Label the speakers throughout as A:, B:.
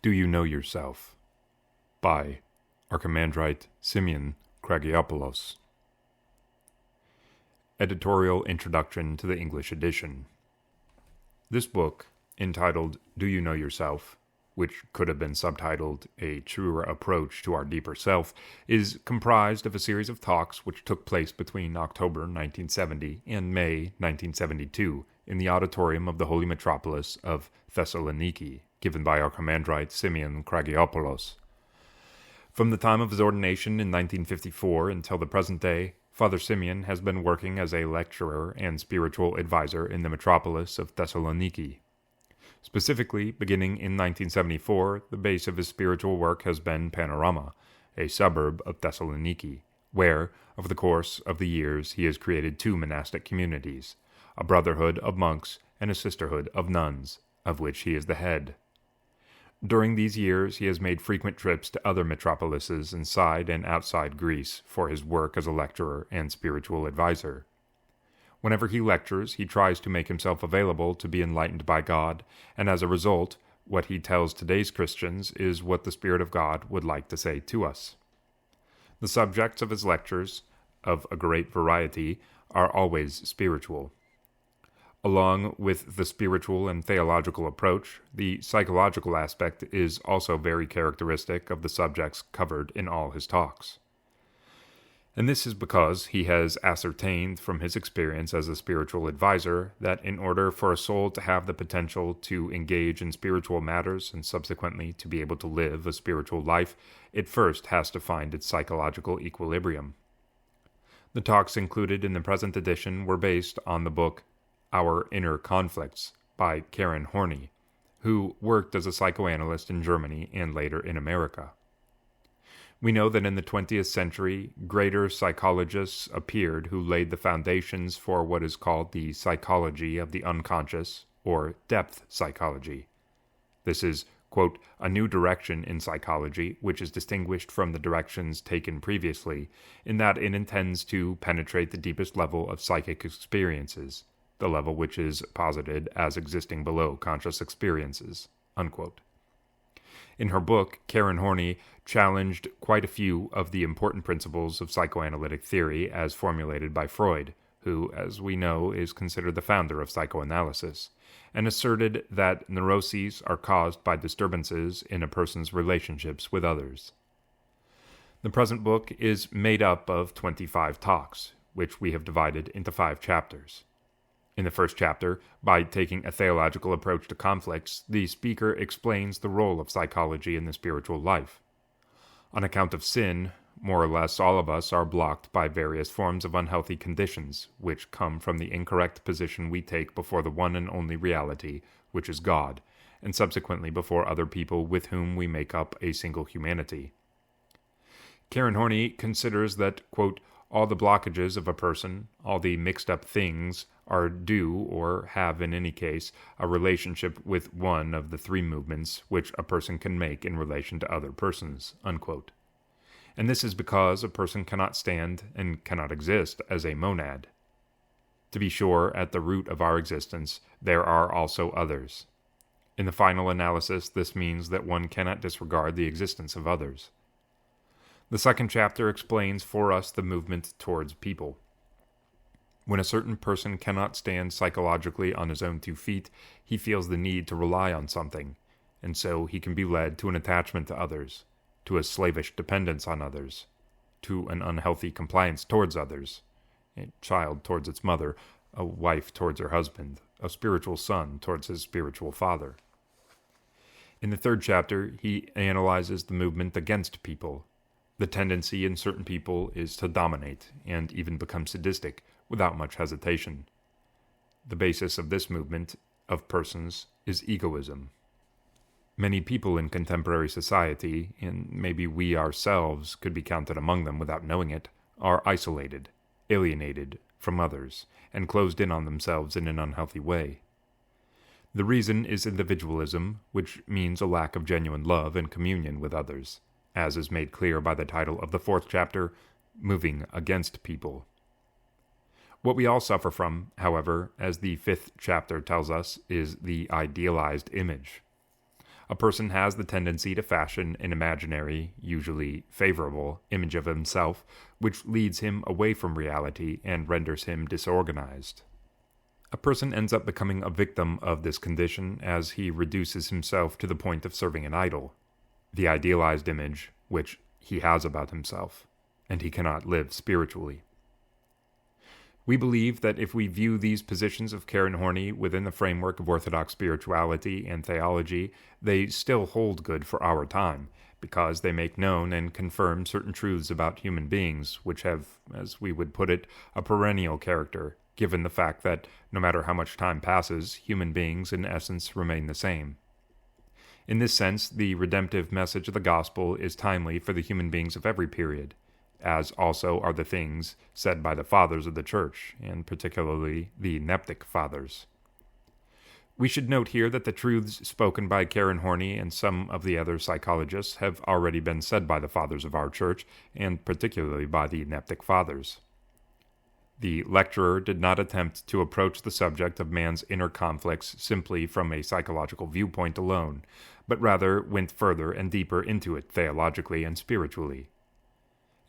A: Do You Know Yourself? By Archimandrite Symeon Kragiopoulos. Editorial Introduction to the English Edition. This book, entitled Do You Know Yourself, which could have been subtitled A Truer Approach to Our Deeper Self, is comprised of a series of talks which took place between October 1970 and May 1972 in the auditorium of the Holy Metropolis of Thessaloniki, given by Archimandrite Symeon Kragiopoulos. From the time of his ordination in 1954 until the present day, Father Symeon has been working as a lecturer and spiritual advisor in the Metropolis of Thessaloniki. Specifically, beginning in 1974, the base of his spiritual work has been Panorama, a suburb of Thessaloniki, where, over the course of the years, he has created two monastic communities, a brotherhood of monks and a sisterhood of nuns, of which he is the head. During these years, he has made frequent trips to other metropolises inside and outside Greece for his work as a lecturer and spiritual advisor. Whenever he lectures, he tries to make himself available to be enlightened by God, and as a result, what he tells today's Christians is what the Spirit of God would like to say to us. The subjects of his lectures, of a great variety, are always spiritual. Along with the spiritual and theological approach, the psychological aspect is also very characteristic of the subjects covered in all his talks. And this is because he has ascertained from his experience as a spiritual advisor that in order for a soul to have the potential to engage in spiritual matters and subsequently to be able to live a spiritual life, it first has to find its psychological equilibrium. The talks included in the present edition were based on the book Our Inner Conflicts by Karen Horney, who worked as a psychoanalyst in Germany and later in America. We know that in the 20th century, greater psychologists appeared who laid the foundations for what is called the psychology of the unconscious, or depth psychology. This is, quote, a new direction in psychology which is distinguished from the directions taken previously in that it intends to penetrate the deepest level of psychic experiences, the level which is posited as existing below conscious experiences, unquote. In her book, Karen Horney challenged quite a few of the important principles of psychoanalytic theory as formulated by Freud, who, as we know, is considered the founder of psychoanalysis, and asserted that neuroses are caused by disturbances in a person's relationships with others. The present book is made up of 25 talks, which we have divided into 5 chapters. In the first chapter, by taking a theological approach to conflicts, the speaker explains the role of psychology in the spiritual life. On account of sin, more or less all of us are blocked by various forms of unhealthy conditions, which come from the incorrect position we take before the one and only reality, which is God, and subsequently before other people with whom we make up a single humanity. Karen Horney considers that, quote, all the blockages of a person, all the mixed-up things, are due, or have in any case, a relationship with one of the 3 movements which a person can make in relation to other persons, unquote. And this is because a person cannot stand and cannot exist as a monad. To be sure, at the root of our existence, there are also others. In the final analysis, this means that one cannot disregard the existence of others. The second chapter explains for us the movement towards people. When a certain person cannot stand psychologically on his own 2 feet, he feels the need to rely on something, and so he can be led to an attachment to others, to a slavish dependence on others, to an unhealthy compliance towards others, a child towards its mother, a wife towards her husband, a spiritual son towards his spiritual father. In the third chapter, he analyzes the movement against people. The tendency in certain people is to dominate and even become sadistic without much hesitation. The basis of this movement of persons is egoism. Many people in contemporary society, and maybe we ourselves could be counted among them without knowing it, are isolated, alienated from others, and closed in on themselves in an unhealthy way. The reason is individualism, which means a lack of genuine love and communion with others, as is made clear by the title of the 4th chapter, Moving Against People. What we all suffer from, however, as the 5th chapter tells us, is the idealized image. a person has the tendency to fashion an imaginary, usually favorable, image of himself, which leads him away from reality and renders him disorganized. A person ends up becoming a victim of this condition as he reduces himself to the point of serving an idol, the idealized image which he has about himself, and he cannot live spiritually. We believe that if we view these positions of Karen Horney within the framework of Orthodox spirituality and theology, they still hold good for our time, because they make known and confirm certain truths about human beings, which have, as we would put it, a perennial character, given the fact that, no matter how much time passes, human beings in essence remain the same. In this sense, the redemptive message of the gospel is timely for the human beings of every period, as also are the things said by the fathers of the Church, and particularly the Neptic fathers. We should note here that the truths spoken by Karen Horney and some of the other psychologists have already been said by the fathers of our Church, and particularly by the Neptic fathers. The lecturer did not attempt to approach the subject of man's inner conflicts simply from a psychological viewpoint alone, but rather went further and deeper into it theologically and spiritually.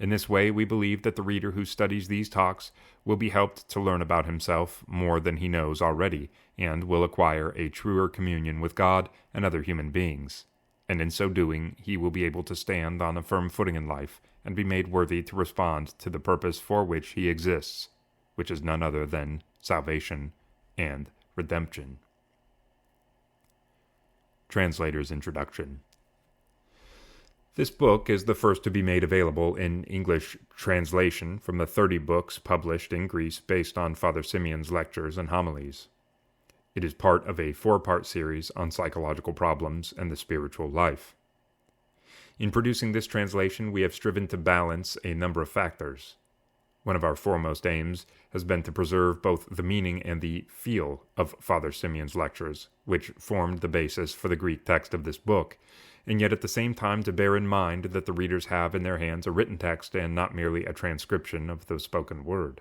A: In this way, we believe that the reader who studies these talks will be helped to learn about himself more than he knows already, and will acquire a truer communion with God and other human beings. And in so doing, he will be able to stand on a firm footing in life and be made worthy to respond to the purpose for which he exists, which is none other than salvation and redemption. Translator's Introduction. This book is the first to be made available in English translation from the 30 books published in Greece based on Father Symeon's lectures and homilies. It is part of a 4-part series on psychological problems and the spiritual life. In producing this translation, we have striven to balance a number of factors. One of our foremost aims has been to preserve both the meaning and the feel of Father Symeon's lectures, which formed the basis for the Greek text of this book, and yet at the same time to bear in mind that the readers have in their hands a written text and not merely a transcription of the spoken word.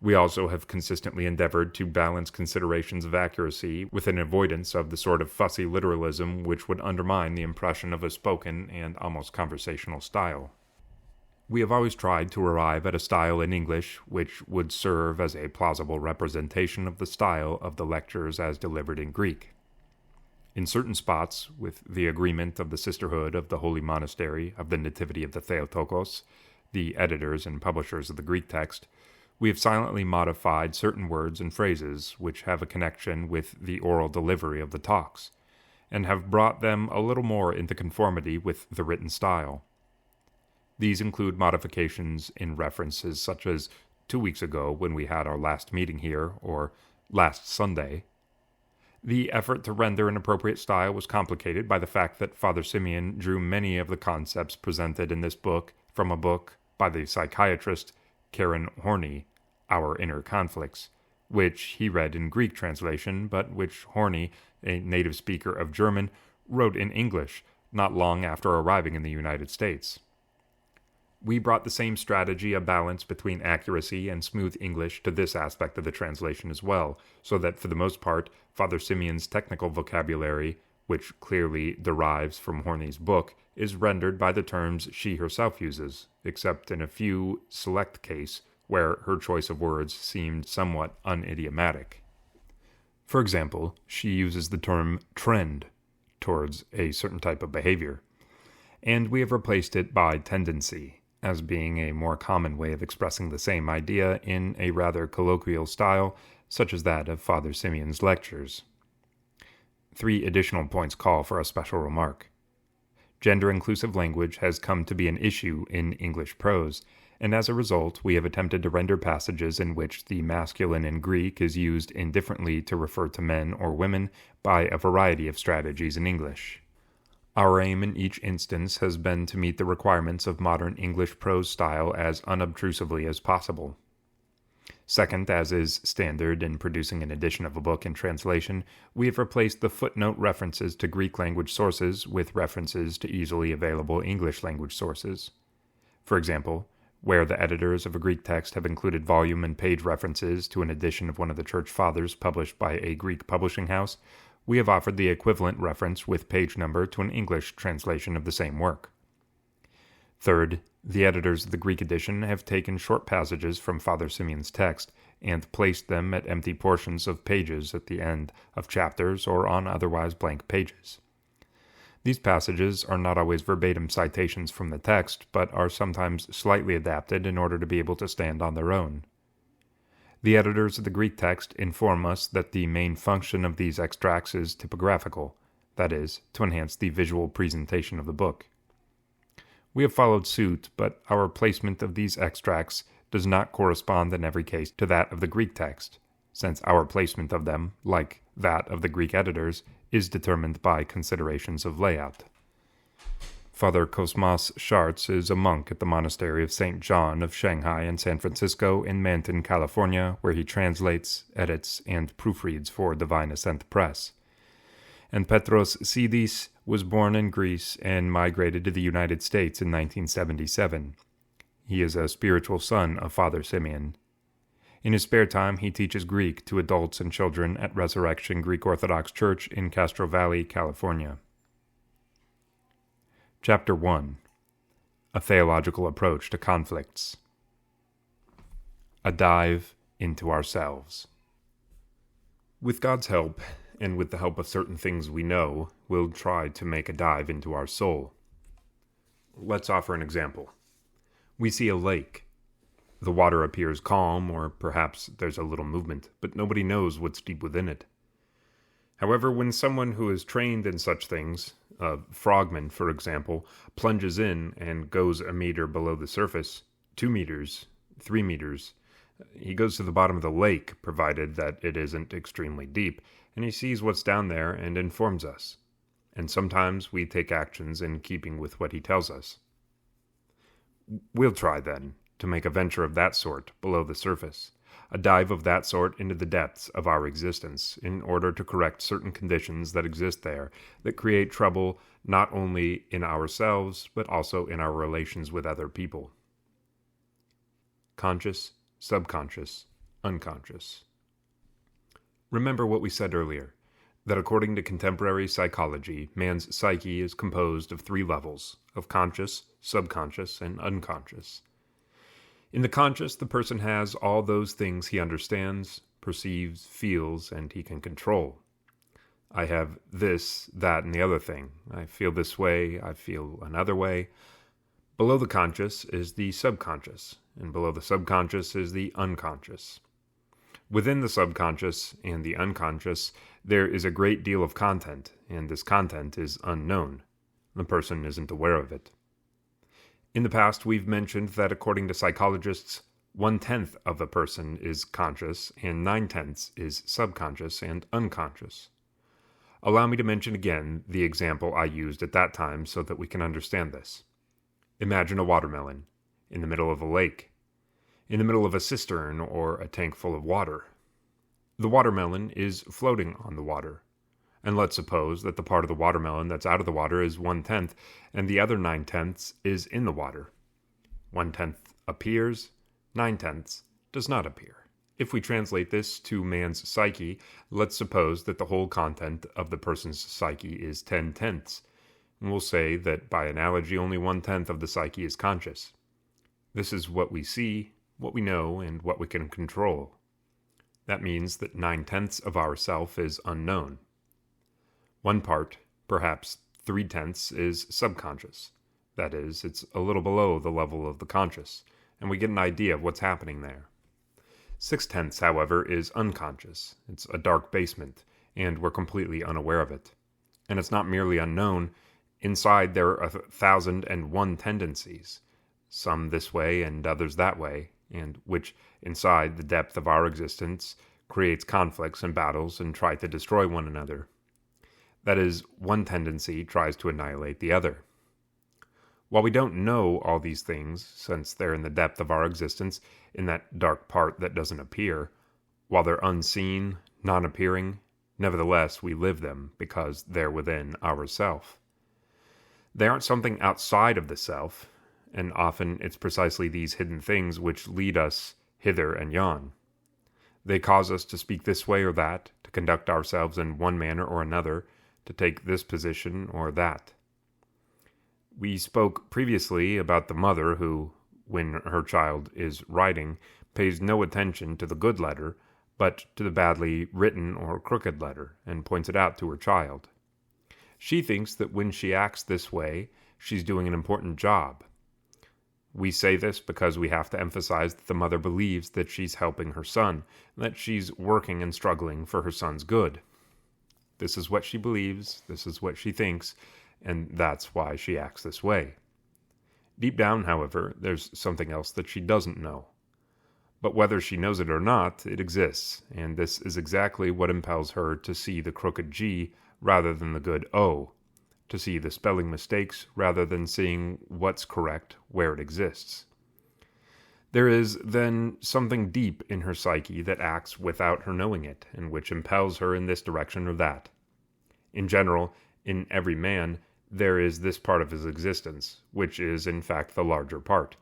A: We also have consistently endeavored to balance considerations of accuracy with an avoidance of the sort of fussy literalism which would undermine the impression of a spoken and almost conversational style. We have always tried to arrive at a style in English which would serve as a plausible representation of the style of the lectures as delivered in Greek. In certain spots, with the agreement of the Sisterhood of the Holy Monastery of the Nativity of the Theotokos, the editors and publishers of the Greek text, we have silently modified certain words and phrases which have a connection with the oral delivery of the talks, and have brought them a little more into conformity with the written style. These include modifications in references such as 2 weeks ago when we had our last meeting here, or last Sunday. The effort to render an appropriate style was complicated by the fact that Father Symeon drew many of the concepts presented in this book from a book by the psychiatrist Karen Horney, Our Inner Conflicts, which he read in Greek translation, but which Horney, a native speaker of German, wrote in English not long after arriving in the United States. We brought the same strategy of balance between accuracy and smooth English to this aspect of the translation as well, so that for the most part, Father Symeon's technical vocabulary, which clearly derives from Horney's book, is rendered by the terms she herself uses, except in a few select cases where her choice of words seemed somewhat unidiomatic. For example, she uses the term trend towards a certain type of behavior, and we have replaced it by tendency, as being a more common way of expressing the same idea in a rather colloquial style, such as that of Father Symeon's lectures. 3 additional points call for a special remark. Gender-inclusive language has come to be an issue in English prose, and as a result, we have attempted to render passages in which the masculine in Greek is used indifferently to refer to men or women by a variety of strategies in English. Our aim in each instance has been to meet the requirements of modern English prose style as unobtrusively as possible. Second, as is standard in producing an edition of a book in translation, we have replaced the footnote references to Greek language sources with references to easily available English language sources. For example, where the editors of a Greek text have included volume and page references to an edition of one of the Church Fathers published by a Greek publishing house, We have offered the equivalent reference with page number to an English translation of the same work. Third, the editors of the Greek edition have taken short passages from Father Symeon's text and placed them at empty portions of pages at the end of chapters or on otherwise blank pages. These passages are not always verbatim citations from the text, but are sometimes slightly adapted in order to be able to stand on their own. The editors of the Greek text inform us that the main function of these extracts is typographical, that is, to enhance the visual presentation of the book. We have followed suit, but our placement of these extracts does not correspond in every case to that of the Greek text, since our placement of them, like that of the Greek editors, is determined by considerations of layout. Father Cosmas Schartz is a monk at the Monastery of St. John of Shanghai and San Francisco in Manton, California, where he translates, edits, and proofreads for Divine Ascent Press. And Petros Sidis was born in Greece and migrated to the United States in 1977. He is a spiritual son of Father Symeon. In his spare time, he teaches Greek to adults and children at Resurrection Greek Orthodox Church in Castro Valley, California. Chapter 1. A Theological Approach to Conflicts. A Dive into Ourselves. With God's help, and with the help of certain things we know, we'll try to make a dive into our soul. Let's offer an example. We see a lake. The water appears calm, or perhaps there's a little movement, but nobody knows what's deep within it. However, when someone who is trained in such things, a frogman, for example, plunges in and goes a meter below the surface, 2 meters, 3 meters, he goes to the bottom of the lake, provided that it isn't extremely deep, and he sees what's down there and informs us. And sometimes we take actions in keeping with what he tells us. We'll try, then, to make a venture of that sort below the surface, a dive of that sort into the depths of our existence, in order to correct certain conditions that exist there, that create trouble not only in ourselves, but also in our relations with other people. Conscious, subconscious, unconscious. Remember what we said earlier, that according to contemporary psychology, man's psyche is composed of 3 levels, of conscious, subconscious, and unconscious. In the conscious, the person has all those things he understands, perceives, feels, and he can control. I have this, that, and the other thing. I feel this way, I feel another way. Below the conscious is the subconscious, and below the subconscious is the unconscious. Within the subconscious and the unconscious, there is a great deal of content, and this content is unknown. The person isn't aware of it. In the past, we've mentioned that according to psychologists, 1/10 of a person is conscious, and 9/10 is subconscious and unconscious. Allow me to mention again the example I used at that time so that we can understand this. Imagine a watermelon in the middle of a lake, in the middle of a cistern or a tank full of water. The watermelon is floating on the water. And let's suppose that the part of the watermelon that's out of the water is 1/10, and the other 9/10 is in the water. 1/10 appears, 9/10 does not appear. If we translate this to man's psyche, let's suppose that the whole content of the person's psyche is 10/10. And we'll say that by analogy only 1/10 of the psyche is conscious. This is what we see, what we know, and what we can control. That means that 9/10 of ourself is unknown. One part, perhaps 3/10, is subconscious. That is, it's a little below the level of the conscious, and we get an idea of what's happening there. 6/10, however, is unconscious. It's a dark basement, and we're completely unaware of it. And it's not merely unknown. Inside there are 1,001 tendencies, some this way and others that way, and which, inside the depth of our existence, creates conflicts and battles and try to destroy one another. That is, one tendency tries to annihilate the other. While we don't know all these things, since they're in the depth of our existence, in that dark part that doesn't appear, while they're unseen, non-appearing, nevertheless we live them because they're within our self. They aren't something outside of the self, and often it's precisely these hidden things which lead us hither and yon. They cause us to speak this way or that, to conduct ourselves in one manner or another, to take this position or that. We spoke previously about the mother who, when her child is writing, pays no attention to the good letter, but to the badly written or crooked letter, and points it out to her child. She thinks that when she acts this way, she's doing an important job. We say this because we have to emphasize that the mother believes that she's helping her son, that she's working and struggling for her son's good. This is what she believes, this is what she thinks, and that's why she acts this way. Deep down, however, there's something else that she doesn't know. But whether she knows it or not, it exists, and this is exactly what impels her to see the crooked G rather than the good O, to see the spelling mistakes rather than seeing what's correct where it exists. There is, then, something deep in her psyche that acts without her knowing it, and which impels her in this direction or that. In general, in every man, there is this part of his existence, which is in fact the larger part,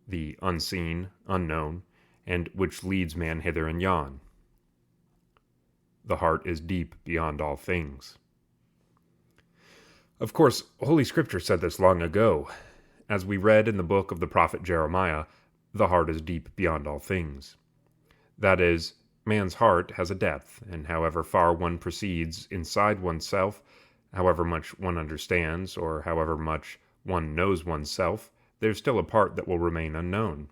A: the unseen, unknown, and which leads man hither and yon. The heart is deep beyond all things. Of course, Holy Scripture said this long ago. As we read in the book of the prophet Jeremiah, the heart is deep beyond all things. That is, man's heart has a depth, and however far one proceeds inside oneself, however much one understands, or however much one knows oneself, there's still a part that will remain unknown.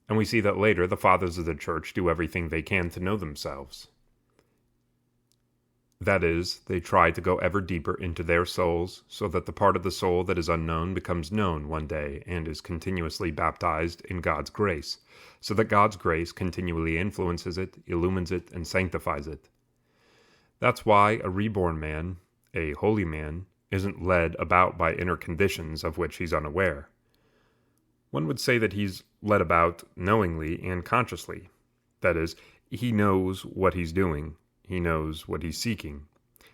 A: And we see that later the fathers of the Church do everything they can to know themselves. That is, they try to go ever deeper into their souls, so that the part of the soul that is unknown becomes known one day and is continuously baptized in God's grace, so that God's grace continually influences it, illumines it, and sanctifies it. That's why a reborn man, a holy man, isn't led about by inner conditions of which he's unaware. One would say that he's led about knowingly and consciously. That is, he knows what he's doing, he knows what he's seeking,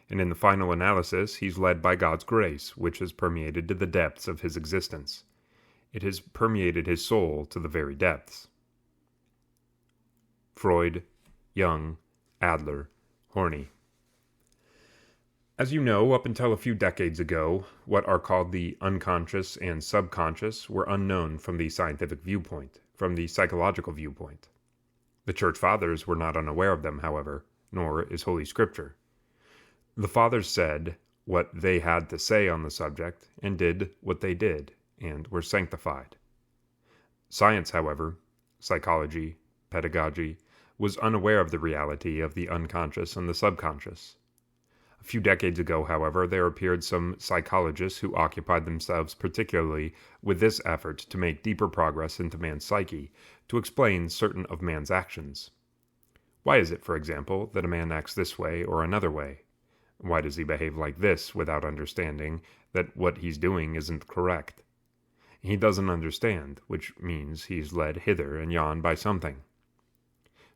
A: and in the final analysis he's led by God's grace, which has permeated to the depths of his existence. It has permeated his soul to the very depths. Freud, Jung, Adler, Horney. As you know, up until a few decades ago, what are called the unconscious and subconscious were unknown from the scientific viewpoint, from the psychological viewpoint. The Church Fathers were not unaware of them, however, nor is Holy Scripture. The Fathers said what they had to say on the subject, and did what they did, and were sanctified. Science, however, psychology, pedagogy, was unaware of the reality of the unconscious and the subconscious. A few decades ago, however, there appeared some psychologists who occupied themselves particularly with this effort to make deeper progress into man's psyche, to explain certain of man's actions. Why is it, for example, that a man acts this way or another way? Why does he behave like this without understanding that what he's doing isn't correct? He doesn't understand, which means he's led hither and yon by something.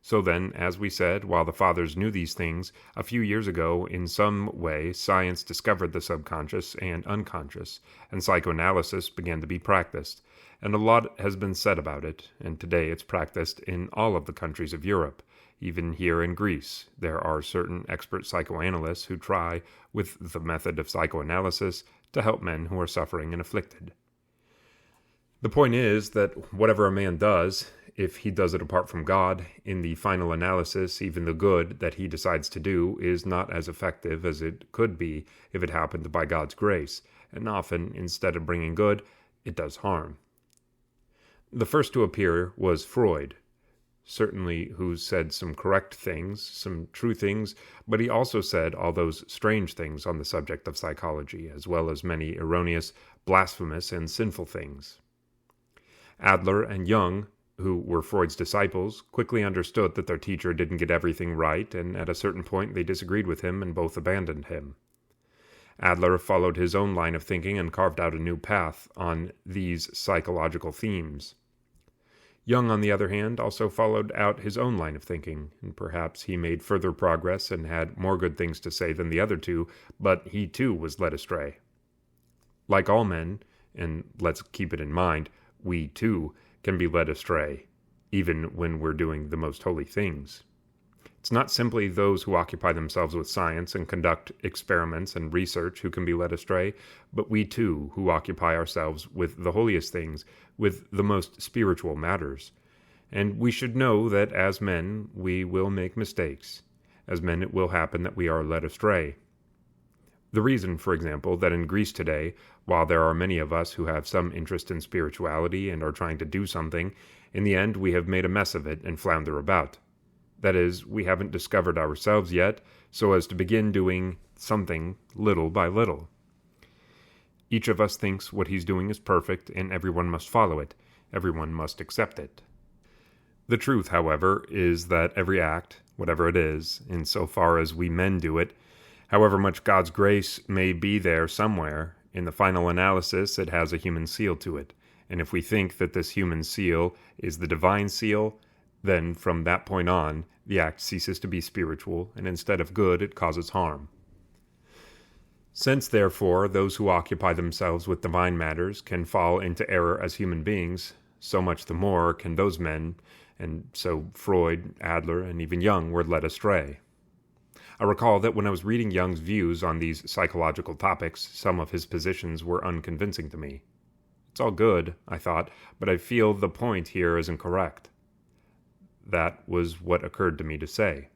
A: So then, as we said, while the Fathers knew these things, a few years ago, in some way, science discovered the subconscious and unconscious, and psychoanalysis began to be practiced, and a lot has been said about it, and today it's practiced in all of the countries of Europe. Even here in Greece, there are certain expert psychoanalysts who try, with the method of psychoanalysis, to help men who are suffering and afflicted. The point is that whatever a man does, if he does it apart from God, in the final analysis, even the good that he decides to do is not as effective as it could be if it happened by God's grace, and often, instead of bringing good, it does harm. The first to appear was Freud, certainly who said some correct things, some true things, but he also said all those strange things on the subject of psychology, as well as many erroneous, blasphemous, and sinful things. Adler and Jung, who were Freud's disciples, quickly understood that their teacher didn't get everything right, and at a certain point they disagreed with him and both abandoned him. Adler followed his own line of thinking and carved out a new path on these psychological themes. Jung, on the other hand, also followed out his own line of thinking, and perhaps he made further progress and had more good things to say than the other two, but he too was led astray. Like all men, and let's keep it in mind, we too can be led astray, even when we're doing the most holy things. It's not simply those who occupy themselves with science and conduct experiments and research who can be led astray, but we too who occupy ourselves with the holiest things, with the most spiritual matters. And we should know that as men we will make mistakes. As men it will happen that we are led astray. The reason, for example, that in Greece today, while there are many of us who have some interest in spirituality and are trying to do something, in the end we have made a mess of it and flounder about. That is, we haven't discovered ourselves yet, so as to begin doing something little by little. Each of us thinks what he's doing is perfect, and everyone must follow it. Everyone must accept it. The truth, however, is that every act, whatever it is, in so far as we men do it, however much God's grace may be there somewhere, in the final analysis it has a human seal to it, and if we think that this human seal is the divine seal, then from that point on, the act ceases to be spiritual, and instead of good, it causes harm. Since, therefore, those who occupy themselves with divine matters can fall into error as human beings, so much the more can those men, and so Freud, Adler, and even Jung were led astray. I recall that when I was reading Jung's views on these psychological topics, some of his positions were unconvincing to me. It's all good, I thought, but I feel the point here isn't correct. That was what occurred to me to say.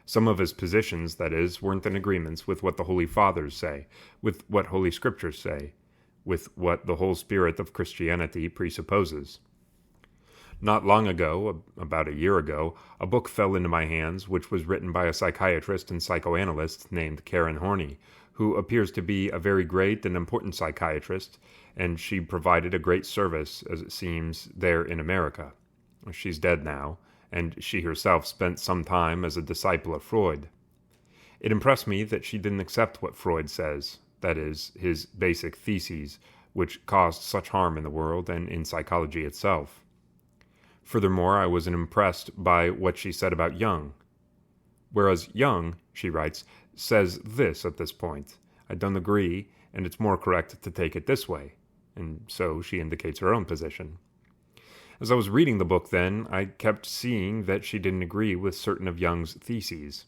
A: Some of his positions, that is, weren't in agreement with what the Holy Fathers say, with what Holy Scriptures say, with what the whole spirit of Christianity presupposes. Not long ago, about a year ago, a book fell into my hands which was written by a psychiatrist and psychoanalyst named Karen Horney, who appears to be a very great and important psychiatrist, and she provided a great service, as it seems, there in America. She's dead now, and she herself spent some time as a disciple of Freud. It impressed me that she didn't accept what Freud says, that is, his basic theses, which caused such harm in the world and in psychology itself. Furthermore, I was impressed by what she said about Jung. Whereas Jung, she writes, says this at this point. I don't agree, and it's more correct to take it this way. And so she indicates her own position. As I was reading the book then, I kept seeing that she didn't agree with certain of Jung's theses.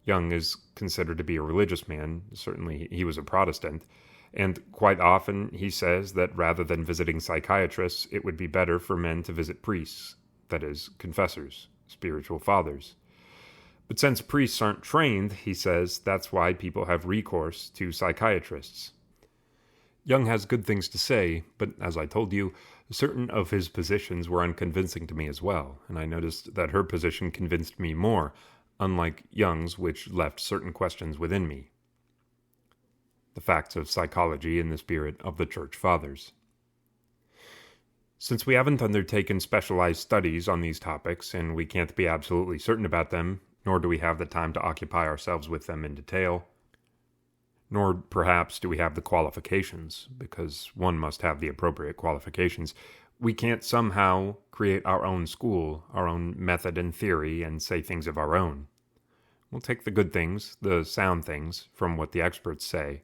A: Jung is considered to be a religious man, certainly he was a Protestant, and quite often he says that rather than visiting psychiatrists, it would be better for men to visit priests, that is, confessors, spiritual fathers. But since priests aren't trained, he says, that's why people have recourse to psychiatrists. Jung has good things to say, but as I told you, certain of his positions were unconvincing to me as well, and I noticed that her position convinced me more, unlike Jung's, which left certain questions within me. The facts of psychology in the spirit of the Church Fathers. Since we haven't undertaken specialized studies on these topics, and we can't be absolutely certain about them, nor do we have the time to occupy ourselves with them in detail, nor perhaps do we have the qualifications, because one must have the appropriate qualifications, we can't somehow create our own school, our own method and theory, and say things of our own. We'll take the good things, the sound things, from what the experts say.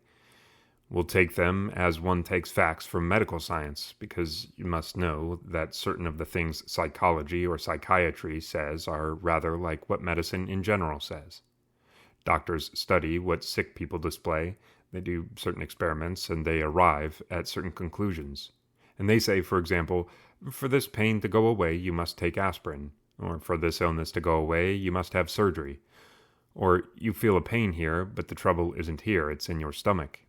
A: We'll take them as one takes facts from medical science, because you must know that certain of the things psychology or psychiatry says are rather like what medicine in general says. Doctors study what sick people display, they do certain experiments, and they arrive at certain conclusions. And they say, for example, for this pain to go away, you must take aspirin, or for this illness to go away, you must have surgery. Or you feel a pain here, but the trouble isn't here, it's in your stomach.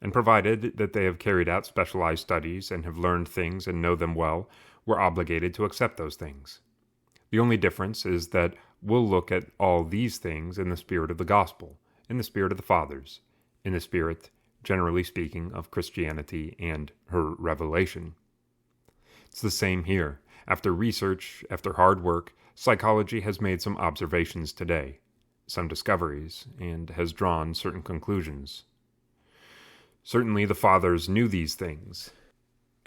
A: And provided that they have carried out specialized studies and have learned things and know them well, we're obligated to accept those things. The only difference is that we'll look at all these things in the spirit of the gospel, in the spirit of the fathers, in the spirit, generally speaking, of Christianity and her revelation. It's the same here. After research, after hard work, psychology has made some observations today, some discoveries, and has drawn certain conclusions. Certainly the fathers knew these things,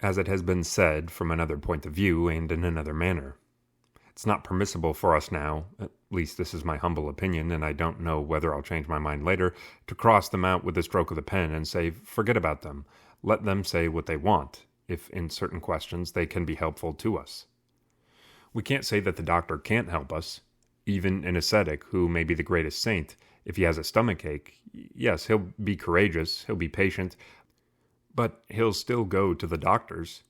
A: as it has been said from another point of view and in another manner. It's not permissible for us now, at least this is my humble opinion, and I don't know whether I'll change my mind later, to cross them out with a stroke of the pen and say, forget about them. Let them say what they want, if in certain questions they can be helpful to us. We can't say that the doctor can't help us. Even an ascetic who may be the greatest saint, if he has a stomachache, yes, he'll be courageous, he'll be patient, but he'll still go to the doctors.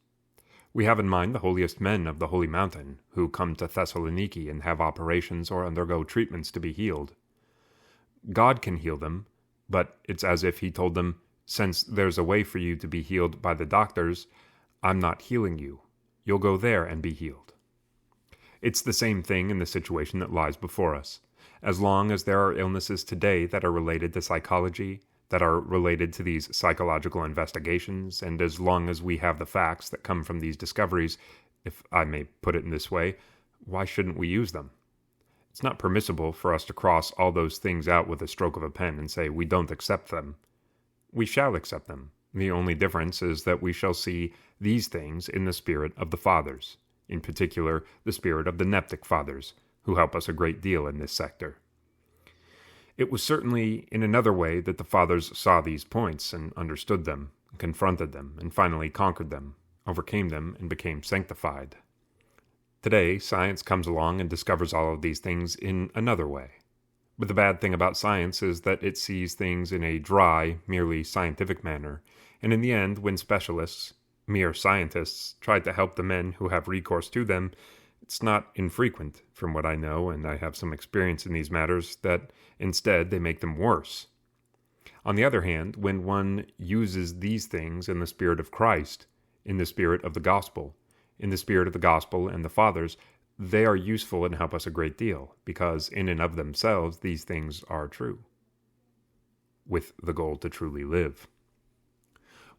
A: We have in mind the holiest men of the Holy Mountain, who come to Thessaloniki and have operations or undergo treatments to be healed. God can heal them, but it's as if he told them, since there's a way for you to be healed by the doctors, I'm not healing you. You'll go there and be healed. It's the same thing in the situation that lies before us. As long as there are illnesses today that are related to psychology, that are related to these psychological investigations, and as long as we have the facts that come from these discoveries, if I may put it in this way, why shouldn't we use them? It's not permissible for us to cross all those things out with a stroke of a pen and say we don't accept them. We shall accept them. The only difference is that we shall see these things in the spirit of the Fathers, in particular the spirit of the Neptic Fathers, who help us a great deal in this sector. It was certainly in another way that the Fathers saw these points and understood them, confronted them, and finally conquered them, overcame them, and became sanctified. Today, science comes along and discovers all of these things in another way. But the bad thing about science is that it sees things in a dry, merely scientific manner, and in the end, when specialists, mere scientists, try to help the men who have recourse to them, it's not infrequent, from what I know, and I have some experience in these matters, that instead they make them worse. On the other hand, when one uses these things in the spirit of Christ, in the spirit of the gospel, in the spirit of the gospel and the Fathers, they are useful and help us a great deal, because in and of themselves these things are true, with the goal to truly live.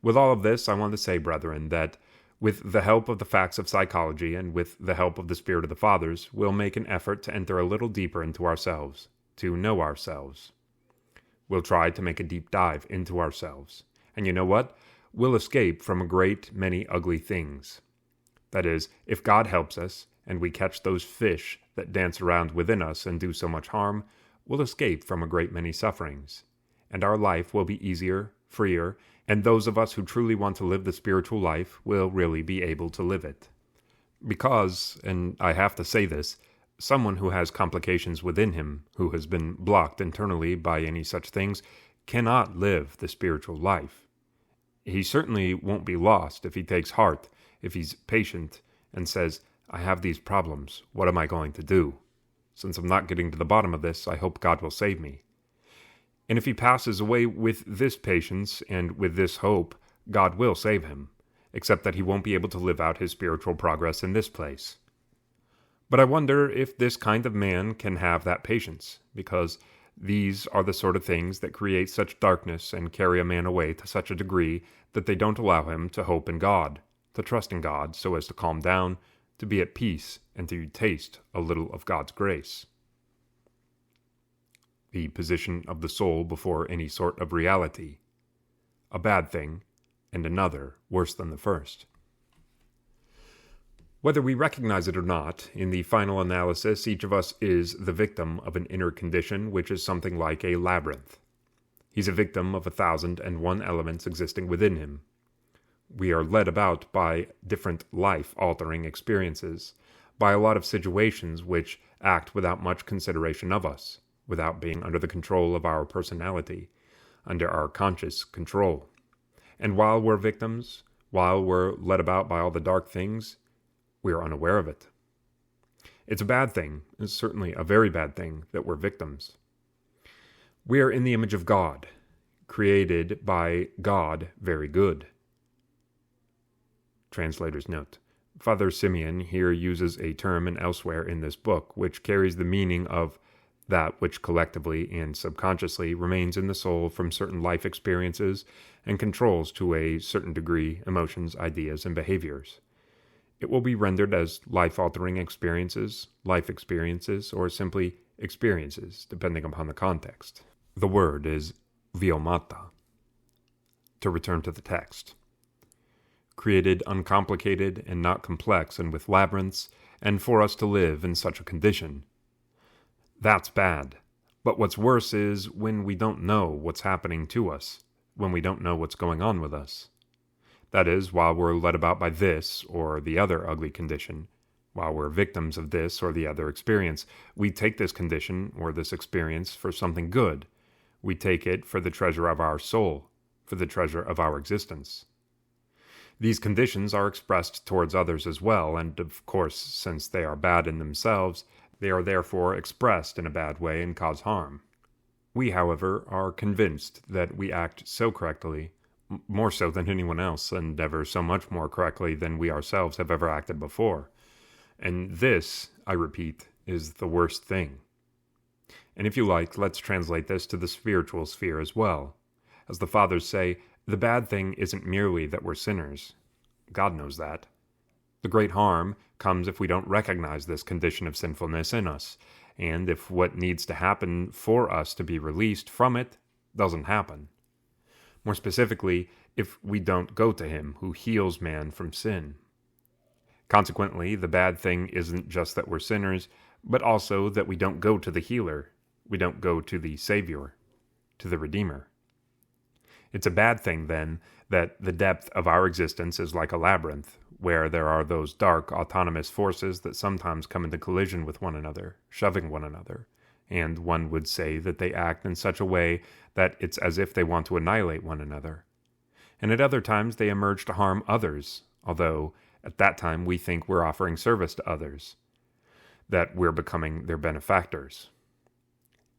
A: With all of this, I want to say, brethren, that with the help of the facts of psychology and with the help of the spirit of the Fathers, we'll make an effort to enter a little deeper into ourselves, to know ourselves. We'll try to make a deep dive into ourselves. And you know what? We'll escape from a great many ugly things. That is, if God helps us, and we catch those fish that dance around within us and do so much harm, we'll escape from a great many sufferings. And our life will be easier, freer, and those of us who truly want to live the spiritual life will really be able to live it. Because, and I have to say this, someone who has complications within him, who has been blocked internally by any such things, cannot live the spiritual life. He certainly won't be lost if he takes heart, if he's patient, and says, I have these problems, what am I going to do? Since I'm not getting to the bottom of this, I hope God will save me. And if he passes away with this patience and with this hope, God will save him, except that he won't be able to live out his spiritual progress in this place. But I wonder if this kind of man can have that patience, because these are the sort of things that create such darkness and carry a man away to such a degree that they don't allow him to hope in God, to trust in God so as to calm down, to be at peace, and to taste a little of God's grace. The position of the soul before any sort of reality. A bad thing, and another worse than the first. Whether we recognize it or not, in the final analysis, each of us is the victim of an inner condition which is something like a labyrinth. He's a victim of 1,001 elements existing within him. We are led about by different life-altering experiences, by a lot of situations which act without much consideration of us, without being under the control of our personality, under our conscious control. And while we're victims, while we're led about by all the dark things, we are unaware of it. It's a bad thing, it's certainly a very bad thing, that we're victims. We are in the image of God, created by God very good. Translator's note. Father Symeon here uses a term and elsewhere in this book which carries the meaning of that which collectively and subconsciously remains in the soul from certain life experiences and controls to a certain degree emotions, ideas, and behaviors. It will be rendered as life-altering experiences, life experiences, or simply experiences, depending upon the context. The word is viomata. To return to the text. Created uncomplicated and not complex and with labyrinths, and for us to live in such a condition. That's bad. But what's worse is when we don't know what's happening to us, when we don't know what's going on with us. That is, while we're led about by this or the other ugly condition, While we're victims of this or the other experience, we take this condition or this experience for something good. We take it for the treasure of our soul, for the treasure of our existence. These conditions are expressed towards others as well, and of course, since they are bad in themselves, they are therefore expressed in a bad way and cause harm. We, however, are convinced that we act so correctly, more so than anyone else, and ever so much more correctly than we ourselves have ever acted before. And this, I repeat, is the worst thing. And if you like, let's translate this to the spiritual sphere as well. As the Fathers say, the bad thing isn't merely that we're sinners. God knows that. The great harm comes if we don't recognize this condition of sinfulness in us, and if what needs to happen for us to be released from it doesn't happen. More specifically, if we don't go to Him who heals man from sin. Consequently, the bad thing isn't just that we're sinners, but also that we don't go to the healer. We don't go to the Savior, to the Redeemer. It's a bad thing, then, that the depth of our existence is like a labyrinth, where there are those dark, autonomous forces that sometimes come into collision with one another, shoving one another, and one would say that they act in such a way that it's as if they want to annihilate one another. And at other times they emerge to harm others, although at that time we think we're offering service to others, that we're becoming their benefactors.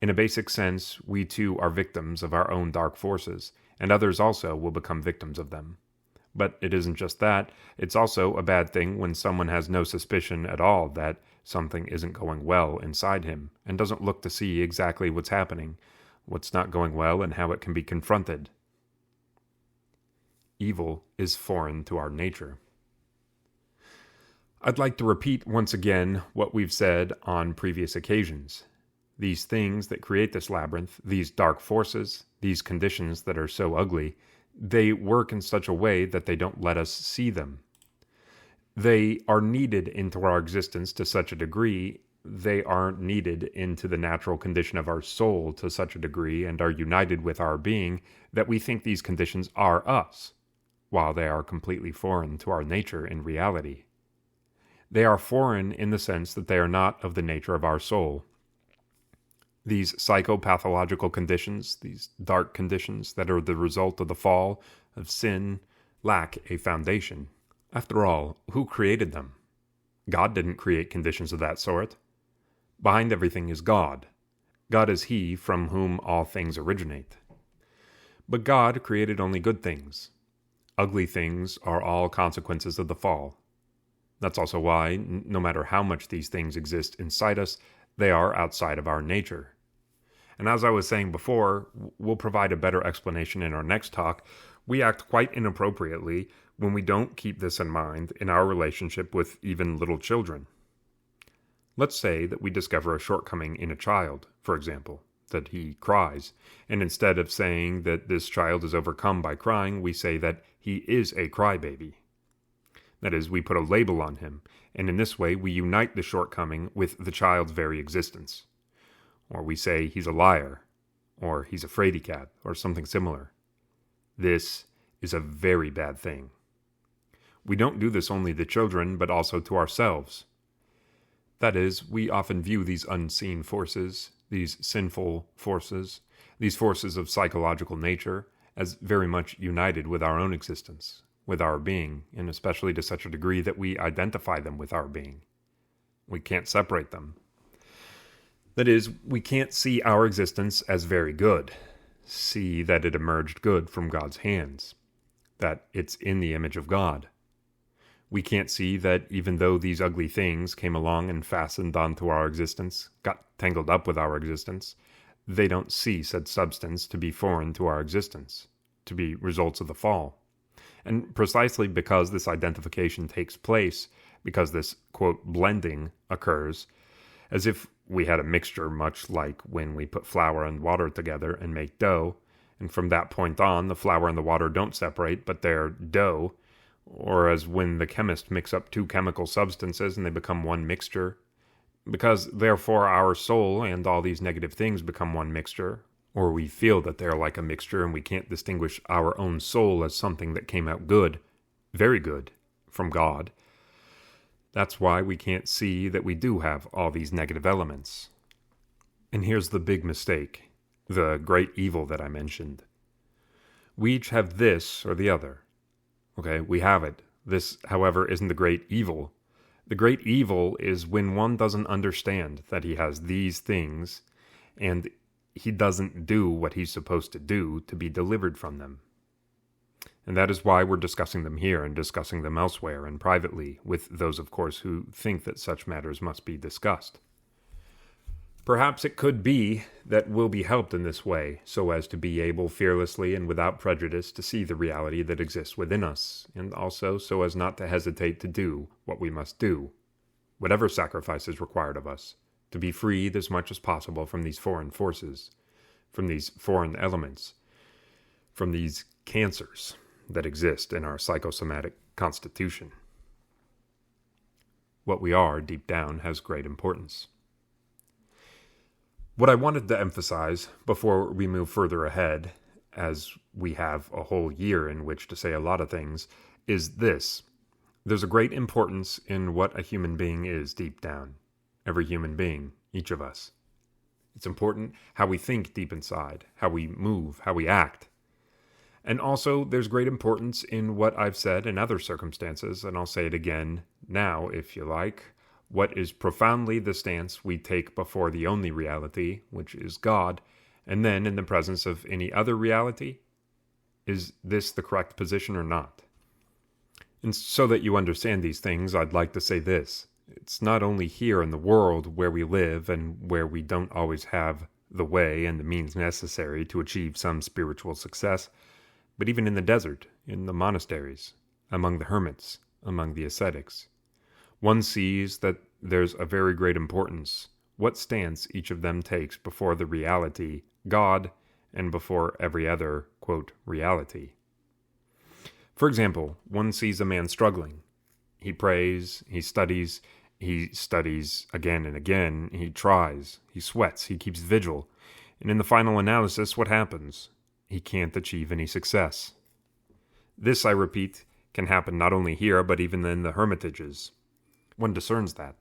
A: In a basic sense, we too are victims of our own dark forces, and others also will become victims of them. But it isn't just that, it's also a bad thing when someone has no suspicion at all that something isn't going well inside him, and doesn't look to see exactly what's happening, what's not going well, and how it can be confronted. Evil is foreign to our nature. I'd like to repeat once again what we've said on previous occasions. These things that create this labyrinth, these dark forces, these conditions that are so ugly, they work in such a way that they don't let us see them. They are needed into our existence to such a degree, they are needed into the natural condition of our soul to such a degree and are united with our being that we think these conditions are us, while they are completely foreign to our nature in reality. They are foreign in the sense that they are not of the nature of our soul. These psychopathological conditions, these dark conditions that are the result of the fall, of sin, lack a foundation. After all, who created them? God didn't create conditions of that sort. Behind everything is God. God is He from whom all things originate. But God created only good things. Ugly things are all consequences of the fall. That's also why, no matter how much these things exist inside us, they are outside of our nature. And as I was saying before, we'll provide a better explanation in our next talk. We act quite inappropriately when we don't keep this in mind in our relationship with even little children. Let's say that we discover a shortcoming in a child, for example, that he cries, and instead of saying that this child is overcome by crying, we say that he is a crybaby. That is, we put a label on him, and in this way we unite the shortcoming with the child's very existence. Or we say he's a liar, or he's a fraidy cat, or something similar. This is a very bad thing. We don't do this only to children, but also to ourselves. That is, we often view these unseen forces, these sinful forces, these forces of psychological nature, as very much united with our own existence, with our being, and especially to such a degree that we identify them with our being. We can't separate them. That is, we can't see our existence as very good, see that it emerged good from God's hands, that it's in the image of God. We can't see that even though these ugly things came along and fastened onto our existence, got tangled up with our existence, they don't see said substance to be foreign to our existence, to be results of the fall. And precisely because this identification takes place, because this, quote, blending occurs, as if we had a mixture much like when we put flour and water together and make dough, and from that point on, the flour and the water don't separate, but they're dough, or as when the chemist mix up two chemical substances and they become one mixture, because therefore our soul and all these negative things become one mixture, or we feel that they're like a mixture and we can't distinguish our own soul as something that came out good, very good, from God. That's why we can't see that we do have all these negative elements. And here's the big mistake, the great evil that I mentioned. We each have this or the other. Okay, we have it. This, however, isn't the great evil. The great evil is when one doesn't understand that he has these things, and he doesn't do what he's supposed to do to be delivered from them. And that is why we're discussing them here and discussing them elsewhere and privately, with those, of course, who think that such matters must be discussed. Perhaps it could be that we'll be helped in this way, so as to be able fearlessly and without prejudice to see the reality that exists within us, and also so as not to hesitate to do what we must do, whatever sacrifice is required of us, to be freed as much as possible from these foreign forces, from these foreign elements, from these cancers that exist in our psychosomatic constitution. What we are, deep down, has great importance. What I wanted to emphasize before we move further ahead, as we have a whole year in which to say a lot of things, is this. There's a great importance in what a human being is deep down. Every human being, each of us. It's important how we think deep inside, how we move, how we act. And also, there's great importance in what I've said in other circumstances, and I'll say it again now, if you like. What is profoundly the stance we take before the only reality, which is God, and then in the presence of any other reality? Is this the correct position or not? And so that you understand these things, I'd like to say this. It's not only here in the world where we live and where we don't always have the way and the means necessary to achieve some spiritual success, but even in the desert, in the monasteries, among the hermits, among the ascetics. One sees that there's a very great importance, what stance each of them takes before the reality, God, and before every other, quote, reality. For example, one sees a man struggling. He prays, he studies again and again, he tries, he sweats, he keeps vigil, and in the final analysis, what happens? He can't achieve any success. This, I repeat, can happen not only here, but even in the hermitages. One discerns that.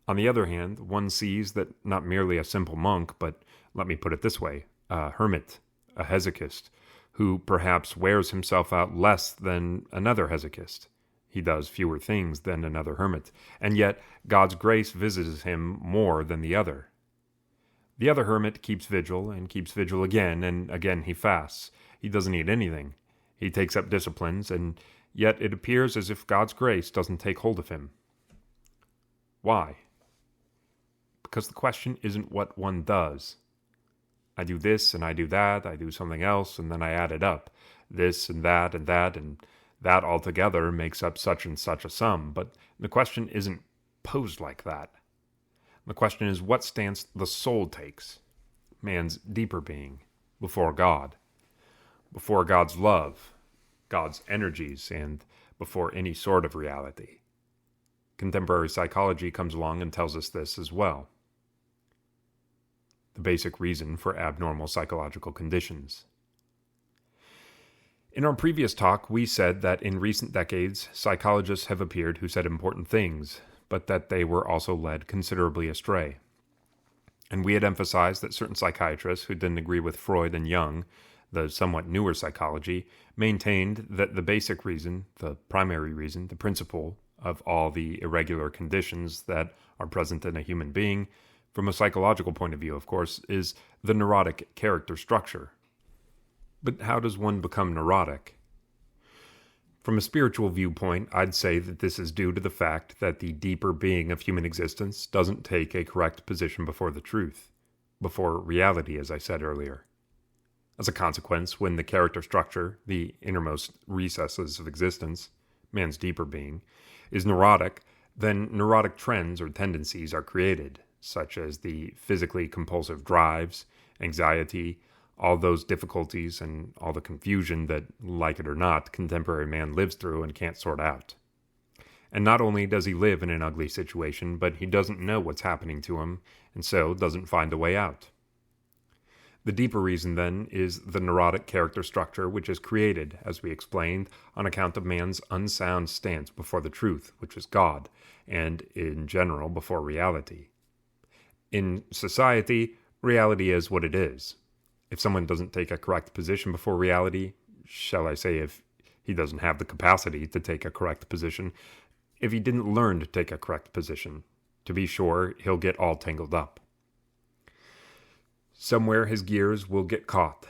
A: On the other hand, one sees that not merely a simple monk, but, let me put it this way, a hermit, a hesychist, who perhaps wears himself out less than another hesychist. He does fewer things than another hermit, and yet God's grace visits him more than the other. The other hermit keeps vigil, and keeps vigil again, and again he fasts. He doesn't eat anything. He takes up disciplines, and yet it appears as if God's grace doesn't take hold of him. Why? Because the question isn't what one does. I do this, and I do that, I do something else, and then I add it up. This, and that, and that altogether makes up such and such a sum. But the question isn't posed like that. The question is what stance the soul takes, man's deeper being, before God, before God's love, God's energies, and before any sort of reality. Contemporary psychology comes along and tells us this as well. The basic reason for abnormal psychological conditions. In our previous talk, we said that in recent decades, psychologists have appeared who said important things, but that they were also led considerably astray. And we had emphasized that certain psychiatrists who didn't agree with Freud and Jung, the somewhat newer psychology, maintained that the basic reason, the primary reason, the principle of all the irregular conditions that are present in a human being, from a psychological point of view, of course, is the neurotic character structure. But how does one become neurotic? From a spiritual viewpoint, I'd say that this is due to the fact that the deeper being of human existence doesn't take a correct position before the truth, before reality, as I said earlier. As a consequence, when the character structure, the innermost recesses of existence, man's deeper being, is neurotic, then neurotic trends or tendencies are created, such as the physically compulsive drives, anxiety, all those difficulties and all the confusion that, like it or not, contemporary man lives through and can't sort out. And not only does he live in an ugly situation, but he doesn't know what's happening to him, and so doesn't find a way out. The deeper reason, then, is the neurotic character structure which is created, as we explained, on account of man's unsound stance before the truth, which is God, and, in general, before reality. In society, reality is what it is. If someone doesn't take a correct position before reality, shall I say if he doesn't have the capacity to take a correct position, if he didn't learn to take a correct position, to be sure, he'll get all tangled up. Somewhere his gears will get caught.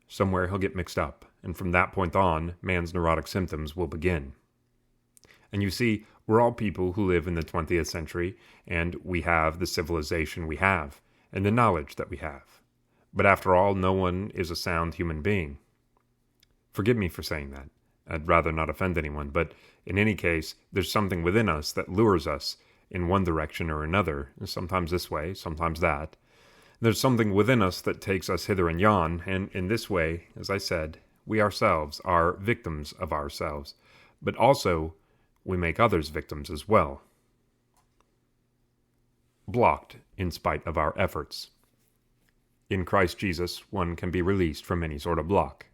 A: Somewhere he'll get mixed up. And from that point on, man's neurotic symptoms will begin. And you see, we're all people who live in the 20th century, and we have the civilization we have, and the knowledge that we have. But after all, no one is a sound human being. Forgive me for saying that. I'd rather not offend anyone, but in any case, there's something within us that lures us in one direction or another, sometimes this way, sometimes that. There's something within us that takes us hither and yon, and in this way, as I said, we ourselves are victims of ourselves, but also we make others victims as well. Blocked in spite of our efforts. In Christ Jesus, one can be released from any sort of block.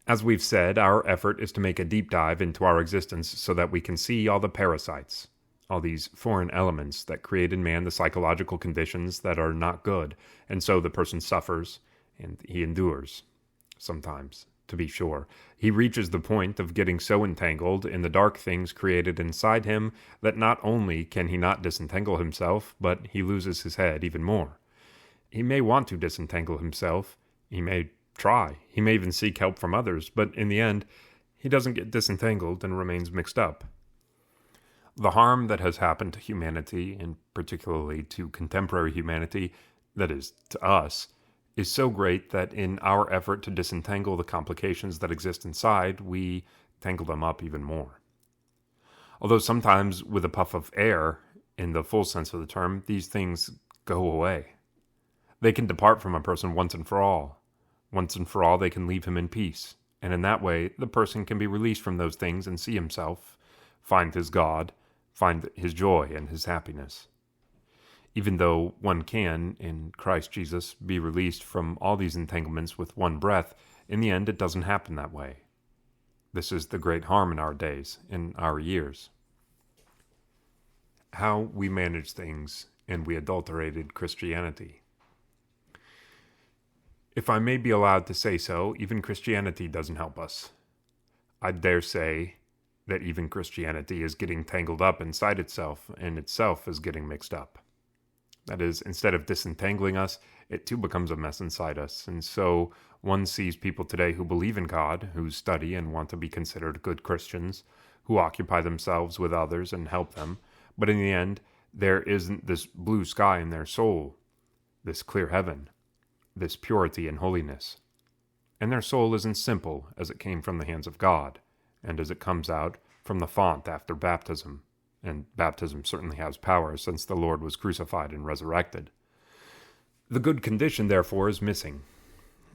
A: As we've said, our effort is to make a deep dive into our existence so that we can see all the parasites, all these foreign elements that create in man the psychological conditions that are not good, and so the person suffers, and he endures, sometimes, to be sure. He reaches the point of getting so entangled in the dark things created inside him that not only can he not disentangle himself, but he loses his head even more. He may want to disentangle himself, he may try, he may even seek help from others, but in the end, he doesn't get disentangled and remains mixed up. The harm that has happened to humanity, and particularly to contemporary humanity, that is, to us, is so great that in our effort to disentangle the complications that exist inside, we tangle them up even more. Although sometimes with a puff of air, in the full sense of the term, these things go away. They can depart from a person once and for all. Once and for all, they can leave him in peace, and in that way, the person can be released from those things and see himself, find his God, find his joy and his happiness. Even though one can, in Christ Jesus, be released from all these entanglements with one breath, in the end it doesn't happen that way. This is the great harm in our days, in our years. How we manage things, and we adulterated Christianity. If I may be allowed to say so, even Christianity doesn't help us. I dare say that even Christianity is getting tangled up inside itself, and itself is getting mixed up. That is, instead of disentangling us, it too becomes a mess inside us, and so one sees people today who believe in God, who study and want to be considered good Christians, who occupy themselves with others and help them, but in the end, there isn't this blue sky in their soul, this clear heaven, this purity and holiness. And their soul isn't simple as it came from the hands of God, and as it comes out from the font after baptism, and baptism certainly has power since the Lord was crucified and resurrected. The good condition, therefore, is missing.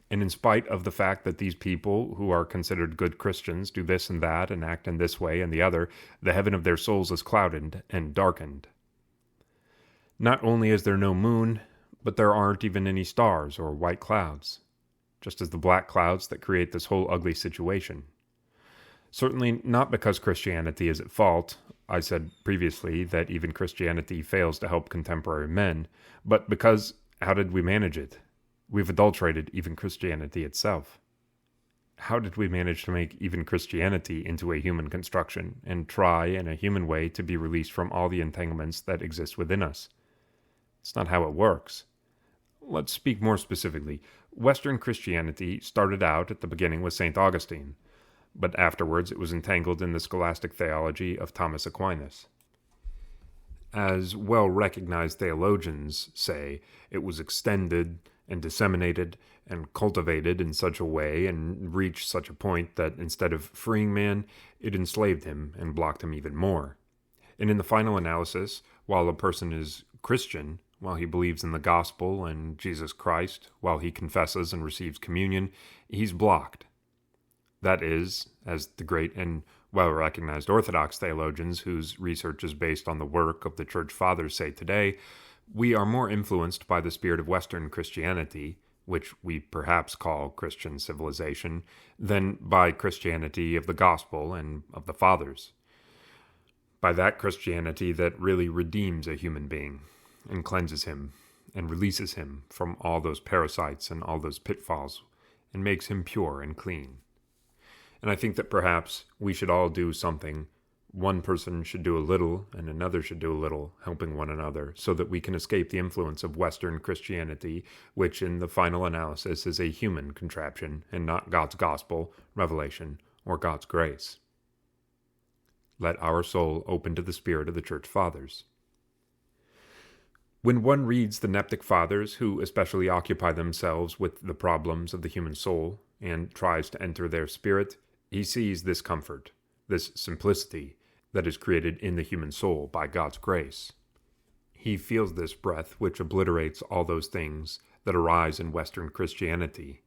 A: And in spite of the fact that these people who are considered good Christians do this and that and act in this way and the other, the heaven of their souls is clouded and darkened. Not only is there no moon, but there aren't even any stars or white clouds, just as the black clouds that create this whole ugly situation. Certainly not because Christianity is at fault. I said previously that even Christianity fails to help contemporary men, but because, how did we manage it? We've adulterated even Christianity itself. How did we manage to make even Christianity into a human construction and try in a human way to be released from all the entanglements that exist within us? It's not how it works. Let's speak more specifically. Western Christianity started out at the beginning with St. Augustine, but afterwards it was entangled in the scholastic theology of Thomas Aquinas. As well-recognized theologians say, it was extended and disseminated and cultivated in such a way and reached such a point that instead of freeing man, it enslaved him and blocked him even more. And in the final analysis, while a person is Christian, while he believes in the gospel and Jesus Christ, while he confesses and receives communion, he's blocked. That is, as the great and well-recognized Orthodox theologians whose research is based on the work of the Church Fathers say today, We are more influenced by the spirit of Western Christianity, which we perhaps call Christian civilization, than by Christianity of the gospel and of the fathers. By that Christianity that really redeems a human being and cleanses him and releases him from all those parasites and all those pitfalls and makes him pure and clean. And I think that perhaps we should all do something. One person should do a little, and another should do a little, helping one another, so that we can escape the influence of Western Christianity, which in the final analysis is a human contraption, and not God's gospel, revelation, or God's grace. Let our soul open to the spirit of the Church Fathers. When one reads the Neptic Fathers, who especially occupy themselves with the problems of the human soul, and tries to enter their spirit, he sees this comfort, this simplicity, that is created in the human soul by God's grace. He feels this breath which obliterates all those things that arise in Western Christianity,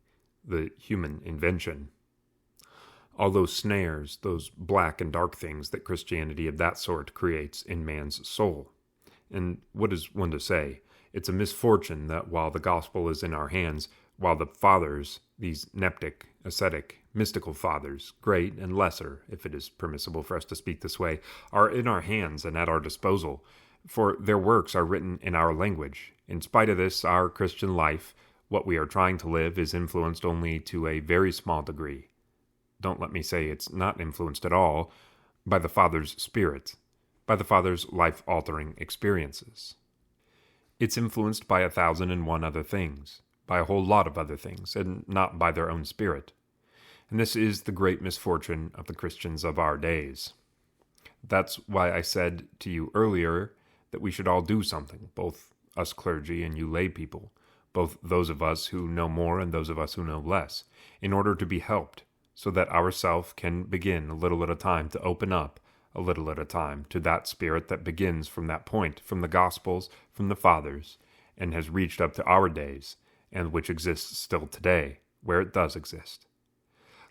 A: the human invention. All those snares, those black and dark things that Christianity of that sort creates in man's soul. And what is one to say? It's a misfortune that while the gospel is in our hands, while the fathers, these neptic, ascetic, mystical fathers, great and lesser, if it is permissible for us to speak this way, are in our hands and at our disposal, for their works are written in our language. In spite of this, our Christian life, what we are trying to live, is influenced only to a very small degree. Don't let me say it's not influenced at all by the Father's Spirit, by the Father's life-altering experiences. It's influenced by 1,001 other things, by a whole lot of other things, and not by their own spirit. And this is the great misfortune of the Christians of our days. That's why I said to you earlier that we should all do something, both us clergy and you lay people, both those of us who know more and those of us who know less, in order to be helped, so that ourself can begin a little at a time to open up, a little at a time, to that spirit that begins from that point, from the Gospels, from the Fathers, and has reached up to our days, and which exists still today, where it does exist.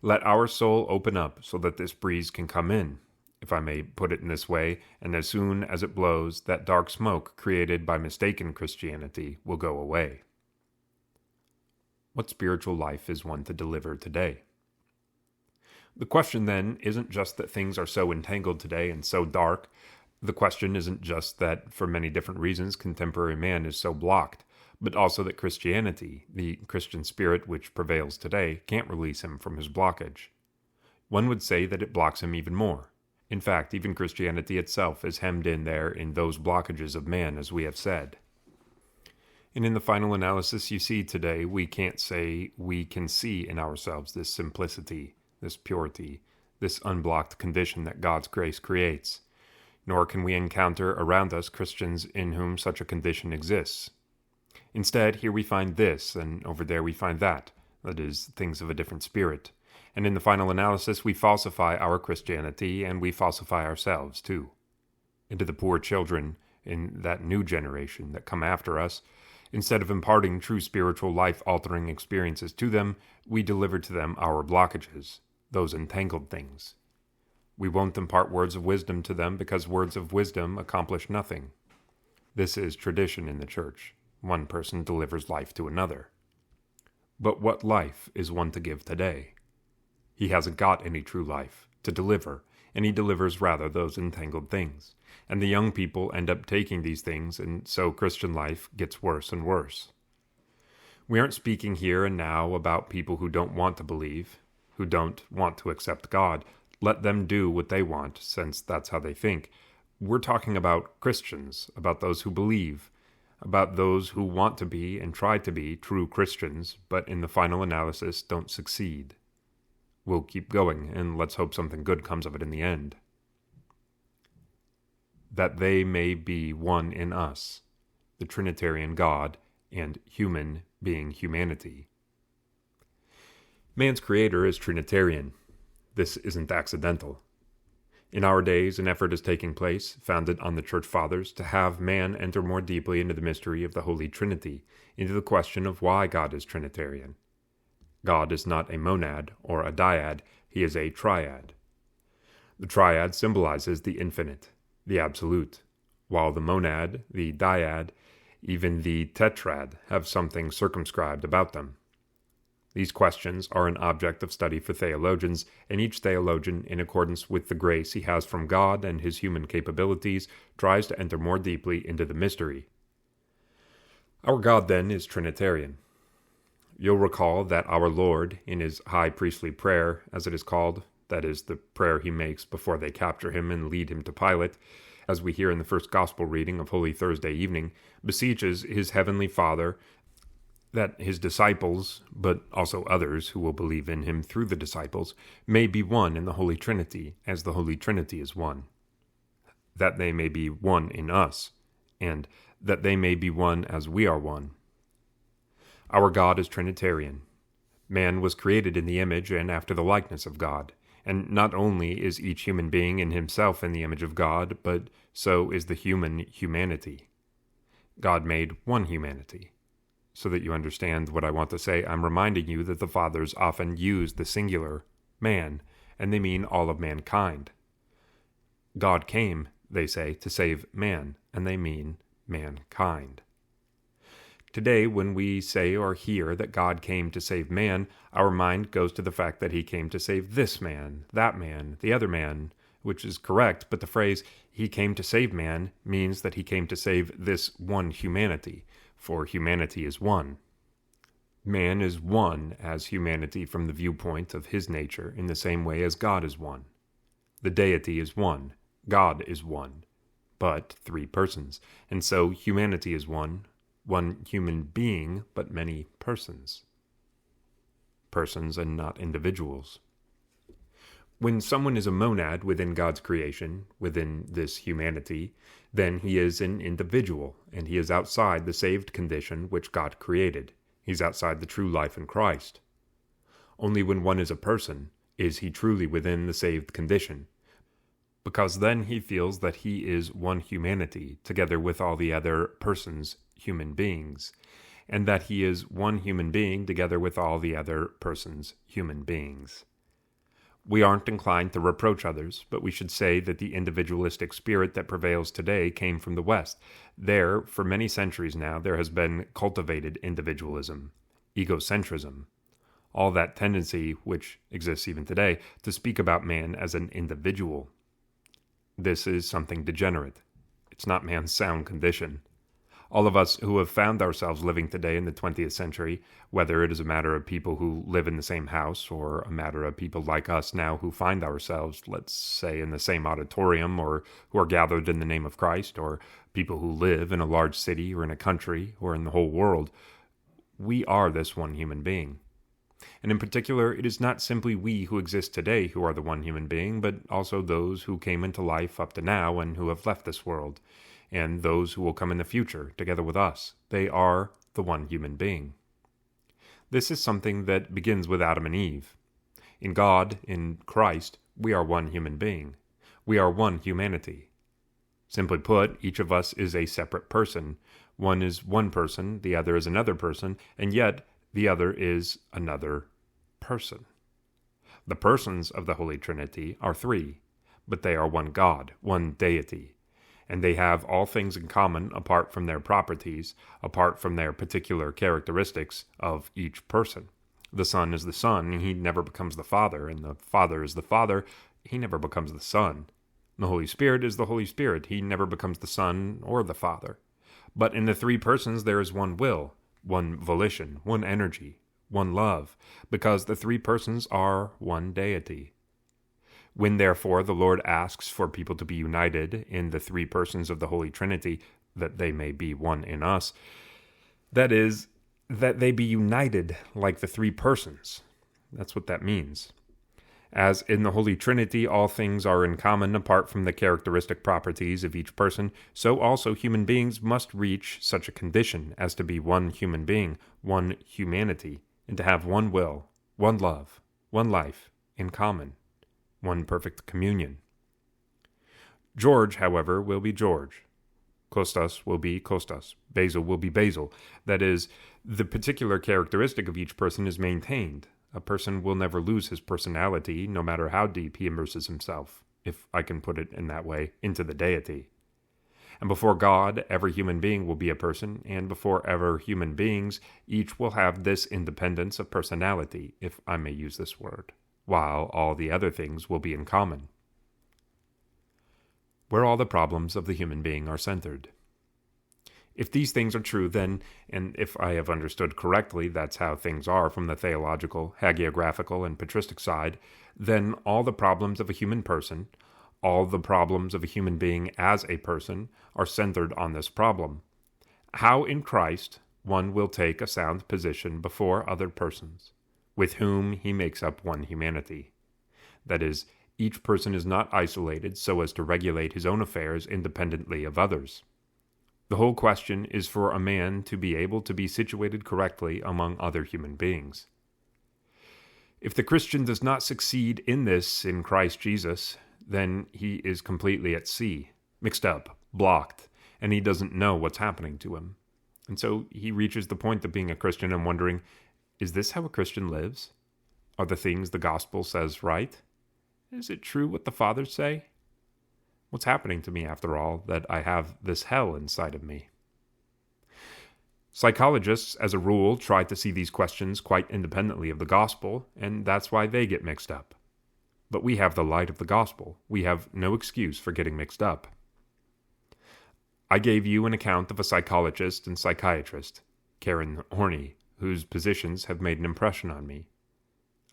A: Let our soul open up so that this breeze can come in, if I may put it in this way, and as soon as it blows, that dark smoke created by mistaken Christianity will go away. What spiritual life is one to deliver today? The question, then, isn't just that things are so entangled today and so dark. The question isn't just that, for many different reasons, contemporary man is so blocked, but also that Christianity, the Christian spirit which prevails today, can't release him from his blockage. One would say that it blocks him even more. In fact, even Christianity itself is hemmed in there in those blockages of man, as we have said. And in the final analysis you see today, we can't say we can see in ourselves this simplicity, this purity, this unblocked condition that God's grace creates, nor can we encounter around us Christians in whom such a condition exists. Instead, here we find this, and over there we find that is, things of a different spirit. And in the final analysis, we falsify our Christianity, and we falsify ourselves, too. And to the poor children in that new generation that come after us, instead of imparting true spiritual life-altering experiences to them, we deliver to them our blockages, those entangled things. We won't impart words of wisdom to them because words of wisdom accomplish nothing. This is tradition in the Church. One person delivers life to another. But what life is one to give today? He hasn't got any true life to deliver, and he delivers rather those entangled things. And the young people end up taking these things, and so Christian life gets worse and worse. We aren't speaking here and now about people who don't want to believe, who don't want to accept God. Let them do what they want, since that's how they think. We're talking about Christians, about those who believe, about those who want to be and try to be true Christians, but in the final analysis don't succeed. We'll keep going, and let's hope something good comes of it in the end. That they may be one in us, the Trinitarian God, and human being humanity. Man's creator is Trinitarian. This isn't accidental. In our days, an effort is taking place, founded on the Church Fathers, to have man enter more deeply into the mystery of the Holy Trinity, into the question of why God is Trinitarian. God is not a monad or a dyad, he is a triad. The triad symbolizes the infinite, the absolute, while the monad, the dyad, Even the tetrad have something circumscribed about them. These questions are an object of study for theologians, and each theologian, in accordance with the grace he has from God and his human capabilities, tries to enter more deeply into the mystery. Our God, then, is Trinitarian. You'll recall that our Lord, in his high priestly prayer, as it is called, that is, the prayer he makes before they capture him and lead him to Pilate, as we hear in the first Gospel reading of Holy Thursday evening, beseeches his heavenly Father that his disciples, but also others who will believe in him through the disciples, may be one in the Holy Trinity, as the Holy Trinity is one. That they may be one in us, and that they may be one as we are one. Our God is Trinitarian. Man was created in the image and after the likeness of God, and not only is each human being in himself in the image of God, but so is the humanity. God made one humanity. So that you understand what I want to say, I'm reminding you that the Fathers often use the singular, man, and they mean all of mankind. God came, they say, to save man, and they mean mankind. Today, when we say or hear that God came to save man, our mind goes to the fact that he came to save this man, that man, the other man, which is correct, but the phrase, he came to save man, means that he came to save this one humanity, for humanity is one. Man is one as humanity from the viewpoint of his nature, in the same way as God is one. The deity is one, God is one, but three persons, and so humanity is one human being, but many persons. Persons and not individuals. When someone is a monad within God's creation, within this humanity, then he is an individual, and he is outside the saved condition which God created. He's outside the true life in Christ. Only when one is a person is he truly within the saved condition, because then he feels that he is one humanity, together with all the other persons, human beings, and that he is one human being together with all the other persons, human beings. We aren't inclined to reproach others, but we should say that the individualistic spirit that prevails today came from the West. There, for many centuries now, there has been cultivated individualism, egocentrism, all that tendency, which exists even today, to speak about man as an individual. This is something degenerate. It's not man's sound condition. All of us who have found ourselves living today in the 20th century, whether it is a matter of people who live in the same house or a matter of people like us now who find ourselves, let's say, in the same auditorium or who are gathered in the name of Christ, or people who live in a large city or in a country or in the whole world, we are this one human being. And in particular, it is not simply we who exist today who are the one human being, but also those who came into life up to now and who have left this world, and those who will come in the future, together with us. They are the one human being. This is something that begins with Adam and Eve. In God, in Christ, we are one human being. We are one humanity. Simply put, each of us is a separate person. One is one person, the other is another person, and yet the other is another person. The persons of the Holy Trinity are three, but they are one God, one deity. And they have all things in common apart from their properties, apart from their particular characteristics of each person. The Son is the Son, he never becomes the Father, and the Father is the Father, he never becomes the Son. The Holy Spirit is the Holy Spirit, he never becomes the Son or the Father. But in the three persons there is one will, one volition, one energy, one love, because the three persons are one deity. When, therefore, the Lord asks for people to be united in the three persons of the Holy Trinity, that they may be one in us, that is, that they be united like the three persons. That's what that means. As in the Holy Trinity all things are in common apart from the characteristic properties of each person, so also human beings must reach such a condition as to be one human being, one humanity, and to have one will, one love, one life in common. One perfect communion. George, however, will be George. Kostas will be Kostas. Basil will be Basil. That is, the particular characteristic of each person is maintained. A person will never lose his personality, no matter how deep he immerses himself, if I can put it in that way, into the deity. And before God, every human being will be a person, and before ever human beings, each will have this independence of personality, if I may use this word, while all the other things will be in common. Where all the problems of the human being are centered. If these things are true, then, and if I have understood correctly, that's how things are from the theological, hagiographical, and patristic side, then all the problems of a human person, all the problems of a human being as a person, are centered on this problem. How in Christ one will take a sound position before other persons, with whom he makes up one humanity. That is, each person is not isolated so as to regulate his own affairs independently of others. The whole question is for a man to be able to be situated correctly among other human beings. If the Christian does not succeed in this in Christ Jesus, then he is completely at sea, mixed up, blocked, and he doesn't know what's happening to him. And so he reaches the point of being a Christian and wondering, is this how a Christian lives? Are the things the gospel says right? Is it true what the fathers say? What's happening to me, after all, that I have this hell inside of me? Psychologists, as a rule, try to see these questions quite independently of the gospel, and that's why they get mixed up. But we have the light of the gospel. We have no excuse for getting mixed up. I gave you an account of a psychologist and psychiatrist, Karen Horney, whose positions have made an impression on me.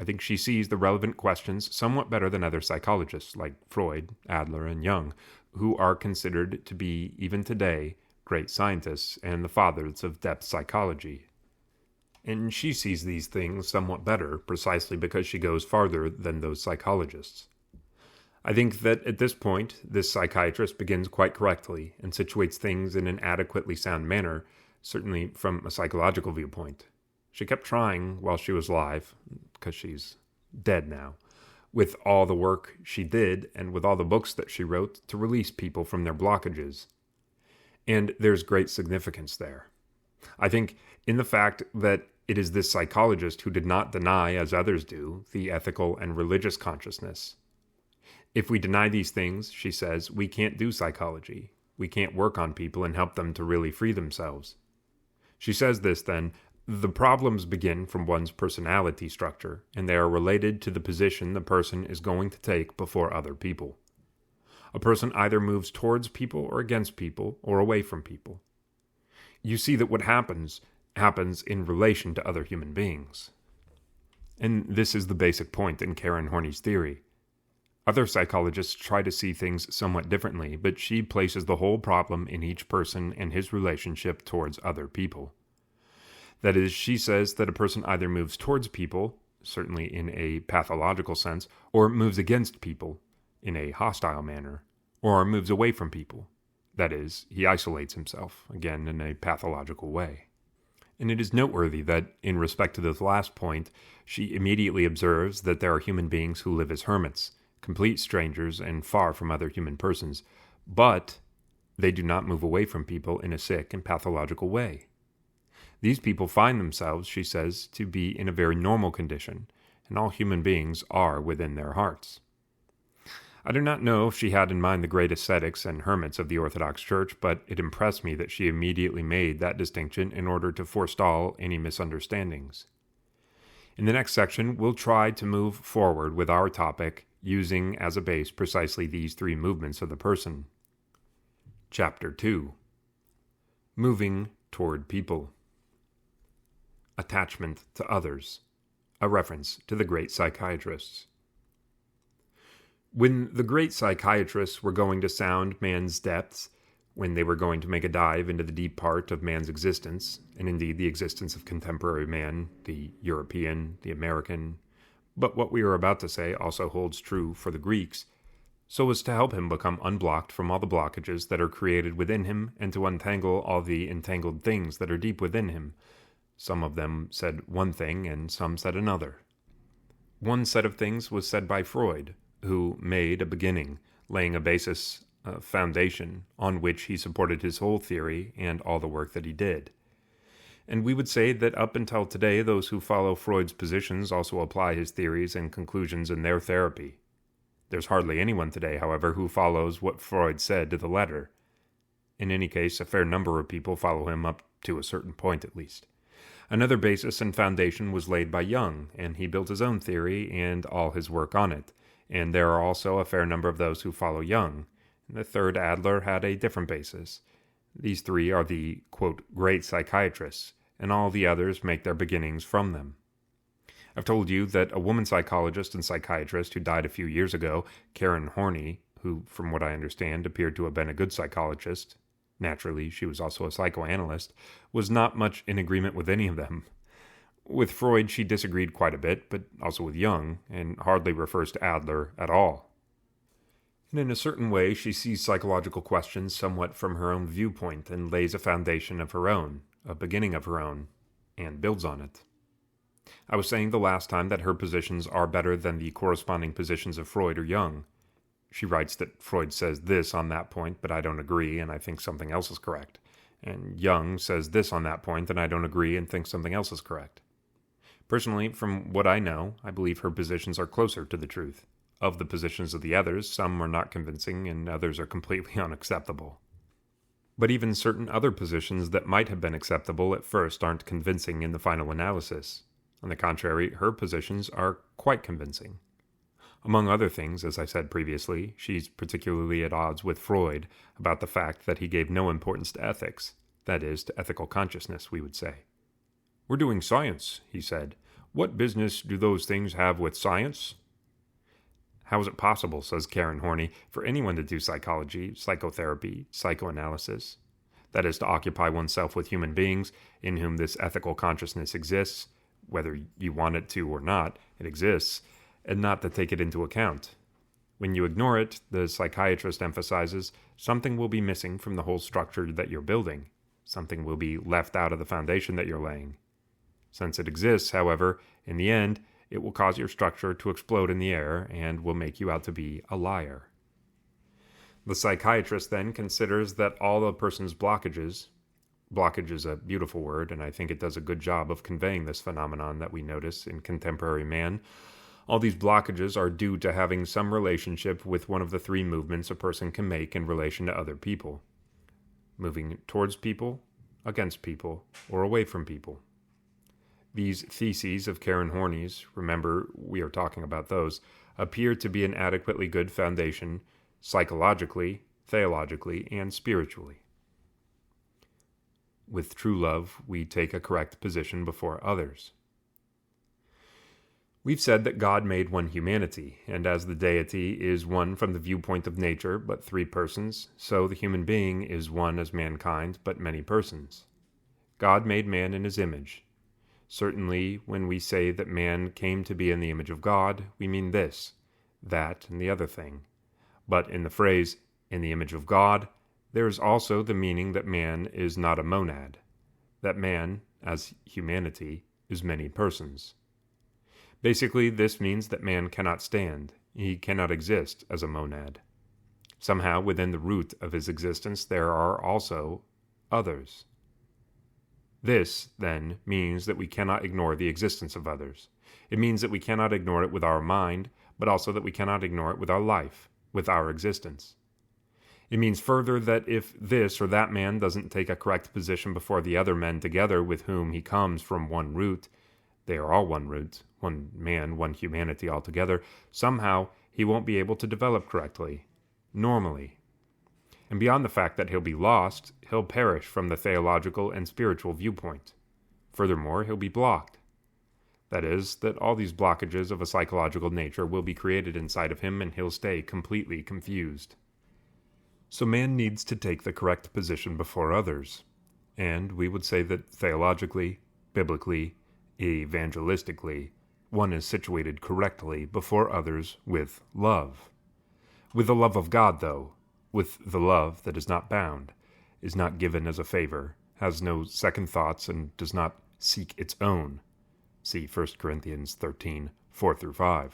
A: I think she sees the relevant questions somewhat better than other psychologists like Freud, Adler, and Jung, who are considered to be, even today, great scientists and the fathers of depth psychology. And she sees these things somewhat better precisely because she goes farther than those psychologists. I think that at this point, this psychiatrist begins quite correctly and situates things in an adequately sound manner, certainly from a psychological viewpoint. She kept trying while she was alive, because she's dead now, with all the work she did and with all the books that she wrote to release people from their blockages. And there's great significance there. I think in the fact that it is this psychologist who did not deny, as others do, the ethical and religious consciousness. If we deny these things, she says, we can't do psychology. We can't work on people and help them to really free themselves. She says this, then, the problems begin from one's personality structure, and they are related to the position the person is going to take before other people. A person either moves towards people or against people, or away from people. You see that what happens in relation to other human beings. And this is the basic point in Karen Horney's theory. Other psychologists try to see things somewhat differently, but she places the whole problem in each person and his relationship towards other people. That is, she says that a person either moves towards people, certainly in a pathological sense, or moves against people in a hostile manner, or moves away from people. That is, he isolates himself, again in a pathological way. And it is noteworthy that, in respect to this last point, she immediately observes that there are human beings who live as hermits, complete strangers and far from other human persons, but they do not move away from people in a sick and pathological way. These people find themselves, she says, to be in a very normal condition, and all human beings are within their hearts. I do not know if she had in mind the great ascetics and hermits of the Orthodox Church, but it impressed me that she immediately made that distinction in order to forestall any misunderstandings. In the next section, we'll try to move forward with our topic, using as a base precisely these three movements of the person. Chapter 2. Moving toward people. Attachment to others. A reference to the great psychiatrists. When the great psychiatrists were going to sound man's depths, when they were going to make a dive into the deep part of man's existence, and indeed the existence of contemporary man, the European, the American, but what we are about to say also holds true for the Greeks, so as to help him become unblocked from all the blockages that are created within him and to untangle all the entangled things that are deep within him. Some of them said one thing and some said another. One set of things was said by Freud, who made a beginning, laying a basis, a foundation, on which he supported his whole theory and all the work that he did. And we would say that up until today, those who follow Freud's positions also apply his theories and conclusions in their therapy. There's hardly anyone today, however, who follows what Freud said to the letter. In any case, a fair number of people follow him up to a certain point at least. Another basis and foundation was laid by Jung, and he built his own theory and all his work on it. And there are also a fair number of those who follow Jung. The third, Adler, had a different basis. These three are the, quote, great psychiatrists, and all the others make their beginnings from them. I've told you that a woman psychologist and psychiatrist who died a few years ago, Karen Horney, who, from what I understand, appeared to have been a good psychologist, naturally she was also a psychoanalyst, was not much in agreement with any of them. With Freud she disagreed quite a bit, but also with Jung, and hardly refers to Adler at all. And in a certain way she sees psychological questions somewhat from her own viewpoint and lays a foundation of her own, a beginning of her own, and builds on it. I was saying the last time that her positions are better than the corresponding positions of Freud or Jung. She writes that Freud says this on that point, but I don't agree, and I think something else is correct. And Jung says this on that point, and I don't agree and think something else is correct. Personally, from what I know, I believe her positions are closer to the truth. Of the positions of the others, some are not convincing, and others are completely unacceptable. But even certain other positions that might have been acceptable at first aren't convincing in the final analysis. On the contrary, her positions are quite convincing. Among other things, as I said previously, she's particularly at odds with Freud about the fact that he gave no importance to ethics, that is, to ethical consciousness, we would say. "We're doing science," he said. "What business do those things have with science?" How is it possible, says Karen Horney, for anyone to do psychology, psychotherapy, psychoanalysis? That is, to occupy oneself with human beings in whom this ethical consciousness exists, whether you want it to or not, it exists, and not to take it into account. When you ignore it, the psychiatrist emphasizes, something will be missing from the whole structure that you're building. Something will be left out of the foundation that you're laying. Since it exists, however, in the end, it will cause your structure to explode in the air and will make you out to be a liar. The psychiatrist then considers that all a person's blockages is a beautiful word, and I think it does a good job of conveying this phenomenon that we notice in contemporary man. All these blockages are due to having some relationship with one of the three movements a person can make in relation to other people. Moving towards people, against people, or away from people. These theses of Karen Horney's, remember we are talking about those, appear to be an adequately good foundation psychologically, theologically, and spiritually. With true love, we take a correct position before others. We've said that God made one humanity, and as the deity is one from the viewpoint of nature, but three persons, so the human being is one as mankind, but many persons. God made man in his image. Certainly, when we say that man came to be in the image of God, we mean this, that, and the other thing. But in the phrase, in the image of God, there is also the meaning that man is not a monad, that man, as humanity, is many persons. Basically, this means that man cannot stand, he cannot exist as a monad. Somehow, within the root of his existence, there are also others. This, then, means that we cannot ignore the existence of others. It means that we cannot ignore it with our mind, but also that we cannot ignore it with our life, with our existence. It means further that if this or that man doesn't take a correct position before the other men together with whom he comes from one root, they are all one root, one man, one humanity altogether, somehow he won't be able to develop correctly, normally. And beyond the fact that he'll be lost, he'll perish from the theological and spiritual viewpoint. Furthermore, he'll be blocked. That is, that all these blockages of a psychological nature will be created inside of him and he'll stay completely confused. So man needs to take the correct position before others. And we would say that theologically, biblically, evangelistically, one is situated correctly before others with love. With the love of God, though, with the love that is not bound, is not given as a favor, has no second thoughts, and does not seek its own. See 1 Corinthians 13, 4-5.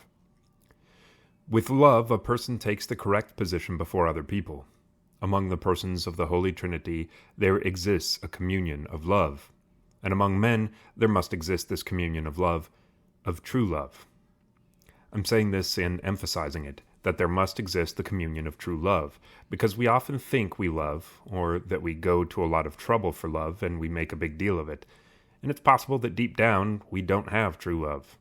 A: With love, a person takes the correct position before other people. Among the persons of the Holy Trinity, there exists a communion of love. And among men, there must exist this communion of love, of true love. I'm saying this and emphasizing it, that there must exist the communion of true love, because we often think we love, or that we go to a lot of trouble for love and we make a big deal of it, and it's possible that deep down we don't have true love.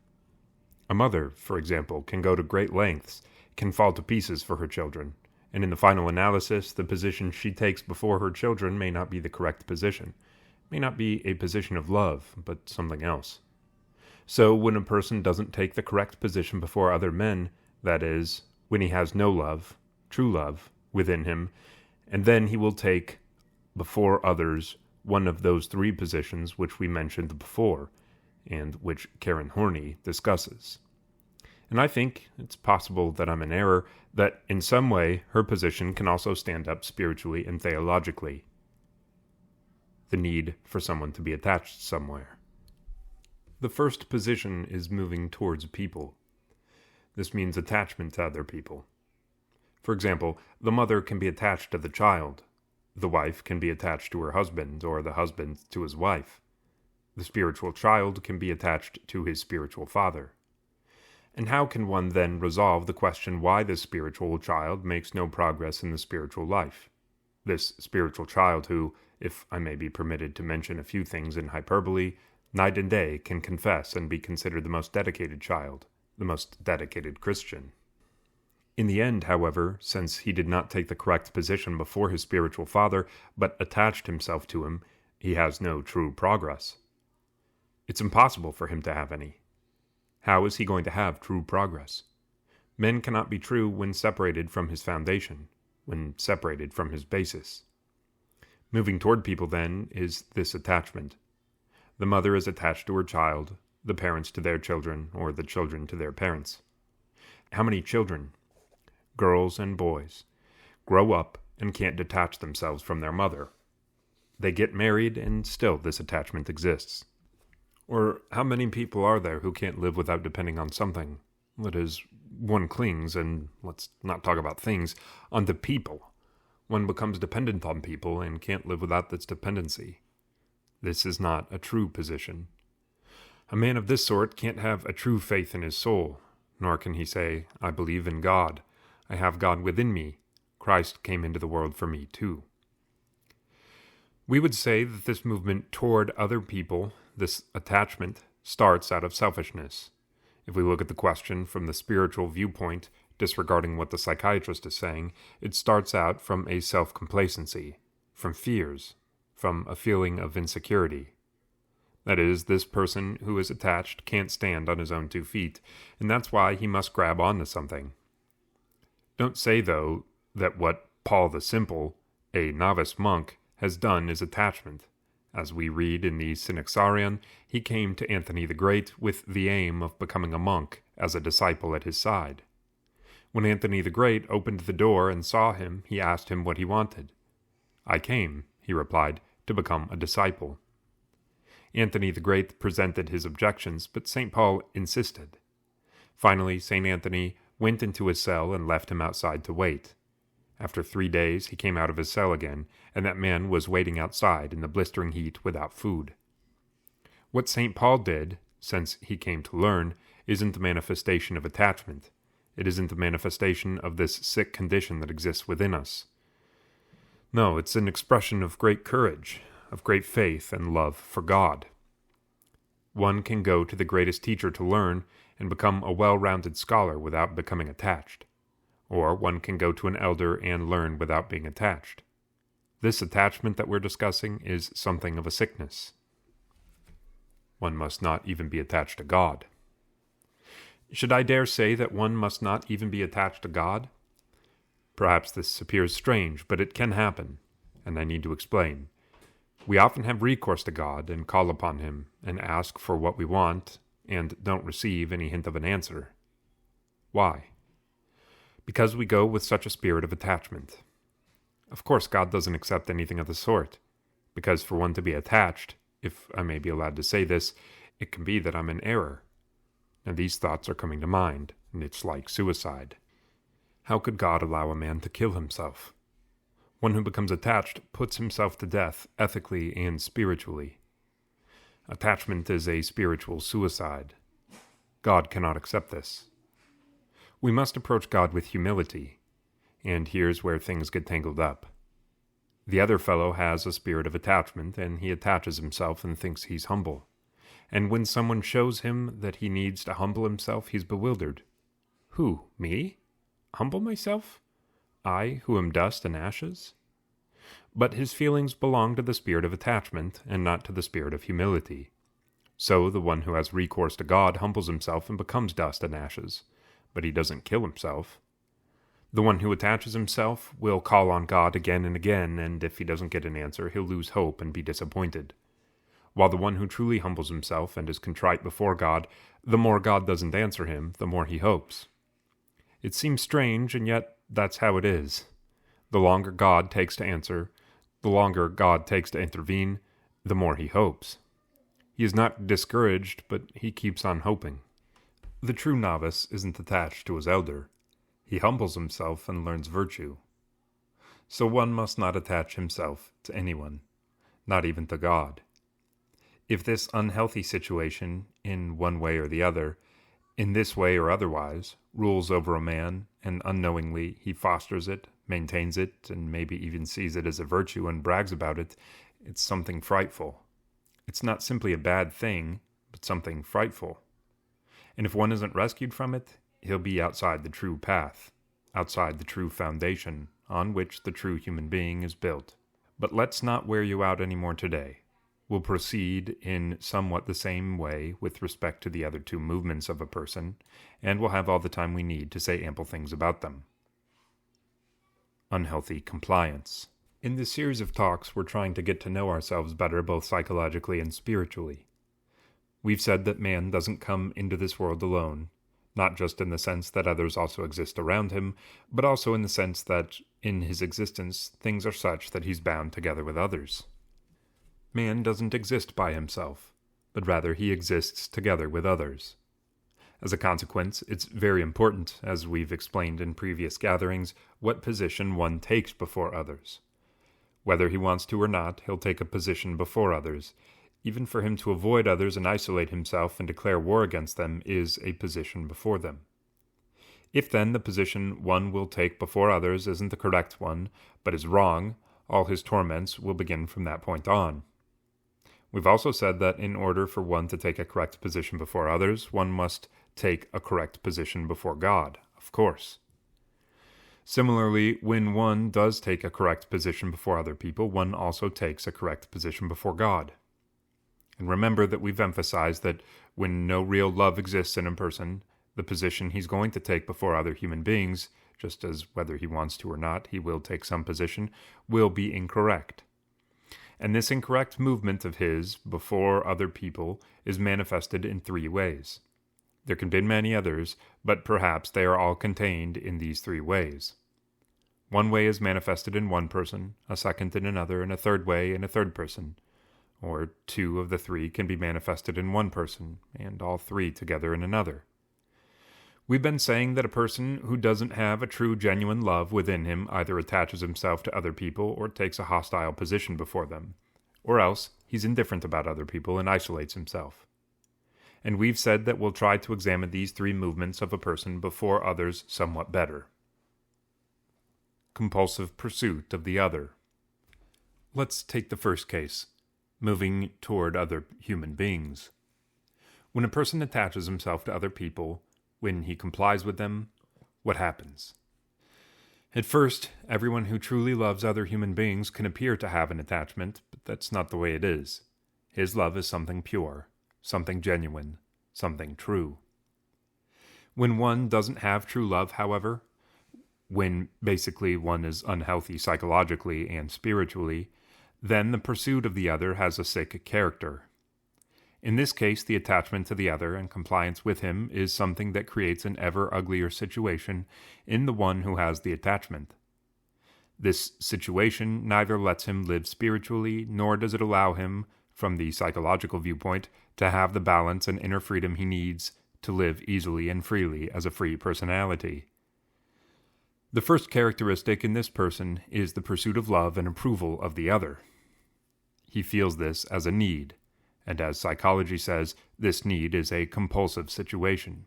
A: A mother, for example, can go to great lengths, can fall to pieces for her children, and in the final analysis, the position she takes before her children may not be the correct position, may not be a position of love, but something else. So when a person doesn't take the correct position before other men, that is, when he has no love, true love, within him, and then he will take, before others, one of those three positions which we mentioned before, and which Karen Horney discusses. And I think it's possible that I'm in error, that in some way her position can also stand up spiritually and theologically. The need for someone to be attached somewhere. The first position is moving towards people. This means attachment to other people. For example, the mother can be attached to the child. The wife can be attached to her husband, or the husband to his wife. The spiritual child can be attached to his spiritual father. And how can one then resolve the question why this spiritual child makes no progress in the spiritual life? This spiritual child who, if I may be permitted to mention a few things in hyperbole, night and day can confess and be considered the most dedicated child, the most dedicated Christian. In the end, however, since he did not take the correct position before his spiritual father, but attached himself to him, he has no true progress. It's impossible for him to have any. How is he going to have true progress? Men cannot be true when separated from his foundation, when separated from his basis. Moving toward people, then, is this attachment. The mother is attached to her child, the parents to their children, or the children to their parents. How many children, girls and boys, grow up and can't detach themselves from their mother? They get married, and still this attachment exists. Or how many people are there who can't live without depending on something? That is, one clings, and let's not talk about things, onto people. One becomes dependent on people and can't live without this dependency. This is not a true position. A man of this sort can't have a true faith in his soul, nor can he say, I believe in God. I have God within me. Christ came into the world for me too. We would say that this movement toward other people, this attachment, starts out of selfishness. If we look at the question from the spiritual viewpoint, disregarding what the psychiatrist is saying, it starts out from a self-complacency, from fears, from a feeling of insecurity. That is, this person who is attached can't stand on his own 2 feet, and that's why he must grab onto something. Don't say, though, that what Paul the Simple, a novice monk, has done is attachment. As we read in the Synaxarion, he came to Anthony the Great with the aim of becoming a monk, as a disciple at his side. When Anthony the Great opened the door and saw him, he asked him what he wanted. I came, he replied, to become a disciple. Anthony the Great presented his objections, but St. Paul insisted. Finally, St. Anthony went into his cell and left him outside to wait. After 3 days, he came out of his cell again, and that man was waiting outside in the blistering heat without food. What St. Paul did, since he came to learn, isn't the manifestation of attachment. It isn't the manifestation of this sick condition that exists within us. No, it's an expression of great courage, of great faith and love for God. One can go to the greatest teacher to learn and become a well-rounded scholar without becoming attached. Or one can go to an elder and learn without being attached. This attachment that we're discussing is something of a sickness. One must not even be attached to God. Should I dare say that one must not even be attached to God? Perhaps this appears strange, but it can happen, and I need to explain. We often have recourse to God and call upon Him and ask for what we want and don't receive any hint of an answer. Why? Because we go with such a spirit of attachment. Of course, God doesn't accept anything of the sort, because for one to be attached, if I may be allowed to say this, it can be that I'm in error. And these thoughts are coming to mind, and it's like suicide. How could God allow a man to kill himself? One who becomes attached puts himself to death ethically and spiritually. Attachment is a spiritual suicide. God cannot accept this. We must approach God with humility, and here's where things get tangled up. The other fellow has a spirit of attachment, and he attaches himself and thinks he's humble. And when someone shows him that he needs to humble himself, he's bewildered. Who, me? Humble myself? I, who am dust and ashes? But his feelings belong to the spirit of attachment, and not to the spirit of humility. So the one who has recourse to God humbles himself and becomes dust and ashes, but he doesn't kill himself. The one who attaches himself will call on God again and again, and if he doesn't get an answer, he'll lose hope and be disappointed. While the one who truly humbles himself and is contrite before God, the more God doesn't answer him, the more he hopes. It seems strange, and yet that's how it is. The longer God takes to answer, the longer God takes to intervene, the more he hopes. He is not discouraged, but he keeps on hoping. The true novice isn't attached to his elder. He humbles himself and learns virtue. So one must not attach himself to anyone, not even to God. If this unhealthy situation, in one way or the other, in this way or otherwise, rules over a man, and unknowingly he fosters it, maintains it, and maybe even sees it as a virtue and brags about it, it's something frightful. It's not simply a bad thing, but something frightful. And if one isn't rescued from it, he'll be outside the true path, outside the true foundation on which the true human being is built. But let's not wear you out any more today. We'll proceed in somewhat the same way with respect to the other two movements of a person, and we'll have all the time we need to say ample things about them. Unhealthy compliance. In this series of talks, we're trying to get to know ourselves better both psychologically and spiritually. We've said that man doesn't come into this world alone, not just in the sense that others also exist around him, but also in the sense that in his existence things are such that he's bound together with others. Man doesn't exist by himself, but rather he exists together with others. As a consequence, it's very important, as we've explained in previous gatherings, what position one takes before others. Whether he wants to or not, he'll take a position before others. Even for him to avoid others and isolate himself and declare war against them is a position before them. If then the position one will take before others isn't the correct one, but is wrong, all his torments will begin from that point on. We've also said that in order for one to take a correct position before others, one must take a correct position before God, of course. Similarly, when one does take a correct position before other people, one also takes a correct position before God. And remember that we've emphasized that when no real love exists in a person, the position he's going to take before other human beings, just as whether he wants to or not, he will take some position, will be incorrect. And this incorrect movement of his before other people is manifested in three ways. There can be many others, but perhaps they are all contained in these three ways. One way is manifested in one person, a second in another, and a third way in a third person. Or two of the three can be manifested in one person, and all three together in another. We've been saying that a person who doesn't have a true genuine love within him either attaches himself to other people or takes a hostile position before them, or else he's indifferent about other people and isolates himself. And we've said that we'll try to examine these three movements of a person before others somewhat better. Compulsive pursuit of the other. Let's take the first case, moving toward other human beings. When a person attaches himself to other people, when he complies with them, what happens? At first, everyone who truly loves other human beings can appear to have an attachment, but that's not the way it is. His love is something pure, something genuine, something true. When one doesn't have true love, however, when basically one is unhealthy psychologically and spiritually, then the pursuit of the other has a sick character. In this case, the attachment to the other and compliance with him is something that creates an ever uglier situation in the one who has the attachment. This situation neither lets him live spiritually, nor does it allow him, from the psychological viewpoint, to have the balance and inner freedom he needs to live easily and freely as a free personality. The first characteristic in this person is the pursuit of love and approval of the other. He feels this as a need, and as psychology says, this need is a compulsive situation.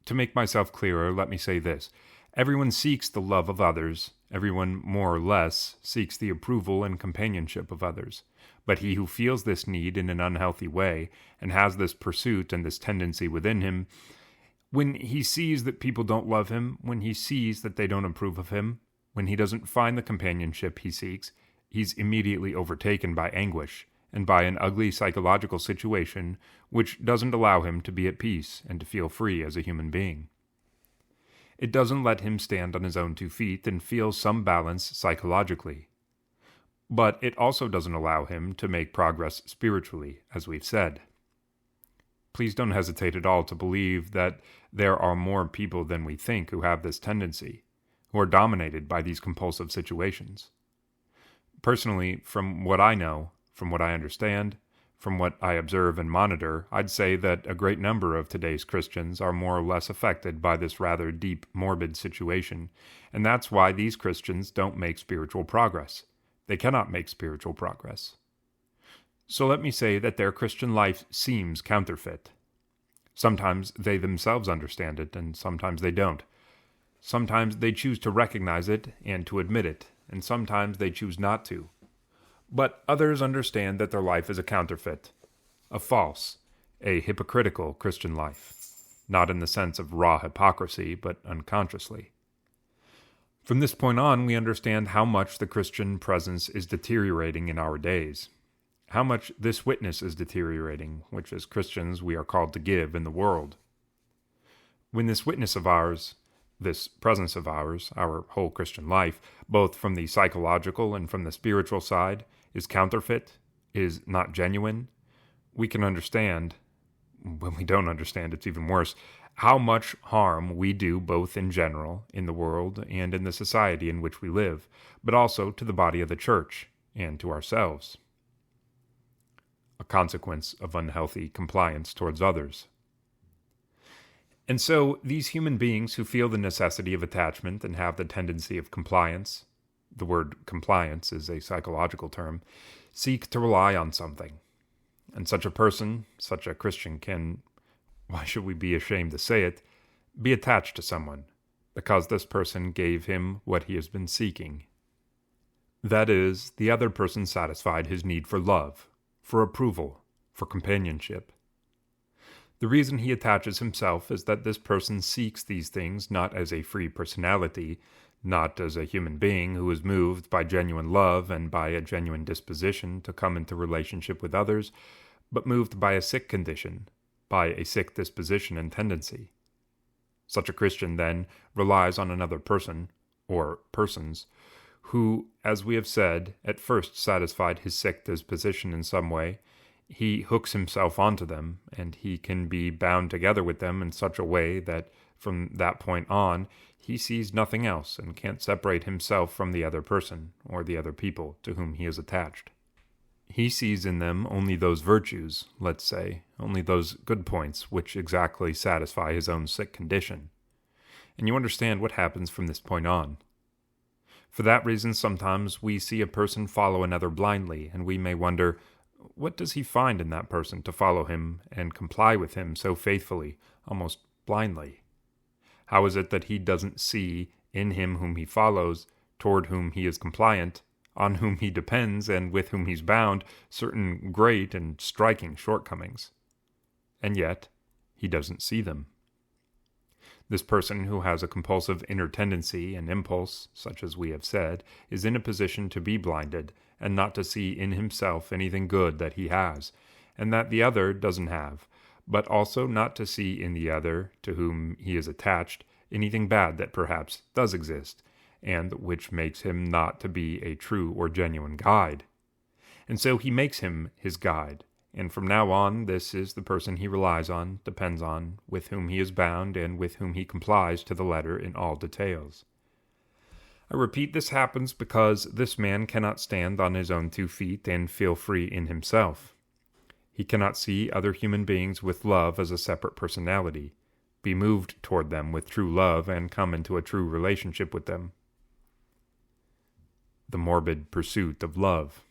A: To make myself clearer, let me say this. Everyone seeks the love of others. Everyone, more or less, seeks the approval and companionship of others. But he who feels this need in an unhealthy way, and has this pursuit and this tendency within him, when he sees that people don't love him, when he sees that they don't approve of him, when he doesn't find the companionship he seeks, he's immediately overtaken by anguish and by an ugly psychological situation which doesn't allow him to be at peace and to feel free as a human being. It doesn't let him stand on his own 2 feet and feel some balance psychologically. But it also doesn't allow him to make progress spiritually, as we've said. Please don't hesitate at all to believe that there are more people than we think who have this tendency, who are dominated by these compulsive situations. Personally, from what I know, from what I understand, from what I observe and monitor, I'd say that a great number of today's Christians are more or less affected by this rather deep, morbid situation, and that's why these Christians don't make spiritual progress. They cannot make spiritual progress. So let me say that their Christian life seems counterfeit. Sometimes they themselves understand it, and sometimes they don't. Sometimes they choose to recognize it and to admit it, and sometimes they choose not to. But others understand that their life is a counterfeit, a false, a hypocritical Christian life, not in the sense of raw hypocrisy, but unconsciously. From this point on, we understand how much the Christian presence is deteriorating in our days, how much this witness is deteriorating, which as Christians we are called to give in the world. When this witness of ours, this presence of ours, our whole Christian life, both from the psychological and from the spiritual side, is counterfeit, is not genuine, we can understand, when we don't understand it's even worse, how much harm we do both in general, in the world, and in the society in which we live, but also to the body of the Church and to ourselves. A consequence of unhealthy compliance towards others. And so, these human beings who feel the necessity of attachment and have the tendency of compliance, the word compliance is a psychological term, seek to rely on something. And such a person, such a Christian can, why should we be ashamed to say it, be attached to someone, because this person gave him what he has been seeking. That is, the other person satisfied his need for love, for approval, for companionship. The reason he attaches himself is that this person seeks these things not as a free personality, not as a human being who is moved by genuine love and by a genuine disposition to come into relationship with others, but moved by a sick condition, by a sick disposition and tendency. Such a Christian, then, relies on another person, or persons, who, as we have said, at first satisfied his sick disposition in some way. He hooks himself onto them, and he can be bound together with them in such a way that, from that point on, he sees nothing else and can't separate himself from the other person, or the other people to whom he is attached. He sees in them only those virtues, let's say, only those good points which exactly satisfy his own sick condition. And you understand what happens from this point on. For that reason, sometimes we see a person follow another blindly, and we may wonder, what does he find in that person to follow him and comply with him so faithfully, almost blindly? How is it that he doesn't see in him whom he follows, toward whom he is compliant, on whom he depends, and with whom he's bound, certain great and striking shortcomings? And yet, he doesn't see them. This person who has a compulsive inner tendency and impulse, such as we have said, is in a position to be blinded, and not to see in himself anything good that he has, and that the other doesn't have, but also not to see in the other, to whom he is attached, anything bad that perhaps does exist, and which makes him not to be a true or genuine guide. And so he makes him his guide, and from now on this is the person he relies on, depends on, with whom he is bound, and with whom he complies to the letter in all details. I repeat, this happens because this man cannot stand on his own 2 feet and feel free in himself. He cannot see other human beings with love as a separate personality, be moved toward them with true love, and come into a true relationship with them. The morbid pursuit of love.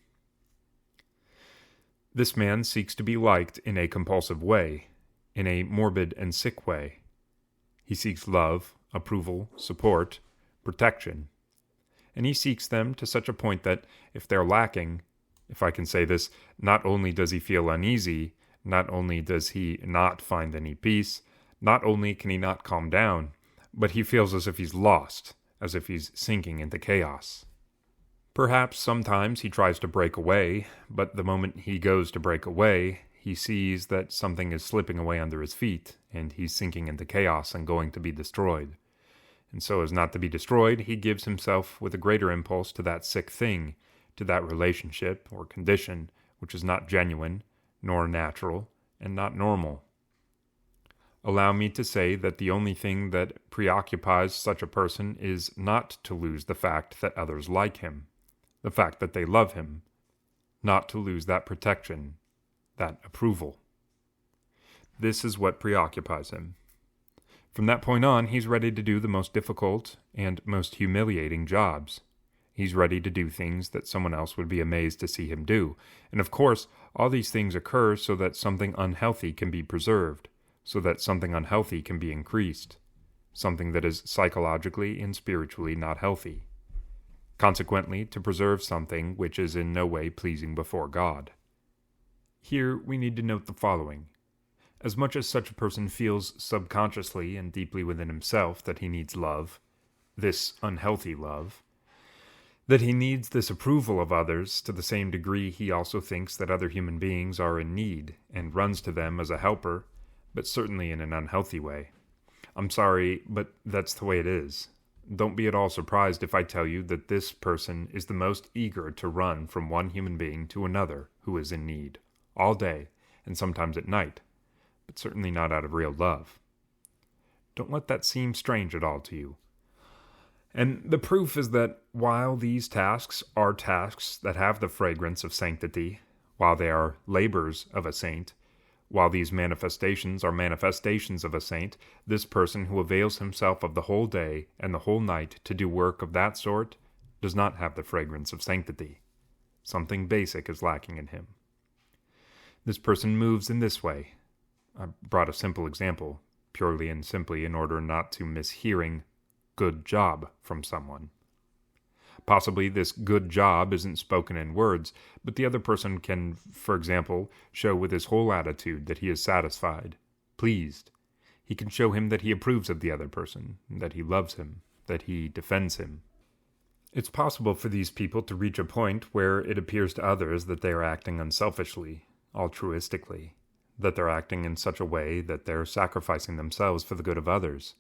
A: This man seeks to be liked in a compulsive way, in a morbid and sick way. He seeks love, approval, support, protection. And he seeks them to such a point that if they're lacking, if I can say this, not only does he feel uneasy, not only does he not find any peace, not only can he not calm down, but he feels as if he's lost, as if he's sinking into chaos. Perhaps sometimes he tries to break away, but the moment he goes to break away, he sees that something is slipping away under his feet, and he's sinking into chaos and going to be destroyed. And so as not to be destroyed, he gives himself with a greater impulse to that sick thing, to that relationship or condition which is not genuine, nor natural, and not normal. Allow me to say that the only thing that preoccupies such a person is not to lose the fact that others like him, the fact that they love him, not to lose that protection, that approval. This is what preoccupies him. From that point on, he's ready to do the most difficult and most humiliating jobs. He's ready to do things that someone else would be amazed to see him do. And of course, all these things occur so that something unhealthy can be preserved, so that something unhealthy can be increased, something that is psychologically and spiritually not healthy. Consequently, to preserve something which is in no way pleasing before God. Here we need to note the following. As much as such a person feels subconsciously and deeply within himself that he needs love, this unhealthy love, that he needs this approval of others, to the same degree he also thinks that other human beings are in need and runs to them as a helper, but certainly in an unhealthy way. I'm sorry, but that's the way it is. Don't be at all surprised if I tell you that this person is the most eager to run from one human being to another who is in need, all day, and sometimes at night, but certainly not out of real love. Don't let that seem strange at all to you. And the proof is that while these tasks are tasks that have the fragrance of sanctity, while they are labors of a saint, while these manifestations are manifestations of a saint, this person who avails himself of the whole day and the whole night to do work of that sort does not have the fragrance of sanctity. Something basic is lacking in him. This person moves in this way. I brought a simple example, purely and simply in order not to miss hearing good job from someone. Possibly this good job isn't spoken in words, but the other person can, for example, show with his whole attitude that he is satisfied, pleased. He can show him that he approves of the other person, that he loves him, that he defends him. It's possible for these people to reach a point where it appears to others that they are acting unselfishly, altruistically, that they're acting in such a way that they're sacrificing themselves for the good of others.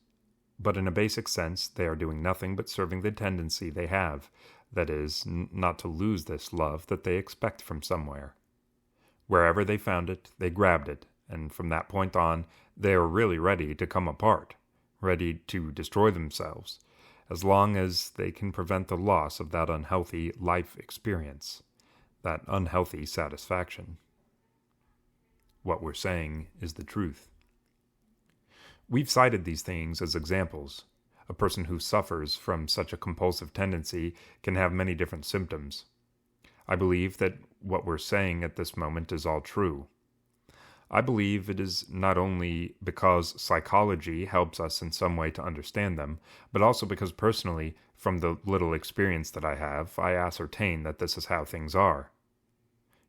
A: But in a basic sense, they are doing nothing but serving the tendency they have, that is, not to lose this love that they expect from somewhere. Wherever they found it, they grabbed it, and from that point on, they are really ready to come apart, ready to destroy themselves, as long as they can prevent the loss of that unhealthy life experience, that unhealthy satisfaction. What we're saying is the truth. We've cited these things as examples. A person who suffers from such a compulsive tendency can have many different symptoms. I believe that what we're saying at this moment is all true. I believe it is not only because psychology helps us in some way to understand them, but also because personally, from the little experience that I have, I ascertain that this is how things are.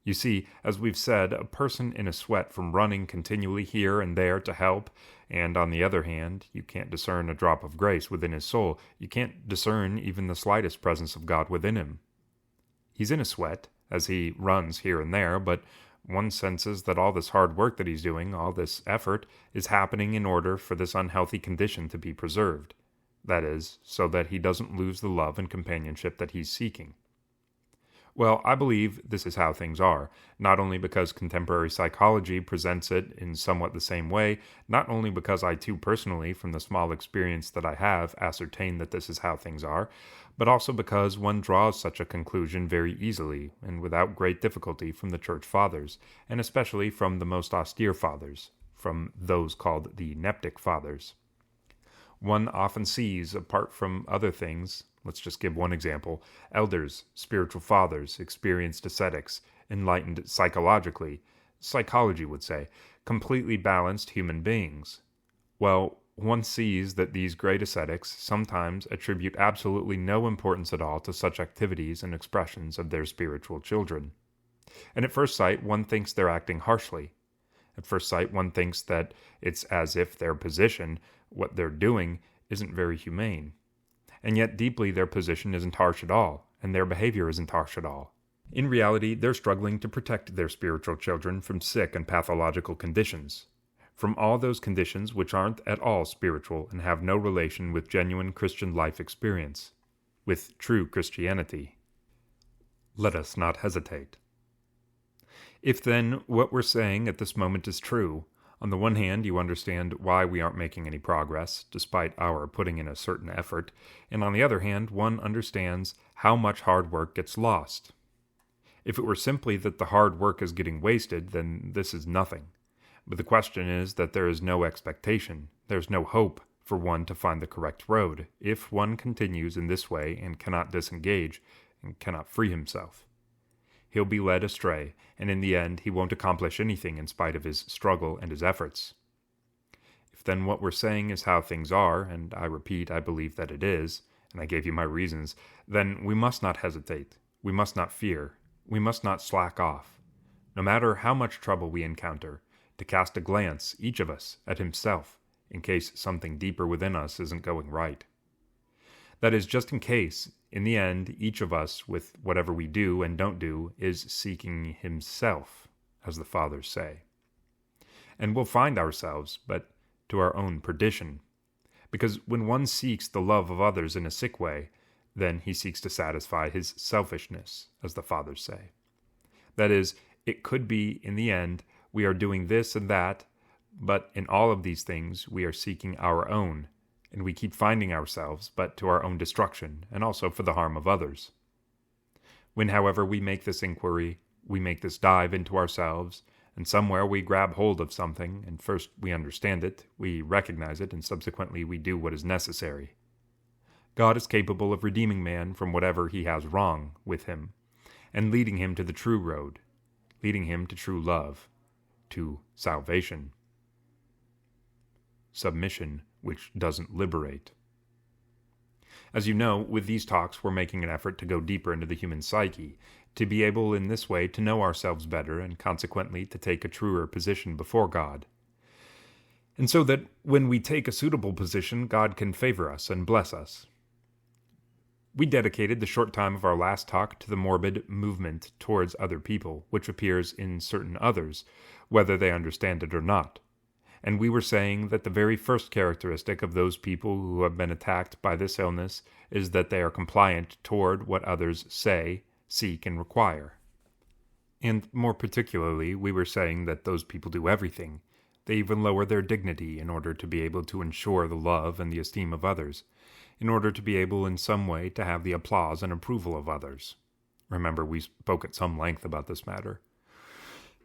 A: You see, as we've said, a person in a sweat from running continually here and there to help, and on the other hand, you can't discern a drop of grace within his soul. You can't discern even the slightest presence of God within him. He's in a sweat as he runs here and there, but one senses that all this hard work that he's doing, all this effort, is happening in order for this unhealthy condition to be preserved. That is, so that he doesn't lose the love and companionship that he's seeking. Well, I believe this is how things are, not only because contemporary psychology presents it in somewhat the same way, not only because I too personally, from the small experience that I have, ascertain that this is how things are, but also because one draws such a conclusion very easily and without great difficulty from the Church Fathers, and especially from the most austere Fathers, from those called the Neptic Fathers. One often sees, apart from other things, let's just give one example, elders, spiritual fathers, experienced ascetics, enlightened psychologically, psychology would say, completely balanced human beings. Well, one sees that these great ascetics sometimes attribute absolutely no importance at all to such activities and expressions of their spiritual children. And at first sight, one thinks they're acting harshly. At first sight, one thinks that it's as if their position, what they're doing, isn't very humane. And yet deeply their position isn't harsh at all, and their behavior isn't harsh at all. In reality, they're struggling to protect their spiritual children from sick and pathological conditions, from all those conditions which aren't at all spiritual and have no relation with genuine Christian life experience, with true Christianity. Let us not hesitate. If then what we're saying at this moment is true, on the one hand you understand why we aren't making any progress, despite our putting in a certain effort, and on the other hand one understands how much hard work gets lost. If it were simply that the hard work is getting wasted, then this is nothing. But the question is that there is no expectation, there's no hope for one to find the correct road, if one continues in this way and cannot disengage, and cannot free himself. He'll be led astray, and in the end he won't accomplish anything in spite of his struggle and his efforts. If then what we're saying is how things are, and I repeat, I believe that it is, and I gave you my reasons, then we must not hesitate, we must not fear, we must not slack off, no matter how much trouble we encounter, to cast a glance, each of us, at himself, in case something deeper within us isn't going right. That is, just in case, in the end, each of us, with whatever we do and don't do, is seeking himself, as the Fathers say. And we'll find ourselves, but to our own perdition. Because when one seeks the love of others in a sick way, then he seeks to satisfy his selfishness, as the Fathers say. That is, it could be, in the end, we are doing this and that, but in all of these things we are seeking our own, and we keep finding ourselves, but to our own destruction, and also for the harm of others. When, however, we make this inquiry, we make this dive into ourselves, and somewhere we grab hold of something, and first we understand it, we recognize it, and subsequently we do what is necessary. God is capable of redeeming man from whatever he has wrong with him, and leading him to the true road, leading him to true love, to salvation. Submission which doesn't liberate. As you know, with these talks we're making an effort to go deeper into the human psyche, to be able in this way to know ourselves better and consequently to take a truer position before God. And so that when we take a suitable position, God can favor us and bless us. We dedicated the short time of our last talk to the morbid movement towards other people, which appears in certain others, whether they understand it or not. And we were saying that the very first characteristic of those people who have been attacked by this illness is that they are compliant toward what others say, seek, and require. And more particularly, we were saying that those people do everything. They even lower their dignity in order to be able to ensure the love and the esteem of others, in order to be able in some way to have the applause and approval of others. Remember, we spoke at some length about this matter.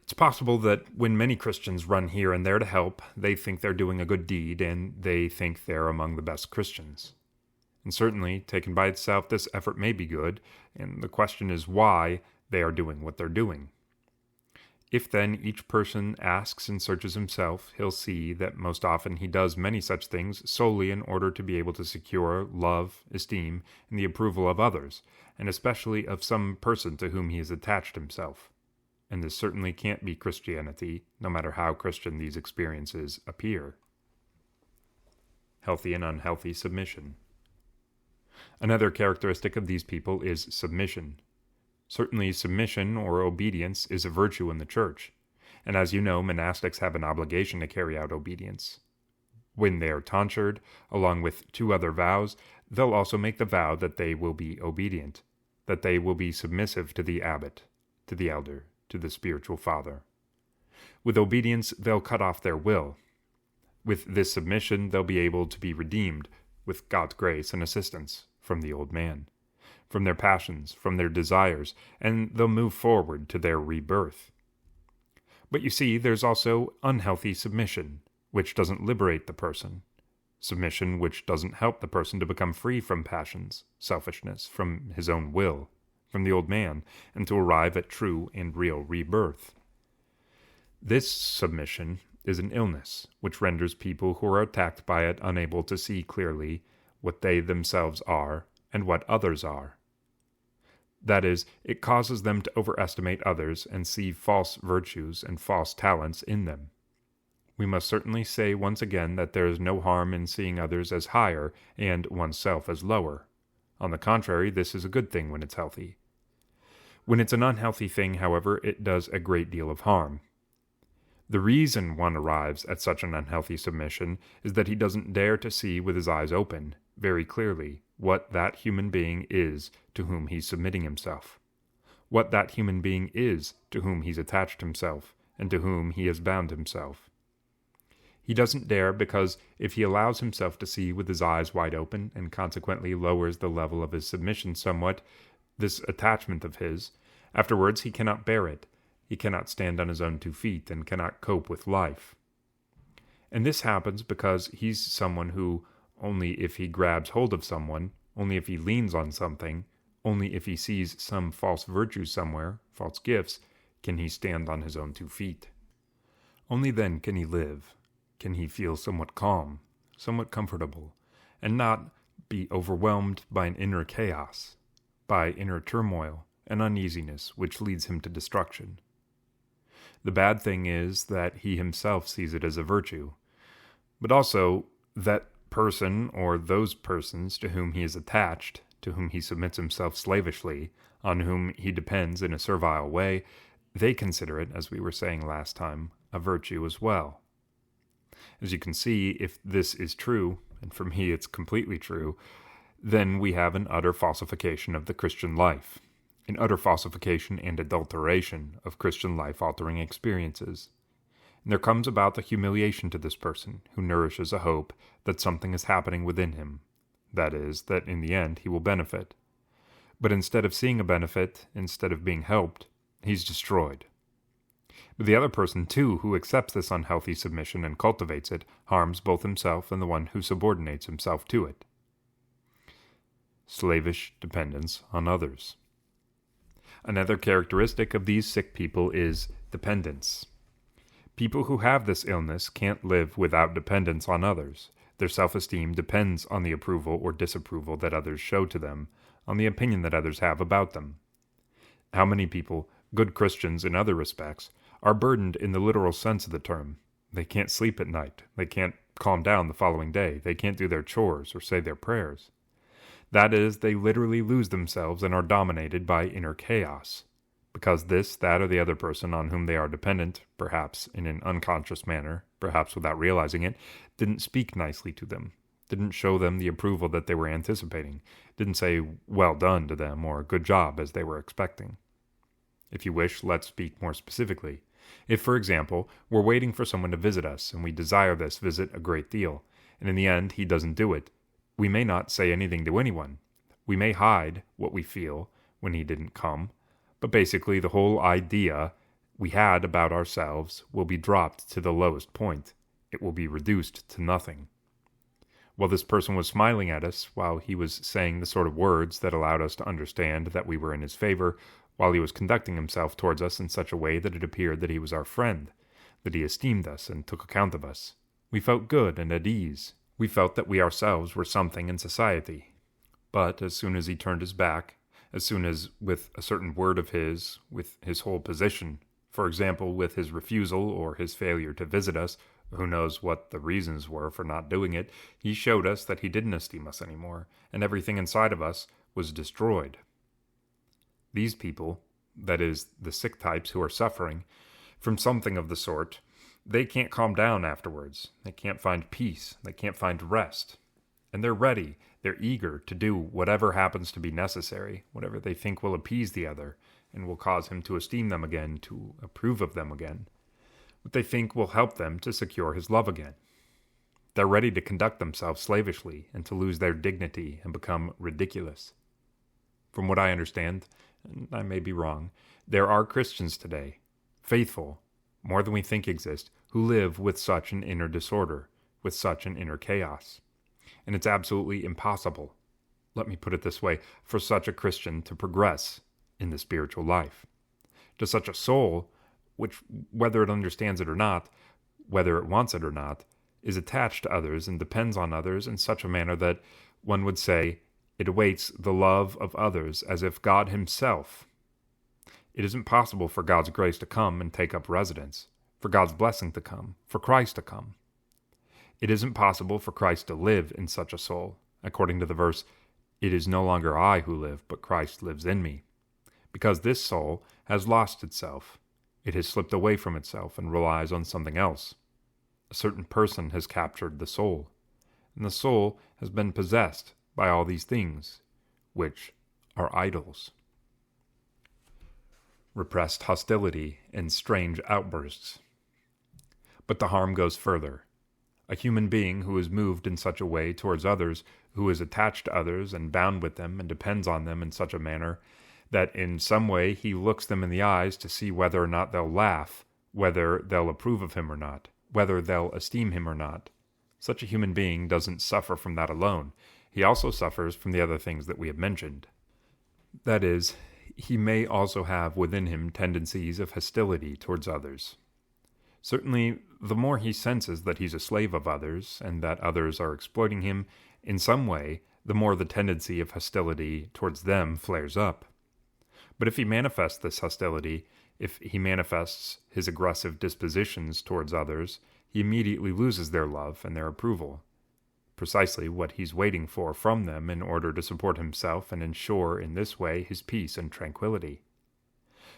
A: It's possible that when many Christians run here and there to help, they think they're doing a good deed, and they think they're among the best Christians. And certainly, taken by itself, this effort may be good, and the question is why they are doing what they're doing. If then each person asks and searches himself, he'll see that most often he does many such things solely in order to be able to secure love, esteem, and the approval of others, and especially of some person to whom he has attached himself. And this certainly can't be Christianity, no matter how Christian these experiences appear. Healthy and unhealthy submission. Another characteristic of these people is submission. Certainly submission or obedience is a virtue in the Church, and as you know, monastics have an obligation to carry out obedience. When they are tonsured, along with 2 other vows, they'll also make the vow that they will be obedient, that they will be submissive to the abbot, to the elder, to the spiritual father. With obedience, they'll cut off their will. With this submission, they'll be able to be redeemed, with God's grace and assistance, from the old man, from their passions, from their desires, and they'll move forward to their rebirth. But you see, there's also unhealthy submission, which doesn't liberate the person, submission which doesn't help the person to become free from passions, selfishness, from his own will, from the old man, and to arrive at true and real rebirth. This submission is an illness, which renders people who are attacked by it unable to see clearly what they themselves are and what others are. That is, it causes them to overestimate others and see false virtues and false talents in them. We must certainly say once again that there is no harm in seeing others as higher and oneself as lower. On the contrary, this is a good thing when it's healthy. When it's an unhealthy thing, however, it does a great deal of harm. The reason one arrives at such an unhealthy submission is that he doesn't dare to see with his eyes open, very clearly, what that human being is to whom he's submitting himself, what that human being is to whom he's attached himself, and to whom he has bound himself. He doesn't dare because if he allows himself to see with his eyes wide open, and consequently lowers the level of his submission somewhat, this attachment of his, afterwards he cannot bear it. He cannot stand on his own 2 feet, and cannot cope with life. And this happens because he's someone who, only if he grabs hold of someone, only if he leans on something, only if he sees some false virtue somewhere, false gifts, can he stand on his own 2 feet. Only then can he live, can he feel somewhat calm, somewhat comfortable, and not be overwhelmed by an inner chaos, by inner turmoil and uneasiness which leads him to destruction. The bad thing is that he himself sees it as a virtue, but also that person or those persons to whom he is attached, to whom he submits himself slavishly, on whom he depends in a servile way, they consider it, as we were saying last time, a virtue as well. As you can see, if this is true, and for me it's completely true, then we have an utter falsification of the Christian life, an utter falsification and adulteration of Christian life-altering experiences. And there comes about the humiliation to this person who nourishes a hope that something is happening within him, that is, that in the end he will benefit. But instead of seeing a benefit, instead of being helped, he's destroyed. But the other person, too, who accepts this unhealthy submission and cultivates it, harms both himself and the one who subordinates himself to it. Slavish dependence on others. Another characteristic of these sick people is dependence. People who have this illness can't live without dependence on others. Their self-esteem depends on the approval or disapproval that others show to them, on the opinion that others have about them. How many people, good Christians in other respects, are burdened in the literal sense of the term? They can't sleep at night. They can't calm down the following day. They can't do their chores or say their prayers. That is, they literally lose themselves and are dominated by inner chaos, because this, that, or the other person on whom they are dependent, perhaps in an unconscious manner, perhaps without realizing it, didn't speak nicely to them, didn't show them the approval that they were anticipating, didn't say well done to them or good job as they were expecting. If you wish, let's speak more specifically. If, for example, we're waiting for someone to visit us and we desire this visit a great deal, and in the end he doesn't do it, we may not say anything to anyone. We may hide what we feel when he didn't come, but basically the whole idea we had about ourselves will be dropped to the lowest point. It will be reduced to nothing. While this person was smiling at us, while he was saying the sort of words that allowed us to understand that we were in his favor, while he was conducting himself towards us in such a way that it appeared that he was our friend, that he esteemed us and took account of us, we felt good and at ease. We felt that we ourselves were something in society. But as soon as he turned his back, as soon as with a certain word of his, with his whole position, for example, with his refusal or his failure to visit us, who knows what the reasons were for not doing it, he showed us that he didn't esteem us anymore, and everything inside of us was destroyed. These people, that is, the sick types who are suffering from something of the sort, they can't calm down afterwards. They can't find peace. They can't find rest. And they're ready. They're eager to do whatever happens to be necessary, whatever they think will appease the other and will cause him to esteem them again, to approve of them again, what they think will help them to secure his love again. They're ready to conduct themselves slavishly and to lose their dignity and become ridiculous. From what I understand, and I may be wrong, there are Christians today, faithful, more than we think exist, who live with such an inner disorder, with such an inner chaos. And it's absolutely impossible, let me put it this way, for such a Christian to progress in the spiritual life. To such a soul, which, whether it understands it or not, whether it wants it or not, is attached to others and depends on others in such a manner that one would say it awaits the love of others as if God himself. It isn't possible for God's grace to come and take up residence, for God's blessing to come, for Christ to come. It isn't possible for Christ to live in such a soul, according to the verse, "It is no longer I who live, but Christ lives in me," because this soul has lost itself. It has slipped away from itself and relies on something else. A certain person has captured the soul, and the soul has been possessed by all these things, which are idols. Repressed hostility and strange outbursts. But the harm goes further. A human being who is moved in such a way towards others, who is attached to others and bound with them and depends on them in such a manner that in some way he looks them in the eyes to see whether or not they'll laugh, whether they'll approve of him or not, whether they'll esteem him or not. Such a human being doesn't suffer from that alone. He also suffers from the other things that we have mentioned. That is, he may also have within him tendencies of hostility towards others. Certainly, the more he senses that he's a slave of others and that others are exploiting him in some way, the more the tendency of hostility towards them flares up. But if he manifests this hostility, if he manifests his aggressive dispositions towards others, he immediately loses their love and their approval, precisely what he's waiting for from them in order to support himself and ensure in this way his peace and tranquility.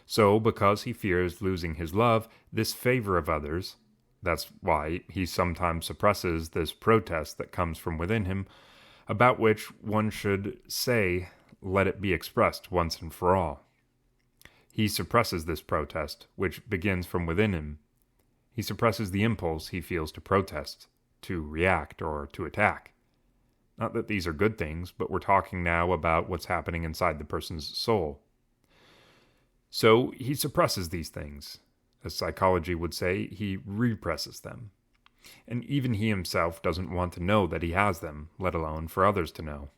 A: So, because he fears losing his love, this favor of others, that's why he sometimes suppresses this protest that comes from within him, about which one should say, let it be expressed once and for all. He suppresses this protest, which begins from within him. He suppresses the impulse he feels to protest, to react, or to attack. Not that these are good things, but we're talking now about what's happening inside the person's soul. So he suppresses these things. As psychology would say, he represses them. And even he himself doesn't want to know that he has them, let alone for others to know.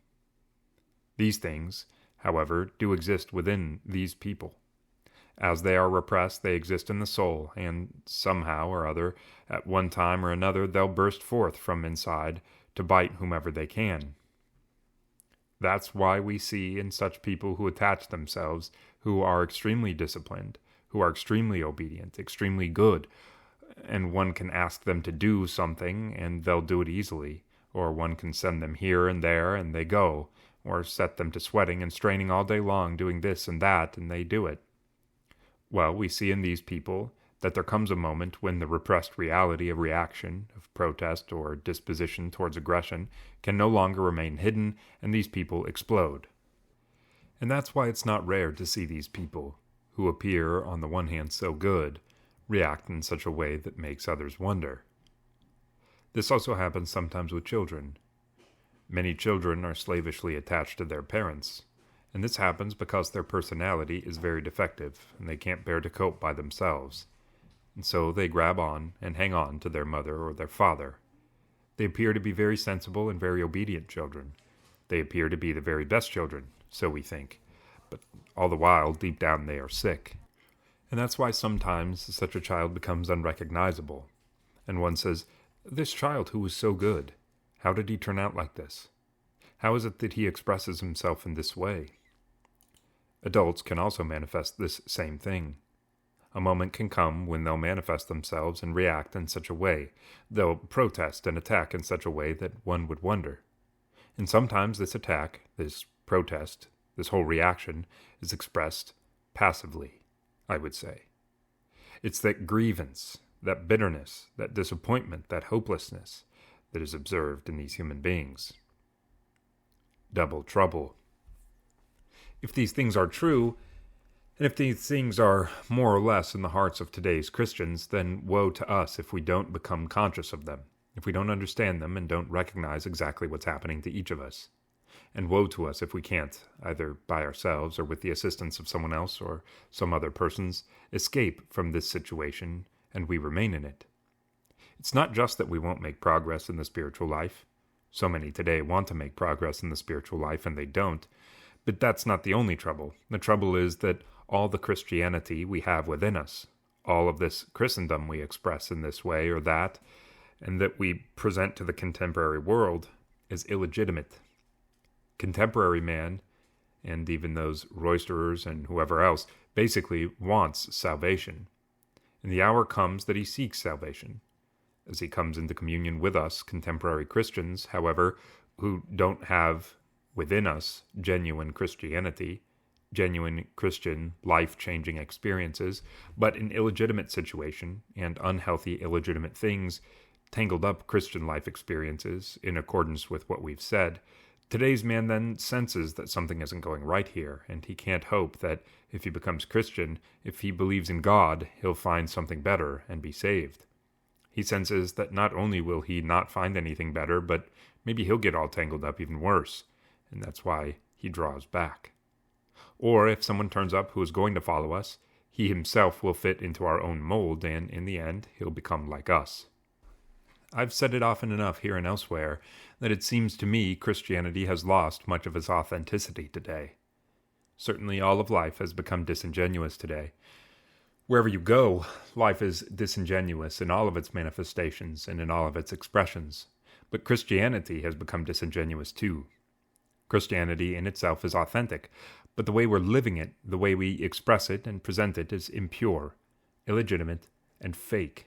A: These things, however, do exist within these people. As they are repressed, they exist in the soul, and somehow or other, at one time or another, they'll burst forth from inside to bite whomever they can. That's why we see in such people who attach themselves, who are extremely disciplined, who are extremely obedient, extremely good, and one can ask them to do something and they'll do it easily, or one can send them here and there and they go, or set them to sweating and straining all day long doing this and that and they do it. Well, we see in these people that there comes a moment when the repressed reality of reaction, of protest or disposition towards aggression can no longer remain hidden, and these people explode. And that's why it's not rare to see these people, who appear on the one hand so good, react in such a way that makes others wonder. This also happens sometimes with children. Many children are slavishly attached to their parents, and this happens because their personality is very defective, and they can't bear to cope by themselves. And so they grab on and hang on to their mother or their father. They appear to be very sensible and very obedient children. They appear to be the very best children, so we think. But all the while, deep down, they are sick. And that's why sometimes such a child becomes unrecognizable. And one says, "This child who was so good, how did he turn out like this? How is it that he expresses himself in this way?" Adults can also manifest this same thing. A moment can come when they'll manifest themselves and react in such a way. They'll protest and attack in such a way that one would wonder. And sometimes this attack, this protest, this whole reaction is expressed passively, I would say. It's that grievance, that bitterness, that disappointment, that hopelessness that is observed in these human beings. Double trouble. If these things are true, and if these things are more or less in the hearts of today's Christians, then woe to us if we don't become conscious of them, if we don't understand them and don't recognize exactly what's happening to each of us. And woe to us if we can't, either by ourselves or with the assistance of someone else or some other persons, escape from this situation and we remain in it. It's not just that we won't make progress in the spiritual life. So many today want to make progress in the spiritual life and they don't. But that's not the only trouble. The trouble is that all the Christianity we have within us, all of this Christendom we express in this way or that, and that we present to the contemporary world as illegitimate. Contemporary man, and even those roisterers and whoever else, basically wants salvation. And the hour comes that he seeks salvation. As he comes into communion with us, contemporary Christians, however, who don't have within us genuine Christianity, genuine Christian life-changing experiences, but an illegitimate situation and unhealthy illegitimate things, tangled up Christian life experiences in accordance with what we've said, today's man then senses that something isn't going right here, and he can't hope that if he becomes Christian, if he believes in God, he'll find something better and be saved. He senses that not only will he not find anything better, but maybe he'll get all tangled up even worse, and that's why he draws back. Or if someone turns up who is going to follow us, he himself will fit into our own mold, and in the end, he'll become like us. I've said it often enough here and elsewhere that it seems to me Christianity has lost much of its authenticity today. Certainly all of life has become disingenuous today. Wherever you go, life is disingenuous in all of its manifestations and in all of its expressions. But Christianity has become disingenuous too. Christianity in itself is authentic, but the way we're living it, the way we express it and present it is impure, illegitimate, and fake.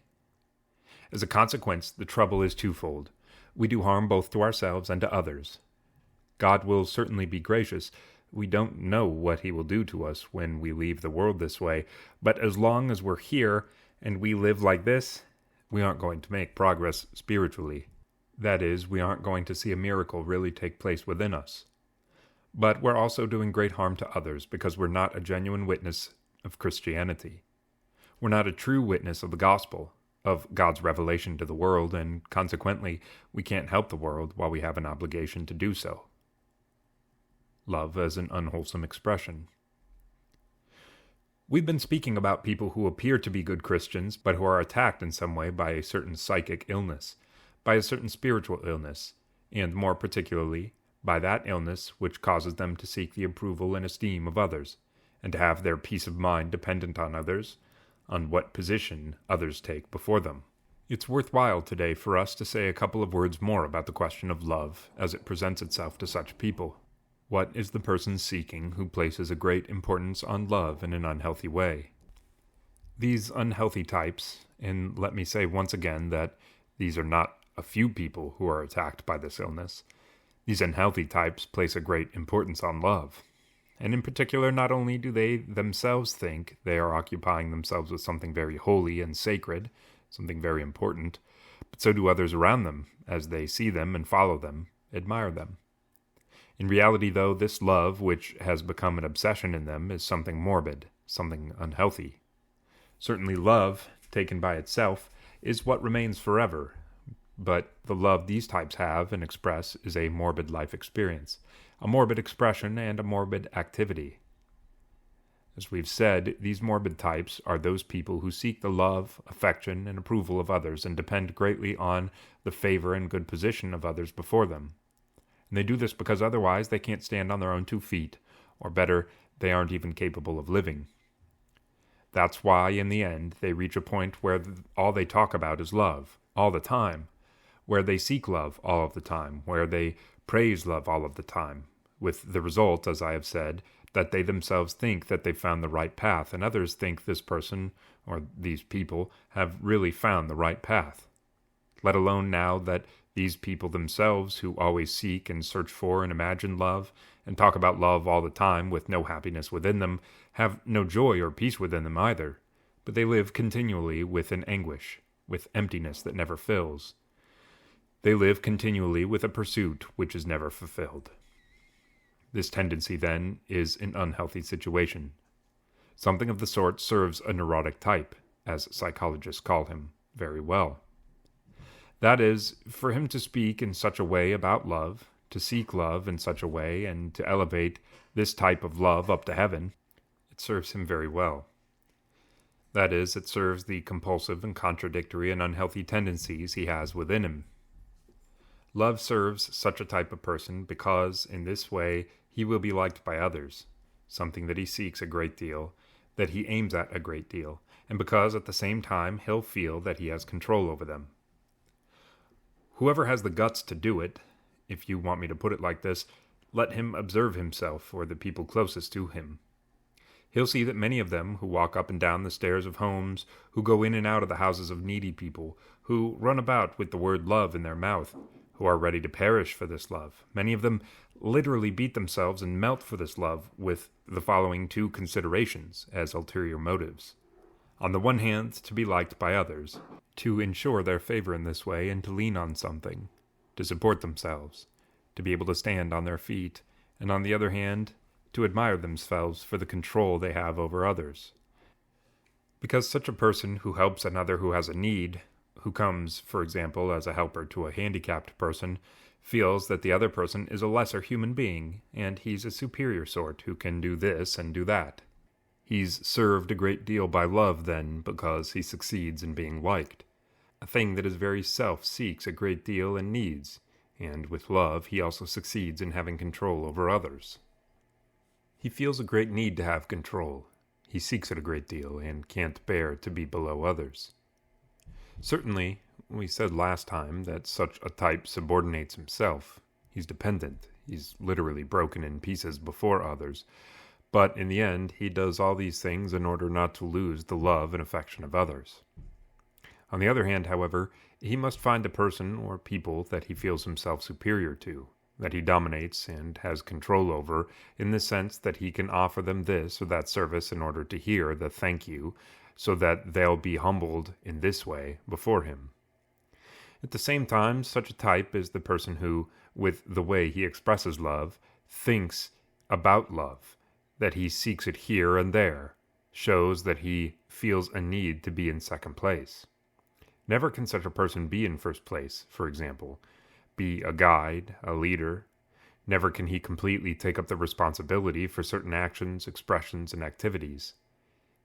A: As a consequence, the trouble is twofold. We do harm both to ourselves and to others. God will certainly be gracious. We don't know what he will do to us when we leave the world this way, but as long as we're here and we live like this, we aren't going to make progress spiritually. That is, we aren't going to see a miracle really take place within us. But we're also doing great harm to others because we're not a genuine witness of Christianity. We're not a true witness of the gospel, of God's revelation to the world, and consequently, we can't help the world while we have an obligation to do so. Love as an unwholesome expression. We've been speaking about people who appear to be good Christians, but who are attacked in some way by a certain psychic illness, by a certain spiritual illness, and more particularly, by that illness which causes them to seek the approval and esteem of others, and to have their peace of mind dependent on others, on what position others take before them. It's worthwhile today for us to say a couple of words more about the question of love as it presents itself to such people. What is the person seeking who places a great importance on love in an unhealthy way? These unhealthy types, and let me say once again that these are not a few people who are attacked by this illness, these unhealthy types place a great importance on love. And in particular, not only do they themselves think they are occupying themselves with something very holy and sacred, something very important, but so do others around them, as they see them and follow them, admire them. In reality, though, this love, which has become an obsession in them, is something morbid, something unhealthy. Certainly love, taken by itself, is what remains forever, but the love these types have and express is a morbid life experience, a morbid expression and a morbid activity. As we've said, these morbid types are those people who seek the love, affection, and approval of others and depend greatly on the favor and good position of others before them. And they do this because otherwise they can't stand on their own 2 feet, or better, they aren't even capable of living. That's why, in the end, they reach a point where all they talk about is love, all the time, where they seek love all of the time, where they praise love all of the time, with the result, as I have said, that they themselves think that they've found the right path, and others think this person, or these people, have really found the right path. Let alone now that these people themselves, who always seek and search for and imagine love, and talk about love all the time with no happiness within them, have no joy or peace within them either, but they live continually with an anguish, with emptiness that never fills. They live continually with a pursuit which is never fulfilled. This tendency, then, is an unhealthy situation. Something of the sort serves a neurotic type, as psychologists call him, very well. That is, for him to speak in such a way about love, to seek love in such a way, and to elevate this type of love up to heaven, it serves him very well. That is, it serves the compulsive and contradictory and unhealthy tendencies he has within him. Love serves such a type of person because, in this way, he will be liked by others, something that he seeks a great deal, that he aims at a great deal, and because at the same time he'll feel that he has control over them. Whoever has the guts to do it, if you want me to put it like this, let him observe himself or the people closest to him. He'll see that many of them who walk up and down the stairs of homes, who go in and out of the houses of needy people, who run about with the word love in their mouth, who are ready to perish for this love, many of them literally beat themselves and melt for this love with the following two considerations as ulterior motives. On the one hand, to be liked by others, to ensure their favor in this way and to lean on something, to support themselves, to be able to stand on their feet, and on the other hand, to admire themselves for the control they have over others. Because such a person who helps another who has a need, who comes, for example, as a helper to a handicapped person, feels that the other person is a lesser human being, and he's a superior sort who can do this and do that. He's served a great deal by love, then, because he succeeds in being liked. A thing that his very self seeks a great deal and needs, and with love he also succeeds in having control over others. He feels a great need to have control. He seeks it a great deal and can't bear to be below others. Certainly, we said last time that such a type subordinates himself. He's dependent. He's literally broken in pieces before others. But in the end, he does all these things in order not to lose the love and affection of others. On the other hand, however, he must find a person or people that he feels himself superior to, that he dominates and has control over, in the sense that he can offer them this or that service in order to hear the thank you, so that they'll be humbled in this way before him. At the same time, such a type is the person who, with the way he expresses love, thinks about love, that he seeks it here and there, shows that he feels a need to be in second place. Never can such a person be in first place, for example, be a guide, a leader. Never can he completely take up the responsibility for certain actions, expressions, and activities.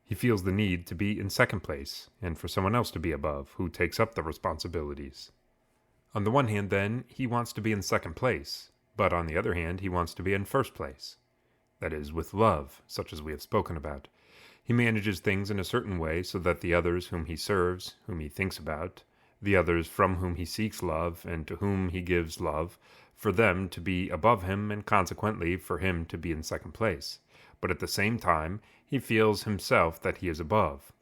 A: He feels the need to be in second place, and for someone else to be above, who takes up the responsibilities. On the one hand, then, he wants to be in second place, but on the other hand, he wants to be in first place. That is, with love, such as we have spoken about. He manages things in a certain way so that the others whom he serves, whom he thinks about, the others from whom he seeks love and to whom he gives love, for them to be above him and consequently for him to be in second place. But at the same time, he feels himself that he is above.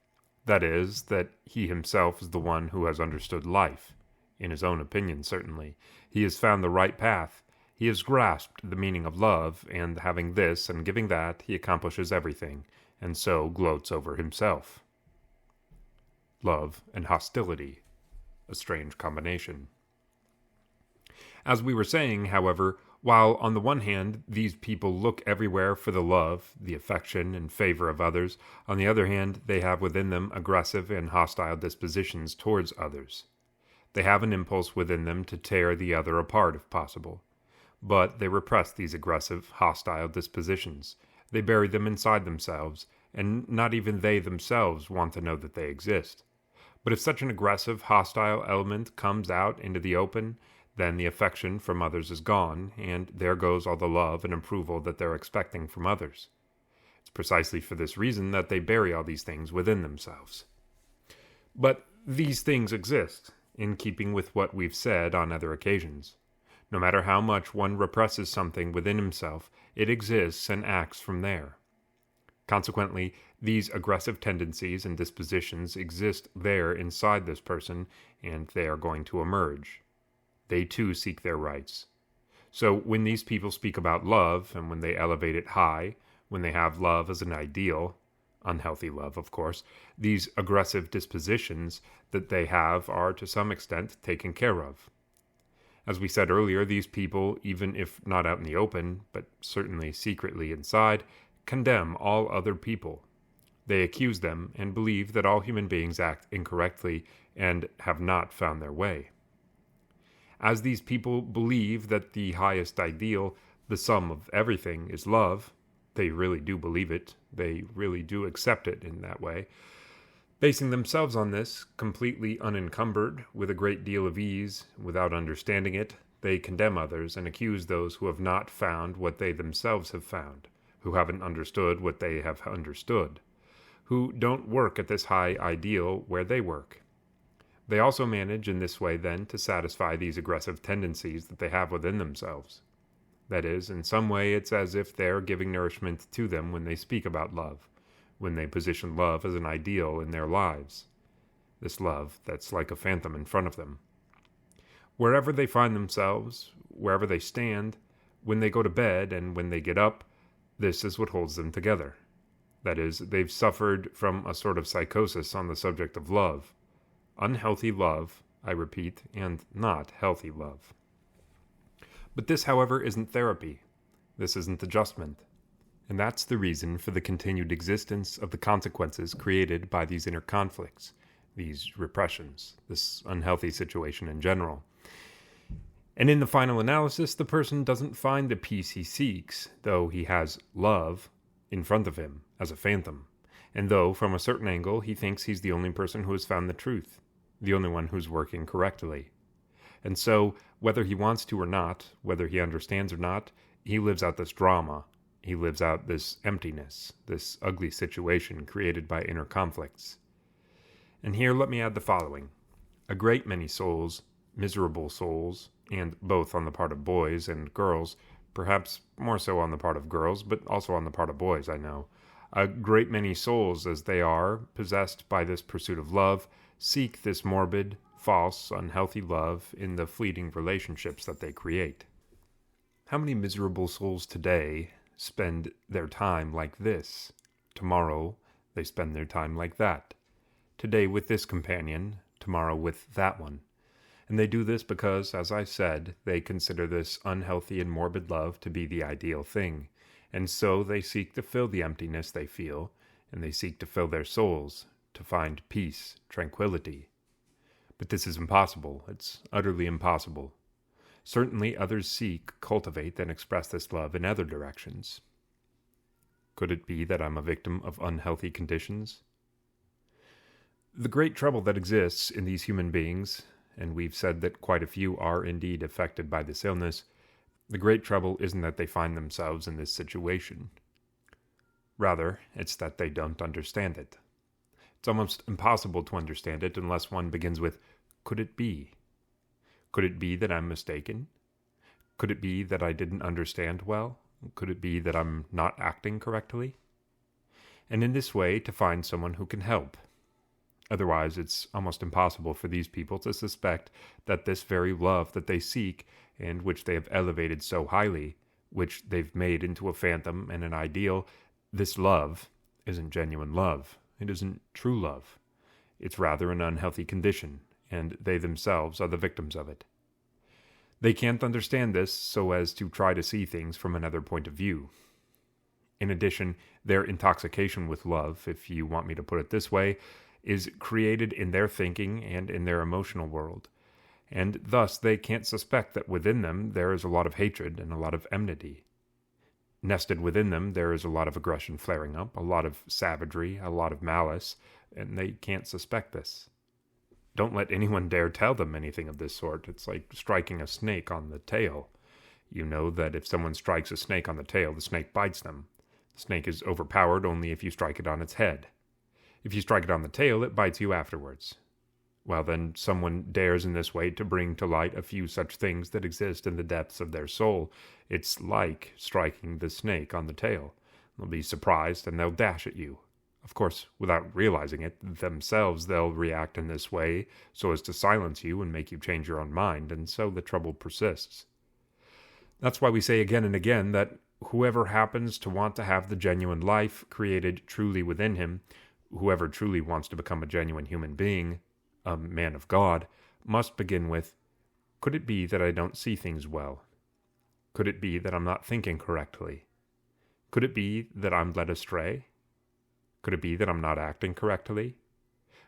A: That is, that he himself is the one who has understood life. In his own opinion, certainly. He has found the right path. He has grasped the meaning of love, and having this and giving that, he accomplishes everything, and so gloats over himself. Love and hostility. A strange combination. As we were saying, however, while on the one hand these people look everywhere for the love, the affection, and favor of others, on the other hand they have within them aggressive and hostile dispositions towards others. They have an impulse within them to tear the other apart if possible. But they repress these aggressive, hostile dispositions. They bury them inside themselves, and not even they themselves want to know that they exist. But if such an aggressive, hostile element comes out into the open, then the affection from others is gone, and there goes all the love and approval that they're expecting from others. It's precisely for this reason that they bury all these things within themselves. But these things exist, in keeping with what we've said on other occasions. No matter how much one represses something within himself, it exists and acts from there. Consequently, these aggressive tendencies and dispositions exist there inside this person, and they are going to emerge. They too seek their rights. So when these people speak about love, and when they elevate it high, when they have love as an ideal, unhealthy love, of course, these aggressive dispositions that they have are to some extent taken care of. As we said earlier, these people, even if not out in the open, but certainly secretly inside, condemn all other people. They accuse them and believe that all human beings act incorrectly and have not found their way. As these people believe that the highest ideal, the sum of everything, is love, they really do believe it, they really do accept it in that way. Basing themselves on this, completely unencumbered, with a great deal of ease, without understanding it, they condemn others and accuse those who have not found what they themselves have found, who haven't understood what they have understood, who don't work at this high ideal where they work. They also manage in this way then to satisfy these aggressive tendencies that they have within themselves. That is, in some way it's as if they're giving nourishment to them when they speak about love, when they position love as an ideal in their lives. This love that's like a phantom in front of them. Wherever they find themselves, wherever they stand, when they go to bed and when they get up, this is what holds them together. That is, they've suffered from a sort of psychosis on the subject of love. Unhealthy love, I repeat, and not healthy love. But this, however, isn't therapy. This isn't adjustment. And that's the reason for the continued existence of the consequences created by these inner conflicts, these repressions, this unhealthy situation in general. And in the final analysis, the person doesn't find the peace he seeks, though he has love in front of him as a phantom, and though, from a certain angle, he thinks he's the only person who has found the truth, the only one who's working correctly. And so, whether he wants to or not, whether he understands or not, he lives out this drama. He lives out this emptiness, this ugly situation created by inner conflicts. And here let me add the following. A great many souls, miserable souls, and both on the part of boys and girls, perhaps more so on the part of girls, but also on the part of boys, I know. A great many souls, as they are, possessed by this pursuit of love, seek this morbid, false, unhealthy love in the fleeting relationships that they create. How many miserable souls today spend their time like this? Tomorrow, they spend their time like that. Today with this companion, tomorrow with that one. And they do this because, as I said, they consider this unhealthy and morbid love to be the ideal thing. And so they seek to fill the emptiness they feel, and they seek to fill their souls, to find peace, tranquility. But this is impossible. It's utterly impossible. Certainly others seek, cultivate, and express this love in other directions. Could it be that I'm a victim of unhealthy conditions? The great trouble that exists in these human beings, and we've said that quite a few are indeed affected by this illness, the great trouble isn't that they find themselves in this situation. Rather, it's that they don't understand it. It's almost impossible to understand it unless one begins with, could it be? Could it be that I'm mistaken? Could it be that I didn't understand well? Could it be that I'm not acting correctly? And in this way, to find someone who can help. Otherwise, it's almost impossible for these people to suspect that this very love that they seek, and which they have elevated so highly, which they've made into a phantom and an ideal, this love isn't genuine love. It isn't true love. It's rather an unhealthy condition, and they themselves are the victims of it. They can't understand this so as to try to see things from another point of view. In addition, their intoxication with love, if you want me to put it this way, is created in their thinking and in their emotional world, and thus they can't suspect that within them there is a lot of hatred and a lot of enmity. Nested within them there is a lot of aggression flaring up, a lot of savagery, a lot of malice, and they can't suspect this. Don't let anyone dare tell them anything of this sort. It's like striking a snake on the tail. You know that if someone strikes a snake on the tail, the snake bites them. The snake is overpowered only if you strike it on its head. If you strike it on the tail, it bites you afterwards. Well, then someone dares in this way to bring to light a few such things that exist in the depths of their soul. It's like striking the snake on the tail. They'll be surprised and they'll dash at you. Of course, without realizing it themselves, they'll react in this way so as to silence you and make you change your own mind, and so the trouble persists. That's why we say again and again that whoever happens to want to have the genuine life created truly within him, whoever truly wants to become a genuine human being, a man of God, must begin with, could it be that I don't see things well? Could it be that I'm not thinking correctly? Could it be that I'm led astray? Could it be that I'm not acting correctly?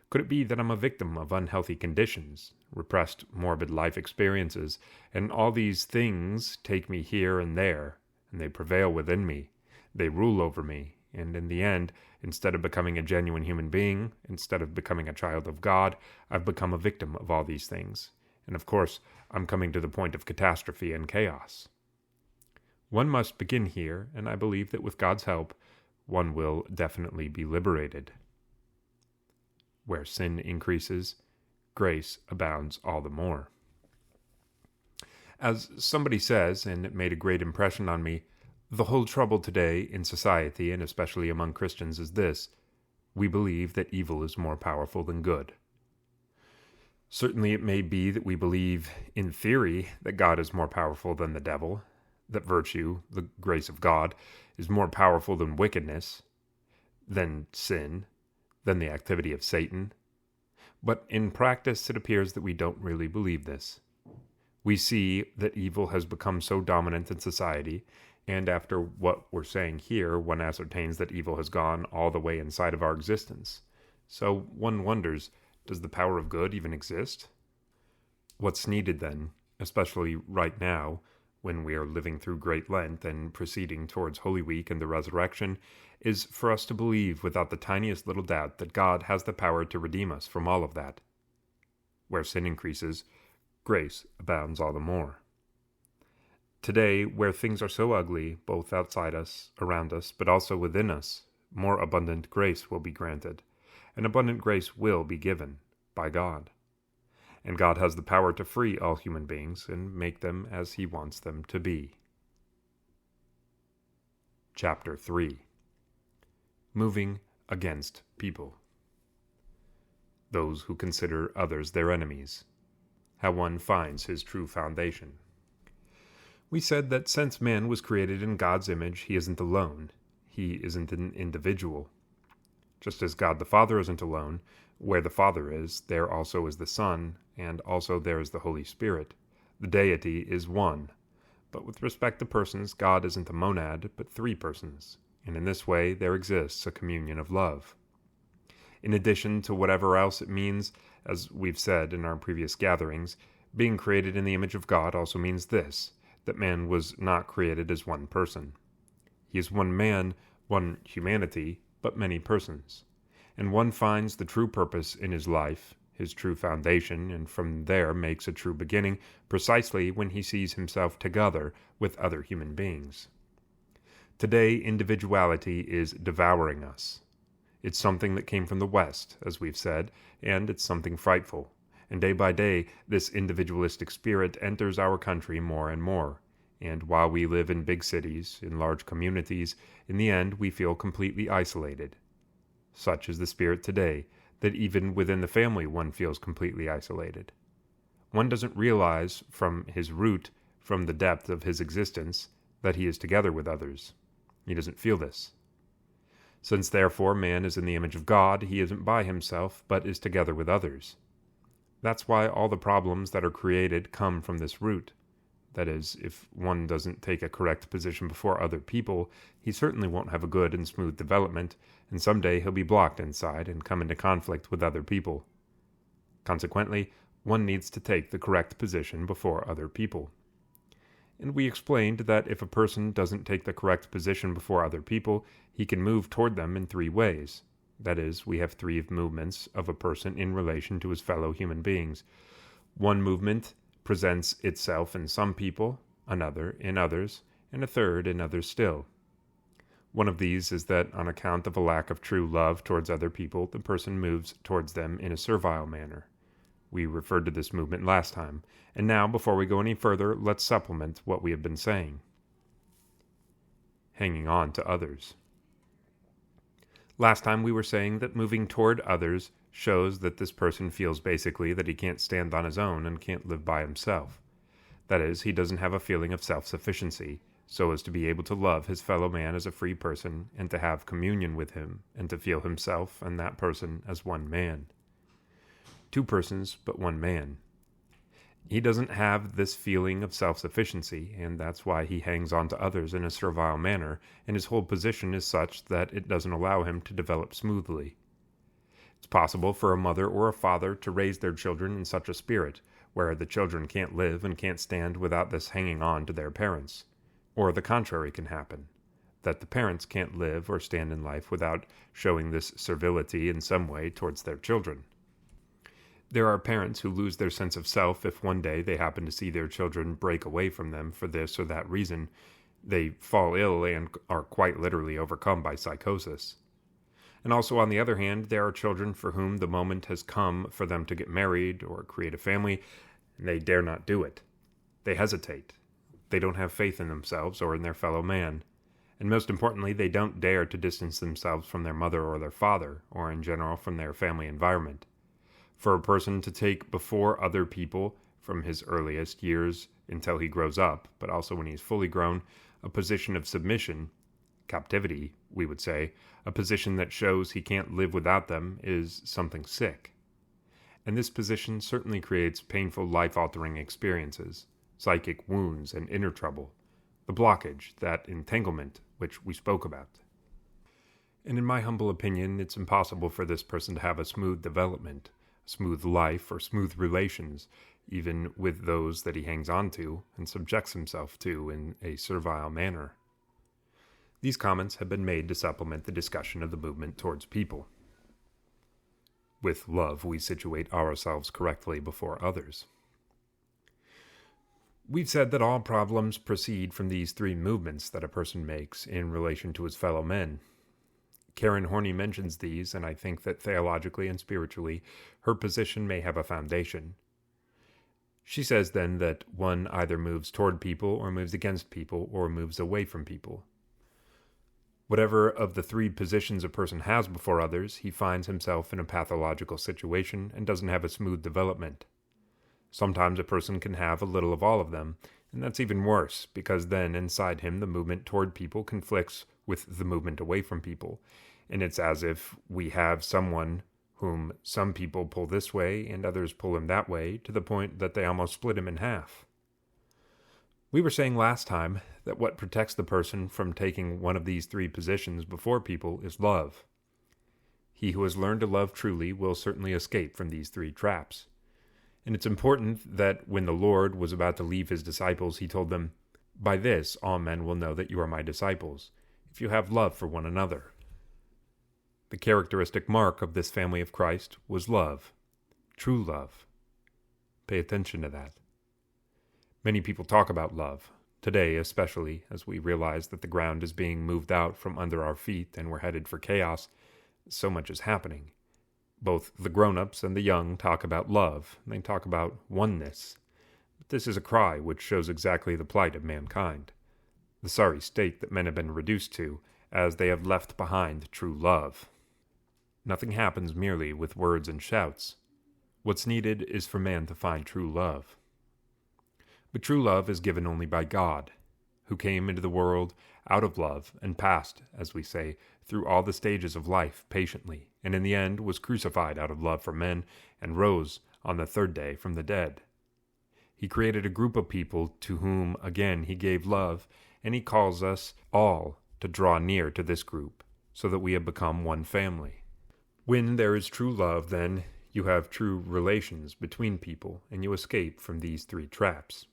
A: Could it be that I'm a victim of unhealthy conditions, repressed morbid life experiences, and all these things take me here and there, and they prevail within me, they rule over me, and in the end, instead of becoming a genuine human being, instead of becoming a child of God, I've become a victim of all these things. And of course, I'm coming to the point of catastrophe and chaos. One must begin here, and I believe that with God's help, one will definitely be liberated. Where sin increases, grace abounds all the more. As somebody says, and it made a great impression on me, the whole trouble today in society, and especially among Christians, is this: we believe that evil is more powerful than good. Certainly it may be that we believe, in theory, that God is more powerful than the devil, that virtue, the grace of God, is more powerful than wickedness, than sin, than the activity of Satan. But in practice, it appears that we don't really believe this. We see that evil has become so dominant in society, and after what we're saying here, one ascertains that evil has gone all the way inside of our existence. So one wonders, does the power of good even exist? What's needed then, especially right now, when we are living through Great Lent and proceeding towards Holy Week and the Resurrection, is for us to believe without the tiniest little doubt that God has the power to redeem us from all of that. Where sin increases, grace abounds all the more. Today, where things are so ugly, both outside us, around us, but also within us, more abundant grace will be granted, and abundant grace will be given by God. And God has the power to free all human beings and make them as He wants them to be. Chapter 3. Moving against people. Those who consider others their enemies. How one finds his true foundation. We said that since man was created in God's image, he isn't alone. He isn't an individual. Just as God the Father isn't alone, where the Father is, there also is the Son, and also there is the Holy Spirit. The deity is one. But with respect to persons, God isn't a monad, but three persons, and in this way there exists a communion of love. In addition to whatever else it means, as we've said in our previous gatherings, being created in the image of God also means this, that man was not created as one person. He is one man, one humanity, but many persons. And one finds the true purpose in his life, his true foundation, and from there makes a true beginning, precisely when he sees himself together with other human beings. Today, individuality is devouring us. It's something that came from the West, as we've said, and it's something frightful. And day by day, this individualistic spirit enters our country more and more. And while we live in big cities, in large communities, in the end we feel completely isolated. Such is the spirit today, that even within the family one feels completely isolated. One doesn't realize from his root, from the depth of his existence, that he is together with others. He doesn't feel this. Since therefore man is in the image of God, he isn't by himself, but is together with others. That's why all the problems that are created come from this root. That is, if one doesn't take a correct position before other people, he certainly won't have a good and smooth development, and someday he'll be blocked inside and come into conflict with other people. Consequently, one needs to take the correct position before other people. And we explained that if a person doesn't take the correct position before other people, he can move toward them in three ways. That is, we have three movements of a person in relation to his fellow human beings. One movement presents itself in some people, another in others, and a third in others still. One of these is that on account of a lack of true love towards other people, the person moves towards them in a servile manner. We referred to this movement last time, and now, before we go any further, let's supplement what we have been saying. Hanging on to others. Last time we were saying that moving toward others shows that this person feels basically that he can't stand on his own and can't live by himself. That is, he doesn't have a feeling of self-sufficiency, so as to be able to love his fellow man as a free person and to have communion with him and to feel himself and that person as one man. Two persons, but one man. He doesn't have this feeling of self-sufficiency, and that's why he hangs on to others in a servile manner, and his whole position is such that it doesn't allow him to develop smoothly. It's possible for a mother or a father to raise their children in such a spirit, where the children can't live and can't stand without this hanging on to their parents. Or the contrary can happen, that the parents can't live or stand in life without showing this servility in some way towards their children. There are parents who lose their sense of self if one day they happen to see their children break away from them for this or that reason. They fall ill and are quite literally overcome by psychosis. And also, on the other hand, there are children for whom the moment has come for them to get married or create a family, and they dare not do it. They hesitate. They don't have faith in themselves or in their fellow man. And most importantly, they don't dare to distance themselves from their mother or their father, or in general from their family environment. For a person to take before other people from his earliest years until he grows up, but also when he's fully grown, a position of submission, captivity, we would say, a position that shows he can't live without them, is something sick. And this position certainly creates painful life-altering experiences, psychic wounds and inner trouble, the blockage, that entanglement which we spoke about. And in my humble opinion, it's impossible for this person to have a smooth development, a smooth life, or smooth relations, even with those that he hangs on to and subjects himself to in a servile manner. These comments have been made to supplement the discussion of the movement towards people. With love, we situate ourselves correctly before others. We've said that all problems proceed from these three movements that a person makes in relation to his fellow men. Karen Horney mentions these, and I think that theologically and spiritually, her position may have a foundation. She says then that one either moves toward people, or moves against people, or moves away from people. Whatever of the three positions a person has before others, he finds himself in a pathological situation and doesn't have a smooth development. Sometimes a person can have a little of all of them, and that's even worse, because then inside him the movement toward people conflicts with the movement away from people, and it's as if we have someone whom some people pull this way and others pull him that way, to the point that they almost split him in half. We were saying last time that what protects the person from taking one of these three positions before people is love. He who has learned to love truly will certainly escape from these three traps. And it's important that when the Lord was about to leave his disciples, he told them, "By this all men will know that you are my disciples, if you have love for one another." The characteristic mark of this family of Christ was love, true love. Pay attention to that. Many people talk about love, today especially, as we realize that the ground is being moved out from under our feet and we're headed for chaos. So much is happening. Both the grown-ups and the young talk about love, and they talk about oneness. But this is a cry which shows exactly the plight of mankind, the sorry state that men have been reduced to, as they have left behind true love. Nothing happens merely with words and shouts. What's needed is for man to find true love. But true love is given only by God, who came into the world out of love and passed, as we say, through all the stages of life patiently, and in the end was crucified out of love for men and rose on the third day from the dead. He created a group of people to whom, again, he gave love, and he calls us all to draw near to this group, so that we have become one family. When there is true love, then, you have true relations between people, and you escape from these three traps.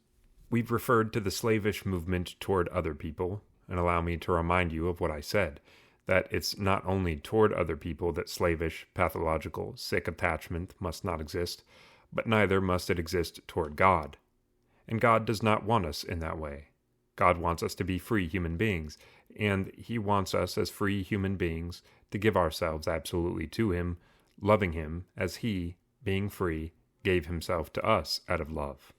A: We've referred to the slavish movement toward other people, and allow me to remind you of what I said, that it's not only toward other people that slavish, pathological, sick attachment must not exist, but neither must it exist toward God. And God does not want us in that way. God wants us to be free human beings, and he wants us as free human beings to give ourselves absolutely to him, loving him as he, being free, gave himself to us out of love.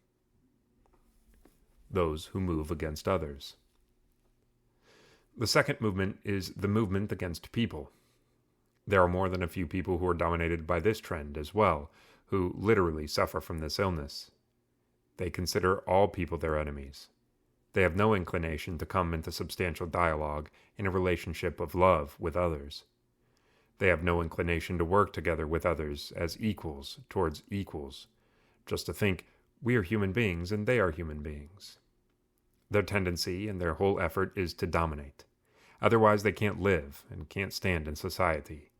A: Those who move against others. The second movement is the movement against people. There are more than a few people who are dominated by this trend as well, who literally suffer from this illness. They consider all people their enemies. They have no inclination to come into substantial dialogue in a relationship of love with others. They have no inclination to work together with others as equals towards equals, just to think, we are human beings and they are human beings. Their tendency and their whole effort is to dominate. Otherwise they can't live and can't stand in society.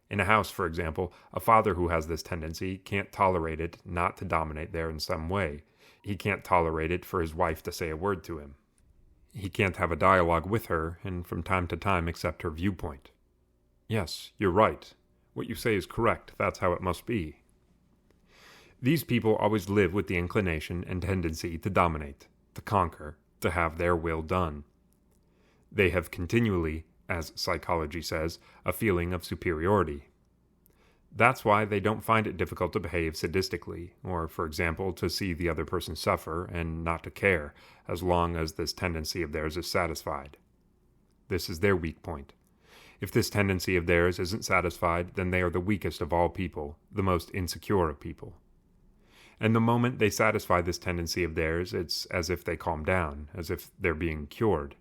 A: In a house, for example, a father who has this tendency can't tolerate it not to dominate there in some way. He can't tolerate it for his wife to say a word to him. He can't have a dialogue with her and from time to time accept her viewpoint. Yes, you're right. What you say is correct. That's how it must be. These people always live with the inclination and tendency to dominate, to conquer, to have their will done. They have continually, as psychology says, a feeling of superiority. That's why they don't find it difficult to behave sadistically, or, for example, to see the other person suffer and not to care, as long as this tendency of theirs is satisfied. This is their weak point. If this tendency of theirs isn't satisfied, then they are the weakest of all people, the most insecure of people. And the moment they satisfy this tendency of theirs, it's as if they calm down, as if they're being cured.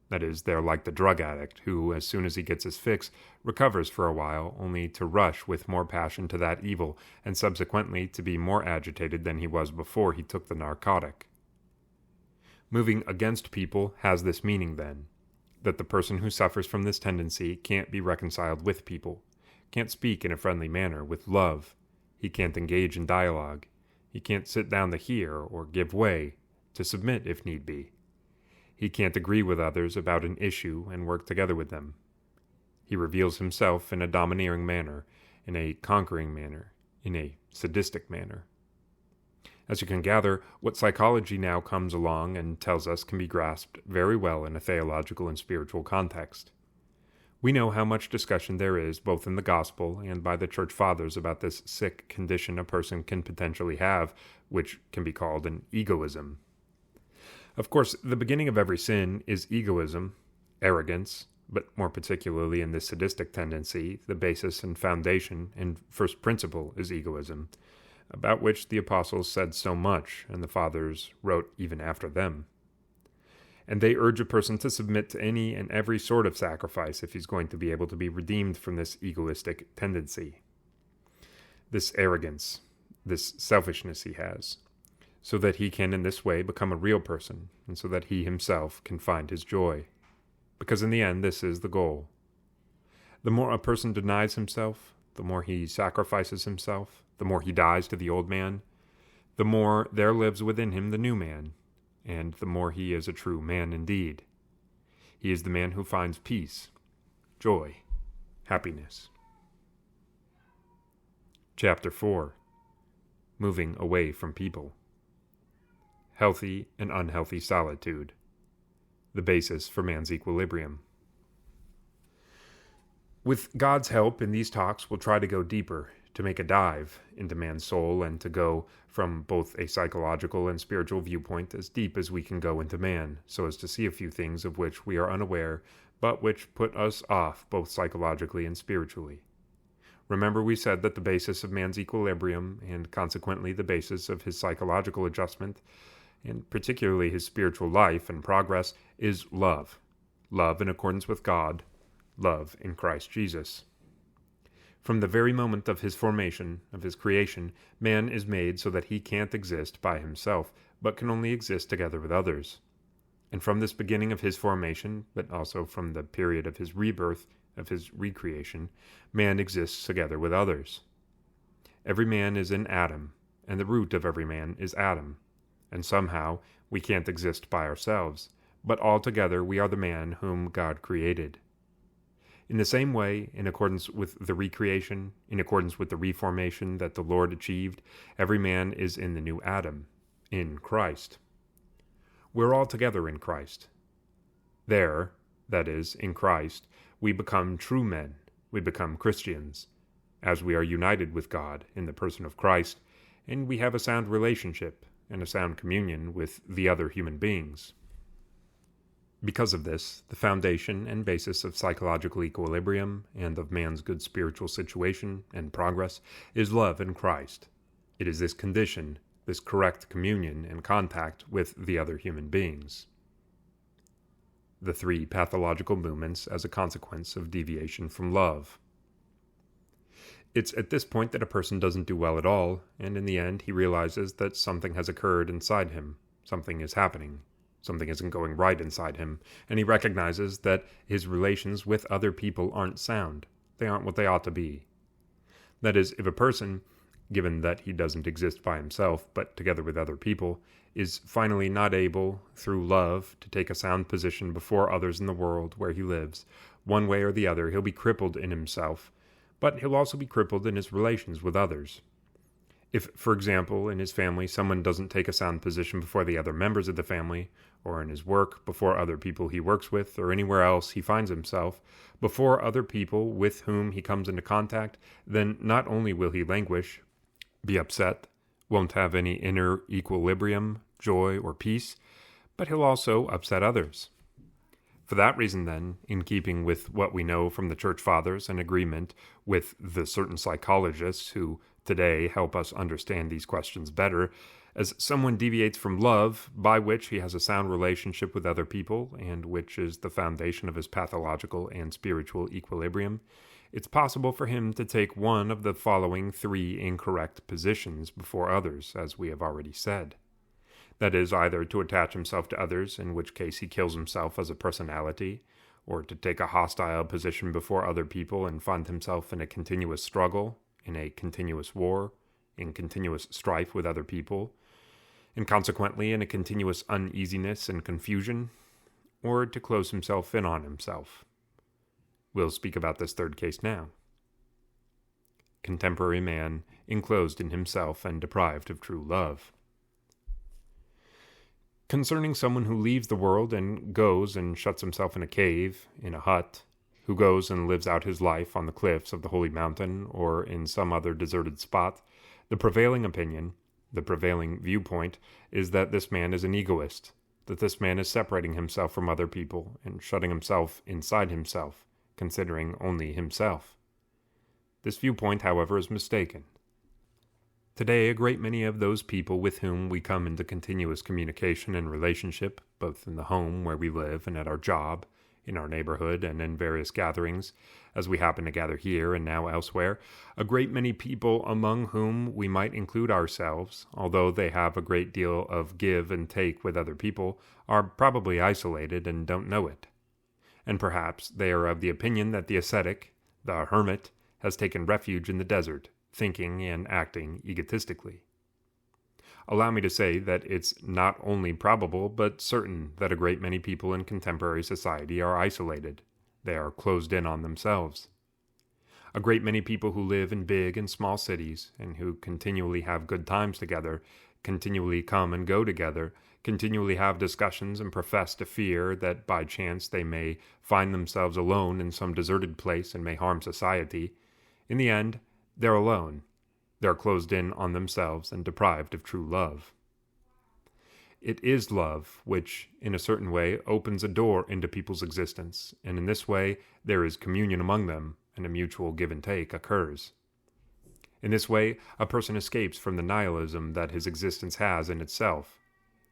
A: That is, they're like the drug addict who, as soon as he gets his fix, recovers for a while, only to rush with more passion to that evil, and subsequently to be more agitated than he was before he took the narcotic. Moving against people has this meaning, then, that the person who suffers from this tendency can't be reconciled with people, can't speak in a friendly manner, with love, he can't engage in dialogue, he can't sit down to hear or give way, to submit if need be. He can't agree with others about an issue and work together with them. He reveals himself in a domineering manner, in a conquering manner, in a sadistic manner. As you can gather, what psychology now comes along and tells us can be grasped very well in a theological and spiritual context. We know how much discussion there is both in the Gospel and by the Church Fathers about this sick condition a person can potentially have, which can be called an egoism. Of course, the beginning of every sin is egoism, arrogance, but more particularly in this sadistic tendency, the basis and foundation and first principle is egoism, about which the apostles said so much, and the fathers wrote even after them. And they urge a person to submit to any and every sort of sacrifice if he's going to be able to be redeemed from this egoistic tendency, this arrogance, this selfishness he has, so that he can in this way become a real person, and so that he himself can find his joy. Because in the end, this is the goal. The more a person denies himself, the more he sacrifices himself, the more he dies to the old man, the more there lives within him the new man, and the more he is a true man indeed. He is the man who finds peace, joy, happiness. Chapter 4. Moving away from people. Healthy and unhealthy solitude. The basis for man's equilibrium. With God's help in these talks, we'll try to go deeper, to make a dive into man's soul, and to go from both a psychological and spiritual viewpoint as deep as we can go into man, so as to see a few things of which we are unaware, but which put us off both psychologically and spiritually. Remember, we said that the basis of man's equilibrium, and consequently the basis of his psychological adjustment, and particularly his spiritual life and progress, is love. Love in accordance with God, love in Christ Jesus. From the very moment of his formation, of his creation, man is made so that he can't exist by himself, but can only exist together with others. And from this beginning of his formation, but also from the period of his rebirth, of his recreation, man exists together with others. Every man is an atom, and the root of every man is Adam. And somehow we can't exist by ourselves, but all together we are the man whom God created. In the same way, in accordance with the recreation, in accordance with the reformation that the Lord achieved, every man is in the new Adam, in Christ. We're all together in Christ. There, that is, in Christ, we become true men, we become Christians, as we are united with God in the person of Christ, and we have a sound relationship and a sound communion with the other human beings. Because of this, the foundation and basis of psychological equilibrium and of man's good spiritual situation and progress is love in Christ. It is this condition, this correct communion and contact with the other human beings. The 3 pathological movements as a consequence of deviation from love. It's at this point that a person doesn't do well at all, and in the end he realizes that something has occurred inside him, something is happening. Something isn't going right inside him, and he recognizes that his relations with other people aren't sound. They aren't what they ought to be. That is, if a person, given that he doesn't exist by himself, but together with other people, is finally not able, through love, to take a sound position before others in the world where he lives, one way or the other he'll be crippled in himself, but he'll also be crippled in his relations with others. If, for example, in his family, someone doesn't take a sound position before the other members of the family, or in his work, before other people he works with, or anywhere else he finds himself, before other people with whom he comes into contact, then not only will he languish, be upset, won't have any inner equilibrium, joy, or peace, but he'll also upset others. For that reason, then, in keeping with what we know from the Church Fathers and agreement with the certain psychologists who today help us understand these questions better, as someone deviates from love, by which he has a sound relationship with other people, and which is the foundation of his pathological and spiritual equilibrium, it's possible for him to take one of the following three incorrect positions before others, as we have already said. That is, either to attach himself to others, in which case he kills himself as a personality, or to take a hostile position before other people and find himself in a continuous struggle, in a continuous war, in continuous strife with other people, and consequently in a continuous uneasiness and confusion, or to close himself in on himself. We'll speak about this third case now. Contemporary man enclosed in himself and deprived of true love. Concerning someone who leaves the world and goes and shuts himself in a cave, in a hut, who goes and lives out his life on the cliffs of the holy mountain or in some other deserted spot, the prevailing opinion, the prevailing viewpoint, is that this man is an egoist, that this man is separating himself from other people and shutting himself inside himself, considering only himself. This viewpoint, however, is mistaken. Today, a great many of those people with whom we come into continuous communication and relationship, both in the home where we live and at our job, in our neighborhood and in various gatherings, as we happen to gather here and now elsewhere, a great many people among whom we might include ourselves, although they have a great deal of give and take with other people, are probably isolated and don't know it. And perhaps they are of the opinion that the ascetic, the hermit, has taken refuge in the desert, thinking and acting egotistically. Allow me to say that it's not only probable, but certain that a great many people in contemporary society are isolated. They are closed in on themselves. A great many people who live in big and small cities, and who continually have good times together, continually come and go together, continually have discussions and profess to fear that by chance they may find themselves alone in some deserted place and may harm society, in the end, they're alone. They're closed in on themselves and deprived of true love. It is love which, in a certain way, opens a door into people's existence, and in this way there is communion among them, and a mutual give and take occurs. In this way, a person escapes from the nihilism that his existence has in itself.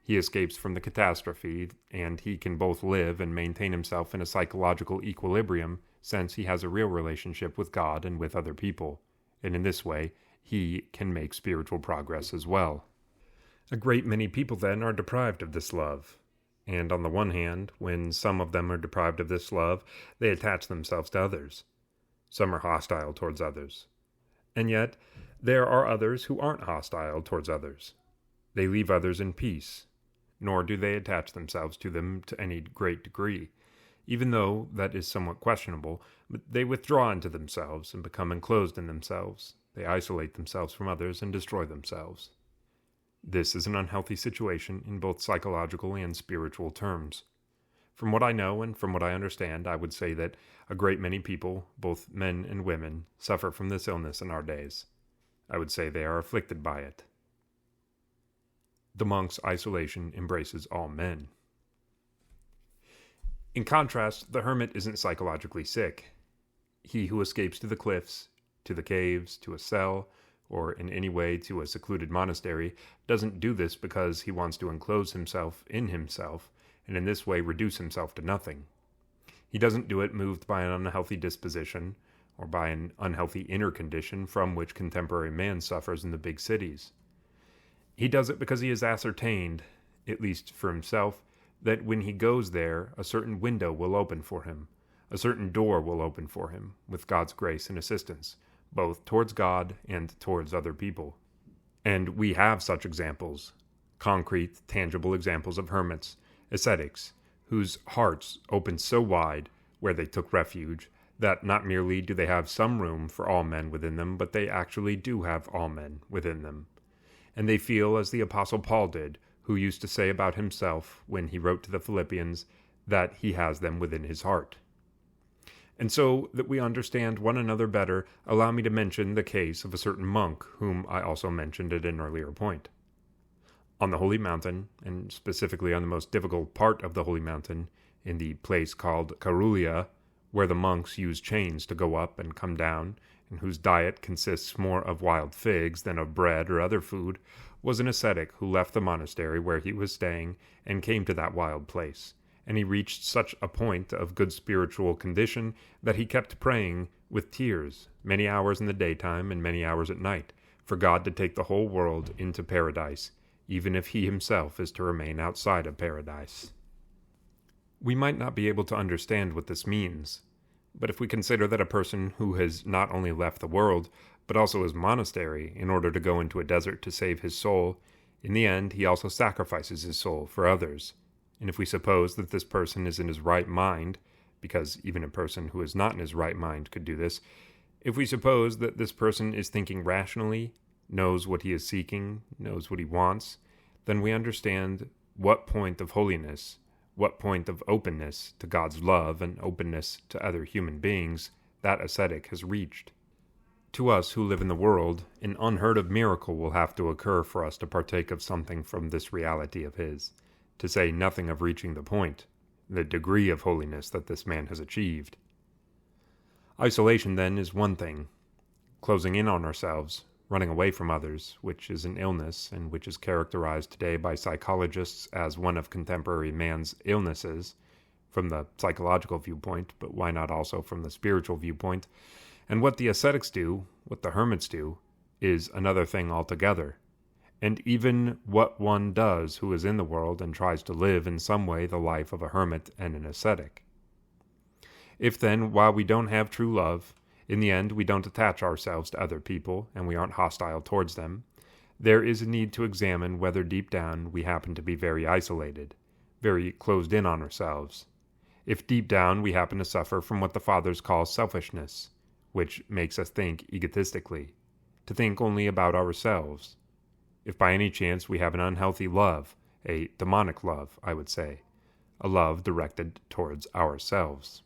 A: He escapes from the catastrophe, and he can both live and maintain himself in a psychological equilibrium, since he has a real relationship with God and with other people. And in this way, he can make spiritual progress as well. A great many people, then, are deprived of this love. And on the one hand, when some of them are deprived of this love, they attach themselves to others. Some are hostile towards others. And yet, there are others who aren't hostile towards others. They leave others in peace, nor do they attach themselves to them to any great degree. Even though that is somewhat questionable, but they withdraw into themselves and become enclosed in themselves. They isolate themselves from others and destroy themselves. This is an unhealthy situation in both psychological and spiritual terms. From what I know and from what I understand, I would say that a great many people, both men and women, suffer from this illness in our days. I would say they are afflicted by it. The monk's isolation embraces all men. In contrast, the hermit isn't psychologically sick. He who escapes to the cliffs, to the caves, to a cell, or in any way to a secluded monastery, doesn't do this because he wants to enclose himself in himself, and in this way reduce himself to nothing. He doesn't do it moved by an unhealthy disposition, or by an unhealthy inner condition from which contemporary man suffers in the big cities. He does it because he has ascertained, at least for himself, that when he goes there, a certain window will open for him, a certain door will open for him, with God's grace and assistance, both towards God and towards other people. And we have such examples, concrete, tangible examples of hermits, ascetics, whose hearts opened so wide where they took refuge, that not merely do they have some room for all men within them, but they actually do have all men within them, and they feel as the Apostle Paul did, who used to say about himself when he wrote to the Philippians that he has them within his heart. And so that we understand one another better, allow me to mention the case of a certain monk whom I also mentioned at an earlier point. On the Holy Mountain, and specifically on the most difficult part of the Holy Mountain, in the place called Carulia, where the monks use chains to go up and come down, and whose diet consists more of wild figs than of bread or other food, was an ascetic who left the monastery where he was staying and came to that wild place. And he reached such a point of good spiritual condition that he kept praying with tears, many hours in the daytime and many hours at night, for God to take the whole world into paradise, even if he himself is to remain outside of paradise. We might not be able to understand what this means, but if we consider that a person who has not only left the world, but also his monastery in order to go into a desert to save his soul, in the end he also sacrifices his soul for others. And if we suppose that this person is in his right mind, because even a person who is not in his right mind could do this, if we suppose that this person is thinking rationally, knows what he is seeking, knows what he wants, then we understand what point of holiness, what point of openness to God's love and openness to other human beings that ascetic has reached. To us who live in the world, an unheard of miracle will have to occur for us to partake of something from this reality of his, to say nothing of reaching the point, the degree of holiness that this man has achieved. Isolation, then, is one thing. Closing in on ourselves, running away from others, which is an illness and which is characterized today by psychologists as one of contemporary man's illnesses, from the psychological viewpoint, but why not also from the spiritual viewpoint? And what the ascetics do, what the hermits do, is another thing altogether. And even what one does who is in the world and tries to live in some way the life of a hermit and an ascetic. If then, while we don't have true love, in the end we don't attach ourselves to other people and we aren't hostile towards them, there is a need to examine whether deep down we happen to be very isolated, very closed in on ourselves. If deep down we happen to suffer from what the Fathers call selfishness, which makes us think egotistically, to think only about ourselves. If by any chance we have an unhealthy love, a demonic love, I would say, a love directed towards ourselves.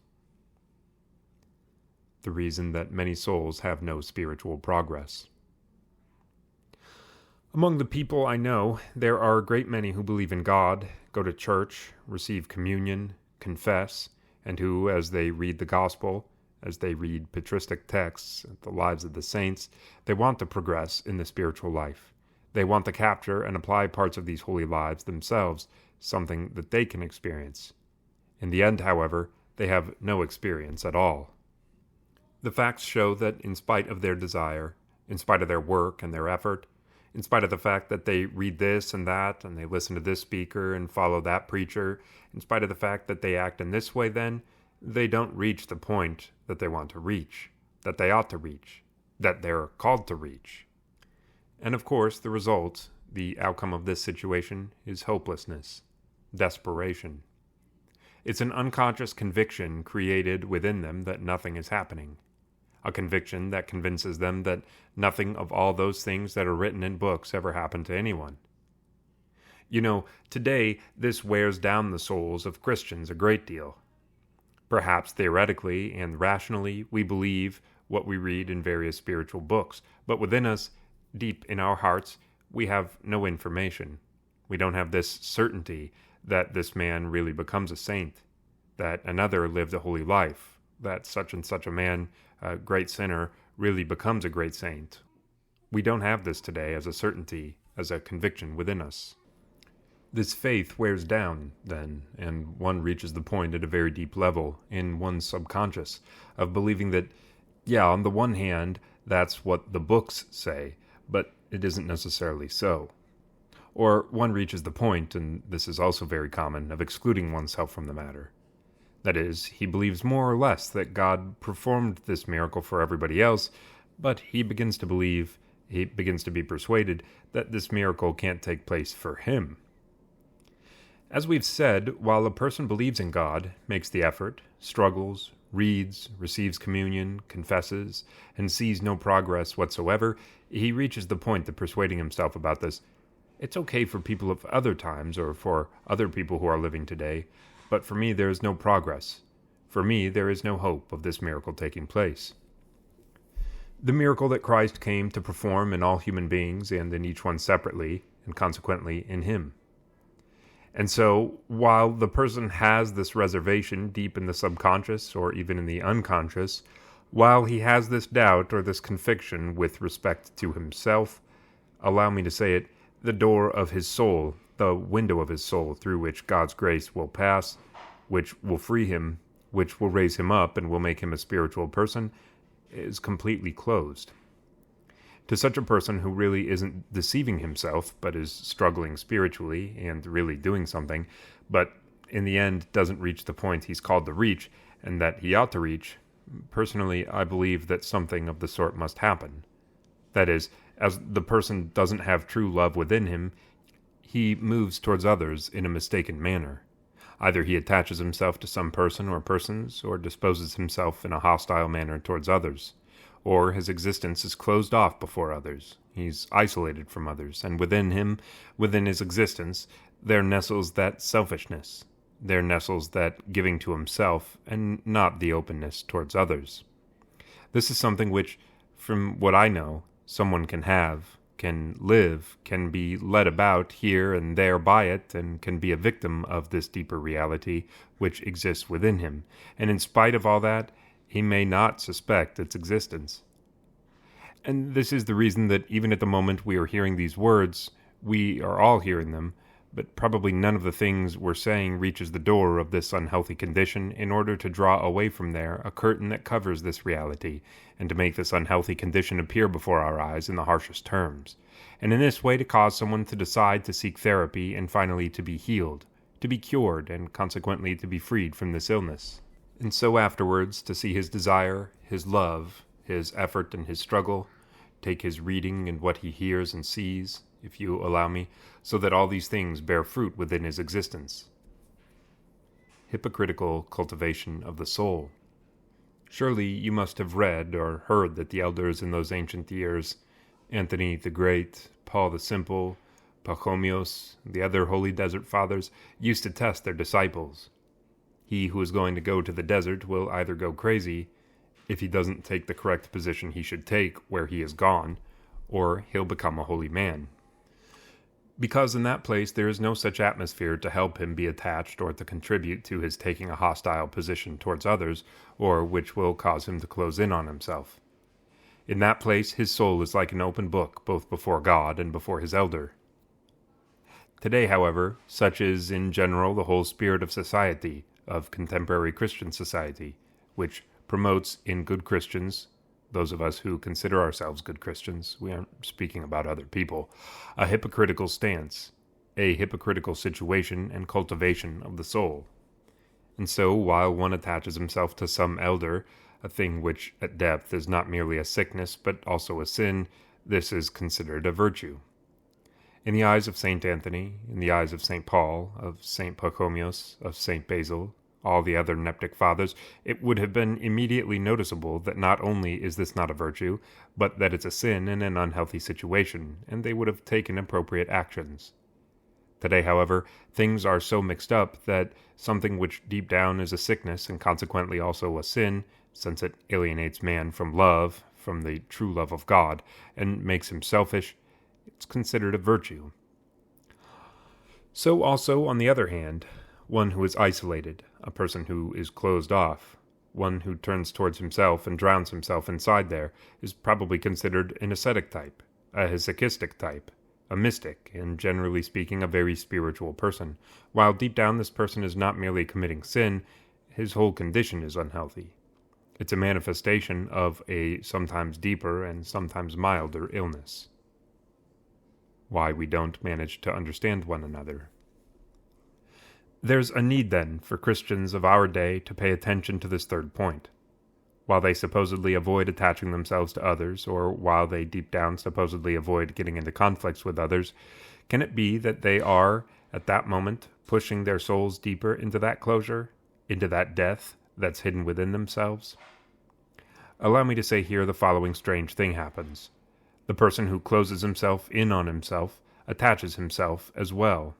A: The reason that many souls have no spiritual progress. Among the people I know, there are a great many who believe in God, go to church, receive communion, confess, and who, as they read the gospel, as they read patristic texts, the lives of the saints, they want to progress in the spiritual life. They want to capture and apply parts of these holy lives themselves, something that they can experience. In the end, however, they have no experience at all. The facts show that in spite of their desire, in spite of their work and their effort, in spite of the fact that they read this and that, and they listen to this speaker and follow that preacher, in spite of the fact that they act in this way then, they don't reach the point that they want to reach, that they ought to reach, that they're called to reach. And of course, the result, the outcome of this situation, is hopelessness, desperation. It's an unconscious conviction created within them that nothing is happening, a conviction that convinces them that nothing of all those things that are written in books ever happened to anyone. You know, today this wears down the souls of Christians a great deal. Perhaps theoretically and rationally we believe what we read in various spiritual books, but within us, deep in our hearts, we have no information. We don't have this certainty that this man really becomes a saint, that another lived a holy life, that such and such a man, a great sinner, really becomes a great saint. We don't have this today as a certainty, as a conviction within us. This faith wears down, then, and one reaches the point at a very deep level in one's subconscious of believing that, yeah, on the one hand, that's what the books say, but it isn't necessarily so. Or one reaches the point, and this is also very common, of excluding oneself from the matter. That is, he believes more or less that God performed this miracle for everybody else, but he begins to be persuaded that this miracle can't take place for him. As we've said, while a person believes in God, makes the effort, struggles, reads, receives communion, confesses, and sees no progress whatsoever, he reaches the point of persuading himself about this. It's okay for people of other times, or for other people who are living today, but for me there is no progress. For me there is no hope of this miracle taking place. The miracle that Christ came to perform in all human beings, and in each one separately, and consequently in him. And so, while the person has this reservation deep in the subconscious, or even in the unconscious, while he has this doubt or this conviction with respect to himself, allow me to say it, the door of his soul, the window of his soul through which God's grace will pass, which will free him, which will raise him up and will make him a spiritual person, is completely closed. To such a person who really isn't deceiving himself, but is struggling spiritually and really doing something, but in the end doesn't reach the point he's called to reach, and that he ought to reach, personally, I believe that something of the sort must happen. That is, as the person doesn't have true love within him, he moves towards others in a mistaken manner. Either he attaches himself to some person or persons, or disposes himself in a hostile manner towards others. Or his existence is closed off before others. He's isolated from others, and within him, within his existence, there nestles that selfishness. There nestles that giving to himself, and not the openness towards others. This is something which, from what I know, someone can have, can live, can be led about here and there by it, and can be a victim of this deeper reality which exists within him. And in spite of all that, he may not suspect its existence. And this is the reason that even at the moment we are hearing these words, we are all hearing them, but probably none of the things we're saying reaches the door of this unhealthy condition in order to draw away from there a curtain that covers this reality, and to make this unhealthy condition appear before our eyes in the harshest terms, and in this way to cause someone to decide to seek therapy and finally to be healed, to be cured, and consequently to be freed from this illness. And so afterwards to see his desire, his love, his effort and his struggle, take his reading and what he hears and sees, if you allow me, so that all these things bear fruit within his existence. Hypocritical cultivation of the soul. Surely you must have read or heard that the elders in those ancient years, Anthony the Great, Paul the Simple, Pachomius, the other holy desert fathers, used to test their disciples. He who is going to go to the desert will either go crazy, if he doesn't take the correct position he should take where he is gone, or he'll become a holy man. Because in that place there is no such atmosphere to help him be attached or to contribute to his taking a hostile position towards others, or which will cause him to close in on himself. In that place his soul is like an open book, both before God and before his elder. Today, however, such is in general the whole spirit of society, of contemporary Christian society, which promotes in good Christians, those of us who consider ourselves good Christians, we aren't speaking about other people, a hypocritical stance, a hypocritical situation and cultivation of the soul. And so, while one attaches himself to some elder, a thing which at depth is not merely a sickness but also a sin, this is considered a virtue. In the eyes of Saint Anthony, in the eyes of Saint Paul, of Saint Pachomius, of Saint Basil, all the other neptic fathers, it would have been immediately noticeable that not only is this not a virtue, but that it's a sin and an unhealthy situation, and they would have taken appropriate actions. Today, however, things are so mixed up that something which deep down is a sickness and consequently also a sin, since it alienates man from love, from the true love of God, and makes him selfish, it's considered a virtue. So also, on the other hand, one who is isolated, a person who is closed off, one who turns towards himself and drowns himself inside there, is probably considered an ascetic type, a hesychistic type, a mystic, and generally speaking a very spiritual person, while deep down this person is not merely committing sin, his whole condition is unhealthy. It's a manifestation of a sometimes deeper and sometimes milder illness. Why we don't manage to understand one another. There's a need, then, for Christians of our day to pay attention to this third point. While they supposedly avoid attaching themselves to others, or while they deep down supposedly avoid getting into conflicts with others, can it be that they are, at that moment, pushing their souls deeper into that closure, into that death, that's hidden within themselves? Allow me to say here the following strange thing happens. The person who closes himself in on himself attaches himself as well.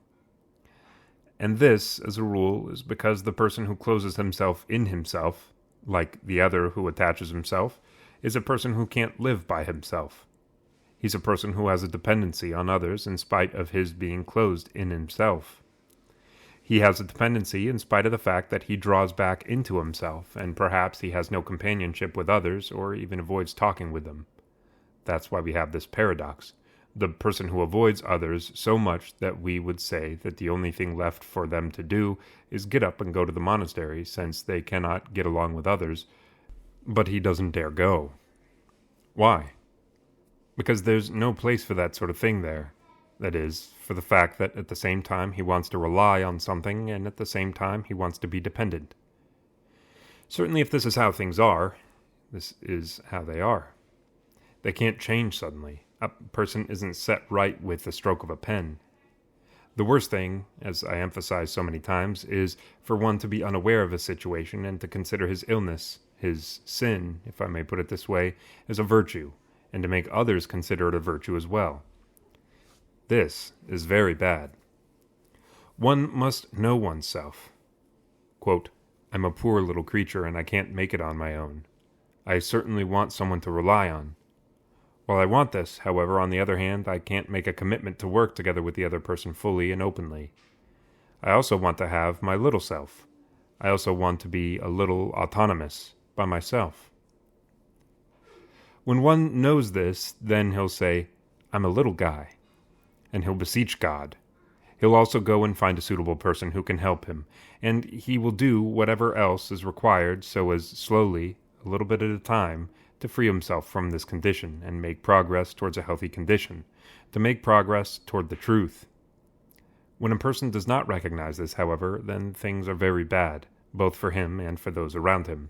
A: And this, as a rule, is because the person who closes himself in himself, like the other who attaches himself, is a person who can't live by himself. He's a person who has a dependency on others in spite of his being closed in himself. He has a dependency in spite of the fact that he draws back into himself, and perhaps he has no companionship with others or even avoids talking with them. That's why we have this paradox. The person who avoids others so much that we would say that the only thing left for them to do is get up and go to the monastery, since they cannot get along with others, but he doesn't dare go. Why? Because there's no place for that sort of thing there. That is, for the fact that at the same time he wants to rely on something, and at the same time he wants to be dependent. Certainly if this is how things are, this is how they are. They can't change suddenly. A person isn't set right with the stroke of a pen. The worst thing, as I emphasize so many times, is for one to be unaware of a situation and to consider his illness, his sin, if I may put it this way, as a virtue, and to make others consider it a virtue as well. This is very bad. One must know oneself. Quote, I'm a poor little creature and I can't make it on my own. I certainly want someone to rely on. While I want this, however, on the other hand, I can't make a commitment to work together with the other person fully and openly. I also want to have my little self. I also want to be a little autonomous by myself. When one knows this, then he'll say, I'm a little guy. And he'll beseech God. He'll also go and find a suitable person who can help him, and he will do whatever else is required so as slowly, a little bit at a time, to free himself from this condition and make progress towards a healthy condition, to make progress toward the truth. When a person does not recognize this, however, then things are very bad, both for him and for those around him.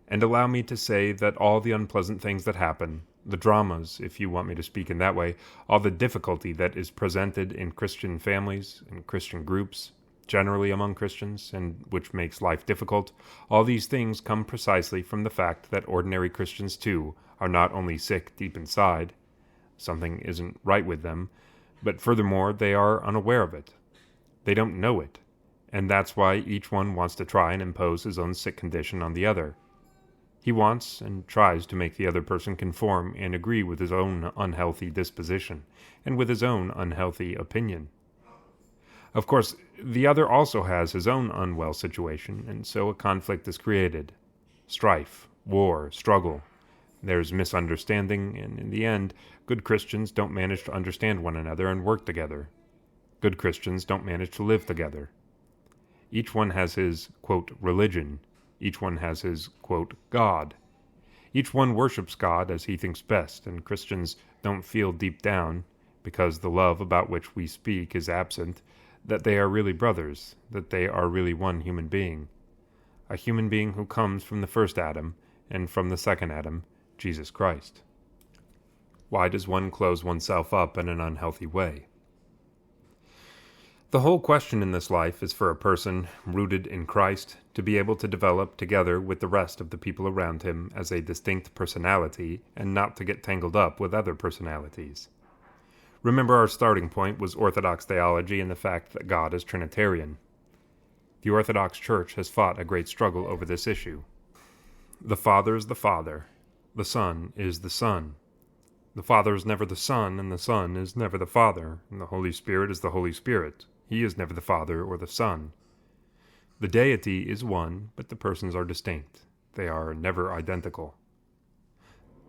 A: And allow me to say that all the unpleasant things that happen, the dramas, if you want me to speak in that way, all the difficulty that is presented in Christian families and Christian groups, generally among Christians, and which makes life difficult, all these things come precisely from the fact that ordinary Christians, too, are not only sick deep inside, something isn't right with them, but furthermore, they are unaware of it. They don't know it, and that's why each one wants to try and impose his own sick condition on the other. He wants and tries to make the other person conform and agree with his own unhealthy disposition, and with his own unhealthy opinion. Of course, the other also has his own unwell situation, and so a conflict is created. Strife, war, struggle. There's misunderstanding, and in the end, good Christians don't manage to understand one another and work together. Good Christians don't manage to live together. Each one has his, quote, religion. Each one has his, quote, God. Each one worships God as he thinks best, and Christians don't feel deep down, because the love about which we speak is absent, that they are really brothers, that they are really one human being. A human being who comes from the first Adam, and from the second Adam, Jesus Christ. Why does one close oneself up in an unhealthy way? The whole question in this life is for a person rooted in Christ to be able to develop together with the rest of the people around him as a distinct personality and not to get tangled up with other personalities. Remember, our starting point was Orthodox theology and the fact that God is Trinitarian. The Orthodox Church has fought a great struggle over this issue. The Father is the Father. The Son is the Son. The Father is never the Son, and the Son is never the Father, and the Holy Spirit is the Holy Spirit. He is never the Father or the Son. The deity is one, but the persons are distinct. They are never identical.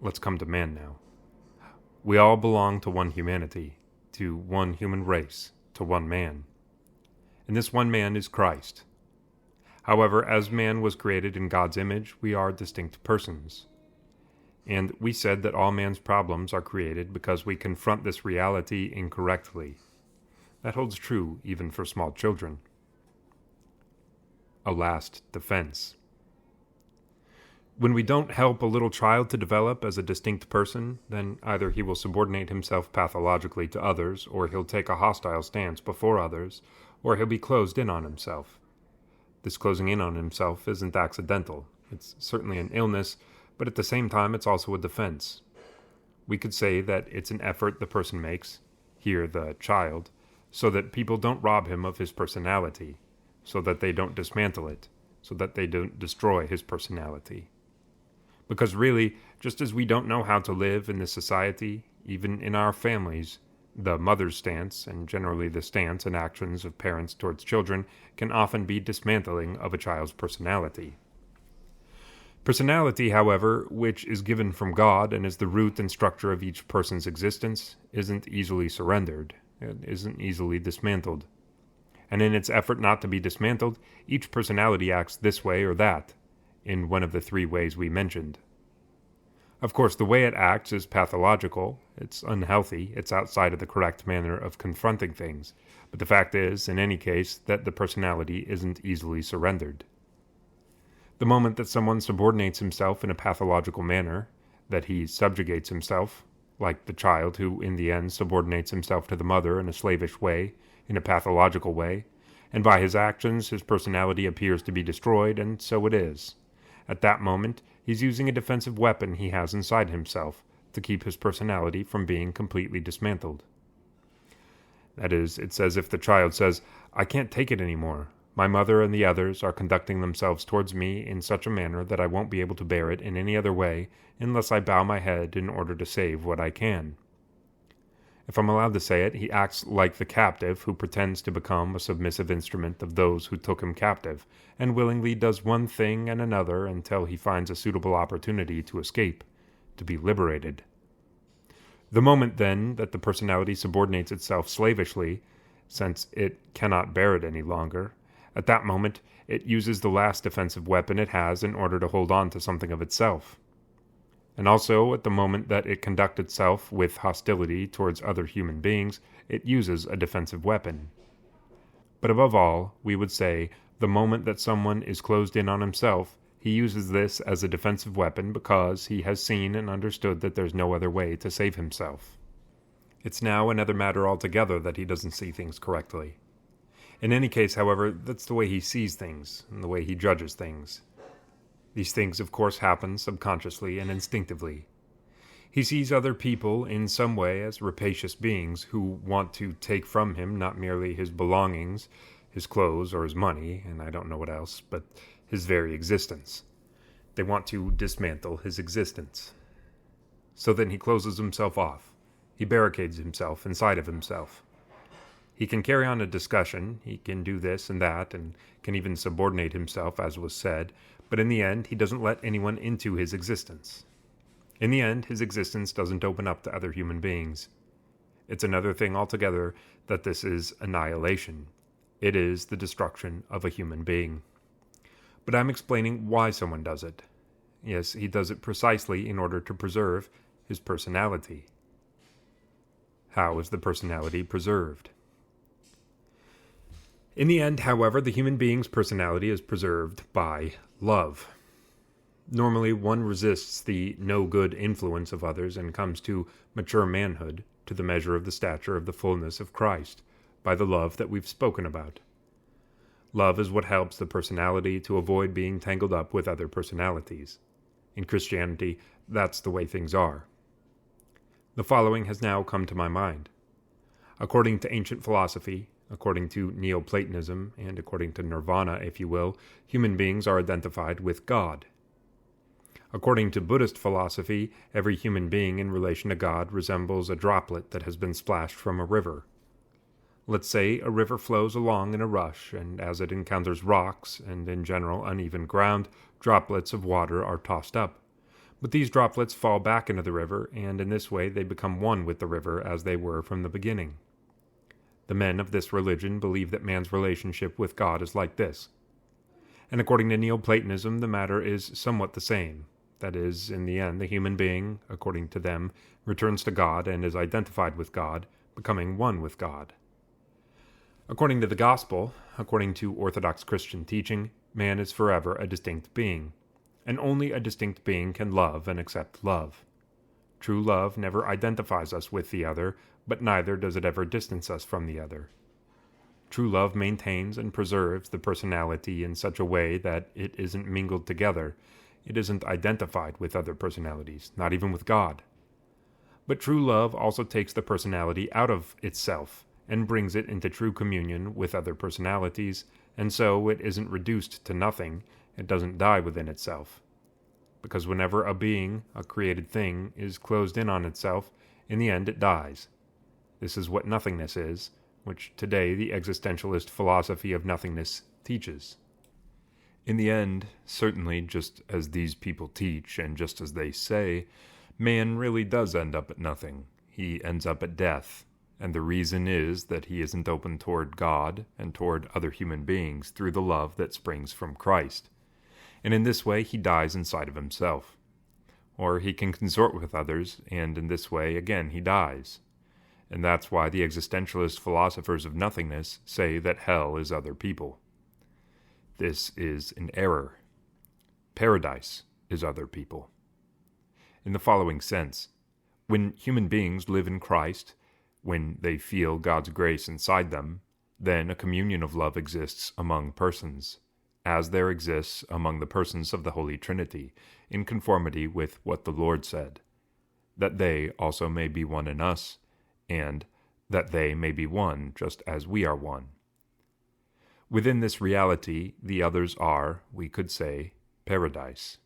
A: Let's come to man now. We all belong to one humanity, to one human race, to one man. And this one man is Christ. However, as man was created in God's image, we are distinct persons. And we said that all man's problems are created because we confront this reality incorrectly. That holds true even for small children. A last defense. When we don't help a little child to develop as a distinct person, then either he will subordinate himself pathologically to others, or he'll take a hostile stance before others, or he'll be closed in on himself. This closing in on himself isn't accidental. It's certainly an illness, but at the same time it's also a defense. We could say that it's an effort the person makes, here the child, so that people don't rob him of his personality, so that they don't dismantle it, so that they don't destroy his personality. Because really, just as we don't know how to live in this society, even in our families, the mother's stance, and generally the stance and actions of parents towards children, can often be dismantling of a child's personality. Personality, however, which is given from God and is the root and structure of each person's existence, isn't easily surrendered. It isn't easily dismantled. And in its effort not to be dismantled, each personality acts this way or that, in one of the three ways we mentioned. Of course, the way it acts is pathological, it's unhealthy, it's outside of the correct manner of confronting things, but the fact is, in any case, that the personality isn't easily surrendered. The moment that someone subordinates himself in a pathological manner, that he subjugates himself, like the child who in the end subordinates himself to the mother in a slavish way, in a pathological way, and by his actions his personality appears to be destroyed, and so it is. At that moment, he's using a defensive weapon he has inside himself to keep his personality from being completely dismantled. That is, it's as if the child says, "I can't take it anymore. My mother and the others are conducting themselves towards me in such a manner that I won't be able to bear it in any other way unless I bow my head in order to save what I can." If I'm allowed to say it, he acts like the captive who pretends to become a submissive instrument of those who took him captive, and willingly does one thing and another until he finds a suitable opportunity to escape, to be liberated. The moment, then, that the personality subordinates itself slavishly, since it cannot bear it any longer, at that moment it uses the last defensive weapon it has in order to hold on to something of itself. And also, at the moment that it conducts itself with hostility towards other human beings, it uses a defensive weapon. But above all, we would say, the moment that someone is closed in on himself, he uses this as a defensive weapon because he has seen and understood that there's no other way to save himself. It's now another matter altogether that he doesn't see things correctly. In any case, however, that's the way he sees things, and the way he judges things. These things, of course, happen subconsciously and instinctively. He sees other people in some way as rapacious beings who want to take from him not merely his belongings, his clothes or his money, and I don't know what else, but his very existence. They want to dismantle his existence. So then he closes himself off. He barricades himself inside of himself. He can carry on a discussion, he can do this and that, and can even subordinate himself, as was said, but in the end, he doesn't let anyone into his existence. In the end, his existence doesn't open up to other human beings. It's another thing altogether that this is annihilation. It is the destruction of a human being. But I'm explaining why someone does it. Yes, he does it precisely in order to preserve his personality. How is the personality preserved? In the end, however, the human being's personality is preserved by love. Normally, one resists the no-good influence of others and comes to mature manhood, to the measure of the stature of the fullness of Christ, by the love that we've spoken about. Love is what helps the personality to avoid being tangled up with other personalities. In Christianity, that's the way things are. The following has now come to my mind. According to ancient philosophy, according to Neoplatonism, and according to Nirvana, if you will, human beings are identified with God. According to Buddhist philosophy, every human being in relation to God resembles a droplet that has been splashed from a river. Let's say a river flows along in a rush, and as it encounters rocks and in general uneven ground, droplets of water are tossed up. But these droplets fall back into the river, and in this way they become one with the river as they were from the beginning. The men of this religion believe that man's relationship with God is like this. And according to Neoplatonism, the matter is somewhat the same. That is, in the end, the human being, according to them, returns to God and is identified with God, becoming one with God. According to the Gospel, according to Orthodox Christian teaching, man is forever a distinct being, and only a distinct being can love and accept love. True love never identifies us with the other, but neither does it ever distance us from the other. True love maintains and preserves the personality in such a way that it isn't mingled together. It isn't identified with other personalities, not even with God. But true love also takes the personality out of itself and brings it into true communion with other personalities, and so it isn't reduced to nothing, it doesn't die within itself. Because whenever a being, a created thing, is closed in on itself, in the end it dies. This is what nothingness is, which today the existentialist philosophy of nothingness teaches. In the end, certainly just as these people teach and just as they say, man really does end up at nothing. He ends up at death, and the reason is that he isn't open toward God and toward other human beings through the love that springs from Christ. And in this way he dies inside of himself. Or he can consort with others, and in this way again he dies. And that's why the existentialist philosophers of nothingness say that hell is other people. This is an error. Paradise is other people. In the following sense, when human beings live in Christ, when they feel God's grace inside them, then a communion of love exists among persons, as there exists among the persons of the Holy Trinity, in conformity with what the Lord said, that they also may be one in us, and that they may be one just as we are one. Within this reality, the others are, we could say, paradise.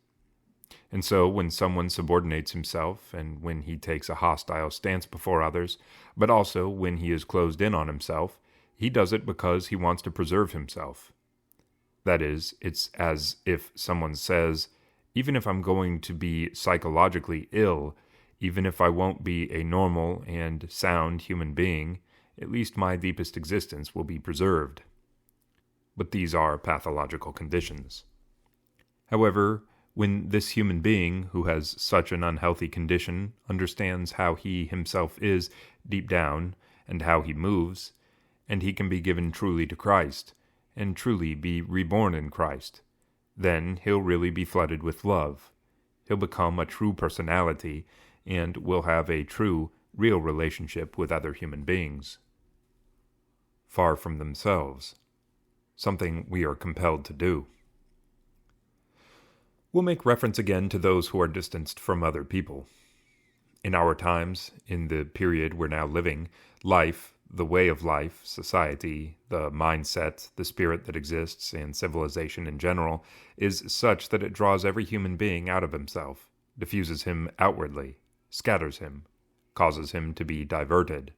A: And so when someone subordinates himself, and when he takes a hostile stance before others, but also when he is closed in on himself, he does it because he wants to preserve himself. That is, it's as if someone says, even if I'm going to be psychologically ill, even if I won't be a normal and sound human being, at least my deepest existence will be preserved. But these are pathological conditions. However, when this human being, who has such an unhealthy condition, understands how he himself is deep down and how he moves, and he can be given truly to Christ, and truly be reborn in Christ, then he'll really be flooded with love. He'll become a true personality, and will have a true, real relationship with other human beings. Far from themselves. Something we are compelled to do. We'll make reference again to those who are distanced from other people. In our times, in the period we're now living, life, the way of life, society, the mindset, the spirit that exists, and civilization in general, is such that it draws every human being out of himself, diffuses him outwardly, scatters him, causes him to be diverted.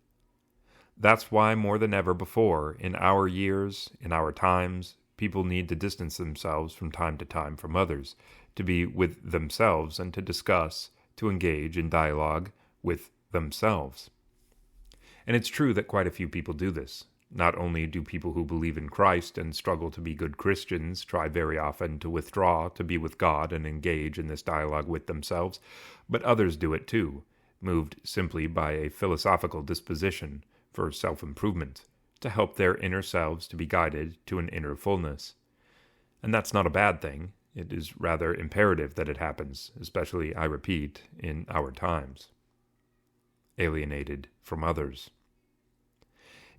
A: That's why more than ever before, in our years, in our times, people need to distance themselves from time to time from others, to be with themselves and to discuss, to engage in dialogue with themselves. And it's true that quite a few people do this. Not only do people who believe in Christ and struggle to be good Christians try very often to withdraw, to be with God and engage in this dialogue with themselves, but others do it too, moved simply by a philosophical disposition for self-improvement, to help their inner selves to be guided to an inner fullness. And that's not a bad thing. It is rather imperative that it happens, especially, I repeat, in our times. Alienated from others.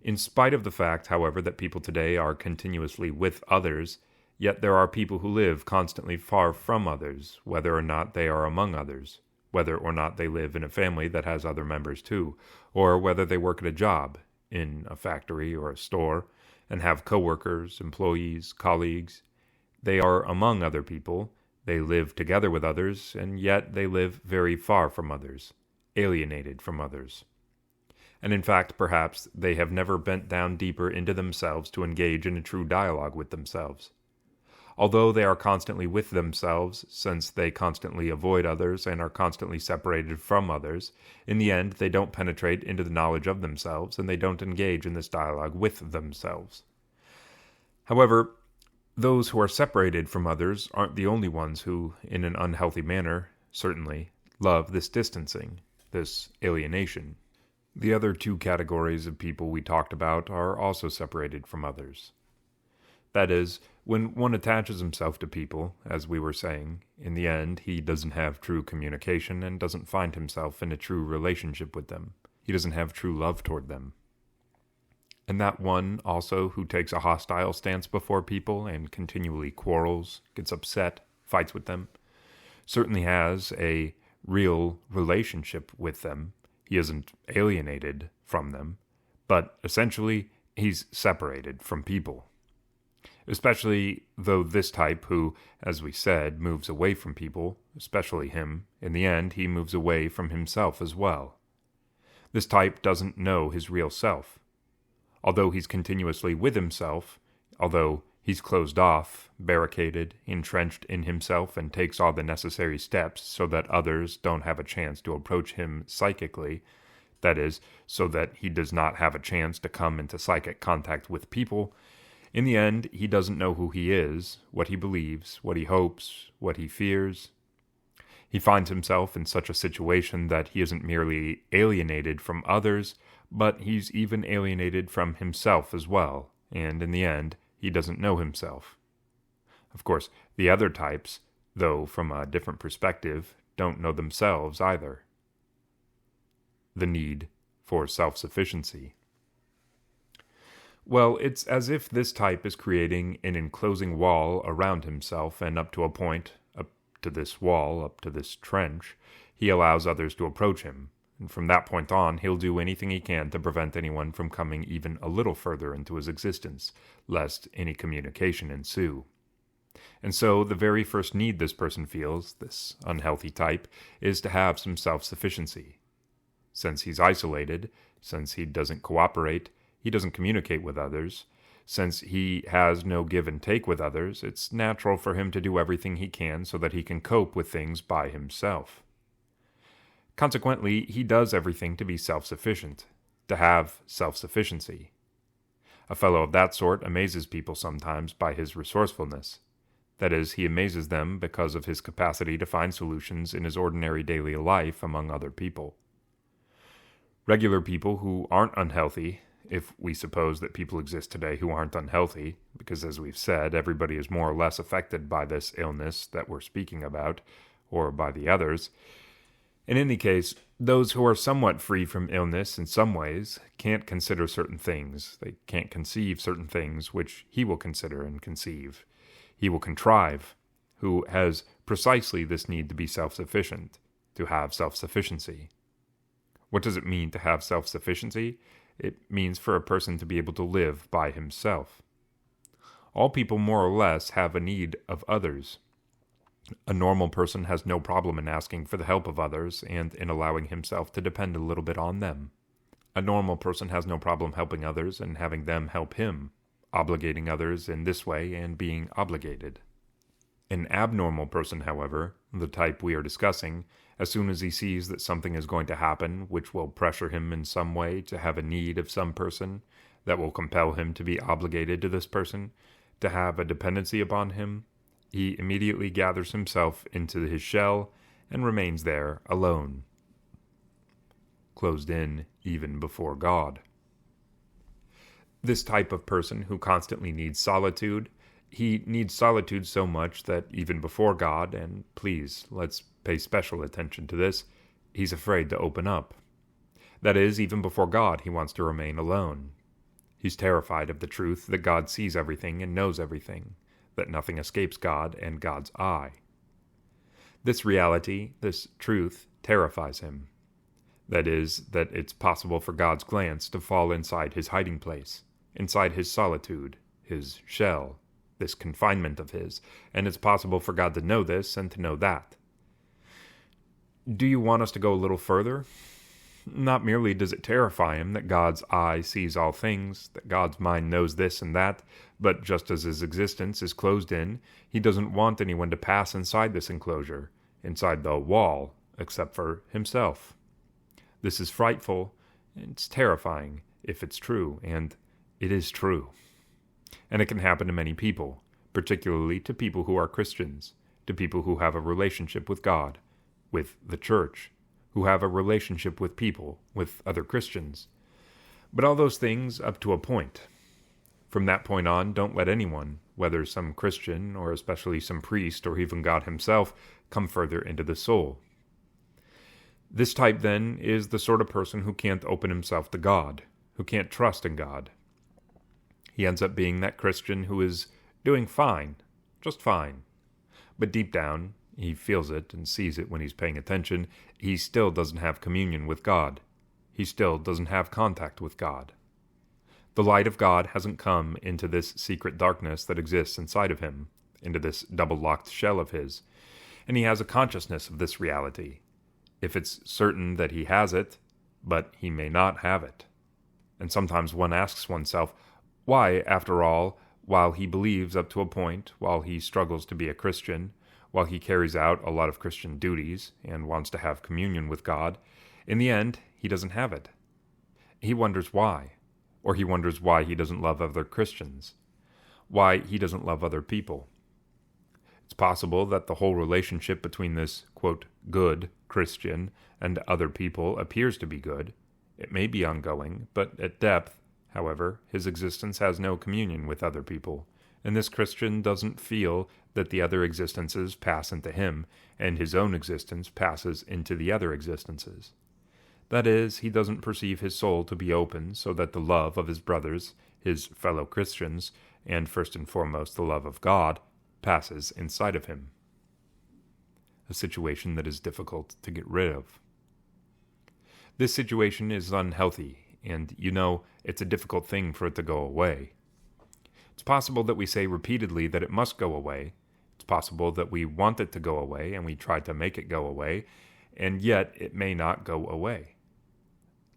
A: In spite of the fact, however, that people today are continuously with others, yet there are people who live constantly far from others, whether or not they are among others, whether or not they live in a family that has other members too, or whether they work at a job, in a factory or a store, and have coworkers, employees, colleagues. They are among other people, they live together with others, and yet they live very far from others, alienated from others. And in fact, perhaps, they have never bent down deeper into themselves to engage in a true dialogue with themselves. Although they are constantly with themselves, since they constantly avoid others and are constantly separated from others, in the end they don't penetrate into the knowledge of themselves, and they don't engage in this dialogue with themselves. However, those who are separated from others aren't the only ones who, in an unhealthy manner, certainly, love this distancing, this alienation. The other two categories of people we talked about are also separated from others. That is, when one attaches himself to people, as we were saying, in the end he doesn't have true communication and doesn't find himself in a true relationship with them. He doesn't have true love toward them. And that one also who takes a hostile stance before people and continually quarrels, gets upset, fights with them, certainly has a real relationship with them. He isn't alienated from them, but essentially he's separated from people. Especially though this type who, as we said, moves away from people, especially him, in the end he moves away from himself as well. This type doesn't know his real self. Although he's continuously with himself, although he's closed off, barricaded, entrenched in himself, and takes all the necessary steps so that others don't have a chance to approach him psychically, that is, so that he does not have a chance to come into psychic contact with people, in the end, he doesn't know who he is, what he believes, what he hopes, what he fears. He finds himself in such a situation that he isn't merely alienated from others, but he's even alienated from himself as well, and in the end, he doesn't know himself. Of course, the other types, though from a different perspective, don't know themselves either. The need for self-sufficiency. Well, it's as if this type is creating an enclosing wall around himself, and up to a point, up to this wall, up to this trench, he allows others to approach him. And from that point on, he'll do anything he can to prevent anyone from coming even a little further into his existence, lest any communication ensue. And so the very first need this person feels, this unhealthy type, is to have some self-sufficiency. Since he's isolated, since he doesn't cooperate, he doesn't communicate with others, since he has no give and take with others, it's natural for him to do everything he can so that he can cope with things by himself. Consequently, he does everything to be self-sufficient, to have self-sufficiency. A fellow of that sort amazes people sometimes by his resourcefulness. That is, he amazes them because of his capacity to find solutions in his ordinary daily life among other people. Regular people who aren't unhealthy, if we suppose that people exist today who aren't unhealthy, because as we've said, everybody is more or less affected by this illness that we're speaking about, or by the others. In any case, those who are somewhat free from illness in some ways can't consider certain things. They can't conceive certain things which he will consider and conceive. He will contrive, who has precisely this need to be self-sufficient, to have self-sufficiency. What does it mean to have self-sufficiency? It means for a person to be able to live by himself. All people more or less have a need of others. A normal person has no problem in asking for the help of others and in allowing himself to depend a little bit on them. A normal person has no problem helping others and having them help him, obligating others in this way and being obligated. An abnormal person, however, the type we are discussing, as soon as he sees that something is going to happen which will pressure him in some way to have a need of some person, that will compel him to be obligated to this person, to have a dependency upon him, he immediately gathers himself into his shell and remains there alone, closed in even before God. This type of person who constantly needs solitude, he needs solitude so much that even before God, and please, let's pay special attention to this, he's afraid to open up. That is, even before God, he wants to remain alone. He's terrified of the truth that God sees everything and knows everything, that nothing escapes God and God's eye. This reality, this truth, terrifies him. That is, that it's possible for God's glance to fall inside his hiding place, inside his solitude, his shell, this confinement of his, and it's possible for God to know this and to know that. Do you want us to go a little further? Not merely does it terrify him that God's eye sees all things, that God's mind knows this and that, but just as his existence is closed in, he doesn't want anyone to pass inside this enclosure, inside the wall, except for himself. This is frightful, it's terrifying, if it's true, and it is true. And it can happen to many people, particularly to people who are Christians, to people who have a relationship with God, with the church, who have a relationship with people, with other Christians. But all those things up to a point. From that point on, don't let anyone, whether some Christian or especially some priest or even God himself, come further into the soul. This type, then, is the sort of person who can't open himself to God, who can't trust in God. He ends up being that Christian who is doing fine, just fine. But deep down, he feels it and sees it when he's paying attention, he still doesn't have communion with God. He still doesn't have contact with God. The light of God hasn't come into this secret darkness that exists inside of him, into this double-locked shell of his, and he has a consciousness of this reality. If it's certain that he has it, but he may not have it. And sometimes one asks oneself, why, after all, while he believes up to a point, while he struggles to be a Christian, while he carries out a lot of Christian duties and wants to have communion with God, in the end, he doesn't have it. He wonders why, or he wonders why he doesn't love other Christians, why he doesn't love other people. It's possible that the whole relationship between this, quote, good Christian and other people appears to be good. It may be ongoing, but at depth, however, his existence has no communion with other people, and this Christian doesn't feel that the other existences pass into him, and his own existence passes into the other existences. That is, he doesn't perceive his soul to be open so that the love of his brothers, his fellow Christians, and first and foremost the love of God, passes inside of him. A situation that is difficult to get rid of. This situation is unhealthy, and it's a difficult thing for it to go away. It's possible that we say repeatedly that it must go away. It's possible that we want it to go away, and we try to make it go away, and yet it may not go away.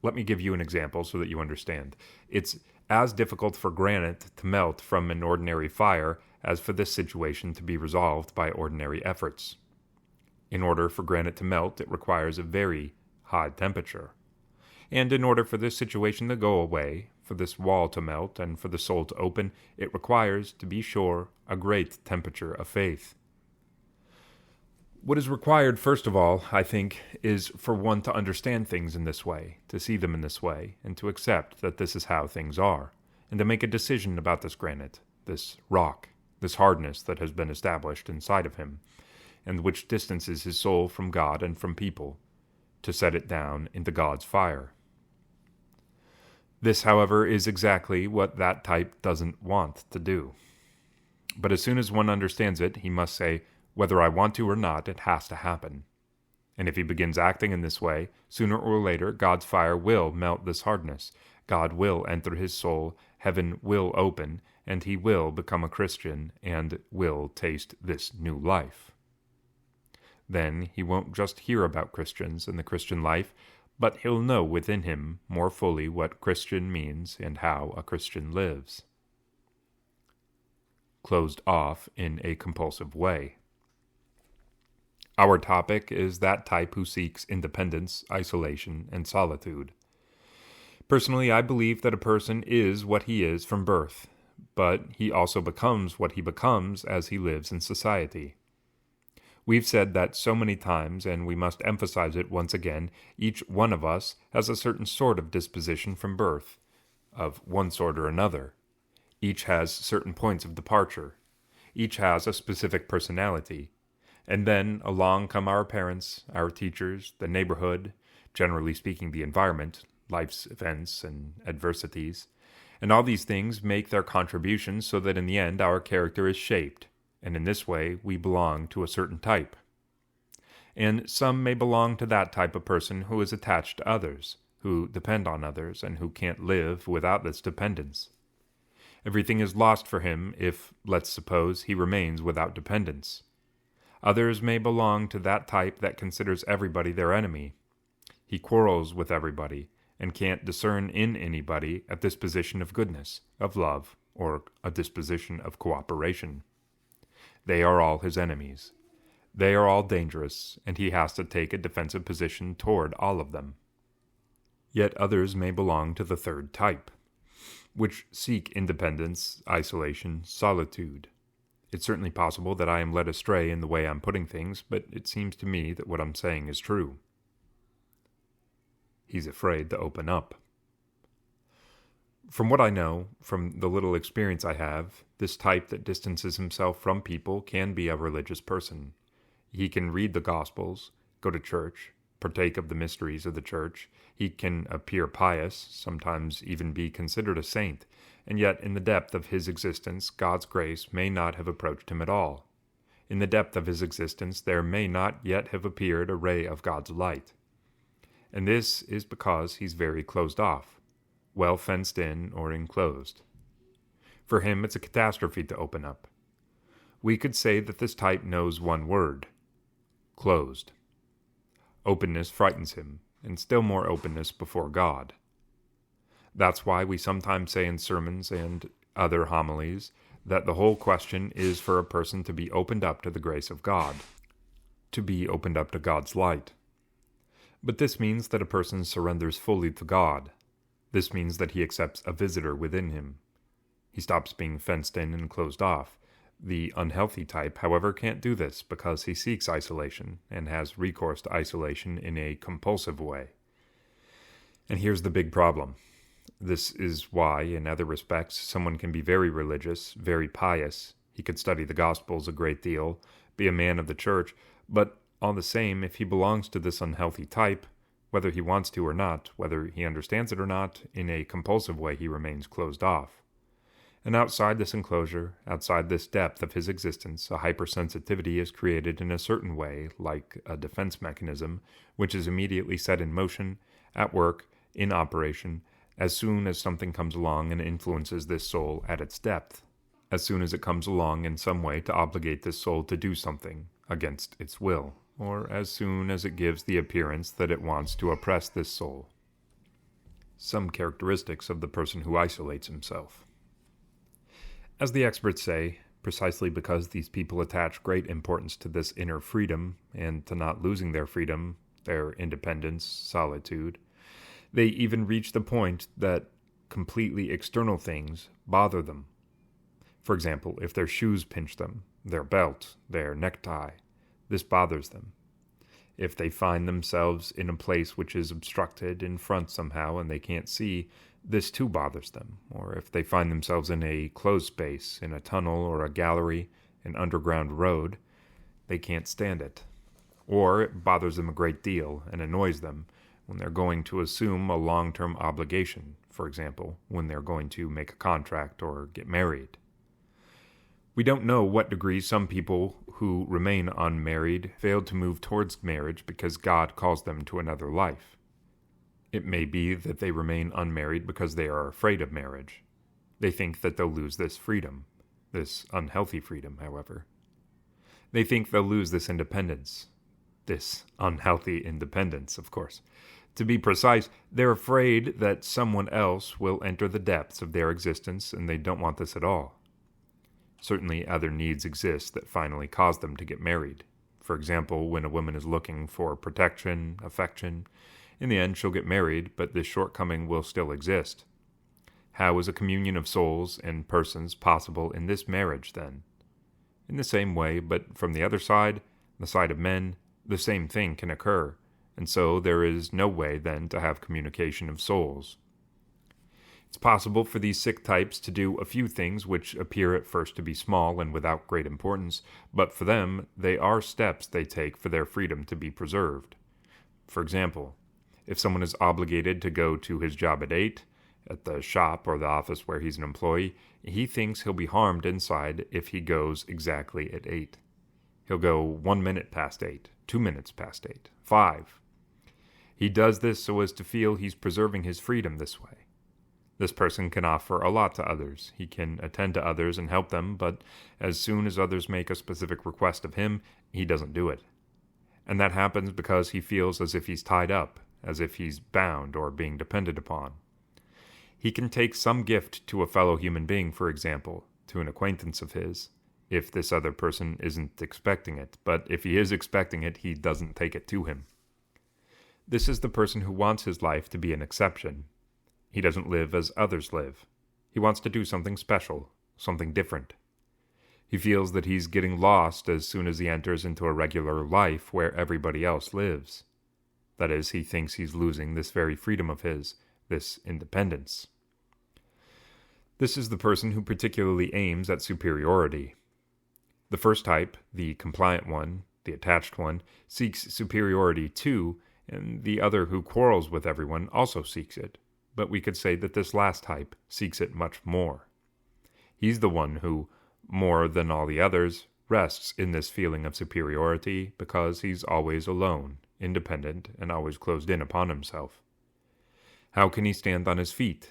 A: Let me give you an example so that you understand. It's as difficult for granite to melt from an ordinary fire as for this situation to be resolved by ordinary efforts. In order for granite to melt, it requires a very high temperature. And in order for this situation to go away, for this wall to melt, and for the soul to open, it requires, to be sure, a great temperature of faith. What is required, first of all, I think, is for one to understand things in this way, to see them in this way, and to accept that this is how things are, and to make a decision about this granite, this rock, this hardness that has been established inside of him, and which distances his soul from God and from people, to set it down into God's fire. This, however, is exactly what that type doesn't want to do. But as soon as one understands it, he must say, whether I want to or not, it has to happen. And if he begins acting in this way, sooner or later God's fire will melt this hardness. God will enter his soul, heaven will open, and he will become a Christian and will taste this new life. Then he won't just hear about Christians and the Christian life, but he'll know within him more fully what Christian means and how a Christian lives. Closed off in a compulsive way. Our topic is that type who seeks independence, isolation, and solitude. Personally, I believe that a person is what he is from birth, but he also becomes what he becomes as he lives in society. We've said that so many times, and we must emphasize it once again, each one of us has a certain sort of disposition from birth, of one sort or another. Each has certain points of departure. Each has a specific personality. And then along come our parents, our teachers, the neighborhood, generally speaking the environment, life's events and adversities, and all these things make their contributions so that in the end our character is shaped, and in this way we belong to a certain type. And some may belong to that type of person who is attached to others, who depend on others, and who can't live without this dependence. Everything is lost for him if, let's suppose, he remains without dependence. Others may belong to that type that considers everybody their enemy. He quarrels with everybody, and can't discern in anybody a disposition of goodness, of love, or a disposition of cooperation. They are all his enemies. They are all dangerous, and he has to take a defensive position toward all of them. Yet others may belong to the third type, which seek independence, isolation, solitude. It's certainly possible that I am led astray in the way I'm putting things, but it seems to me that what I'm saying is true. He's afraid to open up. From what I know, from the little experience I have, this type that distances himself from people can be a religious person. He can read the Gospels, go to church, partake of the mysteries of the Church. He can appear pious, sometimes even be considered a saint, and yet in the depth of his existence, God's grace may not have approached him at all. In the depth of his existence, there may not yet have appeared a ray of God's light. And this is because he's very closed off, well fenced in or enclosed. For him, it's a catastrophe to open up. We could say that this type knows one word: closed. Openness frightens him, and still more openness before God. That's why we sometimes say in sermons and other homilies that the whole question is for a person to be opened up to the grace of God, to be opened up to God's light. But this means that a person surrenders fully to God. This means that he accepts a visitor within him. He stops being fenced in and closed off. The unhealthy type, however, can't do this because he seeks isolation and has recourse to isolation in a compulsive way. And here's the big problem. This is why, in other respects, someone can be very religious, very pious. He could study the Gospels a great deal, be a man of the Church, but all the same, if he belongs to this unhealthy type, whether he wants to or not, whether he understands it or not, in a compulsive way he remains closed off. And outside this enclosure, outside this depth of his existence, a hypersensitivity is created in a certain way, like a defense mechanism, which is immediately set in motion, at work, in operation, as soon as something comes along and influences this soul at its depth, as soon as it comes along in some way to obligate this soul to do something against its will, or as soon as it gives the appearance that it wants to oppress this soul. Some characteristics of the person who isolates himself. As the experts say, precisely because these people attach great importance to this inner freedom and to not losing their freedom, their independence, solitude, they even reach the point that completely external things bother them. For example, if their shoes pinch them, their belt, their necktie, this bothers them. If they find themselves in a place which is obstructed in front somehow and they can't see, this too bothers them. Or if they find themselves in a closed space, in a tunnel or a gallery, an underground road, they can't stand it. Or it bothers them a great deal and annoys them when they're going to assume a long-term obligation, for example, when they're going to make a contract or get married. We don't know what degree some people who remain unmarried fail to move towards marriage because God calls them to another life. It may be that they remain unmarried because they are afraid of marriage. They think that they'll lose this freedom, this unhealthy freedom, however. They think they'll lose this independence, this unhealthy independence, of course. To be precise, they're afraid that someone else will enter the depths of their existence, and they don't want this at all. Certainly other needs exist that finally cause them to get married. For example, when a woman is looking for protection, affection, in the end she'll get married, but this shortcoming will still exist. How is a communion of souls and persons possible in this marriage, then? In the same way, but from the other side, the side of men, the same thing can occur, and so there is no way then to have communication of souls. It's possible for these sick types to do a few things which appear at first to be small and without great importance, but for them they are steps they take for their freedom to be preserved. For example, if someone is obligated to go to his job at 8, at the shop or the office where he's an employee, he thinks he'll be harmed inside if he goes exactly at 8. He'll go 1 minute past 8, 2 minutes past 8, 5. He does this so as to feel he's preserving his freedom this way. This person can offer a lot to others. He can attend to others and help them, but as soon as others make a specific request of him, he doesn't do it. And that happens because he feels as if he's tied up, as if he's bound or being depended upon. He can take some gift to a fellow human being, for example, to an acquaintance of his, if this other person isn't expecting it, but if he is expecting it, he doesn't take it to him. This is the person who wants his life to be an exception. He doesn't live as others live. He wants to do something special, something different. He feels that he's getting lost as soon as he enters into a regular life where everybody else lives. That is, he thinks he's losing this very freedom of his, this independence. This is the person who particularly aims at superiority. The first type, the compliant one, the attached one, seeks superiority to and the other who quarrels with everyone also seeks it, but we could say that this last type seeks it much more. He's the one who, more than all the others, rests in this feeling of superiority because he's always alone, independent, and always closed in upon himself. How can he stand on his feet?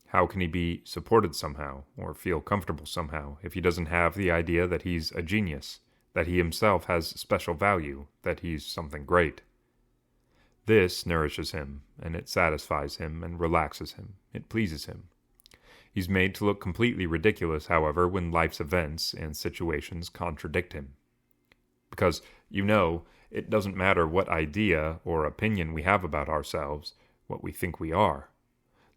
A: How can he be supported somehow, or feel comfortable somehow, if he doesn't have the idea that he's a genius, that he himself has special value, that he's something great? This nourishes him, and it satisfies him and relaxes him. It pleases him. He's made to look completely ridiculous, however, when life's events and situations contradict him. Because, it doesn't matter what idea or opinion we have about ourselves, what we think we are.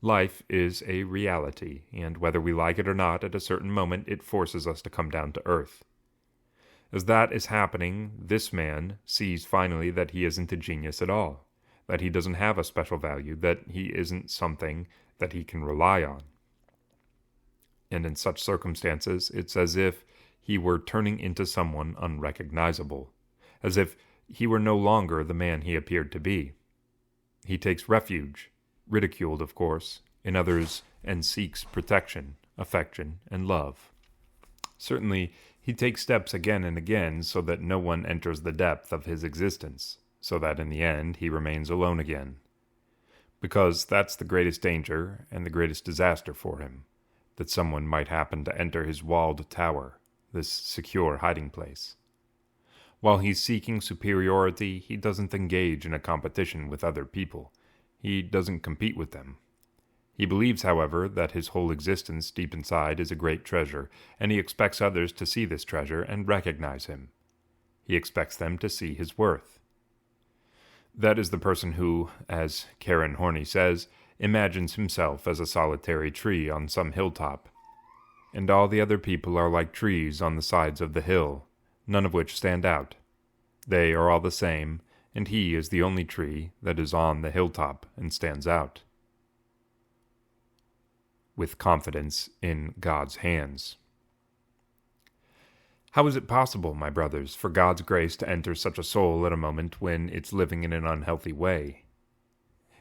A: Life is a reality, and whether we like it or not, at a certain moment it forces us to come down to earth. As that is happening, this man sees finally that he isn't a genius at all, that he doesn't have a special value, that he isn't something that he can rely on. And in such circumstances, it's as if he were turning into someone unrecognizable, as if he were no longer the man he appeared to be. He takes refuge, ridiculed of course, in others and seeks protection, affection, and love. Certainly, he takes steps again and again so that no one enters the depth of his existence, so that in the end he remains alone again. Because that's the greatest danger and the greatest disaster for him, that someone might happen to enter his walled tower, this secure hiding place. While he's seeking superiority, he doesn't engage in a competition with other people. He doesn't compete with them. He believes, however, that his whole existence deep inside is a great treasure, and he expects others to see this treasure and recognize him. He expects them to see his worth. That is the person who, as Karen Horney says, imagines himself as a solitary tree on some hilltop, and all the other people are like trees on the sides of the hill, none of which stand out. They are all the same, and he is the only tree that is on the hilltop and stands out. With confidence in God's hands. How is it possible, my brothers, for God's grace to enter such a soul at a moment when it's living in an unhealthy way?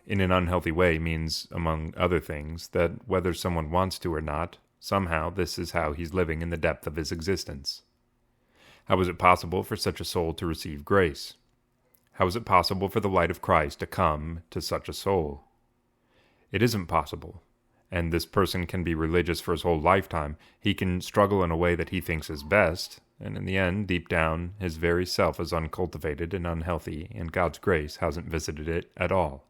A: In an unhealthy way means, among other things, that whether someone wants to or not, somehow this is how he's living in the depth of his existence. How is it possible for such a soul to receive grace? How is it possible for the light of Christ to come to such a soul? It isn't possible, and this person can be religious for his whole lifetime. He can struggle in a way that he thinks is best, and in the end, deep down, his very self is uncultivated and unhealthy, and God's grace hasn't visited it at all.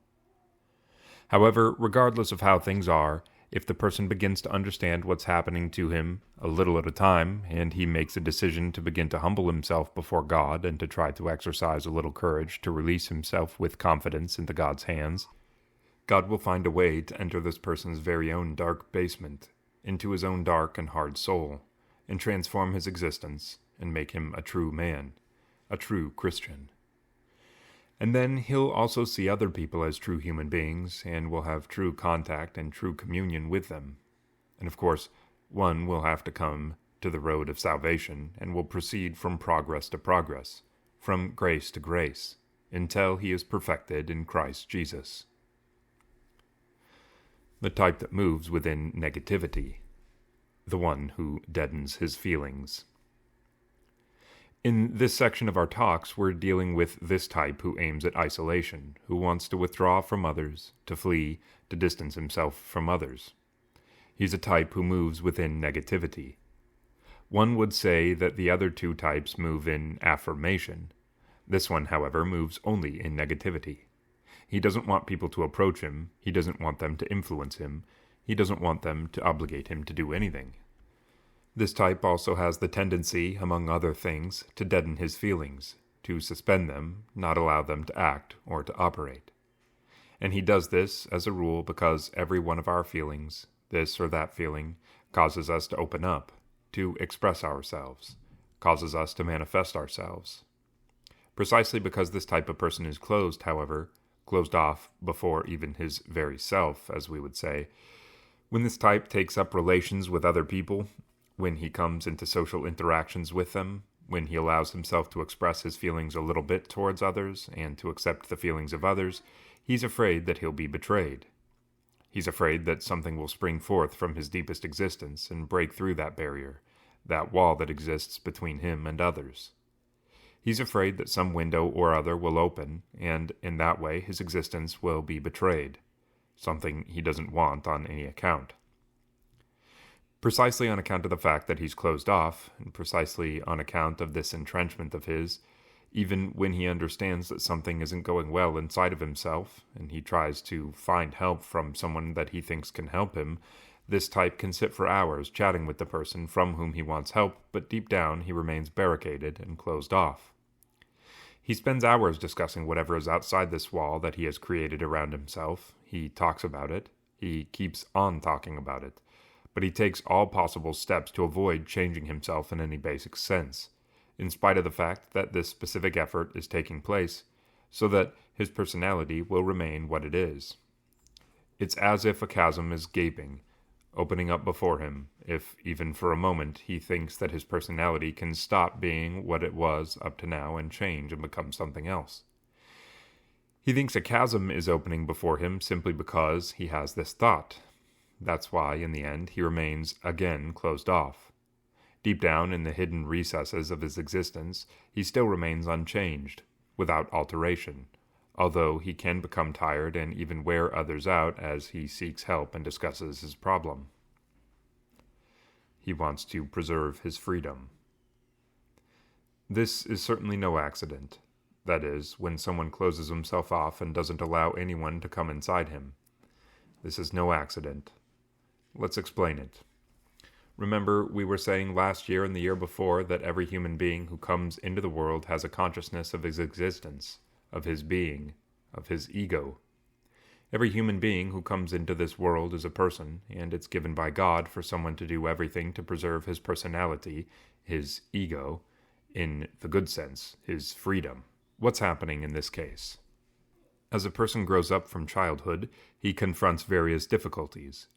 A: However, regardless of how things are, if the person begins to understand what's happening to him a little at a time, and he makes a decision to begin to humble himself before God and to try to exercise a little courage to release himself with confidence into God's hands, God will find a way to enter this person's very own dark basement, into his own dark and hard soul, and transform his existence and make him a true man, a true Christian. And then he'll also see other people as true human beings, and will have true contact and true communion with them. And of course, one will have to come to the road of salvation, and will proceed from progress to progress, from grace to grace, until he is perfected in Christ Jesus. The type that moves within negativity, the one who deadens his feelings. In this section of our talks, we're dealing with this type who aims at isolation, who wants to withdraw from others, to flee, to distance himself from others. He's a type who moves within negativity. One would say that the other two types move in affirmation. This one, however, moves only in negativity. He doesn't want people to approach him. He doesn't want them to influence him. He doesn't want them to obligate him to do anything. This type also has the tendency, among other things, to deaden his feelings, to suspend them, not allow them to act or to operate. And he does this, as a rule, because every one of our feelings, this or that feeling, causes us to open up, to express ourselves, causes us to manifest ourselves. Precisely because this type of person is closed, however, closed off before even his very self, as we would say, when this type takes up relations with other people, when he comes into social interactions with them, When he allows himself to express his feelings a little bit towards others and to accept the feelings of others, he's afraid that he'll be betrayed. He's afraid that something will spring forth from his deepest existence and break through that barrier, that wall that exists between him and others. He's afraid that some window or other will open, and in that way his existence will be betrayed, something he doesn't want on any account. Precisely on account of the fact that he's closed off, and precisely on account of this entrenchment of his, even when he understands that something isn't going well inside of himself, and he tries to find help from someone that he thinks can help him, this type can sit for hours chatting with the person from whom he wants help, but deep down he remains barricaded and closed off. He spends hours discussing whatever is outside this wall that he has created around himself. He talks about it. He keeps on talking about it. But he takes all possible steps to avoid changing himself in any basic sense, in spite of the fact that this specific effort is taking place, so that his personality will remain what it is. It's as if a chasm is gaping, opening up before him, if even for a moment he thinks that his personality can stop being what it was up to now and change and become something else. He thinks a chasm is opening before him simply because he has this thought. That's why, in the end, he remains again closed off. Deep down in the hidden recesses of his existence, he still remains unchanged, without alteration, although he can become tired and even wear others out as he seeks help and discusses his problem. He wants to preserve his freedom. This is certainly no accident. That is, when someone closes himself off and doesn't allow anyone to come inside him. This is no accident. Let's explain it. Remember, we were saying last year and the year before that every human being who comes into the world has a consciousness of his existence, of his being, of his ego. Every human being who comes into this world is a person, and it's given by God for someone to do everything to preserve his personality, his ego, in the good sense, his freedom. What's happening in this case? As a person grows up from childhood, he confronts various difficulties.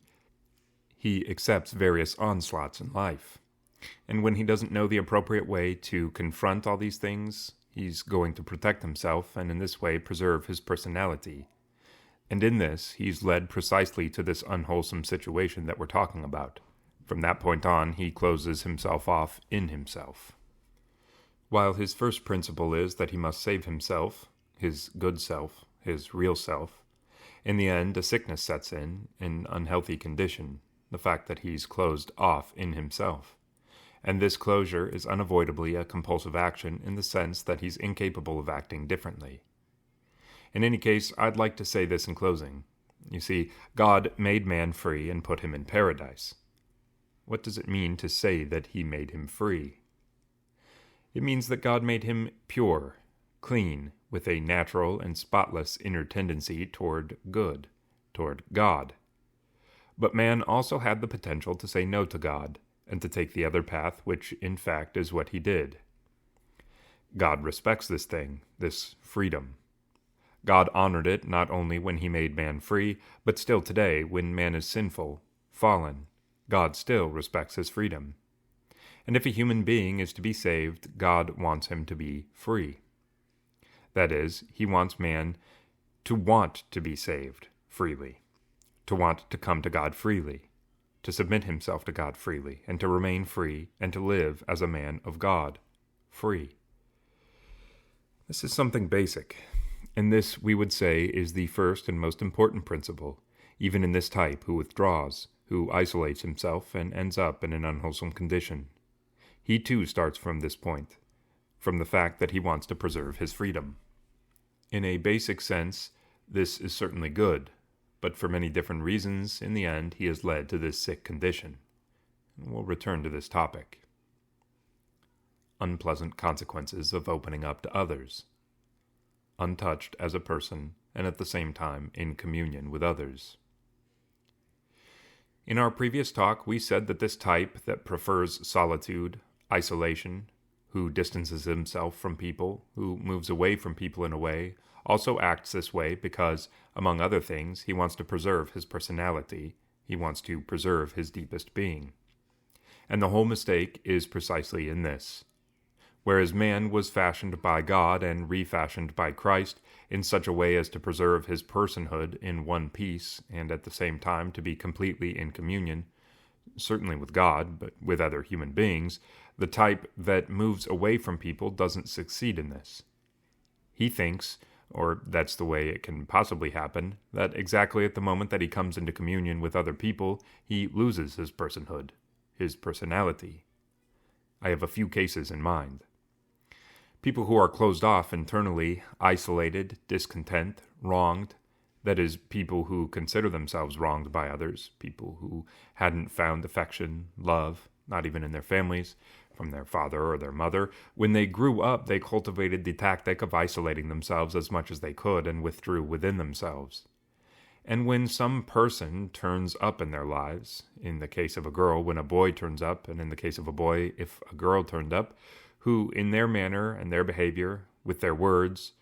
A: He accepts various onslaughts in life. And when he doesn't know the appropriate way to confront all these things, he's going to protect himself and in this way preserve his personality. And in this, he's led precisely to this unwholesome situation that we're talking about. From that point on, he closes himself off in himself. While his first principle is that he must save himself, his good self, his real self, in the end a sickness sets in, an unhealthy condition, the fact that he's closed off in himself. And this closure is unavoidably a compulsive action in the sense that he's incapable of acting differently. In any case, I'd like to say this in closing. You see, God made man free and put him in paradise. What does it mean to say that he made him free? It means that God made him pure, clean, with a natural and spotless inner tendency toward good, toward God. But man also had the potential to say no to God, and to take the other path, which in fact is what he did. God respects this thing, this freedom. God honored it not only when he made man free, but still today, when man is sinful, fallen, God still respects his freedom. And if a human being is to be saved, God wants him to be free. That is, he wants man to want to be saved freely, to want to come to God freely, to submit himself to God freely, and to remain free, and to live as a man of God, free. This is something basic, and this, we would say, is the first and most important principle, even in this type who withdraws, who isolates himself and ends up in an unwholesome condition. He too starts from this point, from the fact that he wants to preserve his freedom. In a basic sense, this is certainly good, but for many different reasons, in the end, he is led to this sick condition. We'll return to this topic. Unpleasant consequences of opening up to others. Untouched as a person, and at the same time in communion with others. In our previous talk, we said that this type that prefers solitude, isolation, who distances himself from people, who moves away from people in a way, also acts this way because, among other things, he wants to preserve his personality, he wants to preserve his deepest being. And the whole mistake is precisely in this. whereas man was fashioned by God and refashioned by Christ in such a way as to preserve his personhood in one piece and at the same time to be completely in communion, certainly with God, but with other human beings, the type that moves away from people doesn't succeed in this. He thinks, or that's the way it can possibly happen, that exactly at the moment that he comes into communion with other people, he loses his personhood, his personality. I have a few cases in mind. People who are closed off internally, isolated, discontent, wronged, that is, people who consider themselves wronged by others, people who hadn't found affection, love, not even in their families, from their father or their mother. When they grew up, they cultivated the tactic of isolating themselves as much as they could and withdrew within themselves. And when some person turns up in their lives, in the case of a girl, when a boy turns up, and in the case of a boy, if a girl turned up, who in their manner and their behavior, with their words,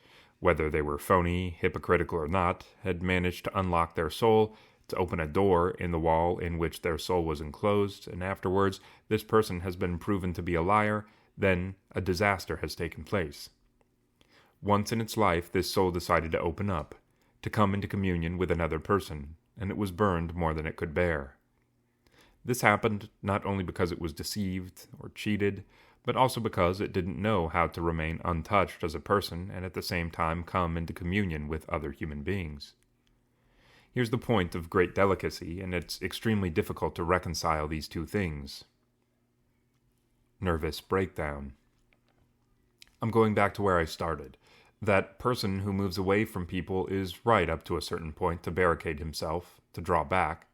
A: whether they were phony, hypocritical or not, had managed to unlock their soul, to open a door in the wall in which their soul was enclosed, and afterwards this person has been proven to be a liar, then a disaster has taken place. Once in its life, this soul decided to open up, to come into communion with another person, and it was burned more than it could bear. This happened not only because it was deceived or cheated, but also because it didn't know how to remain untouched as a person and at the same time come into communion with other human beings. Here's the point of great delicacy, and it's extremely difficult to reconcile these two things. Nervous breakdown. I'm going back to where I started. That person who moves away from people is right up to a certain point to barricade himself, to draw back.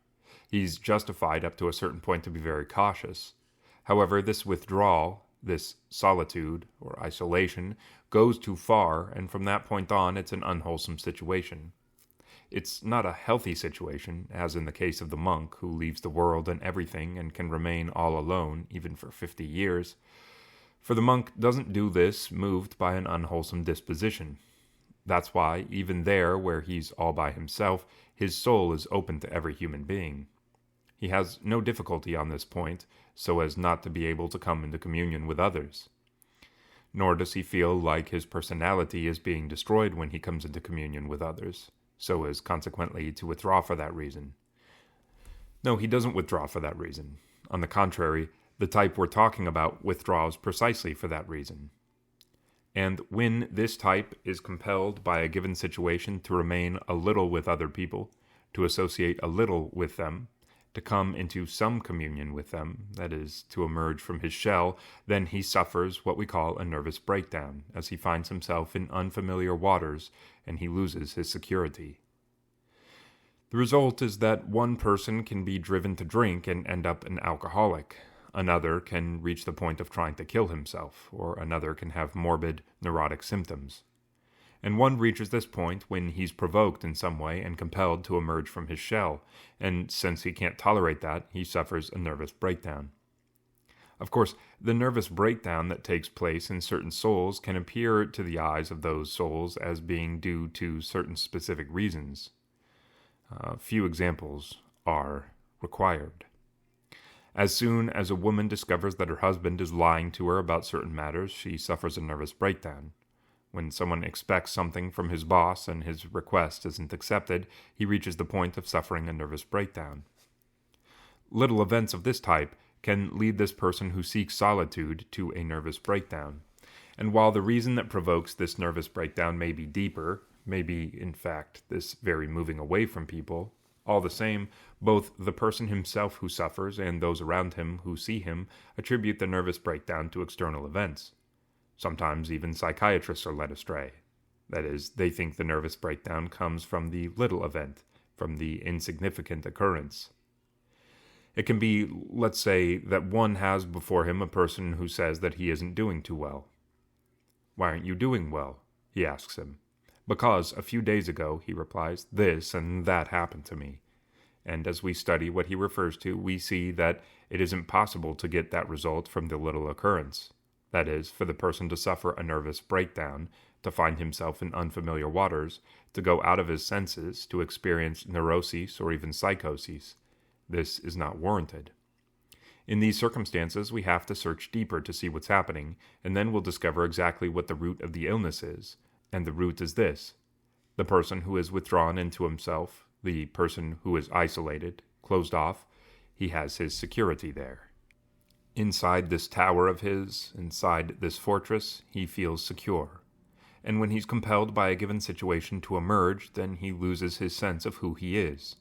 A: He's justified up to a certain point to be very cautious. However, this withdrawal, this solitude or isolation, goes too far, and from that point on, it's an unwholesome situation. It's not a healthy situation, as in the case of the monk who leaves the world and everything and can remain all alone, even for 50 years. For the monk doesn't do this moved by an unwholesome disposition. That's why, even there where he's all by himself, his soul is open to every human being. He has no difficulty on this point, so as not to be able to come into communion with others. Nor does he feel like his personality is being destroyed when he comes into communion with others, so as consequently to withdraw for that reason. No, he doesn't withdraw for that reason. On the contrary, the type we're talking about withdraws precisely for that reason. And when this type is compelled by a given situation to remain a little with other people, to associate a little with them, to come into some communion with them, that is, to emerge from his shell, then he suffers what we call a nervous breakdown, as he finds himself in unfamiliar waters and he loses his security. The result is that one person can be driven to drink and end up an alcoholic. Another can reach the point of trying to kill himself, or another can have morbid, neurotic symptoms. And one reaches this point when he's provoked in some way and compelled to emerge from his shell, and since he can't tolerate that, he suffers a nervous breakdown. Of course, the nervous breakdown that takes place in certain souls can appear to the eyes of those souls as being due to certain specific reasons. A few examples are required. As soon as a woman discovers that her husband is lying to her about certain matters, she suffers a nervous breakdown. When someone expects something from his boss and his request isn't accepted, he reaches the point of suffering a nervous breakdown. Little events of this type can lead this person who seeks solitude to a nervous breakdown. And while the reason that provokes this nervous breakdown may be deeper, may be, in fact, this very moving away from people, all the same, both the person himself who suffers and those around him who see him attribute the nervous breakdown to external events. Sometimes even psychiatrists are led astray. That is, they think the nervous breakdown comes from the little event, from the insignificant occurrence. It can be, let's say, that one has before him a person who says that he isn't doing too well. "Why aren't you doing well?" he asks him. "Because a few days ago," he replies, "this and that happened to me." And as we study what he refers to, we see that it isn't possible to get that result from the little occurrence. That is, for the person to suffer a nervous breakdown, to find himself in unfamiliar waters, to go out of his senses, to experience neuroses or even psychoses. This is not warranted. In these circumstances, we have to search deeper to see what's happening, and then we'll discover exactly what the root of the illness is. And the root is this: the person who is withdrawn into himself, the person who is isolated, closed off, he has his security there. Inside this tower of his, inside this fortress, he feels secure. And when he's compelled by a given situation to emerge, then he loses his sense of who he is.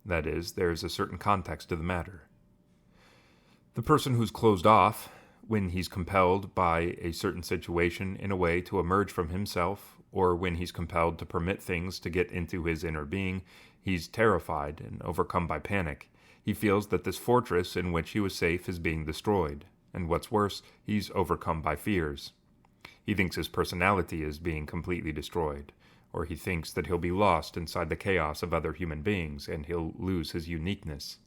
A: That is, there's a certain context to the matter. The person who's closed off, when he's compelled by a certain situation in a way to emerge from himself, or when he's compelled to permit things to get into his inner being, he's terrified and overcome by panic. He feels that this fortress in which he was safe is being destroyed, and what's worse, he's overcome by fears. He thinks his personality is being completely destroyed, or he thinks that he'll be lost inside the chaos of other human beings, and he'll lose his uniqueness.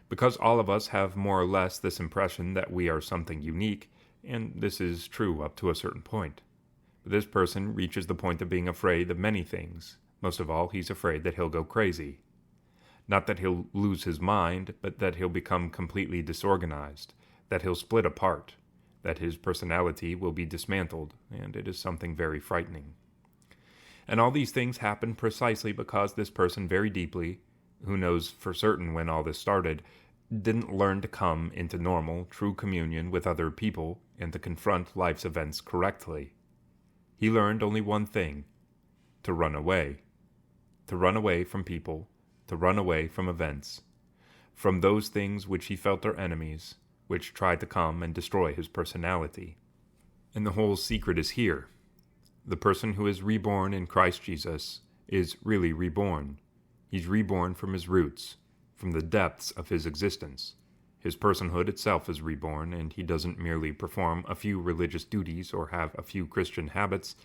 A: Because all of us have more or less this impression that we are something unique, and this is true up to a certain point. But this person reaches the point of being afraid of many things. Most of all, he's afraid that he'll go crazy. Not that he'll lose his mind, but that he'll become completely disorganized, that he'll split apart, that his personality will be dismantled, and it is something very frightening. And all these things happen precisely because this person very deeply, who knows for certain when all this started, didn't learn to come into normal, true communion with other people and to confront life's events correctly. He learned only one thing: to run away. To run away from people, to run away from events, from those things which he felt are enemies, which tried to come and destroy his personality. And the whole secret is here. The person who is reborn in Christ Jesus is really reborn. He's reborn from his roots, from the depths of his existence. His personhood itself is reborn, and he doesn't merely perform a few religious duties or have a few Christian habits.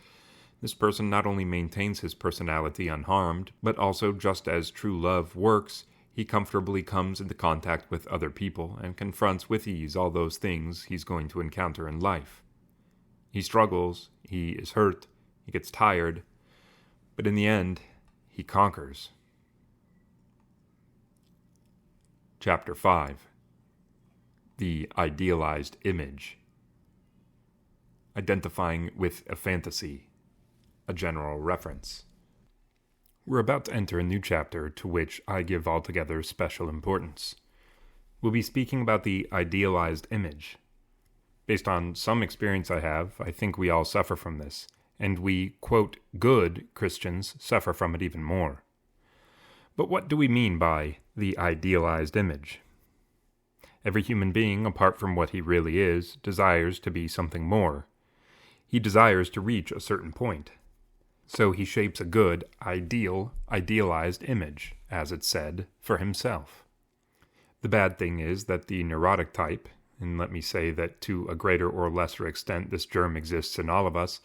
A: This person not only maintains his personality unharmed, but also, just as true love works, he comfortably comes into contact with other people and confronts with ease all those things he's going to encounter in life. He struggles, he is hurt, he gets tired, but in the end, he conquers. Chapter 5. The Idealized Image. Identifying with a fantasy. A general reference. We're about to enter a new chapter to which I give altogether special importance. We'll be speaking about the idealized image. Based on some experience I have, I think we all suffer from this, and we, quote, good Christians suffer from it even more. But what do we mean by the idealized image? Every human being, apart from what he really is, desires to be something more. He desires to reach a certain point. So he shapes a good, idealized image, as it's said, for himself. The bad thing is that the neurotic type, and let me say that to a greater or lesser extent this germ exists in all of us,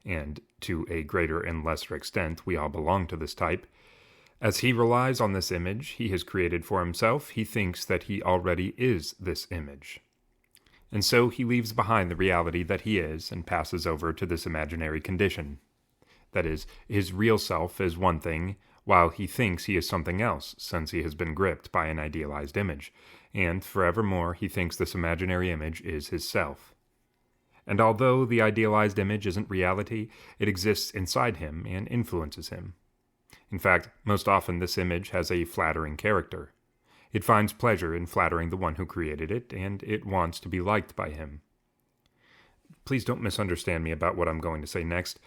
A: and to a greater and lesser extent we all belong to this type, as he relies on this image he has created for himself, he thinks that he already is this image. And so he leaves behind the reality that he is and passes over to this imaginary condition. That is, his real self is one thing, while he thinks he is something else, since he has been gripped by an idealized image, and forevermore he thinks this imaginary image is his self. And although the idealized image isn't reality, it exists inside him and influences him. In fact, most often this image has a flattering character. It finds pleasure in flattering the one who created it, and it wants to be liked by him. Please don't misunderstand me about what I'm going to say next.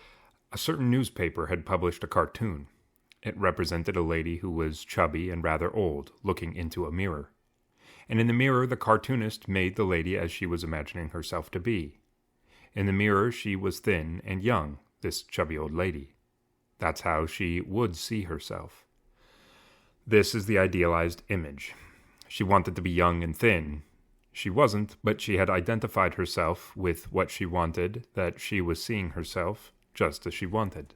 A: A certain newspaper had published a cartoon. It represented a lady who was chubby and rather old, looking into a mirror. And in the mirror, the cartoonist made the lady as she was imagining herself to be. In the mirror, she was thin and young, this chubby old lady. That's how she would see herself. This is the idealized image. She wanted to be young and thin. She wasn't, but she had identified herself with what she wanted, that she was seeing herself just as she wanted.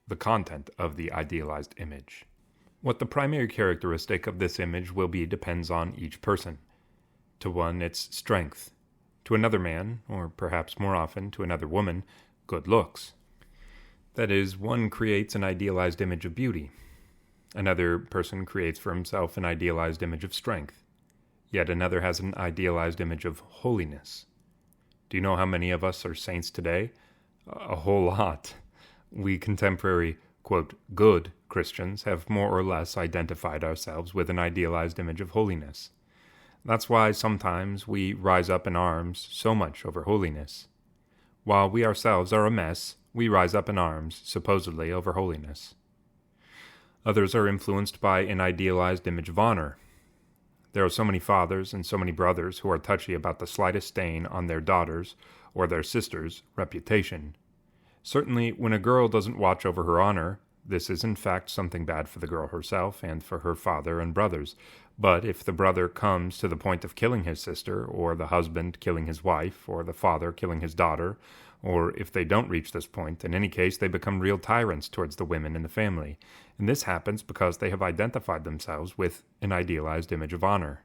A: The content of the idealized image. What the primary characteristic of this image will be depends on each person. To one, its strength. To another man, or perhaps more often to another woman, good looks. That is, one creates an idealized image of beauty. Another person creates for himself an idealized image of strength. Yet another has an idealized image of holiness. Do you know how many of us are saints today? A whole lot. We contemporary, quote, good Christians have more or less identified ourselves with an idealized image of holiness. That's why sometimes we rise up in arms so much over holiness. While we ourselves are a mess, we rise up in arms, supposedly, over holiness. Others are influenced by an idealized image of honor. There are so many fathers and so many brothers who are touchy about the slightest stain on their daughter's or their sister's reputation. Certainly, when a girl doesn't watch over her honor, this is in fact something bad for the girl herself and for her father and brothers. But if the brother comes to the point of killing his sister, or the husband killing his wife, or the father killing his daughter, or if they don't reach this point, in any case they become real tyrants towards the women in the family. And this happens because they have identified themselves with an idealized image of honor.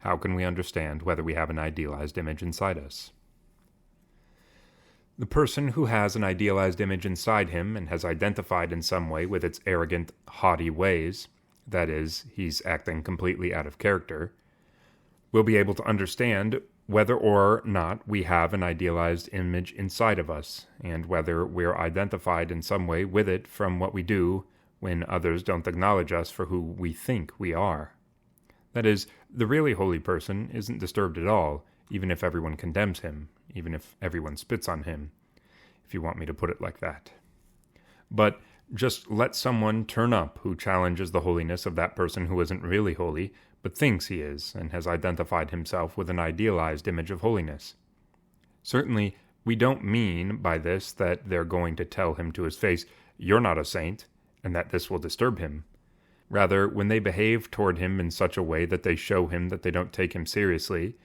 A: How can we understand whether we have an idealized image inside us? The person who has an idealized image inside him and has identified in some way with its arrogant, haughty ways, that is, he's acting completely out of character, will be able to understand whether or not we have an idealized image inside of us, and whether we're identified in some way with it from what we do when others don't acknowledge us for who we think we are. That is, the really holy person isn't disturbed at all, even if everyone condemns him, even if everyone spits on him, if you want me to put it like that. But just let someone turn up who challenges the holiness of that person who isn't really holy, but thinks he is, and has identified himself with an idealized image of holiness. Certainly, we don't mean by this that they're going to tell him to his face, "You're not a saint," and that this will disturb him. Rather, when they behave toward him in such a way that they show him that they don't take him seriously,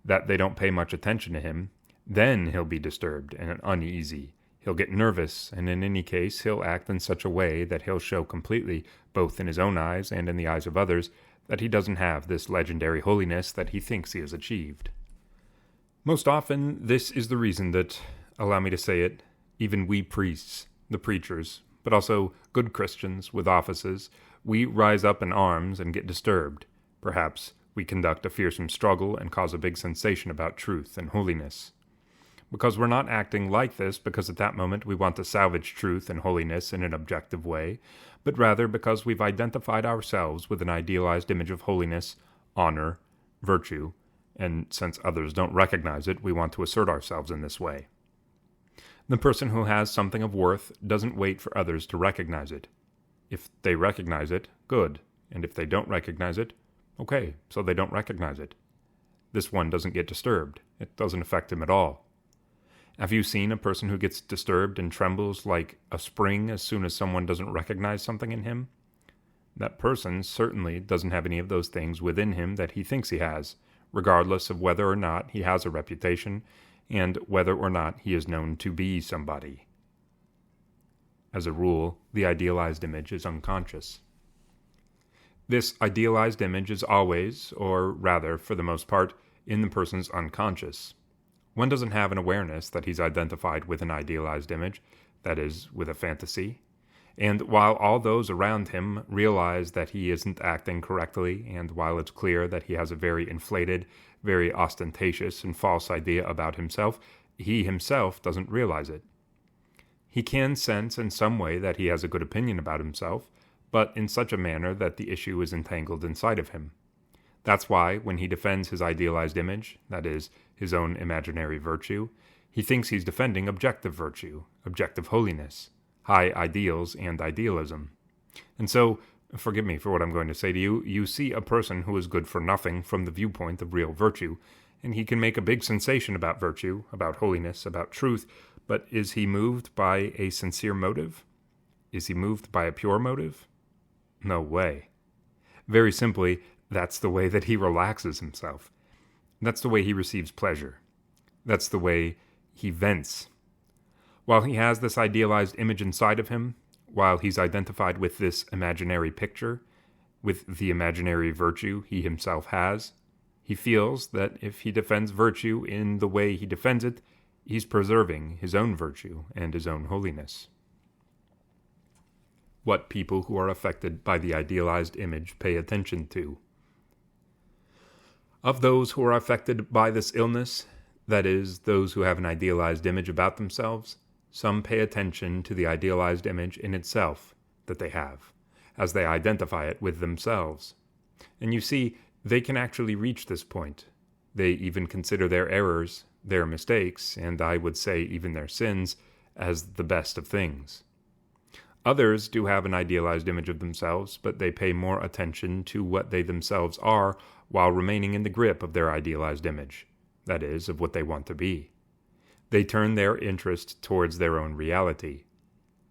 A: that they don't pay much attention to him, then he'll be disturbed and uneasy. He'll get nervous, and in any case he'll act in such a way that he'll show completely, both in his own eyes and in the eyes of others, that he doesn't have this legendary holiness that he thinks he has achieved. Most often, this is the reason that, allow me to say it, even we priests, the preachers, but also good Christians with offices, we rise up in arms and get disturbed. Perhaps we conduct a fearsome struggle and cause a big sensation about truth and holiness. Because we're not acting like this because at that moment we want to salvage truth and holiness in an objective way, but rather because we've identified ourselves with an idealized image of holiness, honor, virtue, and since others don't recognize it, we want to assert ourselves in this way. The person who has something of worth doesn't wait for others to recognize it. If they recognize it, good, and if they don't recognize it, okay, so they don't recognize it. This one doesn't get disturbed. It doesn't affect him at all. Have you seen a person who gets disturbed and trembles like a spring as soon as someone doesn't recognize something in him? That person certainly doesn't have any of those things within him that he thinks he has, regardless of whether or not he has a reputation and whether or not he is known to be somebody. As a rule, the idealized image is unconscious. This idealized image is always, or rather, for the most part, in the person's unconscious. One doesn't have an awareness that he's identified with an idealized image, that is, with a fantasy. And while all those around him realize that he isn't acting correctly, and while it's clear that he has a very inflated, very ostentatious and false idea about himself, he himself doesn't realize it. He can sense in some way that he has a good opinion about himself, but in such a manner that the issue is entangled inside of him. That's why, when he defends his idealized image, that is, his own imaginary virtue, he thinks he's defending objective virtue, objective holiness, high ideals and idealism. And so, forgive me for what I'm going to say to you, you see a person who is good for nothing from the viewpoint of real virtue, and he can make a big sensation about virtue, about holiness, about truth, but is he moved by a sincere motive? Is he moved by a pure motive? No way. Very simply, that's the way that he relaxes himself. That's the way he receives pleasure. That's the way he vents. While he has this idealized image inside of him, while he's identified with this imaginary picture, with the imaginary virtue he himself has, he feels that if he defends virtue in the way he defends it, he's preserving his own virtue and his own holiness. What people who are affected by the idealized image pay attention to. Of those who are affected by this illness, that is, those who have an idealized image about themselves, some pay attention to the idealized image in itself that they have, as they identify it with themselves. And you see, they can actually reach this point. They even consider their errors, their mistakes, and I would say even their sins, as the best of things. Others do have an idealized image of themselves, but they pay more attention to what they themselves are while remaining in the grip of their idealized image, that is, of what they want to be. They turn their interest towards their own reality.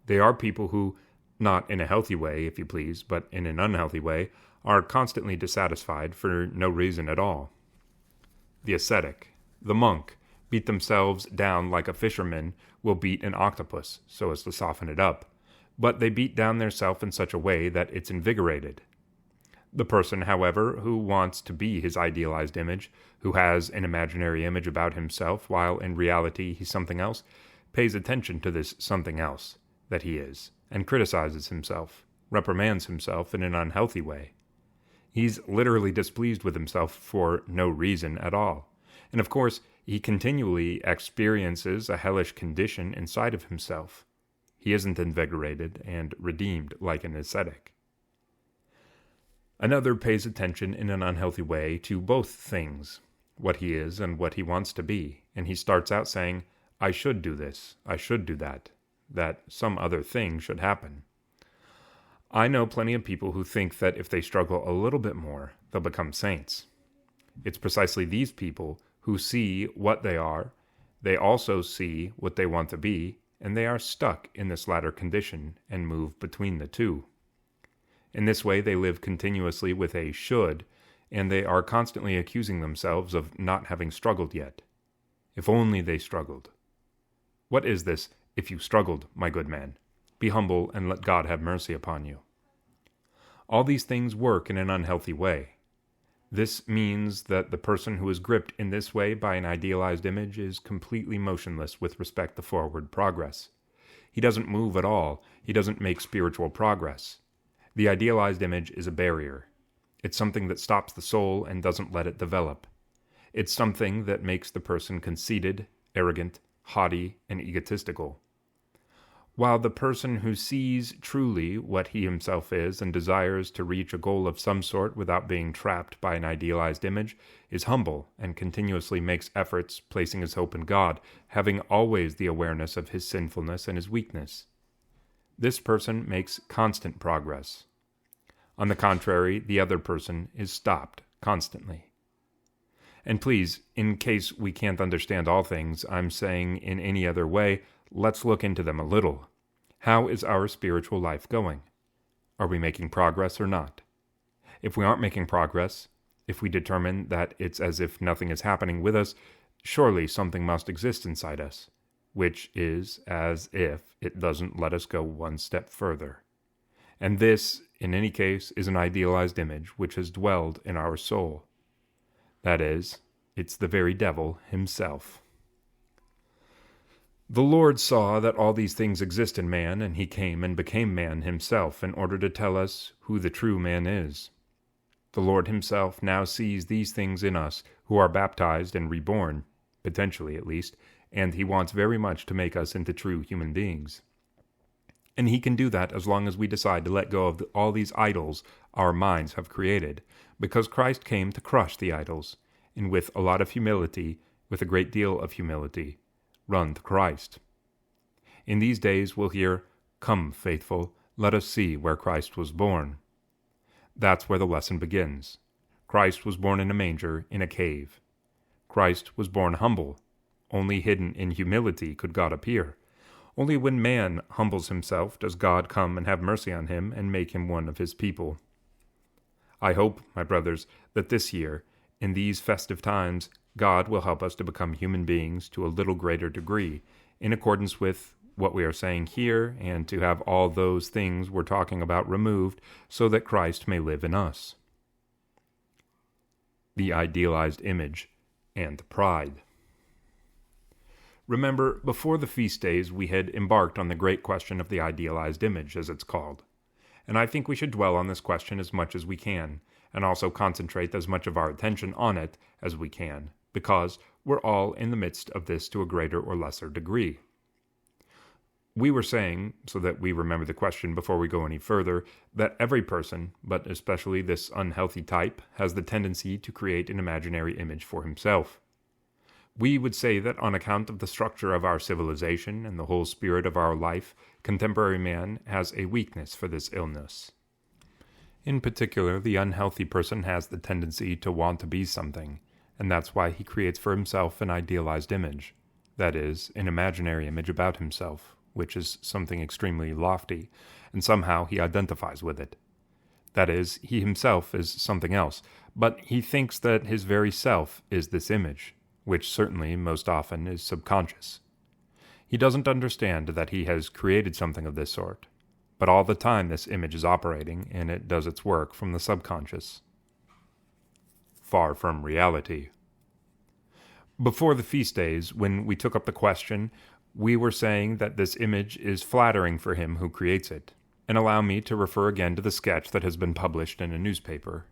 A: They are people who, not in a healthy way, if you please, but in an unhealthy way, are constantly dissatisfied for no reason at all. The ascetic, the monk, beat themselves down like a fisherman will beat an octopus so as to soften it up, but they beat down their self in such a way that it's invigorated. The person, however, who wants to be his idealized image, who has an imaginary image about himself while in reality he's something else, pays attention to this something else that he is, and criticizes himself, reprimands himself in an unhealthy way. He's literally displeased with himself for no reason at all. And of course, he continually experiences a hellish condition inside of himself. He isn't invigorated and redeemed like an ascetic. Another pays attention in an unhealthy way to both things, what he is and what he wants to be, and he starts out saying, I should do this, I should do that some other thing should happen. I know plenty of people who think that if they struggle a little bit more, they'll become saints. It's precisely these people who see what they are, they also see what they want to be, and they are stuck in this latter condition and move between the two. In this way, they live continuously with a should, and they are constantly accusing themselves of not having struggled yet. If only they struggled. What is this, if you struggled, my good man? Be humble and let God have mercy upon you. All these things work in an unhealthy way. This means that the person who is gripped in this way by an idealized image is completely motionless with respect to forward progress. He doesn't move at all. He doesn't make spiritual progress. The idealized image is a barrier. It's something that stops the soul and doesn't let it develop. It's something that makes the person conceited, arrogant, haughty, and egotistical. While the person who sees truly what he himself is and desires to reach a goal of some sort without being trapped by an idealized image is humble and continuously makes efforts, placing his hope in God, having always the awareness of his sinfulness and his weakness. This person makes constant progress. On the contrary, the other person is stopped constantly. And please, in case we can't understand all things, I'm saying in any other way, let's look into them a little. How is our spiritual life going? Are we making progress or not? If we aren't making progress, if we determine that it's as if nothing is happening with us, surely something must exist inside us, which is as if it doesn't let us go one step further. And this, in any case, is an idealized image which has dwelled in our soul. That is, it's the very devil himself. The Lord saw that all these things exist in man, and he came and became man himself in order to tell us who the true man is. The Lord himself now sees these things in us who are baptized and reborn, potentially at least, and he wants very much to make us into true human beings. And he can do that as long as we decide to let go of all these idols our minds have created, because Christ came to crush the idols, and with a lot of humility, with a great deal of humility, run to Christ. In these days we'll hear, "Come, faithful, let us see where Christ was born." That's where the lesson begins. Christ was born in a manger, in a cave. Christ was born humble. Only hidden in humility could God appear. Only when man humbles himself does God come and have mercy on him and make him one of his people. I hope, my brothers, that this year, in these festive times, God will help us to become human beings to a little greater degree, in accordance with what we are saying here, and to have all those things we're talking about removed, so that Christ may live in us. The idealized image and pride. Remember, before the feast days, we had embarked on the great question of the idealized image, as it's called. And I think we should dwell on this question as much as we can, and also concentrate as much of our attention on it as we can, because we're all in the midst of this to a greater or lesser degree. We were saying, so that we remember the question before we go any further, that every person, but especially this unhealthy type, has the tendency to create an imaginary image for himself. We would say that on account of the structure of our civilization and the whole spirit of our life, contemporary man has a weakness for this illness. In particular, the unhealthy person has the tendency to want to be something, and that's why he creates for himself an idealized image, that is, an imaginary image about himself, which is something extremely lofty, and somehow he identifies with it. That is, he himself is something else, but he thinks that his very self is this image, which certainly most often is subconscious. He doesn't understand that he has created something of this sort, but all the time this image is operating, and it does its work from the subconscious. Far from reality. Before the feast days, when we took up the question, we were saying that this image is flattering for him who creates it, and allow me to refer again to the sketch that has been published in a newspaper.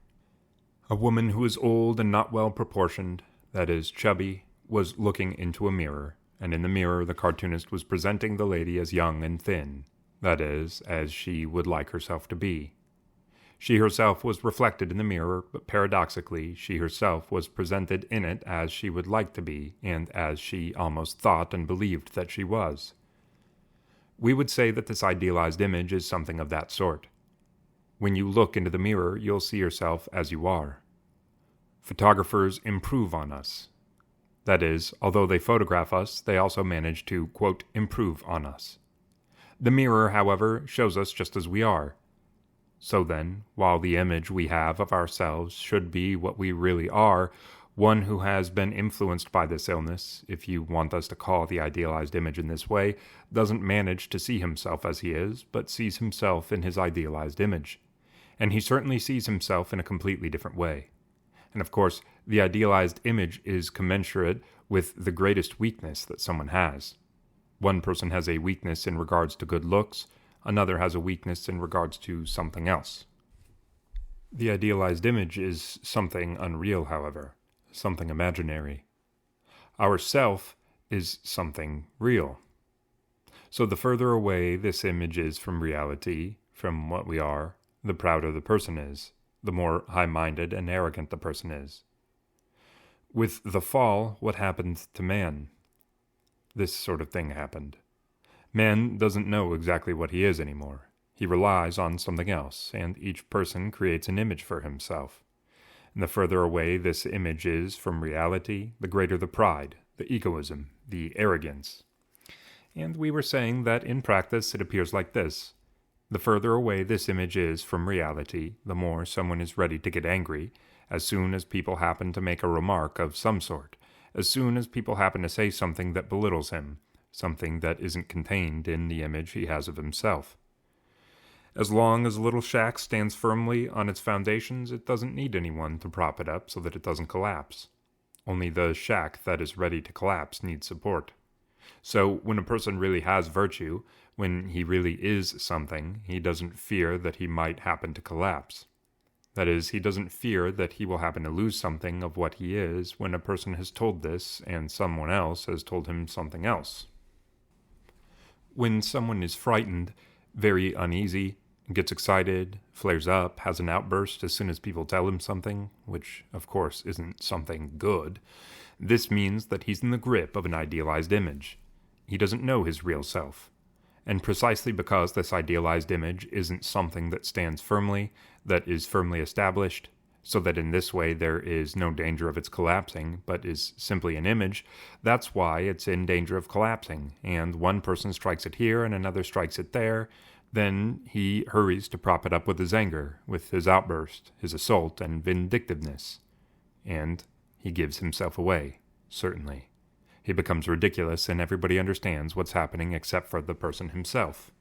A: A woman who is old and not well proportioned, that is, chubby, was looking into a mirror, and in the mirror the cartoonist was presenting the lady as young and thin, that is, as she would like herself to be. She herself was reflected in the mirror, but paradoxically, she herself was presented in it as she would like to be, and as she almost thought and believed that she was. We would say that this idealized image is something of that sort. When you look into the mirror, you'll see yourself as you are. Photographers improve on us. That is, although they photograph us, they also manage to, quote, improve on us. The mirror, however, shows us just as we are. So then, while the image we have of ourselves should be what we really are, one who has been influenced by this illness, if you want us to call the idealized image in this way, doesn't manage to see himself as he is, but sees himself in his idealized image. And he certainly sees himself in a completely different way. And of course, the idealized image is commensurate with the greatest weakness that someone has. One person has a weakness in regards to good looks, another has a weakness in regards to something else. The idealized image is something unreal, however, something imaginary. Our self is something real. So the further away this image is from reality, from what we are, the prouder the person is, the more high-minded and arrogant the person is. With the fall, what happened to man? This sort of thing happened. Man doesn't know exactly what he is anymore. He relies on something else, and each person creates an image for himself. And the further away this image is from reality, the greater the pride, the egoism, the arrogance. And we were saying that in practice it appears like this. The further away this image is from reality, the more someone is ready to get angry, as soon as people happen to make a remark of some sort, as soon as people happen to say something that belittles him, something that isn't contained in the image he has of himself. As long as a little shack stands firmly on its foundations, it doesn't need anyone to prop it up so that it doesn't collapse. Only the shack that is ready to collapse needs support. So when a person really has virtue, when he really is something, he doesn't fear that he might happen to collapse. That is, he doesn't fear that he will happen to lose something of what he is when a person has told this and someone else has told him something else. When someone is frightened, very uneasy, gets excited, flares up, has an outburst as soon as people tell him something, which of course isn't something good, this means that he's in the grip of an idealized image. He doesn't know his real self. And precisely because this idealized image isn't something that stands firmly, that is firmly established, so that in this way there is no danger of its collapsing, but is simply an image, that's why it's in danger of collapsing, and one person strikes it here and another strikes it there, then he hurries to prop it up with his anger, with his outburst, his assault, and vindictiveness. And he gives himself away, certainly. He becomes ridiculous, and everybody understands what's happening except for the person himself.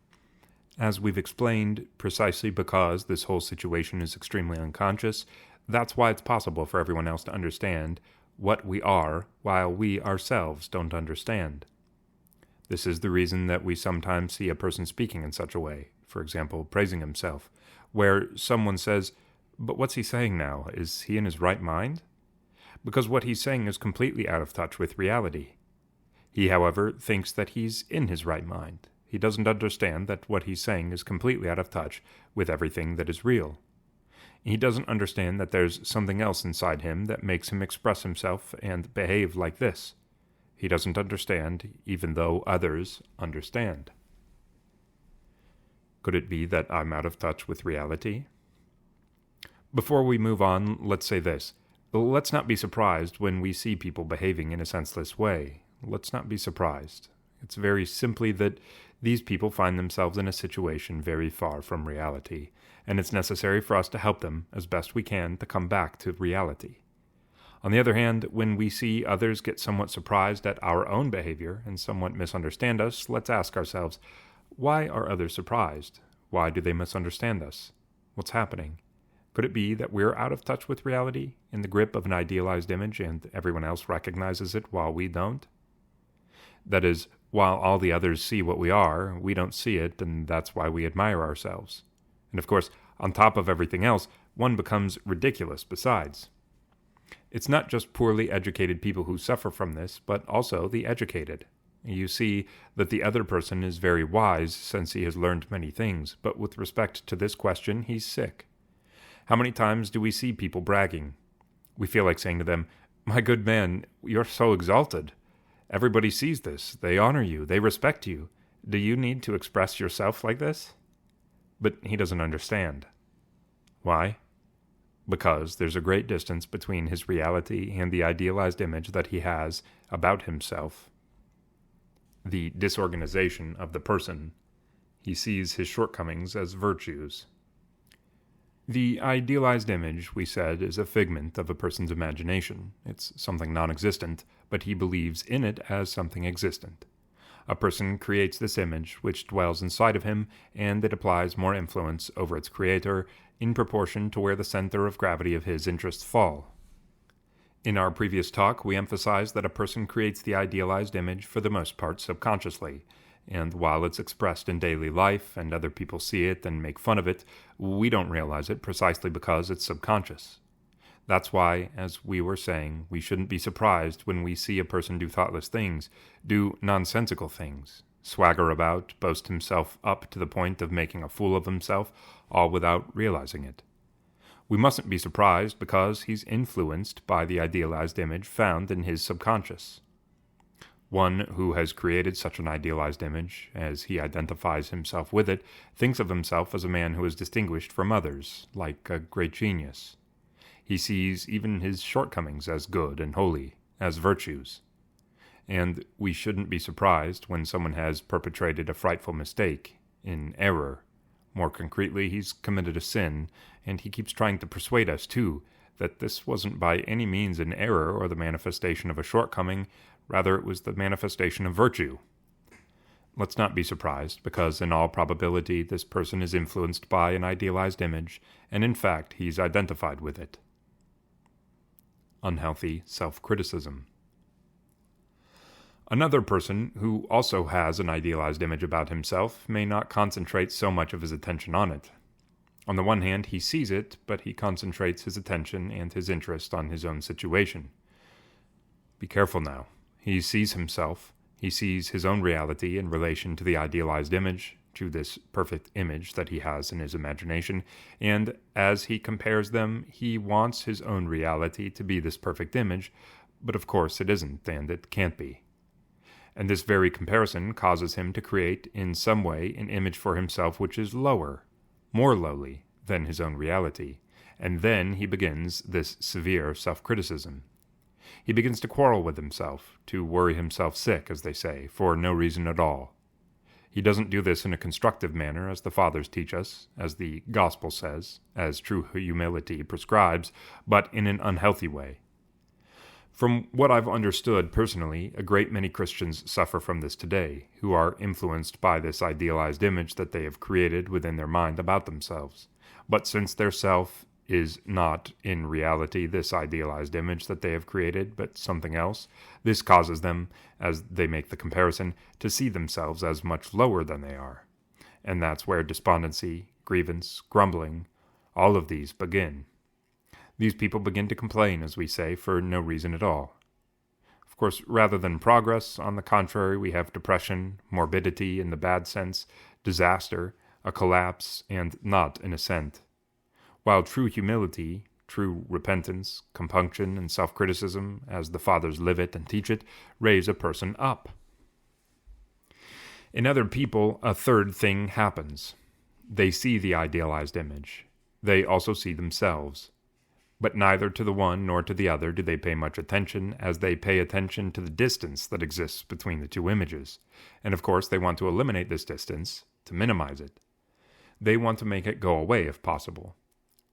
A: As we've explained, precisely because this whole situation is extremely unconscious, that's why it's possible for everyone else to understand what we are while we ourselves don't understand. This is the reason that we sometimes see a person speaking in such a way, for example, praising himself, where someone says, But what's he saying now? Is he in his right mind? Because what he's saying is completely out of touch with reality. He, however, thinks that he's in his right mind. He doesn't understand that what he's saying is completely out of touch with everything that is real. He doesn't understand that there's something else inside him that makes him express himself and behave like this. He doesn't understand, even though others understand. Could it be that I'm out of touch with reality? Before we move on, let's say this. Let's not be surprised when we see people behaving in a senseless way. Let's not be surprised. It's very simply that these people find themselves in a situation very far from reality, and it's necessary for us to help them as best we can to come back to reality. On the other hand, when we see others get somewhat surprised at our own behavior and somewhat misunderstand us, let's ask ourselves, why are others surprised? Why do they misunderstand us? What's happening? Could it be that we're out of touch with reality, in the grip of an idealized image, and everyone else recognizes it while we don't? That is, while all the others see what we don't see it, and that's why we admire ourselves. And of course, on top of everything else, one becomes ridiculous besides. It's not just poorly educated people who suffer from this, but also the educated. You see that the other person is very wise since he has learned many things, but with respect to this question, he's sick. How many times do we see people bragging? We feel like saying to them, "My good man, you're so exalted. Everybody sees this. They honor you. They respect you. Do you need to express yourself like this?" But he doesn't understand. Why? Because there's a great distance between his reality and the idealized image that he has about himself. The disorganization of the person. He sees his shortcomings as virtues. The idealized image, we said, is a figment of a person's imagination. It's something non-existent, but he believes in it as something existent. A person creates this image, which dwells inside of him, and it applies more influence over its creator in proportion to where the center of gravity of his interests fall. In our previous talk, we emphasized that a person creates the idealized image for the most part subconsciously, and while it's expressed in daily life and other people see it and make fun of it, we don't realize it precisely because it's subconscious. That's why, as we were saying, we shouldn't be surprised when we see a person do thoughtless things, do nonsensical things, swagger about, boast himself up to the point of making a fool of himself, all without realizing it. We mustn't be surprised because he's influenced by the idealized image found in his subconscious. One who has created such an idealized image, as he identifies himself with it, thinks of himself as a man who is distinguished from others, like a great genius. He sees even his shortcomings as good and holy, as virtues. And we shouldn't be surprised when someone has perpetrated a frightful mistake, in error. More concretely, he's committed a sin, and he keeps trying to persuade us, too, that this wasn't by any means an error or the manifestation of a shortcoming, rather it was the manifestation of virtue. Let's not be surprised, because in all probability this person is influenced by an idealized image, and in fact he's identified with it. Unhealthy self-criticism. Another person who also has an idealized image about himself may not concentrate so much of his attention on it. On the one hand, he sees it, but he concentrates his attention and his interest on his own situation. Be careful now. He sees himself, he sees his own reality in relation to the idealized image, to this perfect image that he has in his imagination, and as he compares them, he wants his own reality to be this perfect image, but of course it isn't, and it can't be. And this very comparison causes him to create, in some way, an image for himself which is lower, more lowly, than his own reality, and then he begins this severe self-criticism. He begins to quarrel with himself, to worry himself sick, as they say, for no reason at all. He doesn't do this in a constructive manner, as the Fathers teach us, as the Gospel says, as true humility prescribes, but in an unhealthy way. From what I've understood personally, a great many Christians suffer from this today, who are influenced by this idealized image that they have created within their mind about themselves. But since their self is not in reality this idealized image that they have created, but something else, this causes them, as they make the comparison, to see themselves as much lower than they are. And that's where despondency, grievance, grumbling, All of these begin. These people begin to complain, as we say, for no reason at all. Of course, rather than progress, on the contrary, we have depression, morbidity in the bad sense, disaster, a collapse, and not an ascent. While true humility, true repentance, compunction, and self-criticism, as the Fathers live it and teach it, raise a person up. In other people, a third thing happens. They see the idealized image. They also see themselves. But neither to the one nor to the other do they pay much attention, as they pay attention to the distance that exists between the two images. And of course they want to eliminate this distance, to minimize it. They want to make it go away if possible,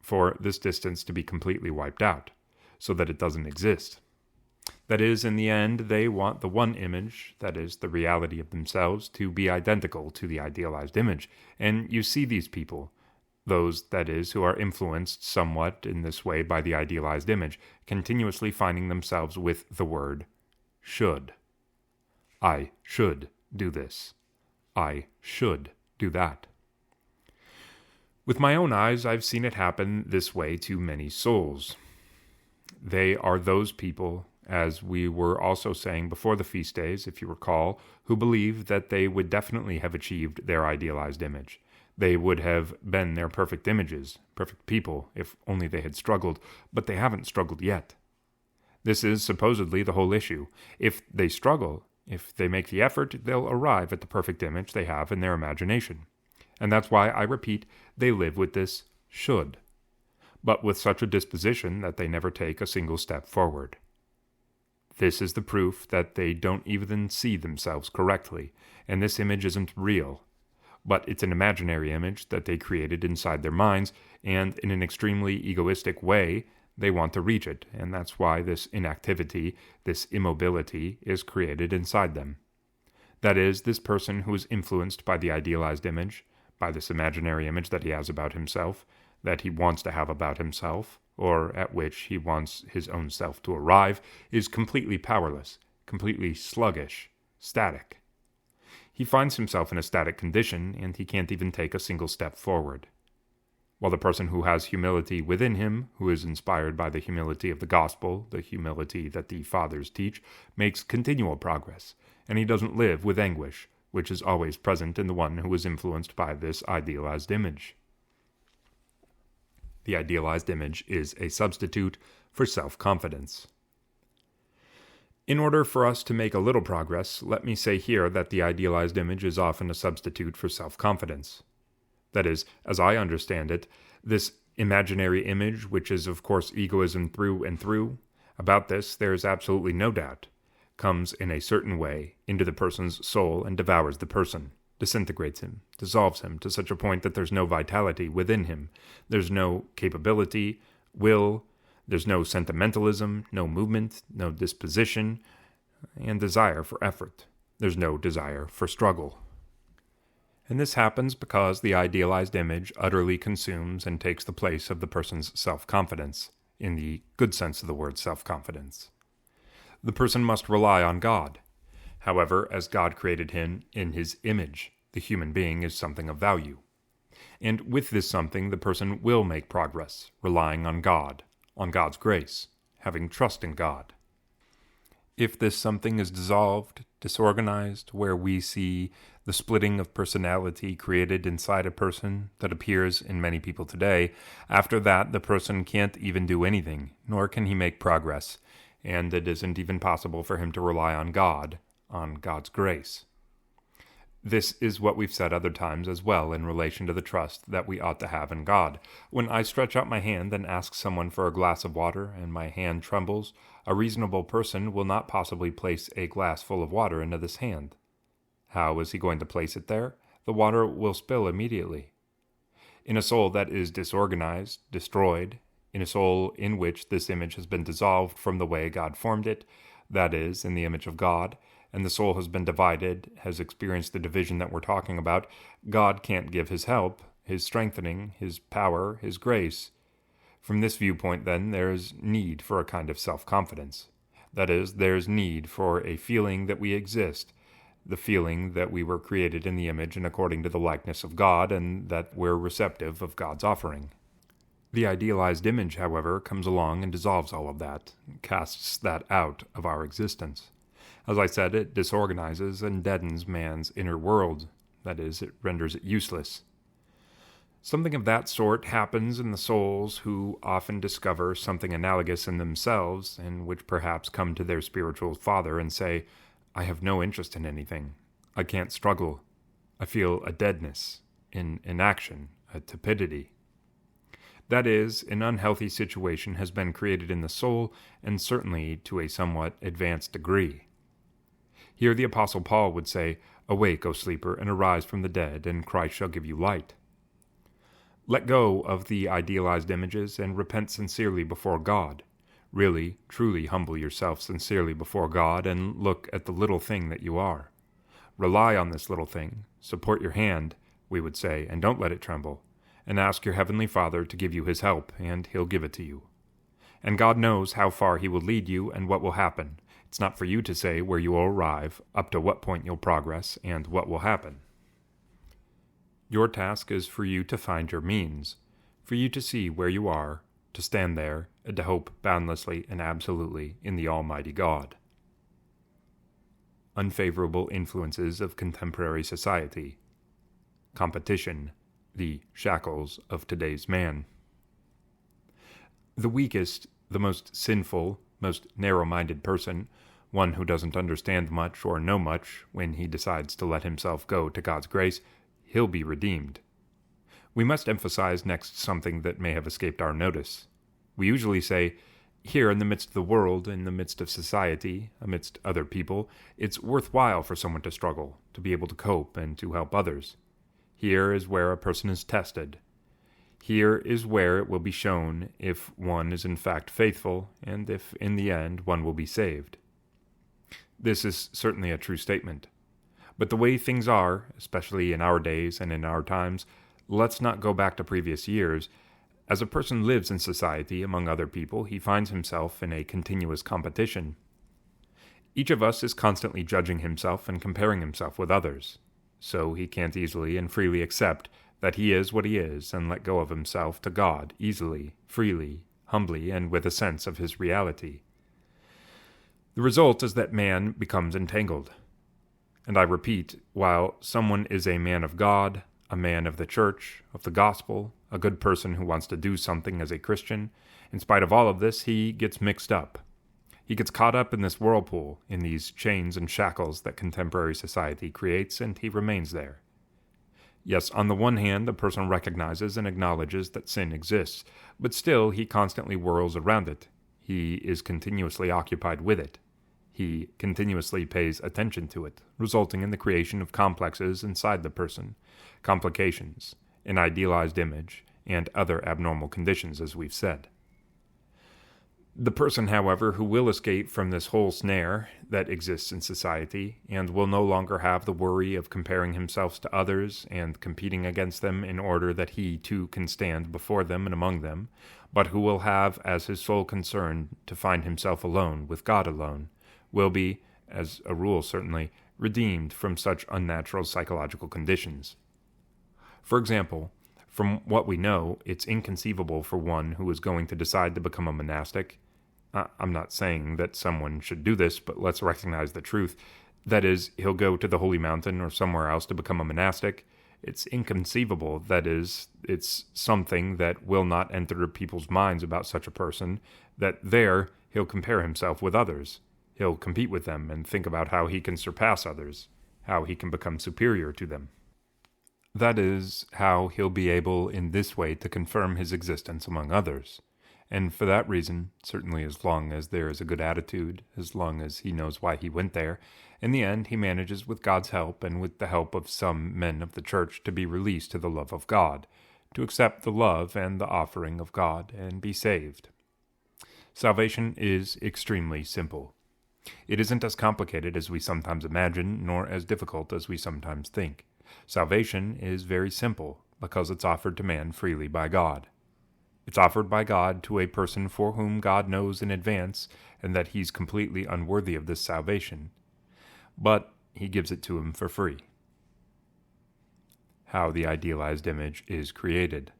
A: for this distance to be completely wiped out, so that it doesn't exist. That is, in the end, they want the one image, that is, the reality of themselves, to be identical to the idealized image. And you see these people, those, that is, who are influenced somewhat in this way by the idealized image, continuously finding themselves with the word should. I should do this. I should do that. With my own eyes, I've seen it happen this way to many souls. They are those people, as we were also saying before the feast days, if you recall, who believe that they would definitely have achieved their idealized image. They would have been their perfect images, perfect people, if only they had struggled, but they haven't struggled yet. This is supposedly the whole issue. If they struggle, if they make the effort, they'll arrive at the perfect image they have in their imagination. And that's why, I repeat, they live with this should, but with such a disposition that they never take a single step forward. This is the proof that they don't even see themselves correctly, and this image isn't real. But it's an imaginary image that they created inside their minds, and in an extremely egoistic way, they want to reach it, and that's why this inactivity, this immobility, is created inside them. That is, this person who is influenced by the idealized image, by this imaginary image that he has about himself, that he wants to have about himself, or at which he wants his own self to arrive, is completely powerless, completely sluggish, static. He finds himself in a static condition, and he can't even take a single step forward. While the person who has humility within him, who is inspired by the humility of the gospel, the humility that the Fathers teach, makes continual progress, and he doesn't live with anguish, which is always present in the one who is influenced by this idealized image. The idealized image is a substitute for self-confidence. In order for us to make a little progress, let me say here that the idealized image is often a substitute for self-confidence. That is, as I understand it, this imaginary image, which is of course egoism through and through, about this there is absolutely no doubt, comes in a certain way into the person's soul and devours the person, disintegrates him, dissolves him to such a point that there's no vitality within him. There's no capability, will, there's no sentimentalism, no movement, no disposition, and desire for effort. There's no desire for struggle. And this happens because the idealized image utterly consumes and takes the place of the person's self-confidence, in the good sense of the word self-confidence. The person must rely on God. However, as God created him in his image, the human being is something of value. And with this something, the person will make progress, relying on God, on God's grace, having trust in God. If this something is dissolved, disorganized, where we see the splitting of personality created inside a person that appears in many people today, after that the person can't even do anything, nor can he make progress, and it isn't even possible for him to rely on God, on God's grace. This is what we've said other times as well in relation to the trust that we ought to have in God. When I stretch out my hand and ask someone for a glass of water and my hand trembles, a reasonable person will not possibly place a glass full of water into this hand. How is he going to place it there? The water will spill immediately. In a soul that is disorganized, destroyed, in a soul in which this image has been dissolved from the way God formed it, that is, in the image of God, and the soul has been divided, has experienced the division that we're talking about, God can't give his help, his strengthening, his power, his grace. From this viewpoint, then, there's need for a kind of self-confidence. That is, there's need for a feeling that we exist, the feeling that we were created in the image and according to the likeness of God, and that we're receptive of God's offering. The idealized image, however, comes along and dissolves all of that, casts that out of our existence. As I said, it disorganizes and deadens man's inner world. That is, it renders it useless. Something of that sort happens in the souls who often discover something analogous in themselves, and which perhaps come to their spiritual father and say, "I have no interest in anything. I can't struggle. I feel a deadness, in inaction, a tepidity." That is, an unhealthy situation has been created in the soul, and certainly to a somewhat advanced degree. Here the Apostle Paul would say, "Awake, O sleeper, and arise from the dead, and Christ shall give you light." Let go of the idealized images and repent sincerely before God. Really, truly humble yourself sincerely before God and look at the little thing that you are. Rely on this little thing, support your hand, we would say, and don't let it tremble, and ask your Heavenly Father to give you His help, and He'll give it to you. And God knows how far He will lead you and what will happen. It's not for you to say where you will arrive, up to what point you'll progress, and what will happen. Your task is for you to find your means, for you to see where you are, to stand there, and to hope boundlessly and absolutely in the Almighty God. Unfavorable influences of contemporary society. Competition, the shackles of today's man. The weakest, the most sinful, most narrow-minded person, one who doesn't understand much or know much, when he decides to let himself go to God's grace, he'll be redeemed. We must emphasize next something that may have escaped our notice. We usually say, here in the midst of the world, in the midst of society, amidst other people, it's worthwhile for someone to struggle, to be able to cope and to help others. Here is where a person is tested. Here is where it will be shown if one is in fact faithful, and if in the end one will be saved. This is certainly a true statement. But the way things are, especially in our days and in our times, let's not go back to previous years. As a person lives in society among other people, he finds himself in a continuous competition. Each of us is constantly judging himself and comparing himself with others. So he can't easily and freely accept that he is what he is and let go of himself to God easily, freely, humbly, and with a sense of his reality. The result is that man becomes entangled. And I repeat, while someone is a man of God, a man of the church, of the gospel, a good person who wants to do something as a Christian, in spite of all of this, he gets mixed up. He gets caught up in this whirlpool, in these chains and shackles that contemporary society creates, and he remains there. Yes, on the one hand, the person recognizes and acknowledges that sin exists, but still he constantly whirls around it. He is continuously occupied with it. He continuously pays attention to it, resulting in the creation of complexes inside the person, complications, an idealized image, and other abnormal conditions, as we've said. The person, however, who will escape from this whole snare that exists in society, and will no longer have the worry of comparing himself to others and competing against them in order that he too can stand before them and among them, but who will have as his sole concern to find himself alone with God alone, will be, as a rule certainly, redeemed from such unnatural psychological conditions. For example, from what we know, it's inconceivable for one who is going to decide to become a monastic. I'm not saying that someone should do this, but let's recognize the truth. That is, he'll go to the Holy Mountain or somewhere else to become a monastic. It's inconceivable. That is, it's something that will not enter people's minds about such a person, that there he'll compare himself with others. He'll compete with them and think about how he can surpass others, how he can become superior to them. That is, how he'll be able in this way to confirm his existence among others. And for that reason, certainly as long as there is a good attitude, as long as he knows why he went there, in the end he manages with God's help and with the help of some men of the church to be released to the love of God, to accept the love and the offering of God and be saved. Salvation is extremely simple. It isn't as complicated as we sometimes imagine, nor as difficult as we sometimes think. Salvation is very simple, because it's offered to man freely by God. It's offered by God to a person for whom God knows in advance, and that he's completely unworthy of this salvation. But he gives it to him for free. How the idealized image is created.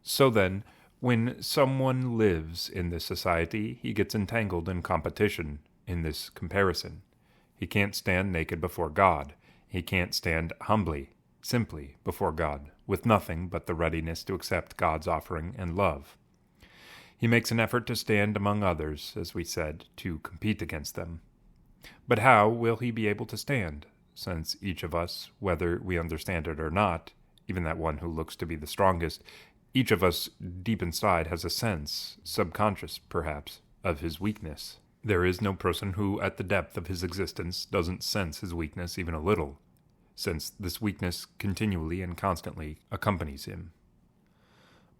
A: So then, when someone lives in this society, he gets entangled in competition, in this comparison. He can't stand naked before God. He can't stand humbly, simply before God, with nothing but the readiness to accept God's offering and love. He makes an effort to stand among others, as we said, to compete against them. But how will he be able to stand, since each of us, whether we understand it or not, even that one who looks to be the strongest, each of us deep inside has a sense, subconscious perhaps, of his weakness. There is no person who, at the depth of his existence, doesn't sense his weakness even a little, since this weakness continually and constantly accompanies him.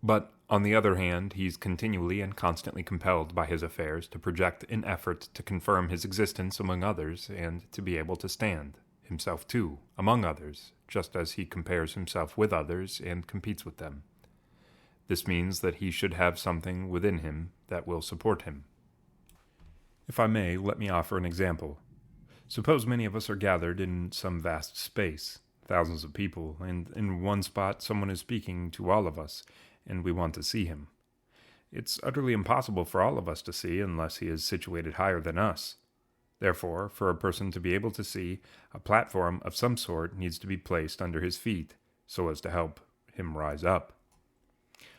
A: But, on the other hand, he's continually and constantly compelled by his affairs to project an effort to confirm his existence among others and to be able to stand, himself too, among others, just as he compares himself with others and competes with them. This means that he should have something within him that will support him. If I may, let me offer an example. Suppose many of us are gathered in some vast space, thousands of people, and in one spot someone is speaking to all of us, and we want to see him. It's utterly impossible for all of us to see unless he is situated higher than us. Therefore, for a person to be able to see, a platform of some sort needs to be placed under his feet, so as to help him rise up.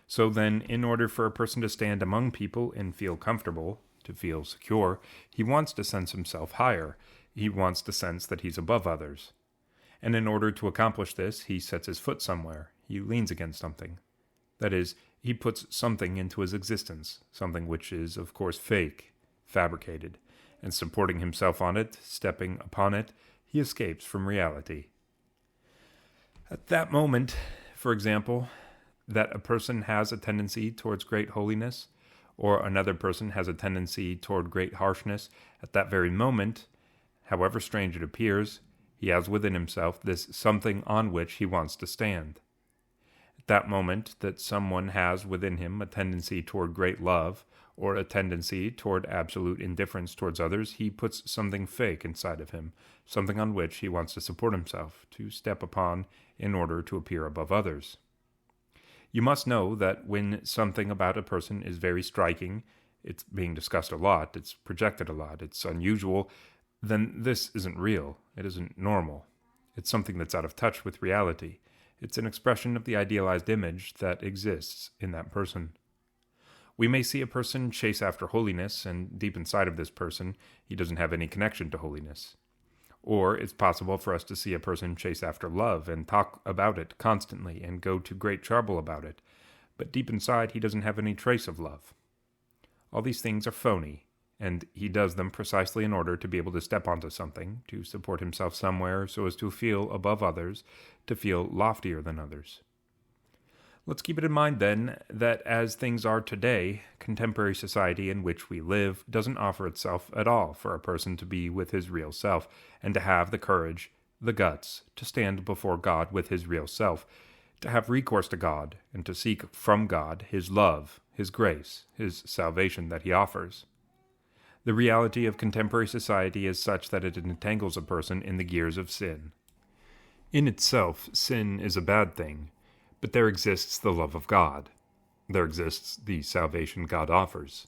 A: So then, in order for a person to stand among people and feel comfortable, to feel secure, he wants to sense himself higher. He wants to sense that he's above others. And in order to accomplish this, he sets his foot somewhere. He leans against something. That is, he puts something into his existence, something which is, of course, fake, fabricated, and supporting himself on it, stepping upon it, he escapes from reality. At that moment, for example, that a person has a tendency towards great holiness, or another person has a tendency toward great harshness, at that very moment, however strange it appears, he has within himself this something on which he wants to stand. At that moment that someone has within him a tendency toward great love, or a tendency toward absolute indifference towards others, he puts something fake inside of him, something on which he wants to support himself, to step upon in order to appear above others. You must know that when something about a person is very striking, it's being discussed a lot, it's projected a lot, it's unusual, then this isn't real, it isn't normal. It's something that's out of touch with reality. It's an expression of the idealized image that exists in that person. We may see a person chase after holiness, and deep inside of this person, he doesn't have any connection to holiness. Or it's possible for us to see a person chase after love and talk about it constantly and go to great trouble about it, but deep inside he doesn't have any trace of love. All these things are phony, and he does them precisely in order to be able to step onto something, to support himself somewhere so as to feel above others, to feel loftier than others. Let's keep it in mind, then, that as things are today, contemporary society in which we live doesn't offer itself at all for a person to be with his real self, and to have the courage, the guts, to stand before God with his real self, to have recourse to God, and to seek from God his love, his grace, his salvation that he offers. The reality of contemporary society is such that it entangles a person in the gears of sin. In itself, sin is a bad thing, but there exists the love of God. There exists the salvation God offers.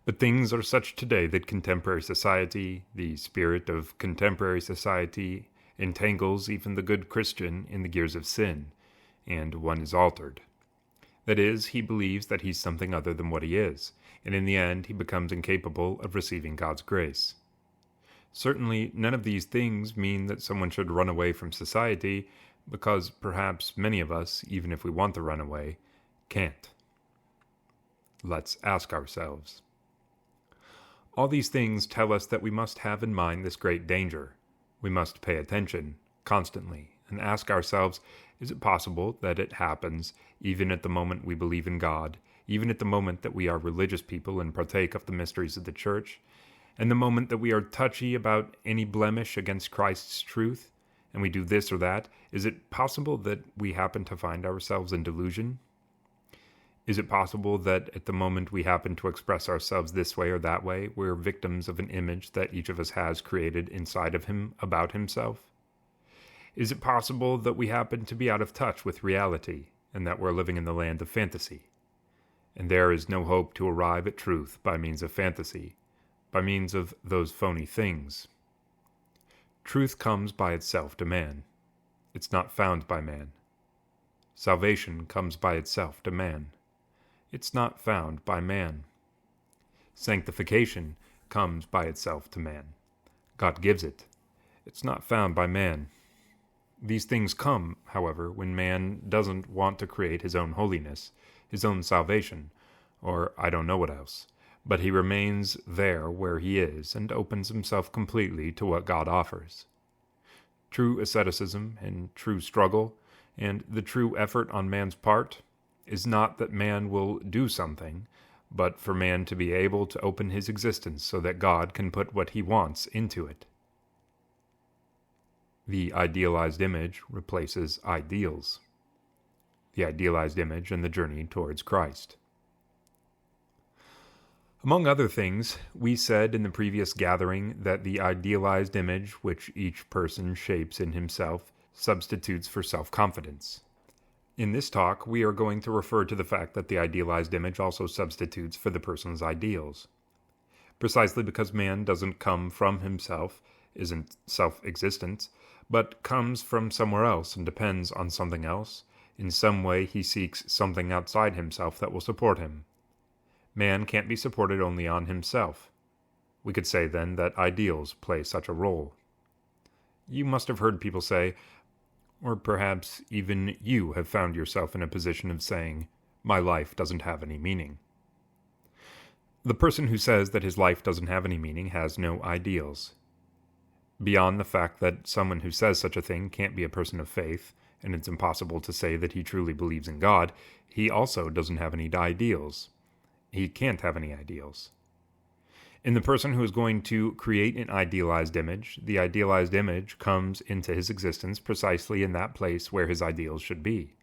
A: But things are such today that contemporary society, the spirit of contemporary society, entangles even the good Christian in the gears of sin, and one is altered. That is, he believes that he's something other than what he is, and in the end he becomes incapable of receiving God's grace. Certainly, none of these things mean that someone should run away from society, because perhaps many of us, even if we want to run away, can't. Let's ask ourselves. All these things tell us that we must have in mind this great danger. We must pay attention, constantly, and ask ourselves, is it possible that it happens even at the moment we believe in God, even at the moment that we are religious people and partake of the mysteries of the Church, and the moment that we are touchy about any blemish against Christ's truth, and we do this or that? Is it possible that we happen to find ourselves in delusion? Is it possible that at the moment we happen to express ourselves this way or that way, we're victims of an image that each of us has created inside of him about himself? Is it possible that we happen to be out of touch with reality, and that we're living in the land of fantasy. And there is no hope to arrive at truth by means of fantasy, by means of those phony things. Truth comes by itself to man. It's not found by man. Salvation comes by itself to man. It's not found by man. Sanctification comes by itself to man. God gives it. It's not found by man. These things come, however, when man doesn't want to create his own holiness, his own salvation, or I don't know what else, but he remains there where he is and opens himself completely to what God offers. True asceticism and true struggle and the true effort on man's part is not that man will do something, but for man to be able to open his existence so that God can put what he wants into it. The idealized image replaces ideals. The idealized image and the journey towards Christ. Among other things, we said in the previous gathering that the idealized image which each person shapes in himself substitutes for self-confidence. In this talk, we are going to refer to the fact that the idealized image also substitutes for the person's ideals. Precisely because man doesn't come from himself, isn't self-existent, but comes from somewhere else and depends on something else, in some way he seeks something outside himself that will support him. Man can't be supported only on himself. We could say then that ideals play such a role. You must have heard people say, or perhaps even you have found yourself in a position of saying, "My life doesn't have any meaning." The person who says that his life doesn't have any meaning has no ideals. Beyond the fact that someone who says such a thing can't be a person of faith, and it's impossible to say that he truly believes in God, he also doesn't have any ideals. He can't have any ideals. In the person who is going to create an idealized image, the idealized image comes into his existence precisely in that place where his ideals should be.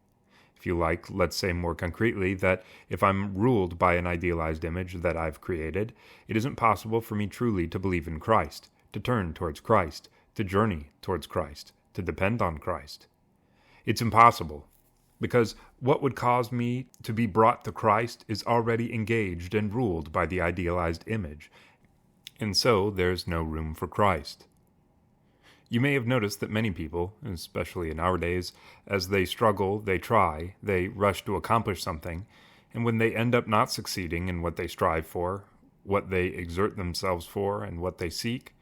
A: If you like, let's say more concretely that if I'm ruled by an idealized image that I've created, it isn't possible for me truly to believe in Christ, to turn towards Christ, to journey towards Christ, to depend on Christ. It's impossible, because what would cause me to be brought to Christ is already engaged and ruled by the idealized image, and so there's no room for Christ. You may have noticed that many people, especially in our days, as they struggle, they try, they rush to accomplish something, and when they end up not succeeding in what they strive for, what they exert themselves for, and what they seek,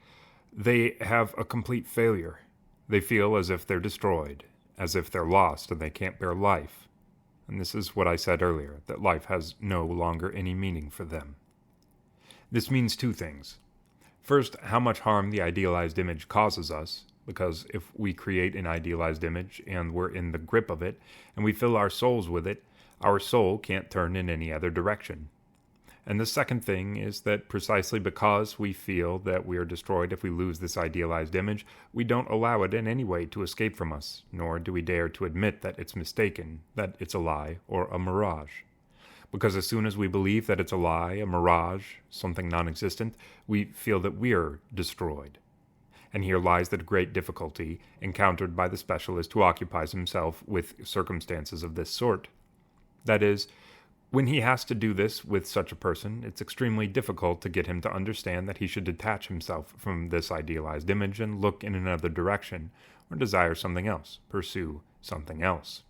A: they have a complete failure. They feel as if they're destroyed, as if they're lost and they can't bear life. And this is what I said earlier, that life has no longer any meaning for them. This means two things. First, how much harm the idealized image causes us, because if we create an idealized image and we're in the grip of it, and we fill our souls with it, our soul can't turn in any other direction. And the second thing is that precisely because we feel that we are destroyed if we lose this idealized image, we don't allow it in any way to escape from us, nor do we dare to admit that it's mistaken, that it's a lie or a mirage. Because as soon as we believe that it's a lie, a mirage, something non-existent, we feel that we're destroyed. And here lies the great difficulty encountered by the specialist who occupies himself with circumstances of this sort. That is, when he has to do this with such a person, it's extremely difficult to get him to understand that he should detach himself from this idealized image and look in another direction, or desire something else, pursue something else.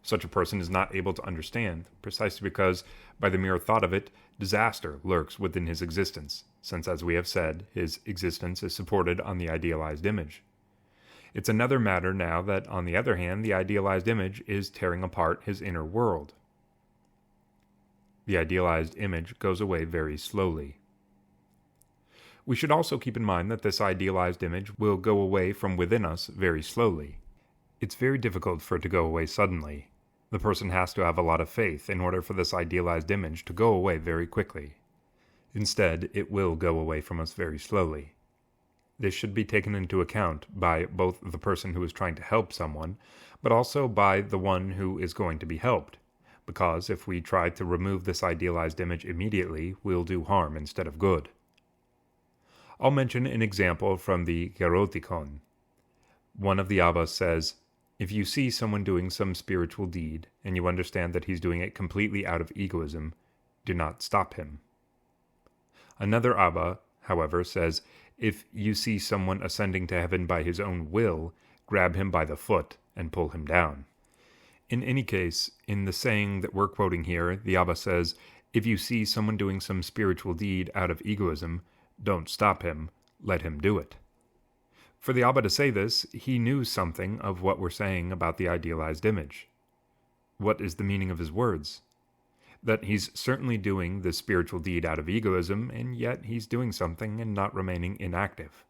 A: Such a person is not able to understand, precisely because, by the mere thought of it, disaster lurks within his existence, since, as we have said, his existence is supported on the idealized image. It's another matter now that, on the other hand, the idealized image is tearing apart his inner world. The idealized image goes away very slowly. We should also keep in mind that this idealized image will go away from within us very slowly. It's very difficult for it to go away suddenly. The person has to have a lot of faith in order for this idealized image to go away very quickly. Instead, it will go away from us very slowly. This should be taken into account by both the person who is trying to help someone, but also by the one who is going to be helped. Because if we try to remove this idealized image immediately, we'll do harm instead of good. I'll mention an example from the Erotikon. One of the Abbas says, If you see someone doing some spiritual deed, and you understand that he's doing it completely out of egoism, do not stop him. Another Abba, however, says, if you see someone ascending to heaven by his own will, grab him by the foot and pull him down. In any case, in the saying that we're quoting here, the Abba says, if you see someone doing some spiritual deed out of egoism, don't stop him, let him do it. For the Abba to say this, he knew something of what we're saying about the idealized image. What is the meaning of his words? That he's certainly doing this spiritual deed out of egoism, and yet he's doing something and not remaining inactive.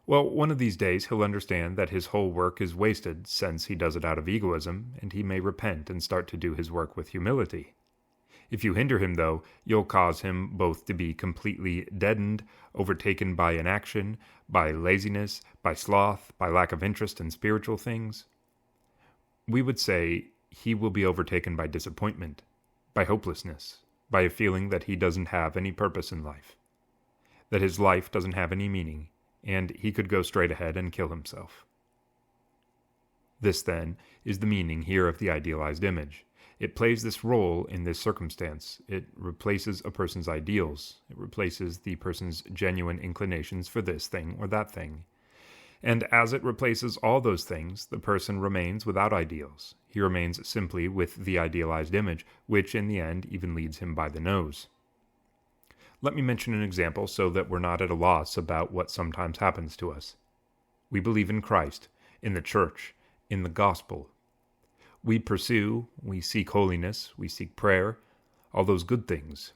A: Well, one of these days he'll understand that his whole work is wasted since he does it out of egoism, and he may repent and start to do his work with humility. If you hinder him, though, you'll cause him both to be completely deadened, overtaken by inaction, by laziness, by sloth, by lack of interest in spiritual things. We would say he will be overtaken by disappointment, by hopelessness, by a feeling that he doesn't have any purpose in life, that his life doesn't have any meaning, and he could go straight ahead and kill himself. This, then, is the meaning here of the idealized image. It plays this role in this circumstance. It replaces a person's ideals. It replaces the person's genuine inclinations for this thing or that thing. And as it replaces all those things, the person remains without ideals. He remains simply with the idealized image, which in the end even leads him by the nose. Let me mention an example so that we're not at a loss about what sometimes happens to us. We believe in Christ, in the Church, in the Gospel. We seek holiness, we seek prayer, all those good things.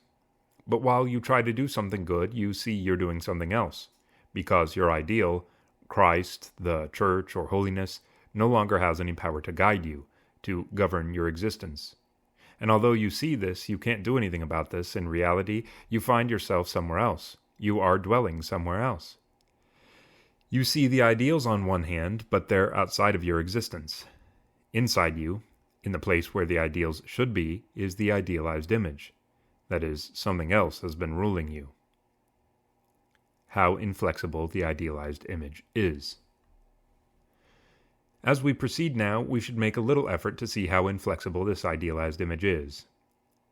A: But while you try to do something good, you see you're doing something else, because your ideal, Christ, the Church, or holiness, no longer has any power to guide you, to govern your existence. And although you see this, you can't do anything about this. In reality, you find yourself somewhere else. You are dwelling somewhere else. You see the ideals on one hand, but they're outside of your existence. Inside you, in the place where the ideals should be, is the idealized image. That is, something else has been ruling you. How inflexible the idealized image is. As we proceed now, we should make a little effort to see how inflexible this idealized image is.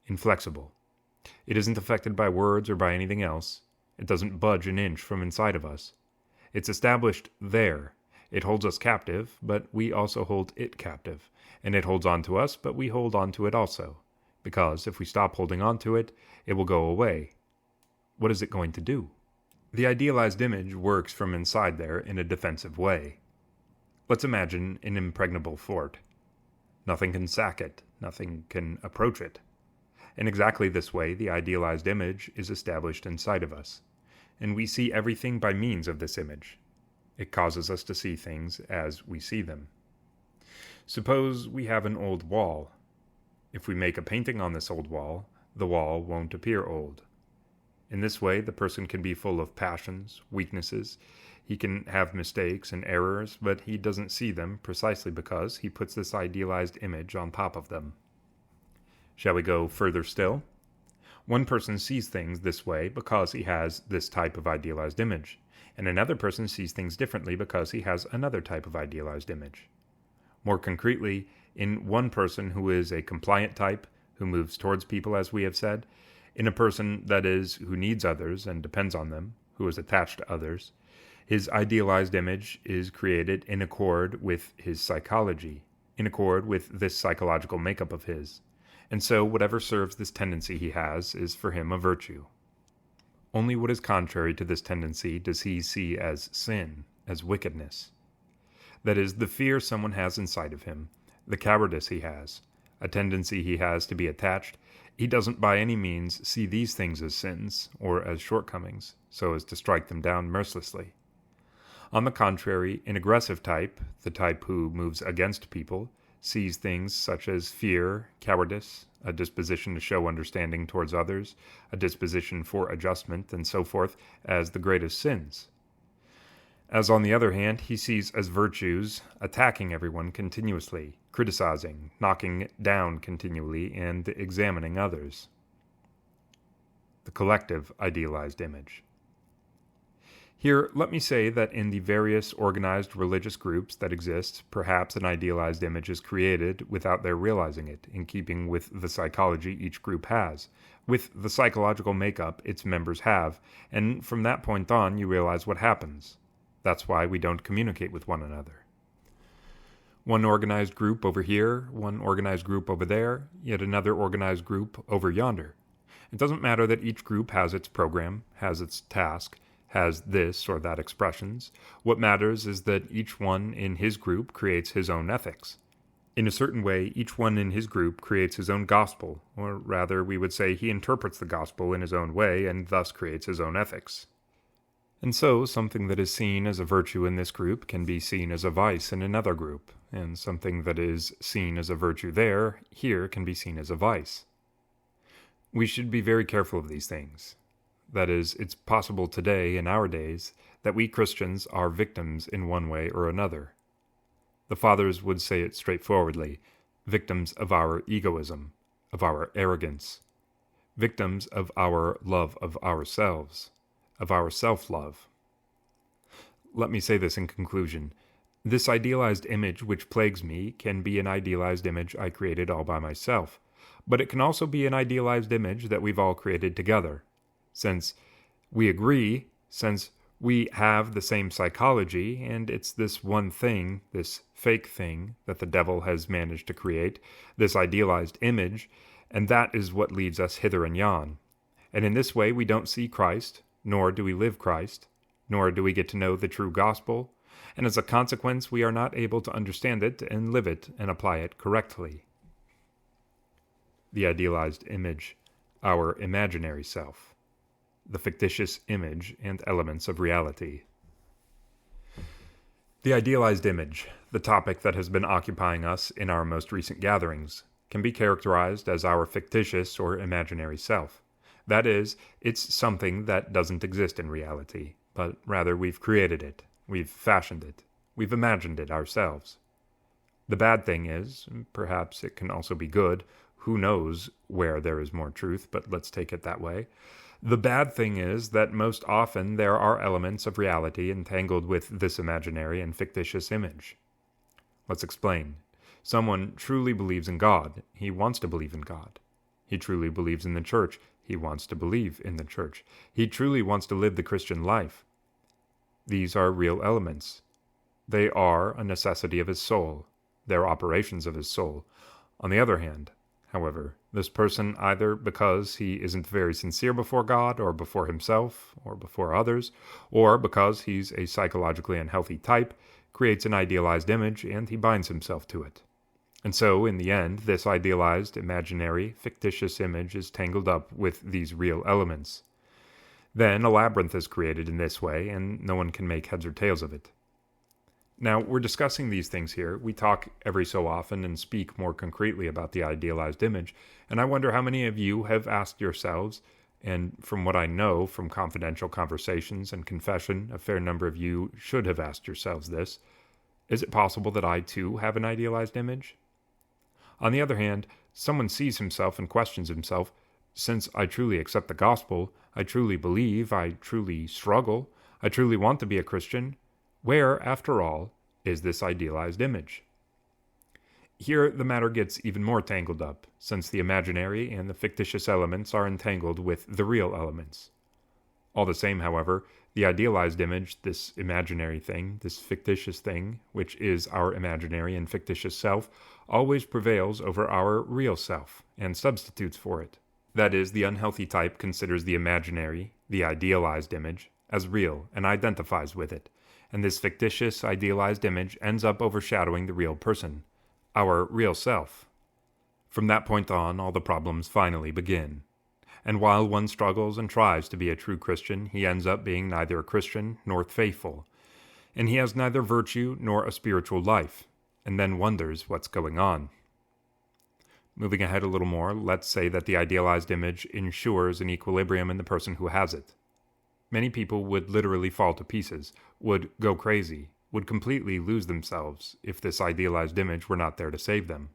A: Inflexible. It isn't affected by words or by anything else. It doesn't budge an inch from inside of us. It's established there. It holds us captive, but we also hold it captive. And it holds on to us, but we hold on to it also. Because if we stop holding on to it, it will go away. What is it going to do? The idealized image works from inside there in a defensive way. Let's imagine an impregnable fort. Nothing can sack it. Nothing can approach it. In exactly this way, the idealized image is established inside of us. And we see everything by means of this image. It causes us to see things as we see them. Suppose we have an old wall. If we make a painting on this old wall, the wall won't appear old. In this way, the person can be full of passions, weaknesses. He can have mistakes and errors, but he doesn't see them precisely because he puts this idealized image on top of them. Shall we go further still? One person sees things this way because he has this type of idealized image, and another person sees things differently because he has another type of idealized image. More concretely, in one person who is a compliant type, who moves towards people as we have said, in a person, that is, who needs others and depends on them, who is attached to others, his idealized image is created in accord with his psychology, in accord with this psychological makeup of his. And so whatever serves this tendency he has is for him a virtue. Only what is contrary to this tendency does he see as sin, as wickedness. That is, the fear someone has inside of him, the cowardice he has, a tendency he has to be attached. He doesn't by any means see these things as sins or as shortcomings, so as to strike them down mercilessly. On the contrary, an aggressive type, the type who moves against people, sees things such as fear, cowardice, a disposition to show understanding towards others, a disposition for adjustment, and so forth, as the greatest sins. As on the other hand, he sees as virtues attacking everyone continuously, criticizing, knocking down continually, and examining others. The collective idealized image. Here, let me say that in the various organized religious groups that exist, perhaps an idealized image is created without their realizing it, in keeping with the psychology each group has, with the psychological makeup its members have, and from that point on you realize what happens. That's why we don't communicate with one another. One organized group over here, one organized group over there, yet another organized group over yonder. It doesn't matter that each group has its program, has its task, has this or that expressions. What matters is that each one in his group creates his own ethics. In a certain way, each one in his group creates his own gospel, or rather, we would say he interprets the gospel in his own way and thus creates his own ethics. And so, something that is seen as a virtue in this group can be seen as a vice in another group, and something that is seen as a virtue there, here can be seen as a vice. We should be very careful of these things. That is, it's possible today, in our days, that we Christians are victims in one way or another. The Fathers would say it straightforwardly, victims of our egoism, of our arrogance, victims of our love of ourselves, of our self-love. Let me say this in conclusion. This idealized image which plagues me can be an idealized image I created all by myself, but it can also be an idealized image that we've all created together. Since we agree, since we have the same psychology, and it's this one thing, this fake thing, that the devil has managed to create, this idealized image, and that is what leads us hither and yon. And in this way we don't see Christ, nor do we live Christ, nor do we get to know the true gospel, and as a consequence we are not able to understand it and live it and apply it correctly. The idealized image, our imaginary self. The fictitious image and elements of reality. The idealized image, the topic that has been occupying us in our most recent gatherings, can be characterized as our fictitious or imaginary self. That is, it's something that doesn't exist in reality, but rather we've created it, we've fashioned it, we've imagined it ourselves. The bad thing is, perhaps it can also be good, who knows where there is more truth, but let's take it that way. The bad thing is that most often there are elements of reality entangled with this imaginary and fictitious image. Let's explain. Someone truly believes in God. He wants to believe in God. He truly believes in the church. He wants to believe in the church. He truly wants to live the Christian life. These are real elements. They are a necessity of his soul. They're operations of his soul. On the other hand, however, this person, either because he isn't very sincere before God, or before himself, or before others, or because he's a psychologically unhealthy type, creates an idealized image and he binds himself to it. And so, in the end, this idealized, imaginary, fictitious image is tangled up with these real elements. Then a labyrinth is created in this way, and no one can make heads or tails of it. Now, we're discussing these things here. We talk every so often and speak more concretely about the idealized image, and I wonder how many of you have asked yourselves, and from what I know from confidential conversations and confession, a fair number of you should have asked yourselves this: is it possible that I too have an idealized image? On the other hand, someone sees himself and questions himself, since I truly accept the gospel, I truly believe, I truly struggle, I truly want to be a Christian, where, after all, is this idealized image? Here the matter gets even more tangled up, since the imaginary and the fictitious elements are entangled with the real elements. All the same, however, the idealized image, this imaginary thing, this fictitious thing, which is our imaginary and fictitious self, always prevails over our real self, and substitutes for it. That is, the unhealthy type considers the imaginary, the idealized image, as real, and identifies with it, and this fictitious, idealized image ends up overshadowing the real person, our real self. From that point on, all the problems finally begin. And while one struggles and tries to be a true Christian, he ends up being neither a Christian nor faithful, and he has neither virtue nor a spiritual life, and then wonders what's going on. Moving ahead a little more, let's say that the idealized image ensures an equilibrium in the person who has it. Many people would literally fall to pieces, would go crazy, would completely lose themselves if this idealized image were not there to save them.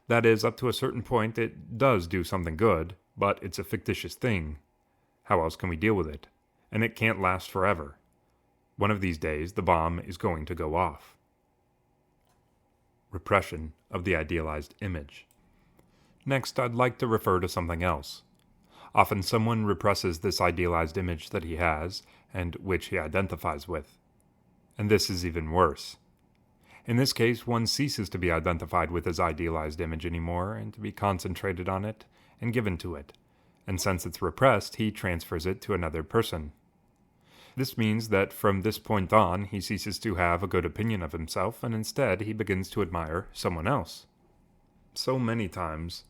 A: That is, up to a certain point it does do something good, but it's a fictitious thing. How else can we deal with it? And it can't last forever. One of these days, the bomb is going to go off. Repression of the idealized image. Next, I'd like to refer to something else. Often someone represses this idealized image that he has, and which he identifies with. And this is even worse. In this case, one ceases to be identified with his idealized image anymore, and to be concentrated on it, and given to it. And since it's repressed, he transfers it to another person. This means that from this point on, he ceases to have a good opinion of himself, and instead he begins to admire someone else. So many times,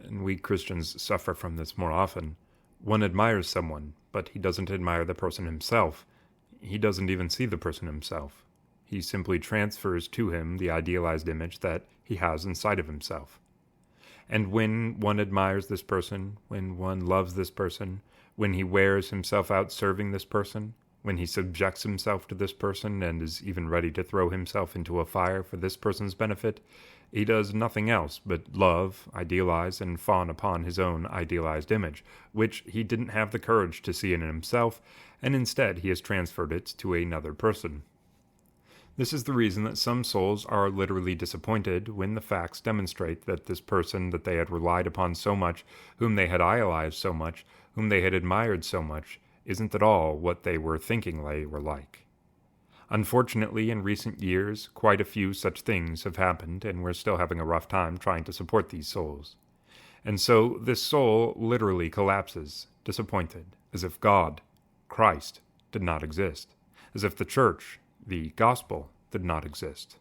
A: and we Christians suffer from this more often, one admires someone, but he doesn't admire the person himself. He doesn't even see the person himself. He simply transfers to him the idealized image that he has inside of himself. And when one admires this person, when one loves this person, when he wears himself out serving this person, when he subjects himself to this person and is even ready to throw himself into a fire for this person's benefit, he does nothing else but love, idealize, and fawn upon his own idealized image, which he didn't have the courage to see in himself, and instead he has transferred it to another person. This is the reason that some souls are literally disappointed when the facts demonstrate that this person that they had relied upon so much, whom they had idealized so much, whom they had admired so much, isn't at all what they were thinking they were like. Unfortunately, in recent years, quite a few such things have happened, and we're still having a rough time trying to support these souls. And so this soul literally collapses, disappointed, as if God, Christ, did not exist, as if the church, the gospel, did not exist.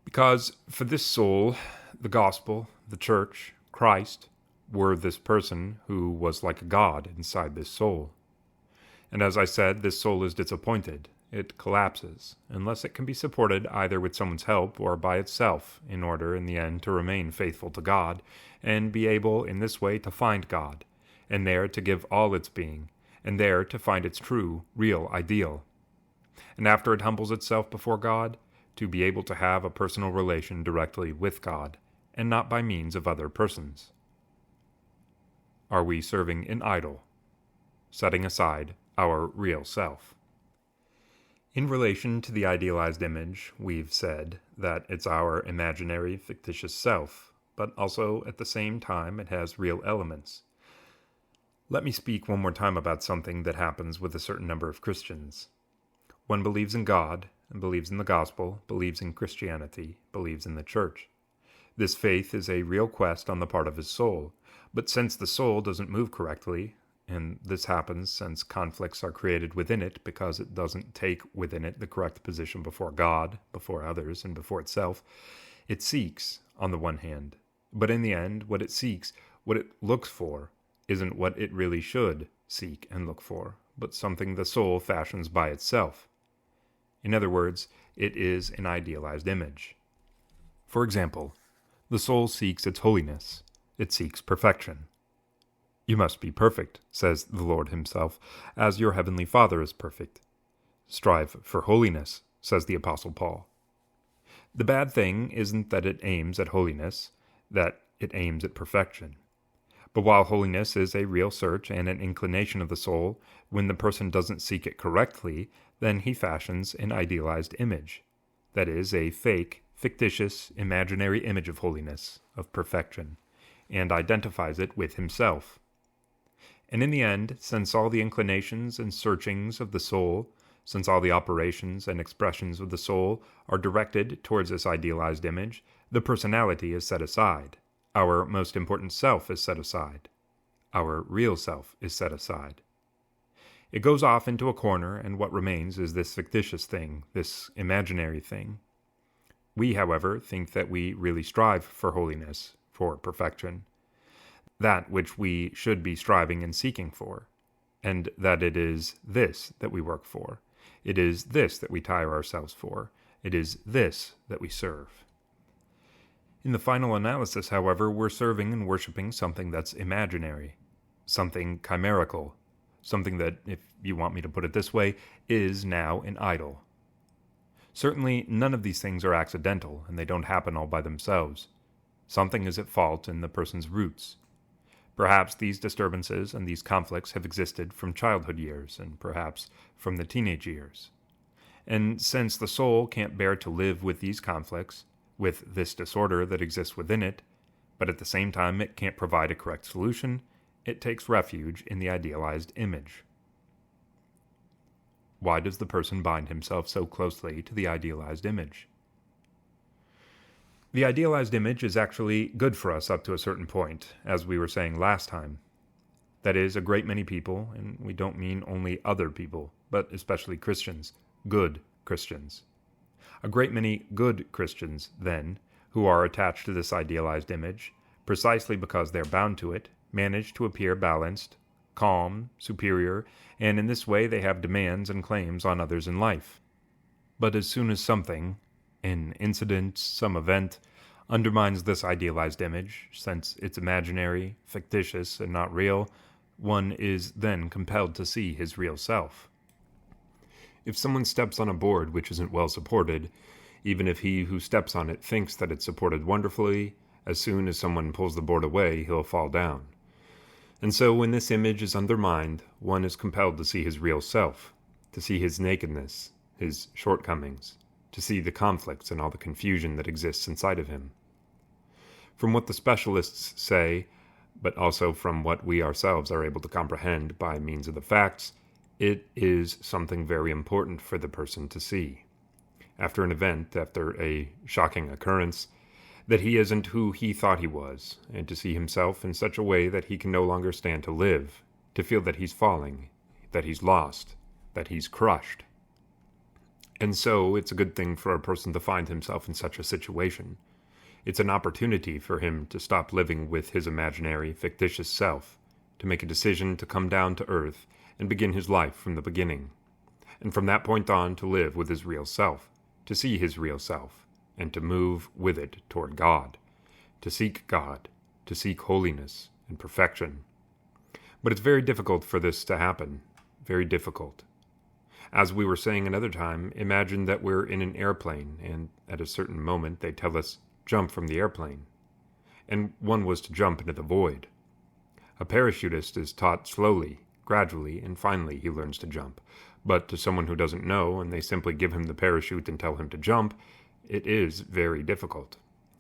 A: Because for this soul, the gospel, the church, Christ, were this person who was like a God inside this soul. And as I said, this soul is disappointed. It collapses, unless it can be supported either with someone's help or by itself, in order in the end to remain faithful to God, and be able in this way to find God, and there to give all its being, and there to find its true, real ideal. And after it humbles itself before God, to be able to have a personal relation directly with God, and not by means of other persons. Are we serving an idol, setting aside our real self? In relation to the idealized image, we've said that it's our imaginary, fictitious self, but also at the same time it has real elements. Let me speak one more time about something that happens with a certain number of Christians. One believes in God, and believes in the gospel, believes in Christianity, believes in the church. This faith is a real quest on the part of his soul, but since the soul doesn't move correctly, and this happens since conflicts are created within it because it doesn't take within it the correct position before God, before others, and before itself, it seeks, on the one hand, but in the end, what it seeks, what it looks for, isn't what it really should seek and look for, but something the soul fashions by itself. In other words, it is an idealized image. For example, the soul seeks its holiness. It seeks perfection. You must be perfect, says the Lord himself, as your heavenly Father is perfect. Strive for holiness, says the Apostle Paul. The bad thing isn't that it aims at holiness, that it aims at perfection. But while holiness is a real search and an inclination of the soul, when the person doesn't seek it correctly, then he fashions an idealized image. That is, a fake, fictitious, imaginary image of holiness, of perfection, and identifies it with himself. And in the end, since all the inclinations and searchings of the soul, since all the operations and expressions of the soul are directed towards this idealized image, the personality is set aside. Our most important self is set aside. Our real self is set aside. It goes off into a corner, and what remains is this fictitious thing, this imaginary thing. We, however, think that we really strive for holiness, for perfection, that which we should be striving and seeking for, and that it is this that we work for. It is this that we tire ourselves for. It is this that we serve. In the final analysis, however, we're serving and worshiping something that's imaginary, something chimerical, something that, if you want me to put it this way, is now an idol. Certainly, none of these things are accidental, and they don't happen all by themselves. Something is at fault in the person's roots. Perhaps these disturbances and these conflicts have existed from childhood years, and perhaps from the teenage years. And since the soul can't bear to live with these conflicts, with this disorder that exists within it, but at the same time it can't provide a correct solution, it takes refuge in the idealized image. Why does the person bind himself so closely to the idealized image? The idealized image is actually good for us up to a certain point, as we were saying last time. That is, a great many people, and we don't mean only other people, but especially Christians, good Christians. A great many good Christians, then, who are attached to this idealized image, precisely because they're bound to it, manage to appear balanced, calm, superior, and in this way they have demands and claims on others in life. But as soon as something, an incident, some event, undermines this idealized image, since it's imaginary, fictitious, and not real, one is then compelled to see his real self. If someone steps on a board which isn't well supported, even if he who steps on it thinks that it's supported wonderfully, as soon as someone pulls the board away, he'll fall down. And so when this image is undermined, one is compelled to see his real self, to see his nakedness, his shortcomings, to see the conflicts and all the confusion that exists inside of him. From what the specialists say, but also from what we ourselves are able to comprehend by means of the facts, it is something very important for the person to see. After an event, after a shocking occurrence, that he isn't who he thought he was, and to see himself in such a way that he can no longer stand to live, to feel that he's falling, that he's lost, that he's crushed. And so it's a good thing for a person to find himself in such a situation. It's an opportunity for him to stop living with his imaginary, fictitious self, to make a decision to come down to earth and begin his life from the beginning, and from that point on to live with his real self, to see his real self, and to move with it toward God, to seek God, to seek holiness and perfection. But it's very difficult for this to happen, very difficult. As we were saying another time, imagine that we're in an airplane, and at a certain moment they tell us, jump from the airplane. And one was to jump into the void. A parachutist is taught slowly, gradually, and finally he learns to jump. But to someone who doesn't know, and they simply give him the parachute and tell him to jump, it is very difficult.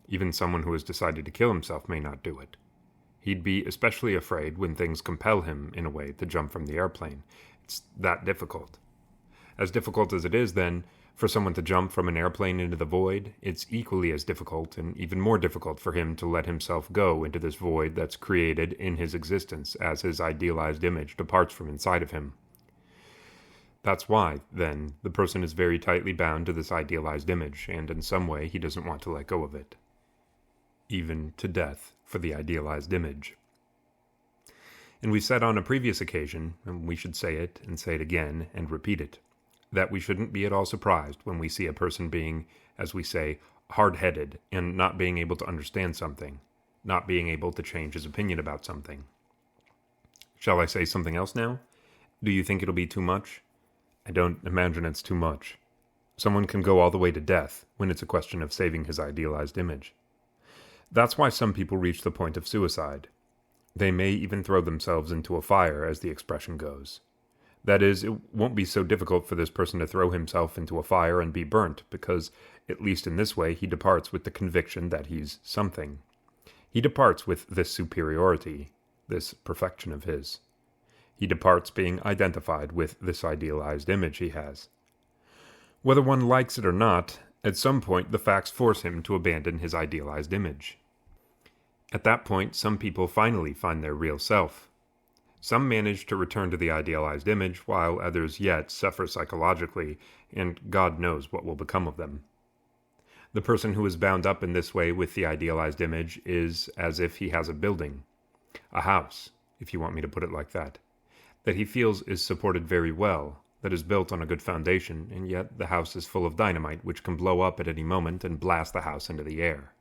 A: Even someone who has decided to kill himself may not do it. He'd be especially afraid when things compel him, in a way, to jump from the airplane. It's that difficult. As difficult as it is, then, for someone to jump from an airplane into the void, it's equally as difficult and even more difficult for him to let himself go into this void that's created in his existence as his idealized image departs from inside of him. That's why, then, the person is very tightly bound to this idealized image, and in some way he doesn't want to let go of it. Even to death for the idealized image. And we said on a previous occasion, and we should say it and say it again and repeat it, that we shouldn't be at all surprised when we see a person being, as we say, hard-headed and not being able to understand something, not being able to change his opinion about something. Shall I say something else now? Do you think it'll be too much? I don't imagine it's too much. Someone can go all the way to death when it's a question of saving his idealized image. That's why some people reach the point of suicide. They may even throw themselves into a fire, as the expression goes. That is, it won't be so difficult for this person to throw himself into a fire and be burnt, because, at least in this way, he departs with the conviction that he's something. He departs with this superiority, this perfection of his. He departs being identified with this idealized image he has. Whether one likes it or not, at some point the facts force him to abandon his idealized image. At that point, some people finally find their real self. Some manage to return to the idealized image, while others yet suffer psychologically, and God knows what will become of them. The person who is bound up in this way with the idealized image is as if he has a building, a house, if you want me to put it like that he feels is supported very well, that is built on a good foundation, and yet the house is full of dynamite which can blow up at any moment and blast the house into the air.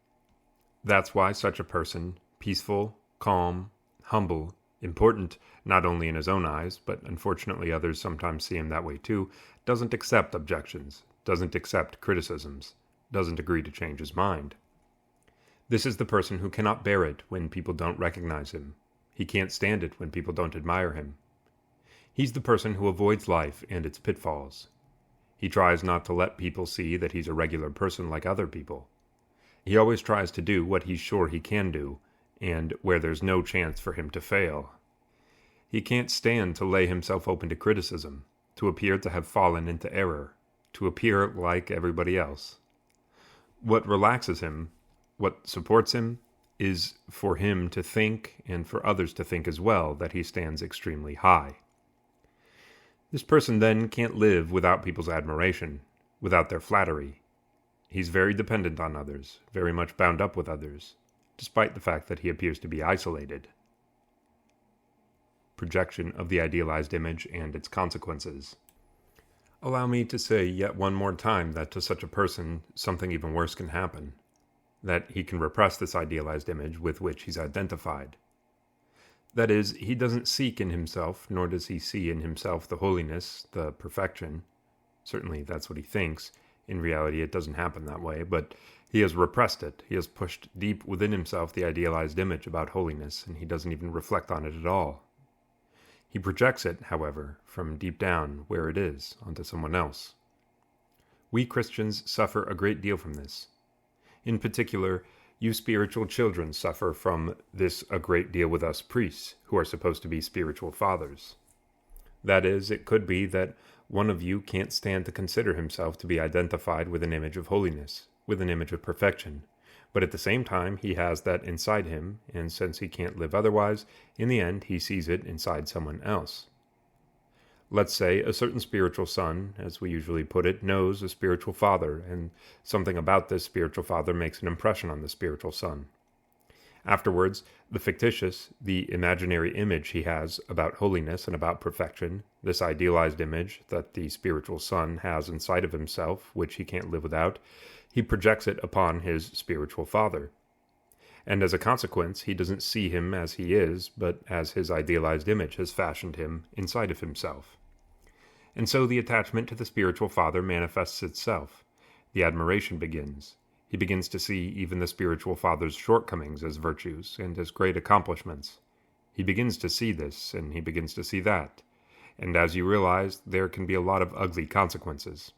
A: That's why such a person, peaceful, calm, humble, important, not only in his own eyes, but unfortunately others sometimes see him that way too, doesn't accept objections, doesn't accept criticisms, doesn't agree to change his mind. This is the person who cannot bear it when people don't recognize him. He can't stand it when people don't admire him. He's the person who avoids life and its pitfalls. He tries not to let people see that he's a regular person like other people. He always tries to do what he's sure he can do, and where there's no chance for him to fail. He can't stand to lay himself open to criticism, to appear to have fallen into error, to appear like everybody else. What relaxes him, what supports him, is for him to think, and for others to think as well, that he stands extremely high. This person then can't live without people's admiration, without their flattery. He's very dependent on others, very much bound up with others, despite the fact that he appears to be isolated. Projection of the idealized image and its consequences. Allow me to say yet one more time that to such a person, something even worse can happen. That he can repress this idealized image with which he's identified. That is, he doesn't seek in himself, nor does he see in himself the holiness, the perfection. Certainly that's what he thinks. In reality, it doesn't happen that way, but he has repressed it. He has pushed deep within himself the idealized image about holiness, and he doesn't even reflect on it at all. He projects it, however, from deep down where it is, onto someone else. We Christians suffer a great deal from this. In particular, you spiritual children suffer from this a great deal with us priests, who are supposed to be spiritual fathers. That is, it could be that one of you can't stand to consider himself to be identified with an image of holiness, with an image of perfection, but at the same time he has that inside him, and since he can't live otherwise, in the end he sees it inside someone else. Let's say a certain spiritual son, as we usually put it, knows a spiritual father, and something about this spiritual father makes an impression on the spiritual son. Afterwards, the fictitious, the imaginary image he has about holiness and about perfection, this idealized image that the spiritual son has inside of himself, which he can't live without, he projects it upon his spiritual father. And as a consequence, he doesn't see him as he is, but as his idealized image has fashioned him inside of himself. And so the attachment to the spiritual father manifests itself. The admiration begins. He begins to see even the spiritual father's shortcomings as virtues and as great accomplishments. He begins to see this, and he begins to see that. And as you realize, there can be a lot of ugly consequences.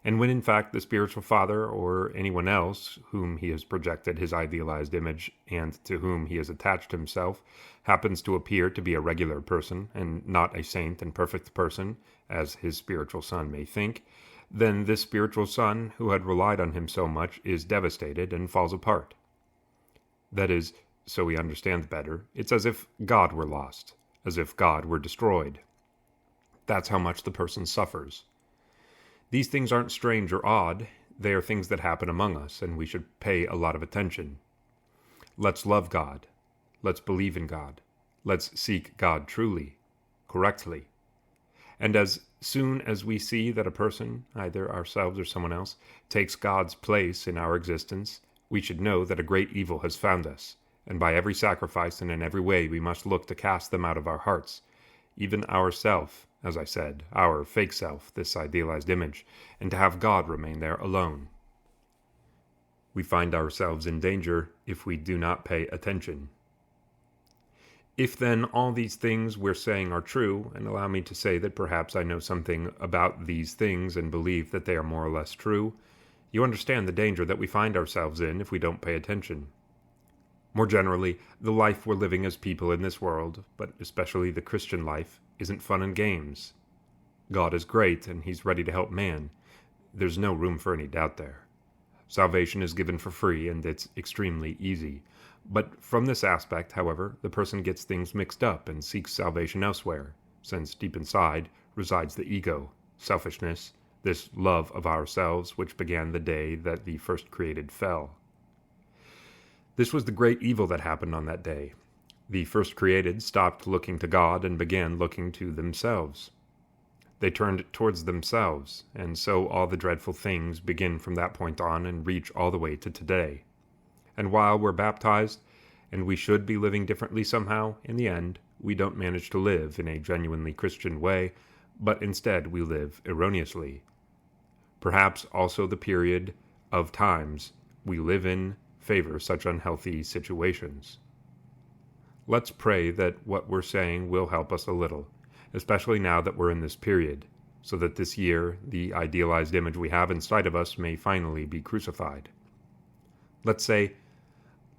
A: And when in fact the spiritual father, or anyone else whom he has projected his idealized image and to whom he has attached himself, happens to appear to be a regular person, and not a saint and perfect person, as his spiritual son may think, then this spiritual son, who had relied on him so much, is devastated and falls apart. That is, so we understand better, it's as if God were lost, as if God were destroyed. That's how much the person suffers. These things aren't strange or odd, they are things that happen among us, and we should pay a lot of attention. Let's love God. Let's believe in God. Let's seek God truly, correctly. And as soon as we see that a person, either ourselves or someone else, takes God's place in our existence, we should know that a great evil has found us, and by every sacrifice and in every way we must look to cast them out of our hearts, even ourself, as I said, our fake self, this idealized image, and to have God remain there alone. We find ourselves in danger if we do not pay attention. If then all these things we're saying are true, and allow me to say that perhaps I know something about these things and believe that they are more or less true, you understand the danger that we find ourselves in if we don't pay attention. More generally, the life we're living as people in this world, but especially the Christian life, isn't fun and games. God is great, and He's ready to help man. There's no room for any doubt there. Salvation is given for free, and it's extremely easy. But from this aspect, however, the person gets things mixed up and seeks salvation elsewhere, since deep inside resides the ego, selfishness, this love of ourselves which began the day that the first created fell. This was the great evil that happened on that day. The first created stopped looking to God and began looking to themselves. They turned towards themselves, and so all the dreadful things begin from that point on and reach all the way to today. And while we're baptized, and we should be living differently somehow, in the end, we don't manage to live in a genuinely Christian way, but instead we live erroneously. Perhaps also the period of times we live in favor such unhealthy situations. Let's pray that what we're saying will help us a little, especially now that we're in this period, so that this year the idealized image we have inside of us may finally be crucified. Let's say,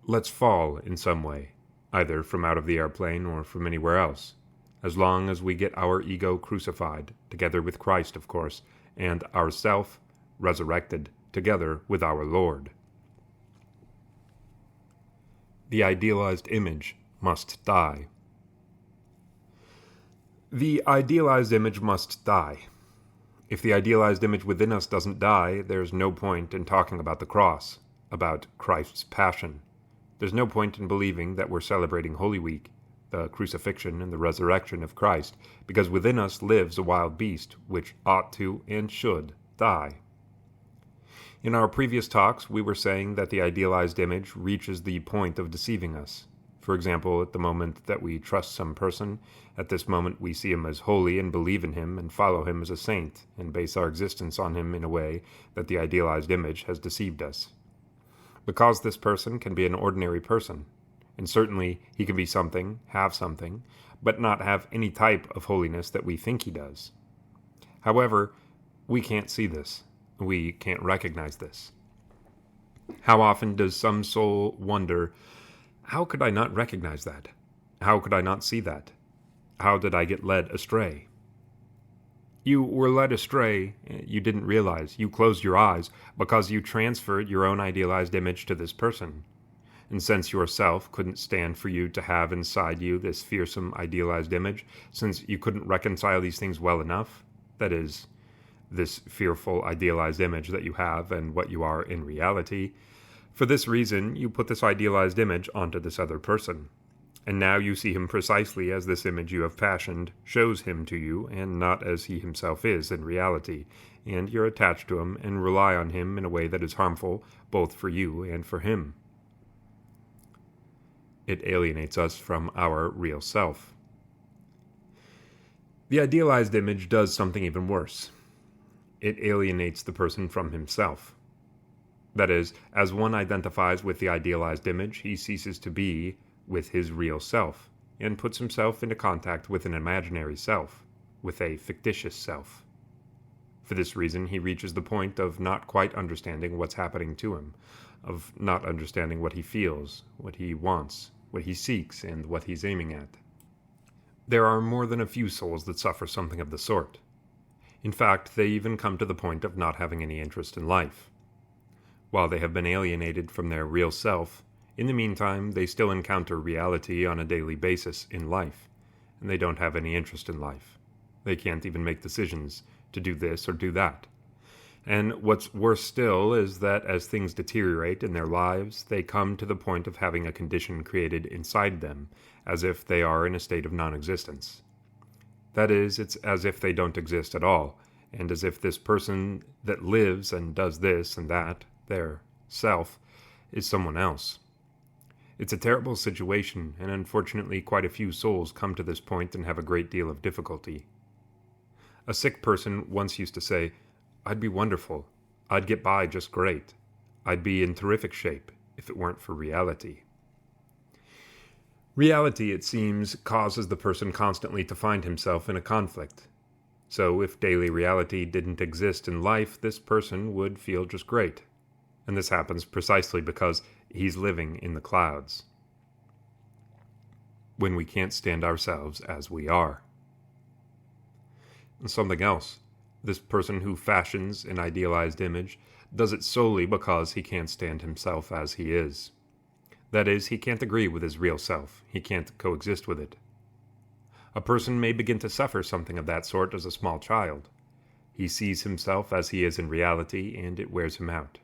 A: let's fall in some way, either from out of the airplane or from anywhere else, as long as we get our ego crucified, together with Christ, of course, and our self resurrected, together with our Lord. The idealized image must die. The idealized image must die. If the idealized image within us doesn't die, there's no point in talking about the cross, about Christ's passion. There's no point in believing that we're celebrating Holy Week, the crucifixion and the resurrection of Christ, because within us lives a wild beast which ought to and should die. In our previous talks, we were saying that the idealized image reaches the point of deceiving us. For example, at the moment that we trust some person, at this moment we see him as holy and believe in him and follow him as a saint and base our existence on him in a way that the idealized image has deceived us. Because this person can be an ordinary person, and certainly he can be something, have something, but not have any type of holiness that we think he does. However, we can't see this. We can't recognize this. How often does some soul wonder, how could I not recognize that? How could I not see that? How did I get led astray? You were led astray, you didn't realize. You closed your eyes because you transferred your own idealized image to this person. And since yourself couldn't stand for you to have inside you this fearsome idealized image, since you couldn't reconcile these things well enough, that is, this fearful idealized image that you have and what you are in reality, for this reason you put this idealized image onto this other person. And now you see him precisely as this image you have fashioned shows him to you, and not as he himself is in reality, and you're attached to him and rely on him in a way that is harmful both for you and for him. It alienates us from our real self. The idealized image does something even worse. It alienates the person from himself. That is, as one identifies with the idealized image, he ceases to be with his real self, and puts himself into contact with an imaginary self, with a fictitious self. For this reason, he reaches the point of not quite understanding what's happening to him, of not understanding what he feels, what he wants, what he seeks, and what he's aiming at. There are more than a few souls that suffer something of the sort. In fact, they even come to the point of not having any interest in life. While they have been alienated from their real self, in the meantime, they still encounter reality on a daily basis in life, and they don't have any interest in life. They can't even make decisions to do this or do that. And what's worse still is that as things deteriorate in their lives, they come to the point of having a condition created inside them, as if they are in a state of non-existence. That is, it's as if they don't exist at all, and as if this person that lives and does this and that, their self, is someone else. It's a terrible situation, and unfortunately quite a few souls come to this point and have a great deal of difficulty. A sick person once used to say, "I'd be wonderful. I'd get by just great. I'd be in terrific shape if it weren't for reality." Reality, it seems, causes the person constantly to find himself in a conflict. So if daily reality didn't exist in life, this person would feel just great. And this happens precisely because he's living in the clouds, when we can't stand ourselves as we are. And something else. This person who fashions an idealized image does it solely because he can't stand himself as he is. That is, he can't agree with his real self. He can't coexist with it. A person may begin to suffer something of that sort as a small child. He sees himself as he is in reality, and it wears him out.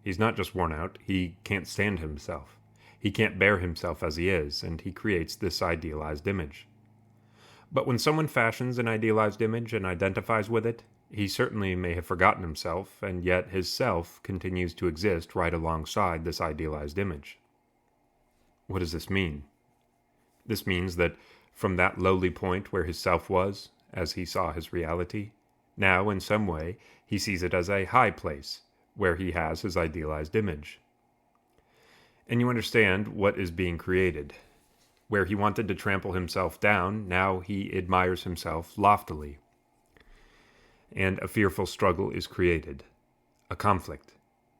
A: He's not just worn out, he can't stand himself. He can't bear himself as he is, and he creates this idealized image. But when someone fashions an idealized image and identifies with it, he certainly may have forgotten himself, and yet his self continues to exist right alongside this idealized image. What does this mean? This means that from that lowly point where his self was, as he saw his reality, now in some way he sees it as a high place, where he has his idealized image. And you understand what is being created. Where he wanted to trample himself down, now he admires himself loftily. And a fearful struggle is created, a conflict.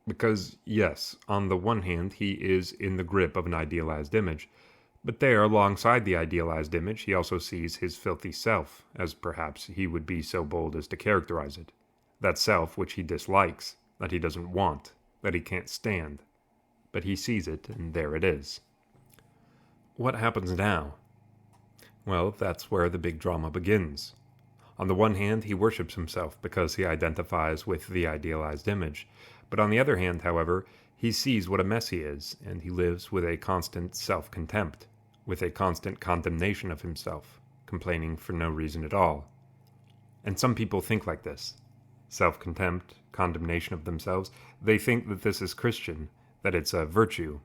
A: Because, yes, on the one hand, he is in the grip of an idealized image, but there, alongside the idealized image, he also sees his filthy self, as perhaps he would be so bold as to characterize it. That self which he dislikes, that he doesn't want, that he can't stand. But he sees it, and there it is. What happens now? Well, that's where the big drama begins. On the one hand, he worships himself because he identifies with the idealized image. But on the other hand, however, he sees what a mess he is, and he lives with a constant self-contempt, with a constant condemnation of himself, complaining for no reason at all. And some people think like this. Self-contempt, condemnation of themselves, they think that this is Christian, that it's a virtue.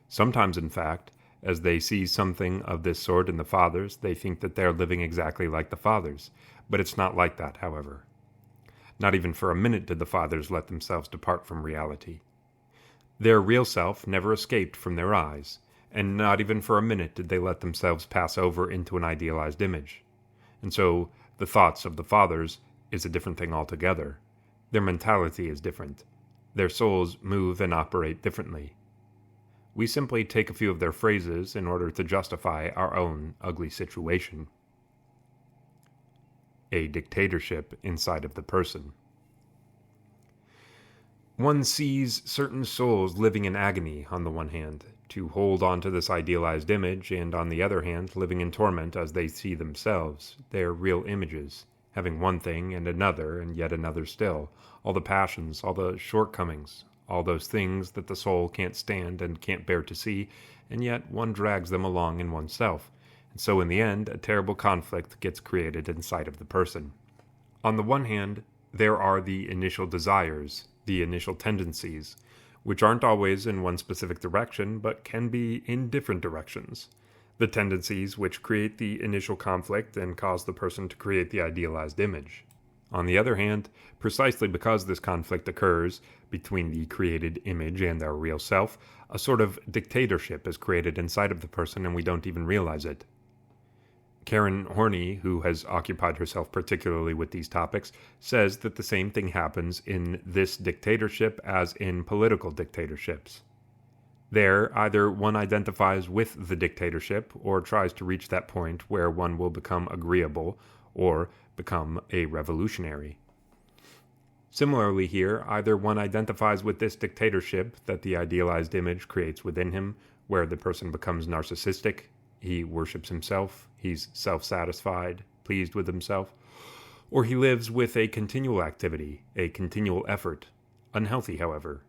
A: Sometimes, in fact, as they see something of this sort in the Fathers, they think that they're living exactly like the Fathers. But it's not like that, however. Not even for a minute did the Fathers let themselves depart from reality. Their real self never escaped from their eyes, and not even for a minute did they let themselves pass over into an idealized image. And so, the thoughts of the Fathers is a different thing altogether. Their mentality is different. Their souls move and operate differently. We simply take a few of their phrases in order to justify our own ugly situation. A dictatorship inside of the person. One sees certain souls living in agony, on the one hand, to hold on to this idealized image, and on the other hand, living in torment as they see themselves, their real images, having one thing and yet another still, all the passions, all the shortcomings, all those things that the soul can't stand and can't bear to see, and yet one drags them along in oneself. And so in the end, a terrible conflict gets created inside of the person. On the one hand, there are the initial desires, the initial tendencies, which aren't always in one specific direction, but can be in different directions. The tendencies which create the initial conflict and cause the person to create the idealized image. On the other hand, precisely because this conflict occurs between the created image and our real self, a sort of dictatorship is created inside of the person and we don't even realize it. Karen Horney, who has occupied herself particularly with these topics, says that the same thing happens in this dictatorship as in political dictatorships. There, either one identifies with the dictatorship or tries to reach that point where one will become agreeable or become a revolutionary. Similarly here, either one identifies with this dictatorship that the idealized image creates within him, where the person becomes narcissistic, he worships himself, he's self-satisfied, pleased with himself, or he lives with a continual activity, a continual effort, unhealthy, however,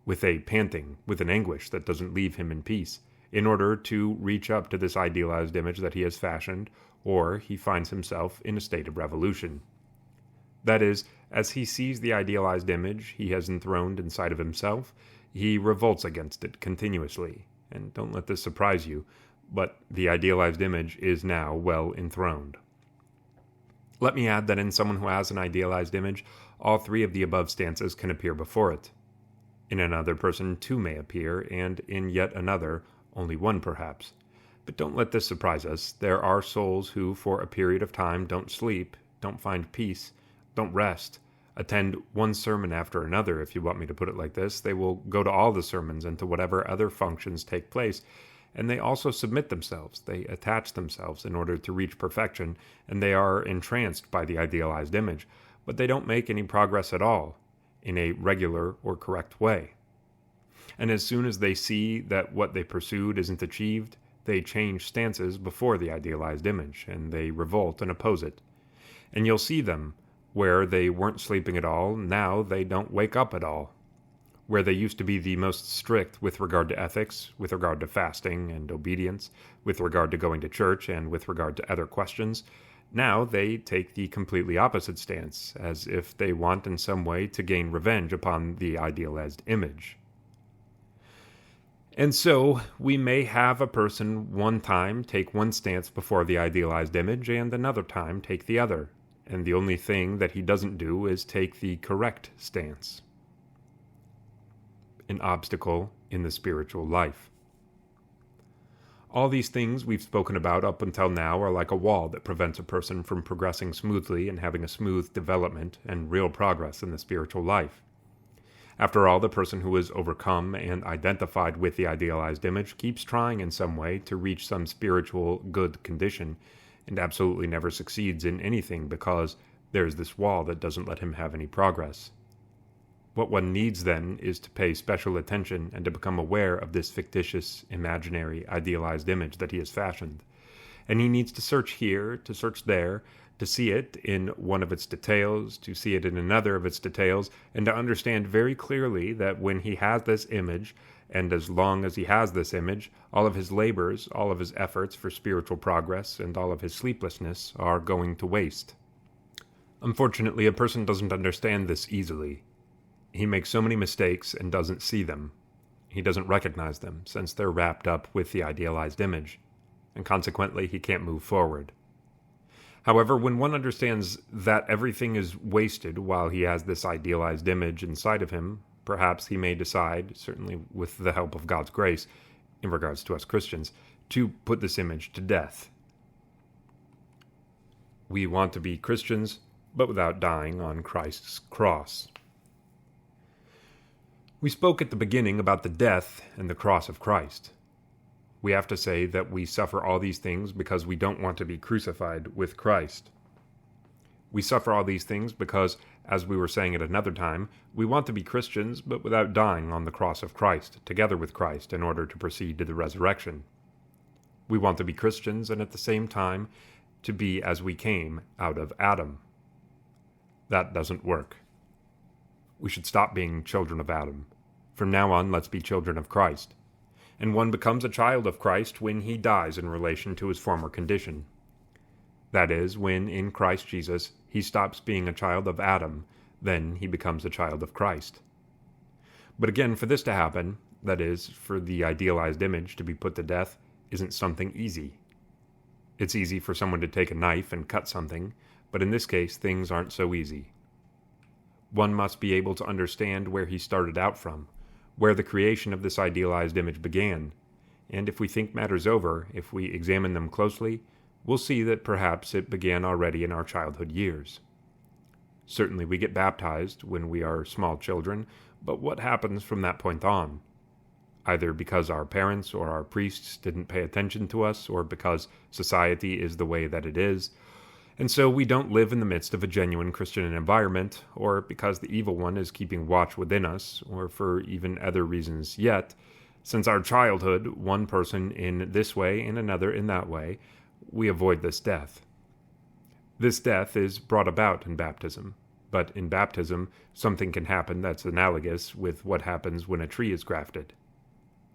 A: with a panting, with an anguish that doesn't leave him in peace, in order to reach up to this idealized image that he has fashioned, or he finds himself in a state of revolution. That is, as he sees the idealized image he has enthroned inside of himself, he revolts against it continuously. And don't let this surprise you, but the idealized image is now well enthroned. Let me add that in someone who has an idealized image, all three of the above stances can appear before it. In another person, two may appear, and in yet another, only one perhaps. But don't let this surprise us. There are souls who, for a period of time, don't sleep, don't find peace, don't rest, attend one sermon after another, if you want me to put it like this. They will go to all the sermons and to whatever other functions take place, and they also submit themselves. They attach themselves in order to reach perfection, and they are entranced by the idealized image, but they don't make any progress at all in a regular or correct way. And as soon as they see that what they pursued isn't achieved, they change stances before the idealized image, and they revolt and oppose it. And you'll see them where they weren't sleeping at all, now they don't wake up at all. Where they used to be the most strict with regard to ethics, with regard to fasting and obedience, with regard to going to church, and with regard to other questions, now they take the completely opposite stance, as if they want in some way to gain revenge upon the idealized image. And so, we may have a person one time take one stance before the idealized image, and another time take the other, and the only thing that he doesn't do is take the correct stance. An obstacle in the spiritual life. All these things we've spoken about up until now are like a wall that prevents a person from progressing smoothly and having a smooth development and real progress in the spiritual life. After all, the person who is overcome and identified with the idealized image keeps trying in some way to reach some spiritual good condition, and absolutely never succeeds in anything because there's this wall that doesn't let him have any progress. What one needs then is to pay special attention and to become aware of this fictitious, imaginary, idealized image that he has fashioned. And he needs to search here, to search there, to see it in one of its details, to see it in another of its details, and to understand very clearly that when he has this image, and as long as he has this image, all of his labors, all of his efforts for spiritual progress, and all of his sleeplessness are going to waste. Unfortunately, a person doesn't understand this easily. He makes so many mistakes and doesn't see them. He doesn't recognize them, since they're wrapped up with the idealized image, and consequently he can't move forward. However, when one understands that everything is wasted while he has this idealized image inside of him, perhaps he may decide, certainly with the help of God's grace, in regards to us Christians, to put this image to death. We want to be Christians, but without dying on Christ's cross. We spoke at the beginning about the death and the cross of Christ. We have to say that we suffer all these things because we don't want to be crucified with Christ. We suffer all these things because, as we were saying at another time, we want to be Christians, but without dying on the cross of Christ, together with Christ, in order to proceed to the resurrection. We want to be Christians, and at the same time, to be as we came out of Adam. That doesn't work. We should stop being children of Adam. From now on, let's be children of Christ. And one becomes a child of Christ when he dies in relation to his former condition. That is, when in Christ Jesus he stops being a child of Adam, then he becomes a child of Christ. But again, for this to happen, that is, for the idealized image to be put to death, isn't something easy. It's easy for someone to take a knife and cut something, but in this case things aren't so easy. One must be able to understand where he started out from, where the creation of this idealized image began, and if we think matters over, if we examine them closely, we'll see that perhaps it began already in our childhood years. Certainly we get baptized when we are small children, but what happens from that point on? Either because our parents or our priests didn't pay attention to us, or because society is the way that it is, and so we don't live in the midst of a genuine Christian environment, or because the evil one is keeping watch within us, or for even other reasons yet. Since our childhood, one person in this way and another in that way, we avoid this death. This death is brought about in baptism, but in baptism something can happen that's analogous with what happens when a tree is grafted.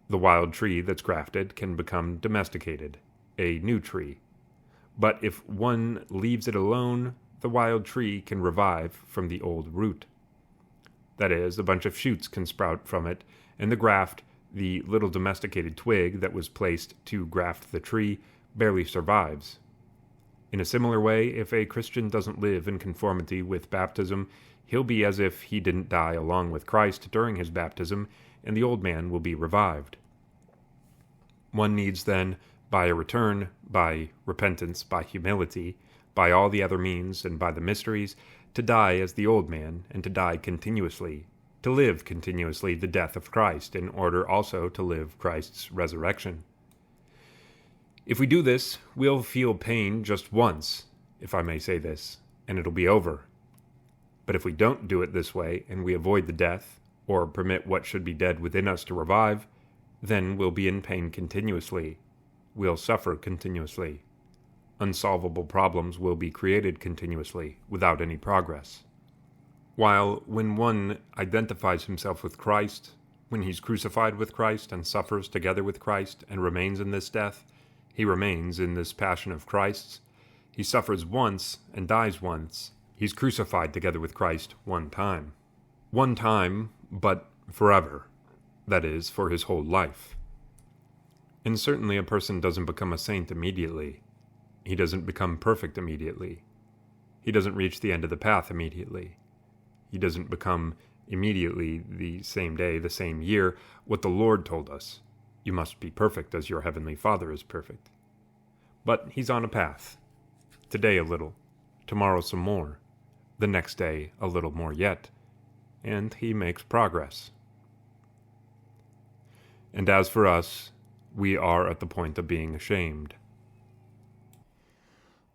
A: The wild tree that's grafted can become domesticated, a new tree. But if one leaves it alone, the wild tree can revive from the old root. That is, a bunch of shoots can sprout from it, and the graft, the little domesticated twig that was placed to graft the tree, barely survives. In a similar way, if a Christian doesn't live in conformity with baptism, he'll be as if he didn't die along with Christ during his baptism, and the old man will be revived. One needs then, by a return, by repentance, by humility, by all the other means, and by the mysteries, to die as the old man, and to die continuously, to live continuously the death of Christ, in order also to live Christ's resurrection. If we do this, we'll feel pain just once, if I may say this, and it'll be over. But if we don't do it this way, and we avoid the death, or permit what should be dead within us to revive, then we'll be in pain continuously. We'll suffer continuously. Unsolvable problems will be created continuously, without any progress. While when one identifies himself with Christ, when he's crucified with Christ and suffers together with Christ and remains in this death, he remains in this passion of Christ's. He suffers once and dies once. He's crucified together with Christ one time. One time, but forever. That is, for his whole life. And certainly a person doesn't become a saint immediately. He doesn't become perfect immediately. He doesn't reach the end of the path immediately. He doesn't become immediately, the same day, the same year, what the Lord told us. You must be perfect as your heavenly Father is perfect. But he's on a path. Today a little, tomorrow some more, the next day a little more yet, and he makes progress. And as for us, we are at the point of being ashamed.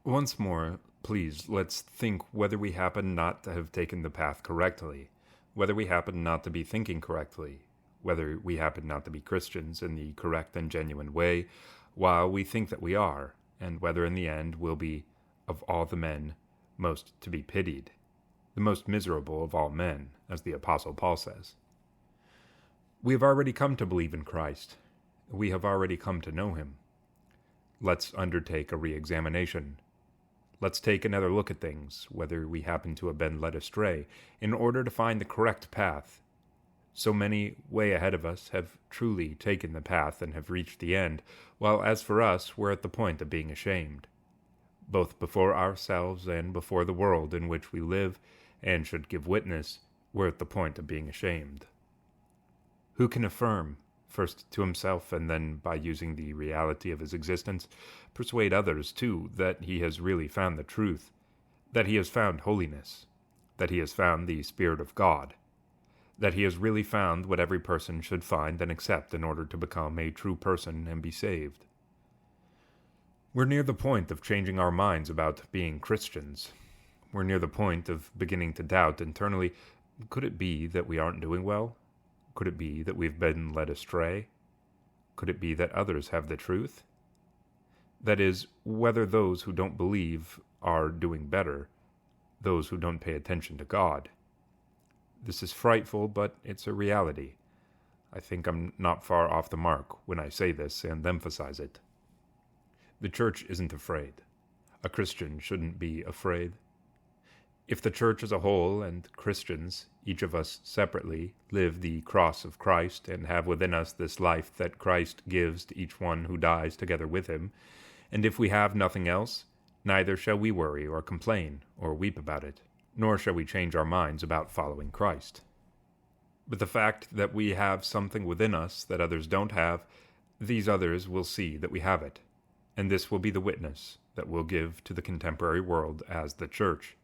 A: Once more, please, let's think whether we happen not to have taken the path correctly, whether we happen not to be thinking correctly, whether we happen not to be Christians in the correct and genuine way, while we think that we are, and whether in the end we'll be, of all the men, most to be pitied, the most miserable of all men, as the Apostle Paul says. We have already come to believe in Christ. We have already come to know him. Let's undertake a re-examination. Let's take another look at things, whether we happen to have been led astray, in order to find the correct path. So many way ahead of us have truly taken the path and have reached the end, while as for us, we're at the point of being ashamed, both before ourselves and before the world in which we live and should give witness, we're at the point of being ashamed. Who can affirm, first to himself and then by using the reality of his existence, persuade others too that he has really found the truth, that he has found holiness, that he has found the Spirit of God, that he has really found what every person should find and accept in order to become a true person and be saved? We're near the point of changing our minds about being Christians. We're near the point of beginning to doubt internally, could it be that we aren't doing well? Could it be that we've been led astray? Could it be that others have the truth? That is, whether those who don't believe are doing better, those who don't pay attention to God. This is frightful, but it's a reality. I think I'm not far off the mark when I say this and emphasize it. The Church isn't afraid. A Christian shouldn't be afraid. If the Church as a whole and Christians, each of us separately, live the cross of Christ and have within us this life that Christ gives to each one who dies together with him, and if we have nothing else, neither shall we worry or complain or weep about it, nor shall we change our minds about following Christ. But the fact that we have something within us that others don't have, these others will see that we have it, and this will be the witness that we'll give to the contemporary world as the Church.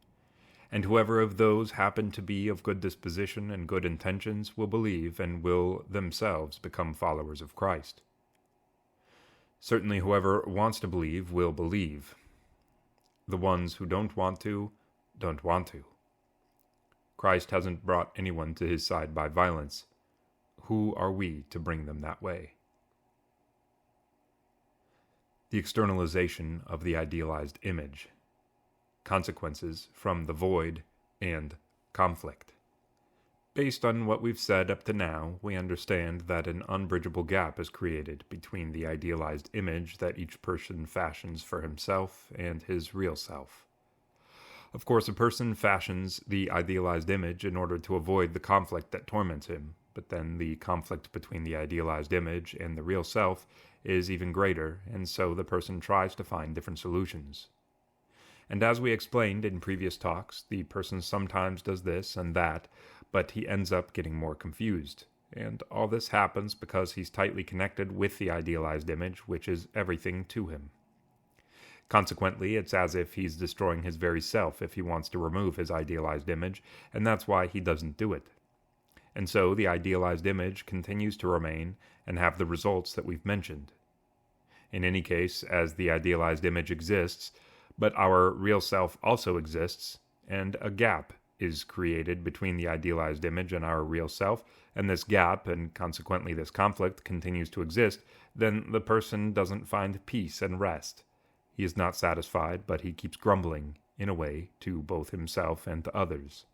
A: And whoever of those happen to be of good disposition and good intentions will believe and will themselves become followers of Christ. Certainly whoever wants to believe will believe. The ones who don't want to, don't want to. Christ hasn't brought anyone to his side by violence. Who are we to bring them that way? The externalization of the idealized image. Consequences from the void and conflict. Based on what we've said up to now, we understand that an unbridgeable gap is created between the idealized image that each person fashions for himself and his real self. Of course, a person fashions the idealized image in order to avoid the conflict that torments him, but then the conflict between the idealized image and the real self is even greater, and so the person tries to find different solutions. And as we explained in previous talks, the person sometimes does this and that, but he ends up getting more confused. And all this happens because he's tightly connected with the idealized image, which is everything to him. Consequently, it's as if he's destroying his very self if he wants to remove his idealized image, and that's why he doesn't do it. And so the idealized image continues to remain and have the results that we've mentioned. In any case, as the idealized image exists, but our real self also exists, and a gap is created between the idealized image and our real self, and this gap, and consequently this conflict, continues to exist, then the person doesn't find peace and rest. He is not satisfied, but he keeps grumbling, in a way, to both himself and to others.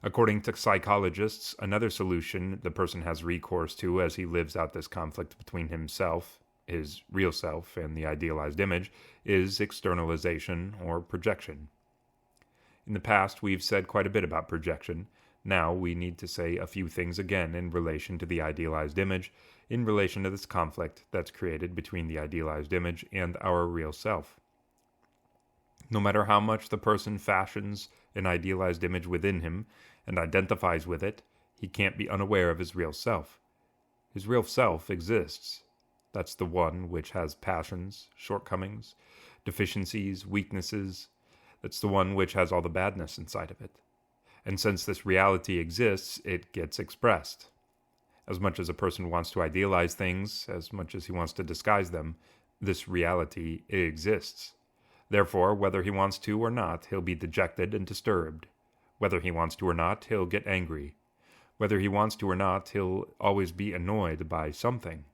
A: According to psychologists, another solution the person has recourse to as he lives out this conflict between himself, his real self, and the idealized image, is externalization or projection. In the past, we've said quite a bit about projection. Now we need to say a few things again in relation to the idealized image, in relation to this conflict that's created between the idealized image and our real self. No matter how much the person fashions an idealized image within him and identifies with it, he can't be unaware of his real self. His real self exists. That's the one which has passions, shortcomings, deficiencies, weaknesses. That's the one which has all the badness inside of it. And since this reality exists, it gets expressed. As much as a person wants to idealize things, as much as he wants to disguise them, this reality exists. Therefore, whether he wants to or not, he'll be dejected and disturbed. Whether he wants to or not, he'll get angry. Whether he wants to or not, he'll always be annoyed by something.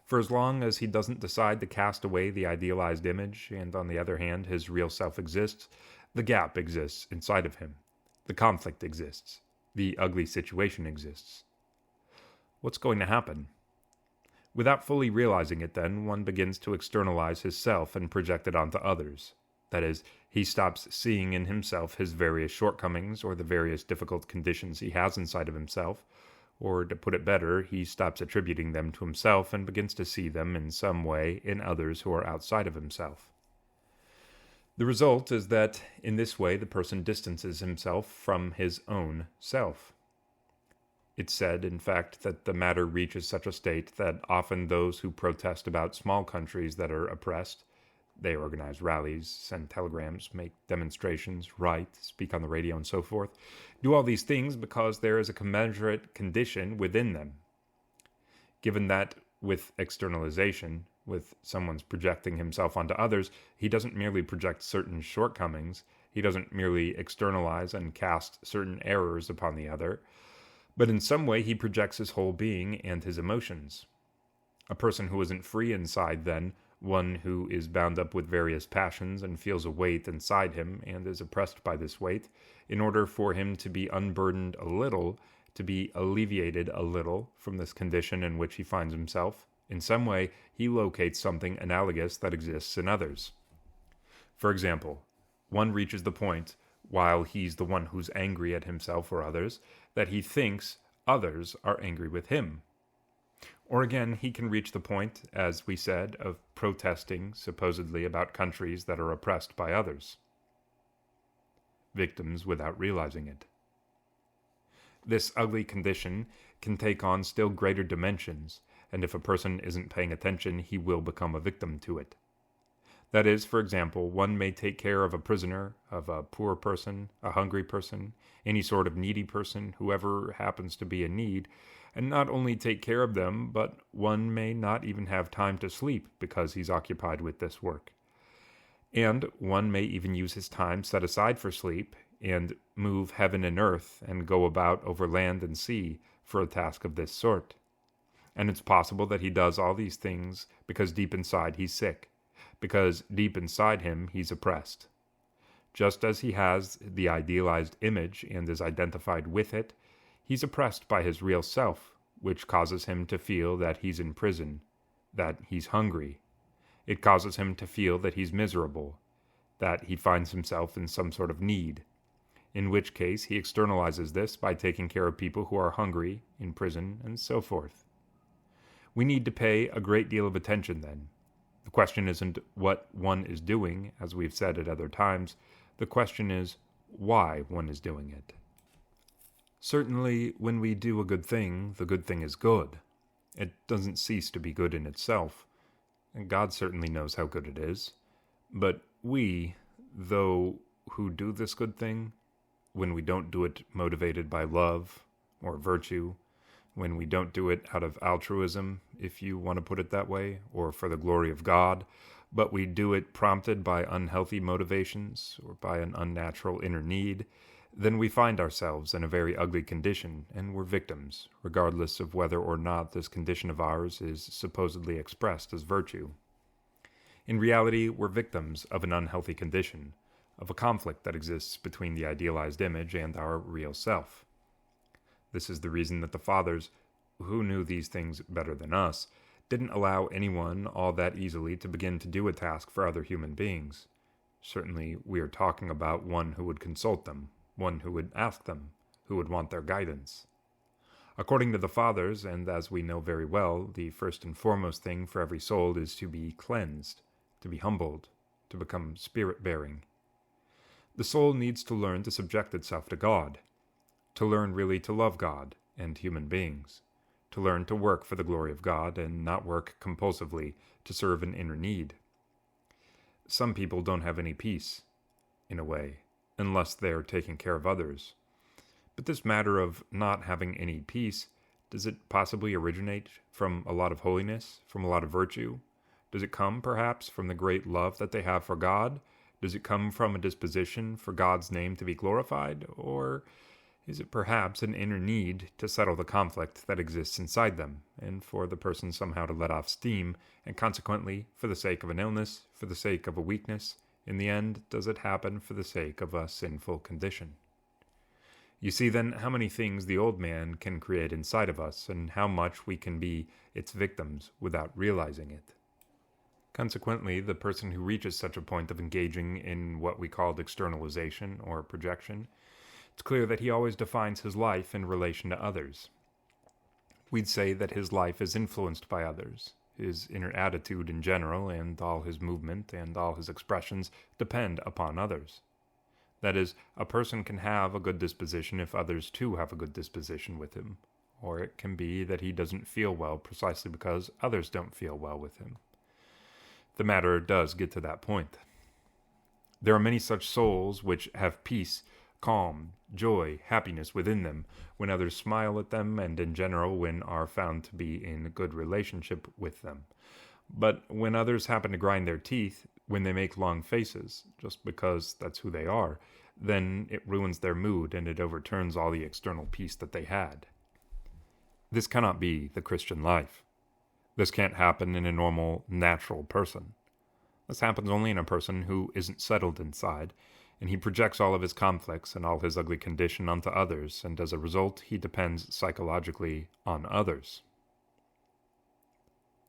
A: For as long as he doesn't decide to cast away the idealized image, and on the other hand, his real self exists, the gap exists inside of him. The conflict exists. The ugly situation exists. What's going to happen? Without fully realizing it, then, one begins to externalize his self and project it onto others. That is, he stops seeing in himself his various shortcomings or the various difficult conditions he has inside of himself, or, to put it better, he stops attributing them to himself and begins to see them in some way in others who are outside of himself. The result is that, in this way, the person distances himself from his own self. It's said, in fact, that the matter reaches such a state that often those who protest about small countries that are oppressed, they organize rallies, send telegrams, make demonstrations, write, speak on the radio, and so forth, do all these things because there is a commensurate condition within them. Given that with externalization, with someone's projecting himself onto others, he doesn't merely project certain shortcomings, he doesn't merely externalize and cast certain errors upon the other, but in some way he projects his whole being and his emotions. A person who isn't free inside, then, one who is bound up with various passions and feels a weight inside him and is oppressed by this weight, in order for him to be unburdened a little, to be alleviated a little from this condition in which he finds himself, in some way he locates something analogous that exists in others. For example, one reaches the point, while he's the one who's angry at himself or others, that he thinks others are angry with him. Or again, he can reach the point, as we said, of protesting supposedly about countries that are oppressed by others. Victims without realizing it. This ugly condition can take on still greater dimensions, and if a person isn't paying attention, he will become a victim to it. That is, for example, one may take care of a prisoner, of a poor person, a hungry person, any sort of needy person, whoever happens to be in need, and not only take care of them, but one may not even have time to sleep because he's occupied with this work. And one may even use his time set aside for sleep and move heaven and earth and go about over land and sea for a task of this sort. And it's possible that he does all these things because deep inside he's sick, because deep inside him he's oppressed. Just as he has the idealized image and is identified with it, he's oppressed by his real self, which causes him to feel that he's in prison, that he's hungry. It causes him to feel that he's miserable, that he finds himself in some sort of need, in which case he externalizes this by taking care of people who are hungry, in prison, and so forth. We need to pay a great deal of attention then. The question isn't what one is doing, as we've said at other times. The question is why one is doing it. Certainly, when we do a good thing, the good thing is good. It doesn't cease to be good in itself. And God certainly knows how good it is. But we, though, who do this good thing, when we don't do it motivated by love or virtue, when we don't do it out of altruism, if you want to put it that way, or for the glory of God, but we do it prompted by unhealthy motivations or by an unnatural inner need, then we find ourselves in a very ugly condition, and we're victims, regardless of whether or not this condition of ours is supposedly expressed as virtue. In reality, we're victims of an unhealthy condition, of a conflict that exists between the idealized image and our real self. This is the reason that the fathers, who knew these things better than us, didn't allow anyone all that easily to begin to do a task for other human beings. Certainly, we are talking about one who would consult them, one who would ask them, who would want their guidance. According to the fathers, and as we know very well, the first and foremost thing for every soul is to be cleansed, to be humbled, to become spirit-bearing. The soul needs to learn to subject itself to God, to learn really to love God and human beings, to learn to work for the glory of God and not work compulsively to serve an inner need. Some people don't have any peace, in a way, unless they are taking care of others. But this matter of not having any peace, does it possibly originate from a lot of holiness, from a lot of virtue? Does it come, perhaps, from the great love that they have for God? Does it come from a disposition for God's name to be glorified? Or is it perhaps an inner need to settle the conflict that exists inside them, and for the person somehow to let off steam, and consequently, for the sake of an illness, for the sake of a weakness, in the end, does it happen for the sake of a sinful condition? You see, then, how many things the old man can create inside of us, and how much we can be its victims without realizing it. Consequently, the person who reaches such a point of engaging in what we called externalization or projection, it's clear that he always defines his life in relation to others. We'd say that his life is influenced by others. His inner attitude in general, and all his movement and all his expressions depend upon others. That is, a person can have a good disposition if others too have a good disposition with him, or it can be that he doesn't feel well precisely because others don't feel well with him. The matter does get to that point. There are many such souls which have peace, calm, joy, happiness within them when others smile at them, and in general when are found to be in a good relationship with them. But when others happen to grind their teeth, when they make long faces, just because that's who they are, then it ruins their mood and it overturns all the external peace that they had. This cannot be the Christian life. This can't happen in a normal, natural person. This happens only in a person who isn't settled inside, and he projects all of his conflicts and all his ugly condition onto others, and as a result, he depends psychologically on others.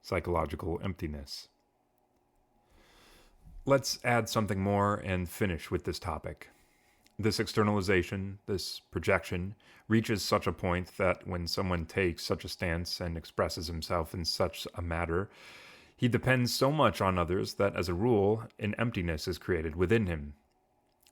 A: Psychological emptiness. Let's add something more and finish with this topic. This externalization, this projection, reaches such a point that when someone takes such a stance and expresses himself in such a matter, he depends so much on others that, as a rule, an emptiness is created within him.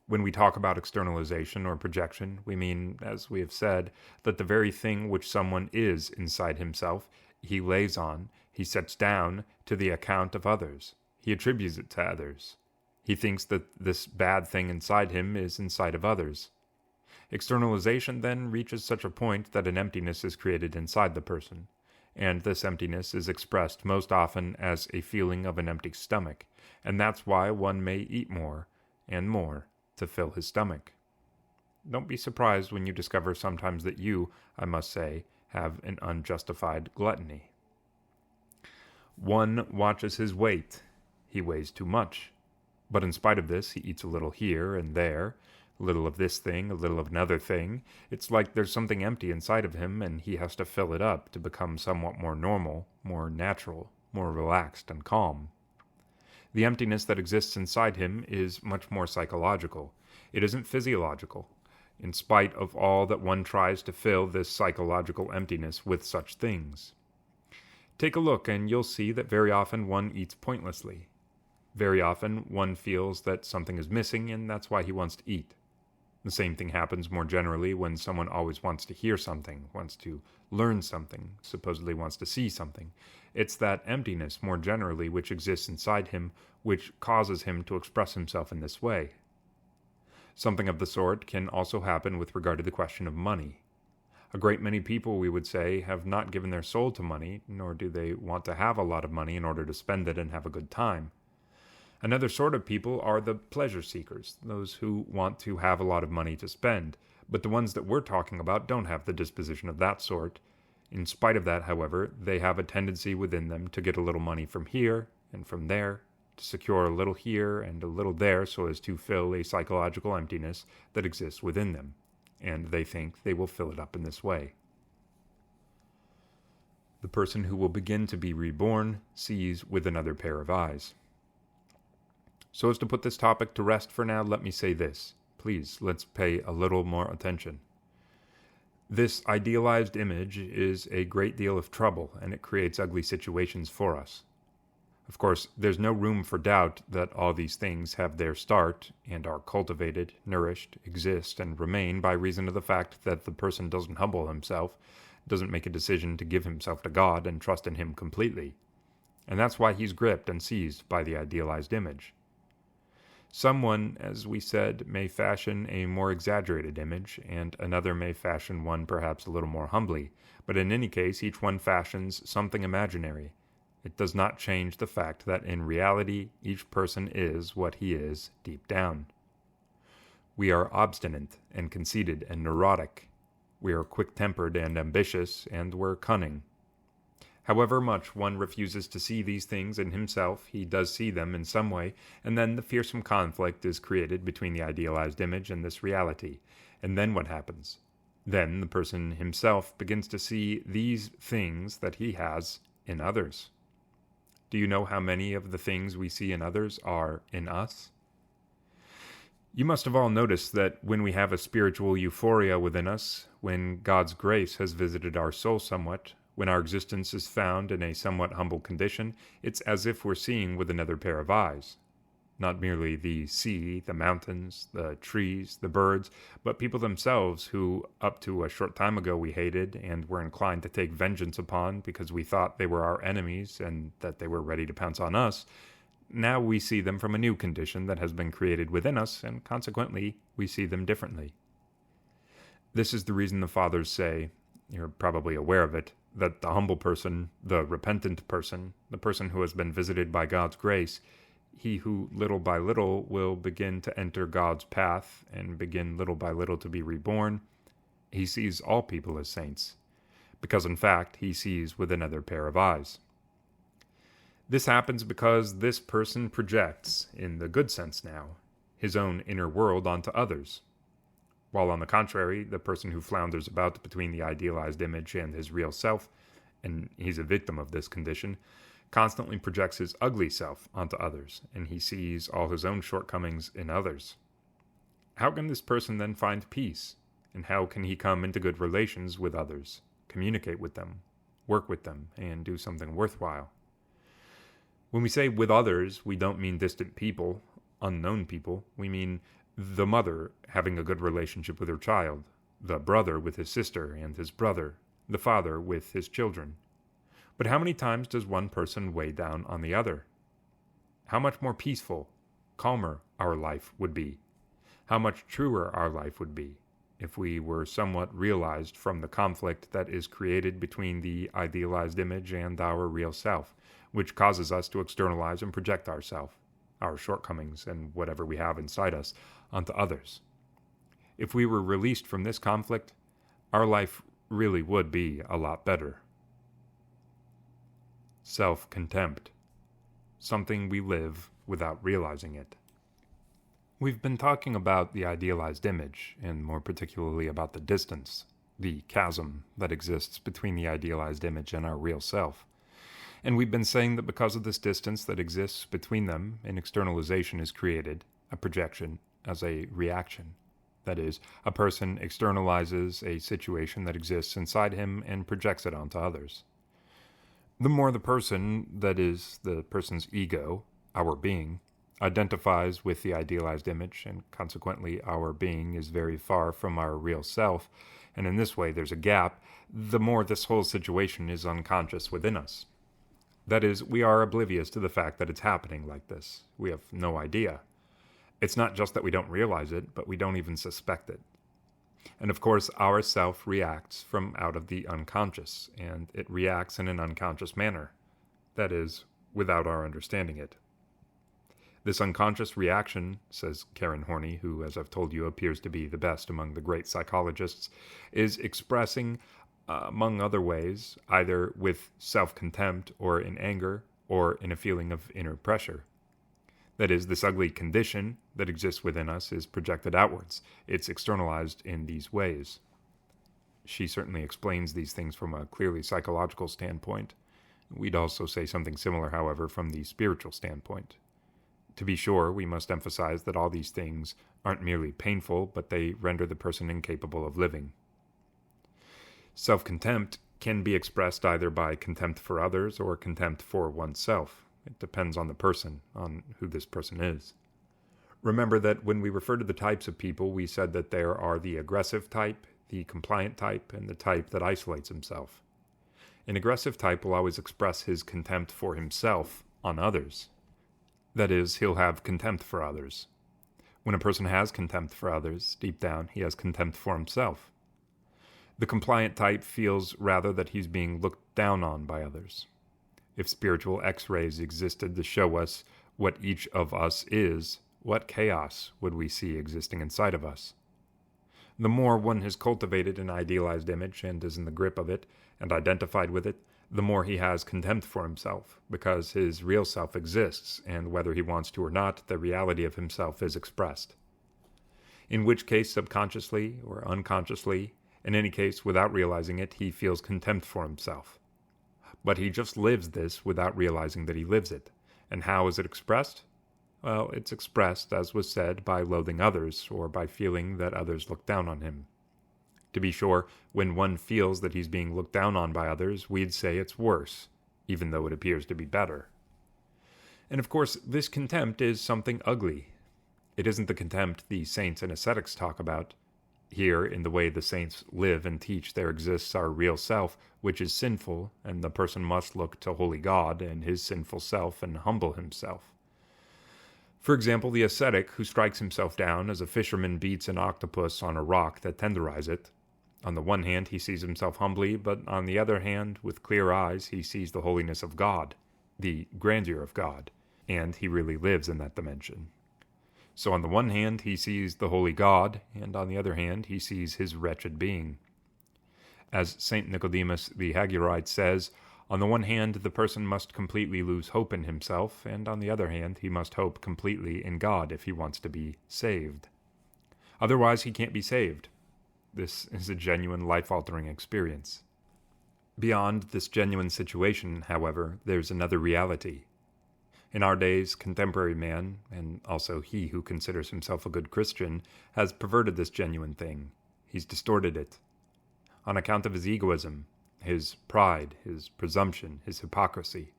A: When we talk about externalization or projection, we mean, as we have said, that the very thing which someone is inside himself, he lays on, he sets down to the account of others. He attributes it to others. He thinks that this bad thing inside him is inside of others. Externalization then reaches such a point that an emptiness is created inside the person, and this emptiness is expressed most often as a feeling of an empty stomach, and that's why one may eat more and more to fill his stomach. Don't be surprised when you discover sometimes that you, I must say, have an unjustified gluttony. One watches his weight. He weighs too much. But in spite of this, he eats a little here and there, a little of this thing, a little of another thing. It's like there's something empty inside of him, and he has to fill it up to become somewhat more normal, more natural, more relaxed and calm. The emptiness that exists inside him is much more psychological. It isn't physiological, in spite of all that one tries to fill this psychological emptiness with such things. Take a look, and you'll see that very often one eats pointlessly. Very often, one feels that something is missing, and that's why he wants to eat. The same thing happens more generally when someone always wants to hear something, wants to learn something, supposedly wants to see something. It's that emptiness, more generally, which exists inside him, which causes him to express himself in this way. Something of the sort can also happen with regard to the question of money. A great many people, we would say, have not given their soul to money, nor do they want to have a lot of money in order to spend it and have a good time. Another sort of people are the pleasure seekers, those who want to have a lot of money to spend, but the ones that we're talking about don't have the disposition of that sort. In spite of that, however, they have a tendency within them to get a little money from here and from there, to secure a little here and a little there so as to fill a psychological emptiness that exists within them, and they think they will fill it up in this way. The person who will begin to be reborn sees with another pair of eyes. So as to put this topic to rest for now, let me say this. Please, let's pay a little more attention. This idealized image is a great deal of trouble, and it creates ugly situations for us. Of course, there's no room for doubt that all these things have their start and are cultivated, nourished, exist, and remain by reason of the fact that the person doesn't humble himself, doesn't make a decision to give himself to God and trust in Him completely. And that's why he's gripped and seized by the idealized image. Someone, as we said, may fashion a more exaggerated image, and another may fashion one perhaps a little more humbly, but in any case, each one fashions something imaginary. It does not change the fact that in reality, each person is what he is deep down. We are obstinate and conceited and neurotic. We are quick-tempered and ambitious, and we're cunning. However much one refuses to see these things in himself, he does see them in some way, and then the fearsome conflict is created between the idealized image and this reality. And then what happens? Then the person himself begins to see these things that he has in others. Do you know how many of the things we see in others are in us? You must have all noticed that when we have a spiritual euphoria within us, when God's grace has visited our soul somewhat, when our existence is found in a somewhat humble condition, it's as if we're seeing with another pair of eyes. Not merely the sea, the mountains, the trees, the birds, but people themselves who, up to a short time ago, we hated and were inclined to take vengeance upon because we thought they were our enemies and that they were ready to pounce on us. Now we see them from a new condition that has been created within us, and consequently, we see them differently. This is the reason the fathers say, you're probably aware of it, that the humble person, the repentant person, the person who has been visited by God's grace, he who little by little will begin to enter God's path and begin little by little to be reborn, he sees all people as saints, because in fact he sees with another pair of eyes. This happens because this person projects, in the good sense now, his own inner world onto others. While on the contrary, the person who flounders about between the idealized image and his real self, and he's a victim of this condition, constantly projects his ugly self onto others, and he sees all his own shortcomings in others. How can this person then find peace? And how can he come into good relations with others, communicate with them, work with them, and do something worthwhile? When we say with others, we don't mean distant people, unknown people. We mean the mother having a good relationship with her child, the brother with his sister and his brother, the father with his children. But how many times does one person weigh down on the other? How much more peaceful, calmer our life would be, how much truer our life would be, if we were somewhat realized from the conflict that is created between the idealized image and our real self, which causes us to externalize and project ourselves, our shortcomings and whatever we have inside us, onto others. If we were released from this conflict, our life really would be a lot better. Self-contempt. Something we live without realizing it. We've been talking about the idealized image, and more particularly about the distance, the chasm that exists between the idealized image and our real self. And we've been saying that because of this distance that exists between them, an externalization is created, a projection, as a reaction. That is, a person externalizes a situation that exists inside him and projects it onto others. The more the person, that is, the person's ego, our being, identifies with the idealized image, and consequently our being is very far from our real self, and in this way there's a gap, the more this whole situation is unconscious within us. That is, we are oblivious to the fact that it's happening like this. We have no idea. It's not just that we don't realize it, but we don't even suspect it. And of course, our self reacts from out of the unconscious, and it reacts in an unconscious manner. That is, without our understanding it. This unconscious reaction, says Karen Horney, who, as I've told you, appears to be the best among the great psychologists, is expressing, among other ways, either with self-contempt or in anger or in a feeling of inner pressure. That is, this ugly condition that exists within us is projected outwards. It's externalized in these ways. She certainly explains these things from a clearly psychological standpoint. We'd also say something similar, however, from the spiritual standpoint. To be sure, we must emphasize that all these things aren't merely painful, but they render the person incapable of living. Self-contempt can be expressed either by contempt for others or contempt for oneself. It depends on the person, on who this person is. Remember that when we refer to the types of people, we said that there are the aggressive type, the compliant type and the type that isolates himself. An aggressive type will always express his contempt for himself on others. That is, he'll have contempt for others. When a person has contempt for others, deep down he has contempt for himself. The compliant type feels rather that he's being looked down on by others. If spiritual X-rays existed to show us what each of us is, what chaos would we see existing inside of us? The more one has cultivated an idealized image and is in the grip of it and identified with it, the more he has contempt for himself, because his real self exists, and whether he wants to or not, the reality of himself is expressed. In which case, subconsciously or unconsciously, in any case without realizing it, he feels contempt for himself. But he just lives this without realizing that he lives it. And how is it expressed? Well, it's expressed, as was said, by loathing others, or by feeling that others look down on him. To be sure, when one feels that he's being looked down on by others, we'd say it's worse, even though it appears to be better. And of course, this contempt is something ugly. It isn't the contempt the saints and ascetics talk about. Here, in the way the saints live and teach, there exists our real self, which is sinful, and the person must look to holy God and his sinful self and humble himself. For example, the ascetic who strikes himself down as a fisherman beats an octopus on a rock that tenderizes it. On the one hand, he sees himself humbly, but on the other hand, with clear eyes, he sees the holiness of God, the grandeur of God, and he really lives in that dimension. So on the one hand, he sees the holy God, and on the other hand, he sees his wretched being. As St. Nicodemus the Hagurite says, on the one hand, the person must completely lose hope in himself, and on the other hand, he must hope completely in God if he wants to be saved. Otherwise, he can't be saved. This is a genuine life-altering experience. Beyond this genuine situation, however, there's another reality. In our days, contemporary man, and also he who considers himself a good Christian, has perverted this genuine thing. He's distorted it. On account of his egoism, his pride, his presumption, his hypocrisy,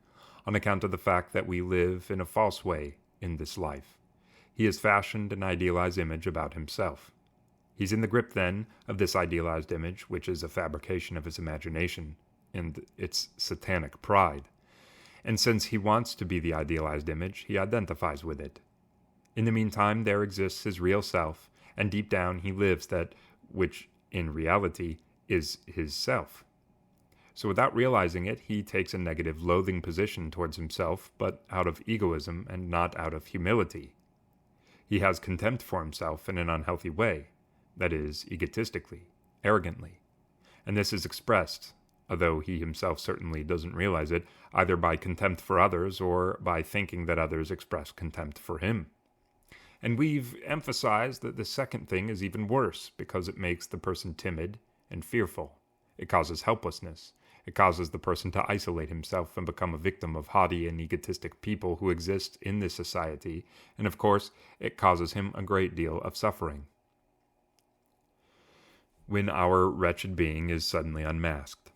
A: on account of the fact that we live in a false way in this life, he has fashioned an idealized image about himself. He's in the grip, then, of this idealized image, which is a fabrication of his imagination, and its satanic pride. And since he wants to be the idealized image, he identifies with it. In the meantime, there exists his real self, and deep down he lives that which, in reality, is his self. So without realizing it, he takes a negative, loathing position towards himself, but out of egoism and not out of humility. He has contempt for himself in an unhealthy way, that is, egotistically, arrogantly. And this is expressed, although he himself certainly doesn't realize it, either by contempt for others or by thinking that others express contempt for him. And we've emphasized that the second thing is even worse, because it makes the person timid and fearful. It causes helplessness. It causes the person to isolate himself and become a victim of haughty and egotistic people who exist in this society, and of course, it causes him a great deal of suffering. When our wretched being is suddenly unmasked.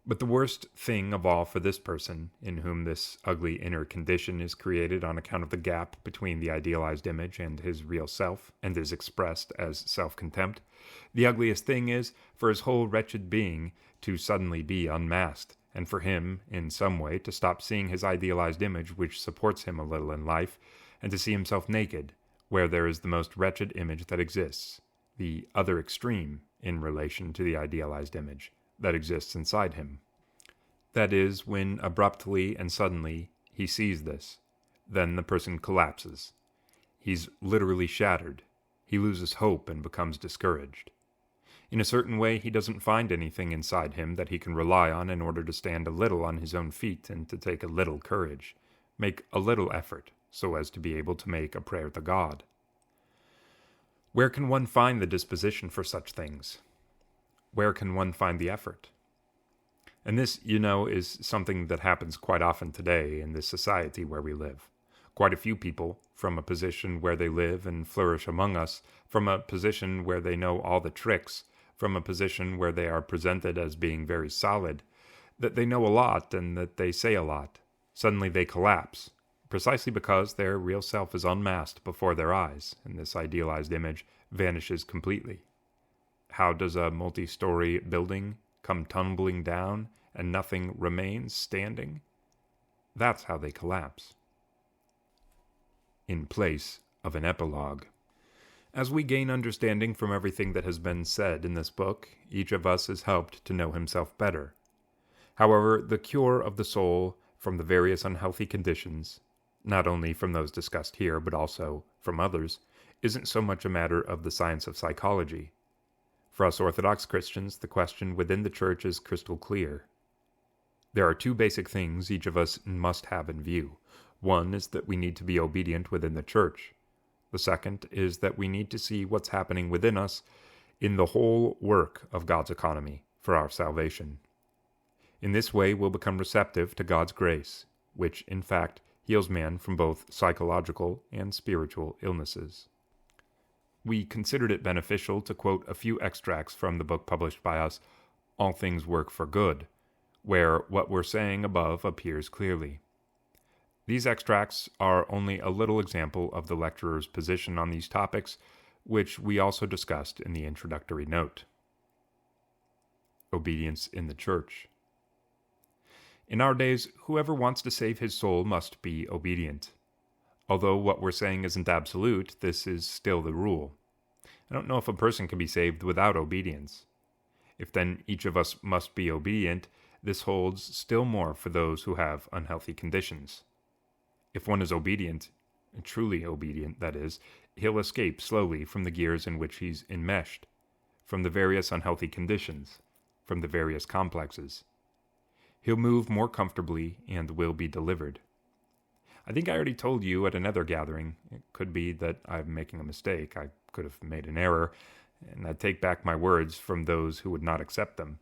A: But the worst thing of all for this person, in whom this ugly inner condition is created on account of the gap between the idealized image and his real self, and is expressed as self-contempt, the ugliest thing is for his whole wretched being to suddenly be unmasked, and for him, in some way, to stop seeing his idealized image which supports him a little in life, and to see himself naked, where there is the most wretched image that exists, the other extreme in relation to the idealized image that exists inside him. That is, when abruptly and suddenly he sees this, then the person collapses. He's literally shattered. He loses hope and becomes discouraged. In a certain way, he doesn't find anything inside him that he can rely on in order to stand a little on his own feet and to take a little courage, make a little effort, so as to be able to make a prayer to God. Where can one find the disposition for such things? Where can one find the effort? And this, is something that happens quite often today in this society where we live. Quite a few people, from a position where they live and flourish among us, from a position where they know all the tricks, from a position where they are presented as being very solid, that they know a lot and that they say a lot. Suddenly they collapse, precisely because their real self is unmasked before their eyes, and this idealized image vanishes completely. How does a multi-story building come tumbling down and nothing remains standing? That's how they collapse. In place of an epilogue. As we gain understanding from everything that has been said in this book, each of us is helped to know himself better. However, the cure of the soul from the various unhealthy conditions, not only from those discussed here, but also from others, isn't so much a matter of the science of psychology. For us Orthodox Christians, the question within the Church is crystal clear. There are two basic things each of us must have in view. One is that we need to be obedient within the Church. The second is that we need to see what's happening within us in the whole work of God's economy for our salvation. In this way, we'll become receptive to God's grace, which, in fact, heals man from both psychological and spiritual illnesses. We considered it beneficial to quote a few extracts from the book published by us, All Things Work for Good, where what we're saying above appears clearly. These extracts are only a little example of the lecturer's position on these topics, which we also discussed in the introductory note. Obedience in the Church. In our days, whoever wants to save his soul must be obedient. Although what we're saying isn't absolute, this is still the rule. I don't know if a person can be saved without obedience. If then each of us must be obedient, this holds still more for those who have unhealthy conditions. If one is obedient, truly obedient, that is, he'll escape slowly from the gears in which he's enmeshed, from the various unhealthy conditions, from the various complexes. He'll move more comfortably and will be delivered. I think I already told you at another gathering. It could be that I'm making a mistake. I could have made an error, and I take back my words from those who would not accept them.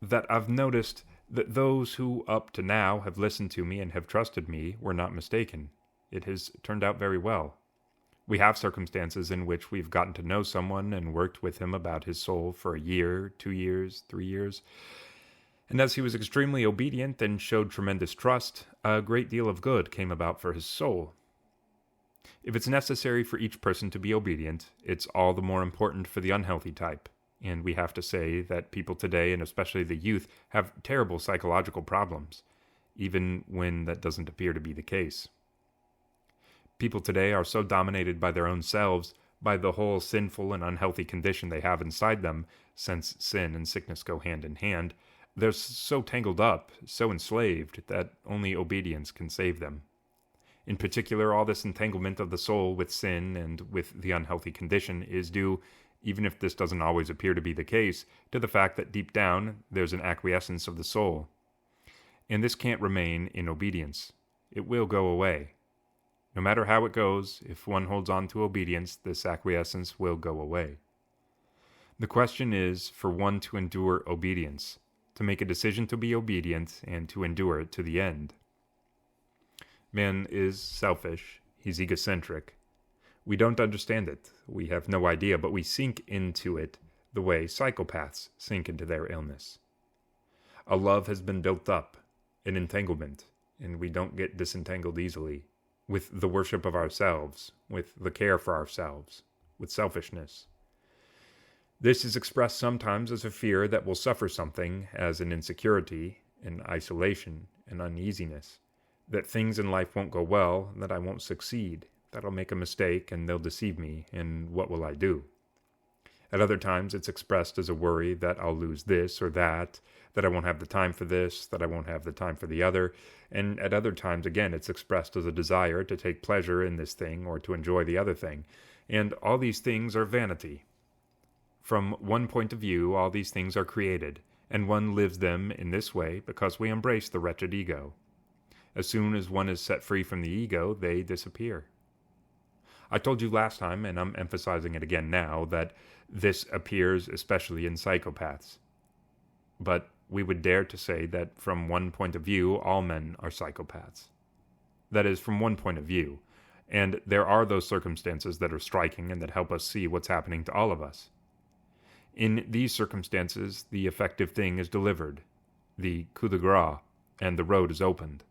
A: That I've noticed that those who up to now have listened to me and have trusted me were not mistaken. It has turned out very well. We have circumstances in which we've gotten to know someone and worked with him about his soul for a year, 2 years, 3 years. And as he was extremely obedient and showed tremendous trust, a great deal of good came about for his soul. If it's necessary for each person to be obedient, it's all the more important for the unhealthy type. And we have to say that people today, and especially the youth, have terrible psychological problems, even when that doesn't appear to be the case. People today are so dominated by their own selves, by the whole sinful and unhealthy condition they have inside them, since sin and sickness go hand in hand. They're so tangled up, so enslaved, that only obedience can save them. In particular, all this entanglement of the soul with sin and with the unhealthy condition is due, even if this doesn't always appear to be the case, to the fact that deep down there's an acquiescence of the soul. And this can't remain in obedience. It will go away. No matter how it goes, if one holds on to obedience, this acquiescence will go away. The question is for one to endure obedience, to make a decision to be obedient and to endure it to the end. Man is selfish. He's egocentric. We don't understand it. We have no idea, but we sink into it the way psychopaths sink into their illness. A love has been built up, an entanglement, and we don't get disentangled easily, with the worship of ourselves, with the care for ourselves, with selfishness. This is expressed sometimes as a fear that we'll suffer something, as an insecurity, an isolation, an uneasiness, that things in life won't go well, that I won't succeed, that I'll make a mistake and they'll deceive me, and what will I do? At other times it's expressed as a worry that I'll lose this or that I won't have the time for this, that I won't have the time for the other, and at other times again it's expressed as a desire to take pleasure in this thing or to enjoy the other thing, and all these things are vanity. From one point of view, all these things are created, and one lives them in this way because we embrace the wretched ego. As soon as one is set free from the ego, they disappear. I told you last time, and I'm emphasizing it again now, that this appears especially in psychopaths. But we would dare to say that from one point of view, all men are psychopaths. That is, from one point of view. And there are those circumstances that are striking and that help us see what's happening to all of us. In these circumstances, the effective thing is delivered, the coup de grace, and the road is opened,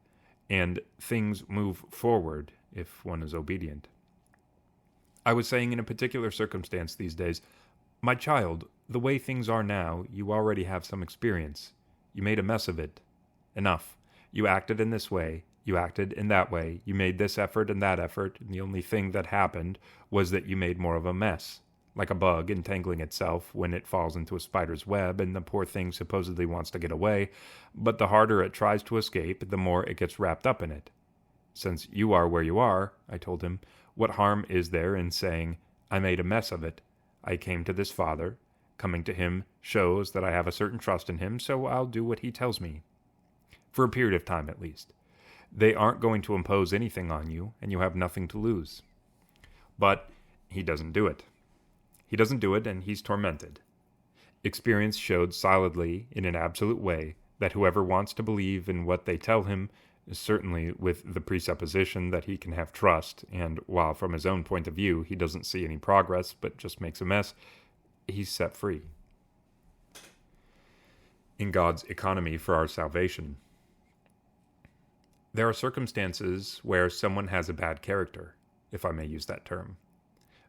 A: and things move forward if one is obedient. I was saying in a particular circumstance these days, my child, The way things are now, you already have some experience. You made a mess of it. Enough. You acted in this way. You acted in that way. You made this effort and that effort, and the only thing that happened was that you made more of a mess. Like a bug entangling itself when it falls into a spider's web, and the poor thing supposedly wants to get away, but the harder it tries to escape, the more it gets wrapped up in it. Since you are where you are, I told him, what harm is there in saying, I made a mess of it. I came to this Father. Coming to him shows that I have a certain trust in him, so I'll do what he tells me. For a period of time, at least. They aren't going to impose anything on you, and you have nothing to lose. But he doesn't do it. He doesn't do it, and he's tormented. Experience showed solidly, in an absolute way, that whoever wants to believe in what they tell him, certainly with the presupposition that he can have trust, and while from his own point of view he doesn't see any progress but just makes a mess, he's set free. In God's economy for our salvation, there are circumstances where someone has a bad character, if I may use that term.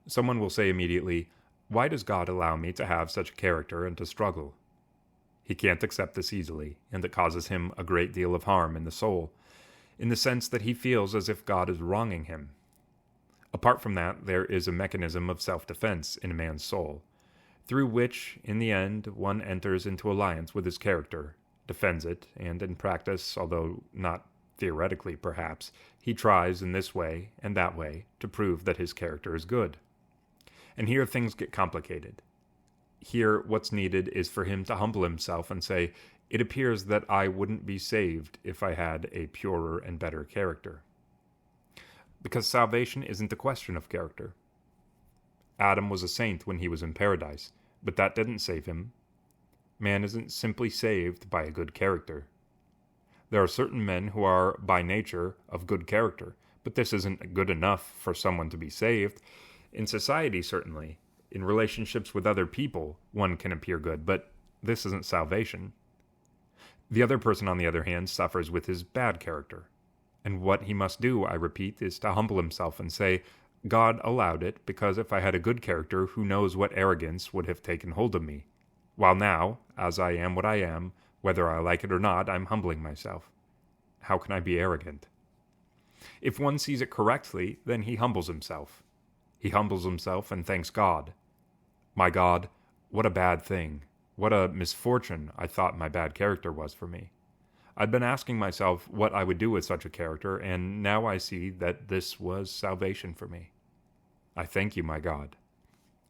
A: Someone will say immediately, why does God allow me to have such a character and to struggle? He can't accept this easily, and it causes him a great deal of harm in the soul, in the sense that he feels as if God is wronging him. Apart from that, there is a mechanism of self-defense in a man's soul, through which, in the end, one enters into alliance with his character, defends it, and in practice, although not theoretically perhaps, he tries in this way and that way to prove that his character is good. And here things get complicated. Here what's needed is for him to humble himself and say, it appears that I wouldn't be saved if I had a purer and better character. Because salvation isn't a question of character. Adam was a saint when he was in paradise, but that didn't save him. Man isn't simply saved by a good character. There are certain men who are, by nature, of good character, but this isn't good enough for someone to be saved. In society, certainly. In relationships with other people, one can appear good, but this isn't salvation. The other person, on the other hand, suffers with his bad character. And what he must do, I repeat, is to humble himself and say, God allowed it, because if I had a good character, who knows what arrogance would have taken hold of me. While now, as I am what I am, whether I like it or not, I'm humbling myself. How can I be arrogant? If one sees it correctly, then he humbles himself. He humbles himself and thanks God. My God, what a bad thing. What a misfortune I thought my bad character was for me. I'd been asking myself what I would do with such a character, and now I see that this was salvation for me. I thank you, my God.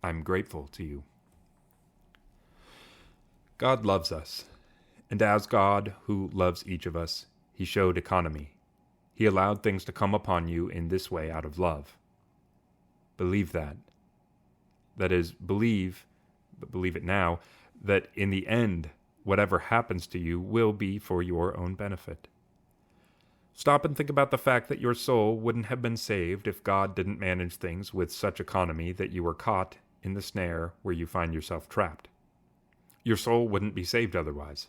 A: I'm grateful to you. God loves us, and as God who loves each of us, he showed economy. He allowed things to come upon you in this way out of love. Believe that. That is, believe, but believe it now, that in the end, whatever happens to you will be for your own benefit. Stop and think about the fact that your soul wouldn't have been saved if God didn't manage things with such economy that you were caught in the snare where you find yourself trapped. Your soul wouldn't be saved otherwise.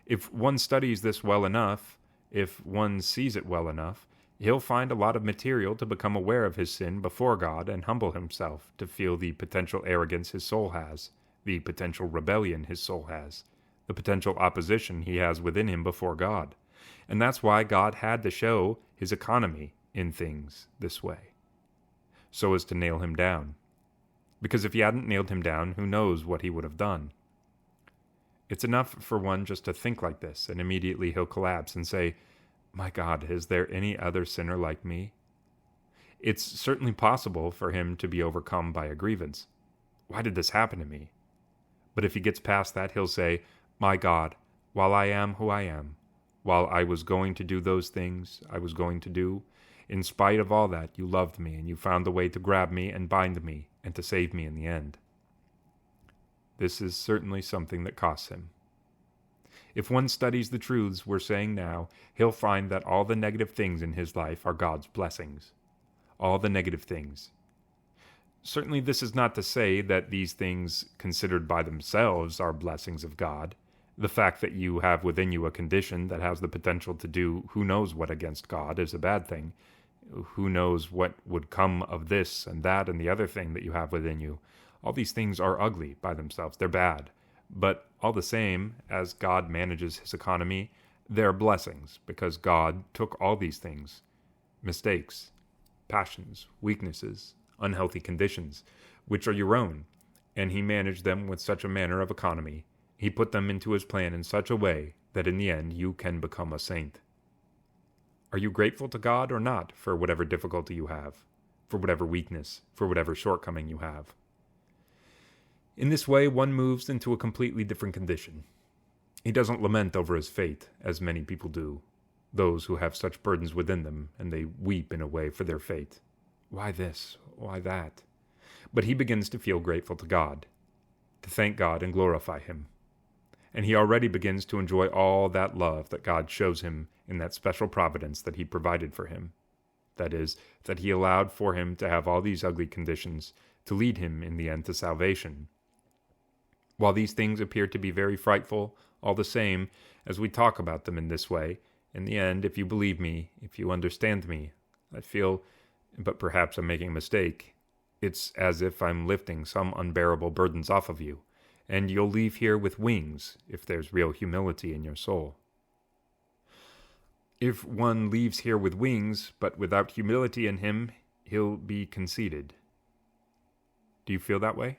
A: If one studies this well enough, if one sees it well enough, he'll find a lot of material to become aware of his sin before God and humble himself to feel the potential arrogance his soul has, the potential rebellion his soul has, the potential opposition he has within him before God. And that's why God had to show his economy in things this way, so as to nail him down. Because if he hadn't nailed him down, who knows what he would have done. It's enough for one just to think like this, and immediately he'll collapse and say, my God, is there any other sinner like me? It's certainly possible for him to be overcome by a grievance. Why did this happen to me? But if he gets past that, he'll say, my God, while I am who I am, while I was going to do those things I was going to do, in spite of all that, you loved me, and you found the way to grab me and bind me, and to save me in the end. This is certainly something that costs him. If one studies the truths we're saying now, he'll find that all the negative things in his life are God's blessings. All the negative things. Certainly this is not to say that these things considered by themselves are blessings of God. The fact that you have within you a condition that has the potential to do who knows what against God is a bad thing. Who knows what would come of this and that and the other thing that you have within you. All these things are ugly by themselves. They're bad. But all the same, as God manages his economy, they're blessings, because God took all these things, mistakes, passions, weaknesses, unhealthy conditions, which are your own, and he managed them with such a manner of economy. He put them into his plan in such a way that in the end you can become a saint. Are you grateful to God or not for whatever difficulty you have, for whatever weakness, for whatever shortcoming you have? In this way, one moves into a completely different condition. He doesn't lament over his fate, as many people do, those who have such burdens within them, and they weep in a way for their fate. Why this? Why that? But he begins to feel grateful to God, to thank God and glorify him. And he already begins to enjoy all that love that God shows him in that special providence that he provided for him. That is, that he allowed for him to have all these ugly conditions to lead him in the end to salvation. While these things appear to be very frightful, all the same, as we talk about them in this way, in the end, if you believe me, if you understand me, I feel, but perhaps I'm making a mistake, it's as if I'm lifting some unbearable burdens off of you, and you'll leave here with wings if there's real humility in your soul. If one leaves here with wings, but without humility in him, he'll be conceited. Do you feel that way?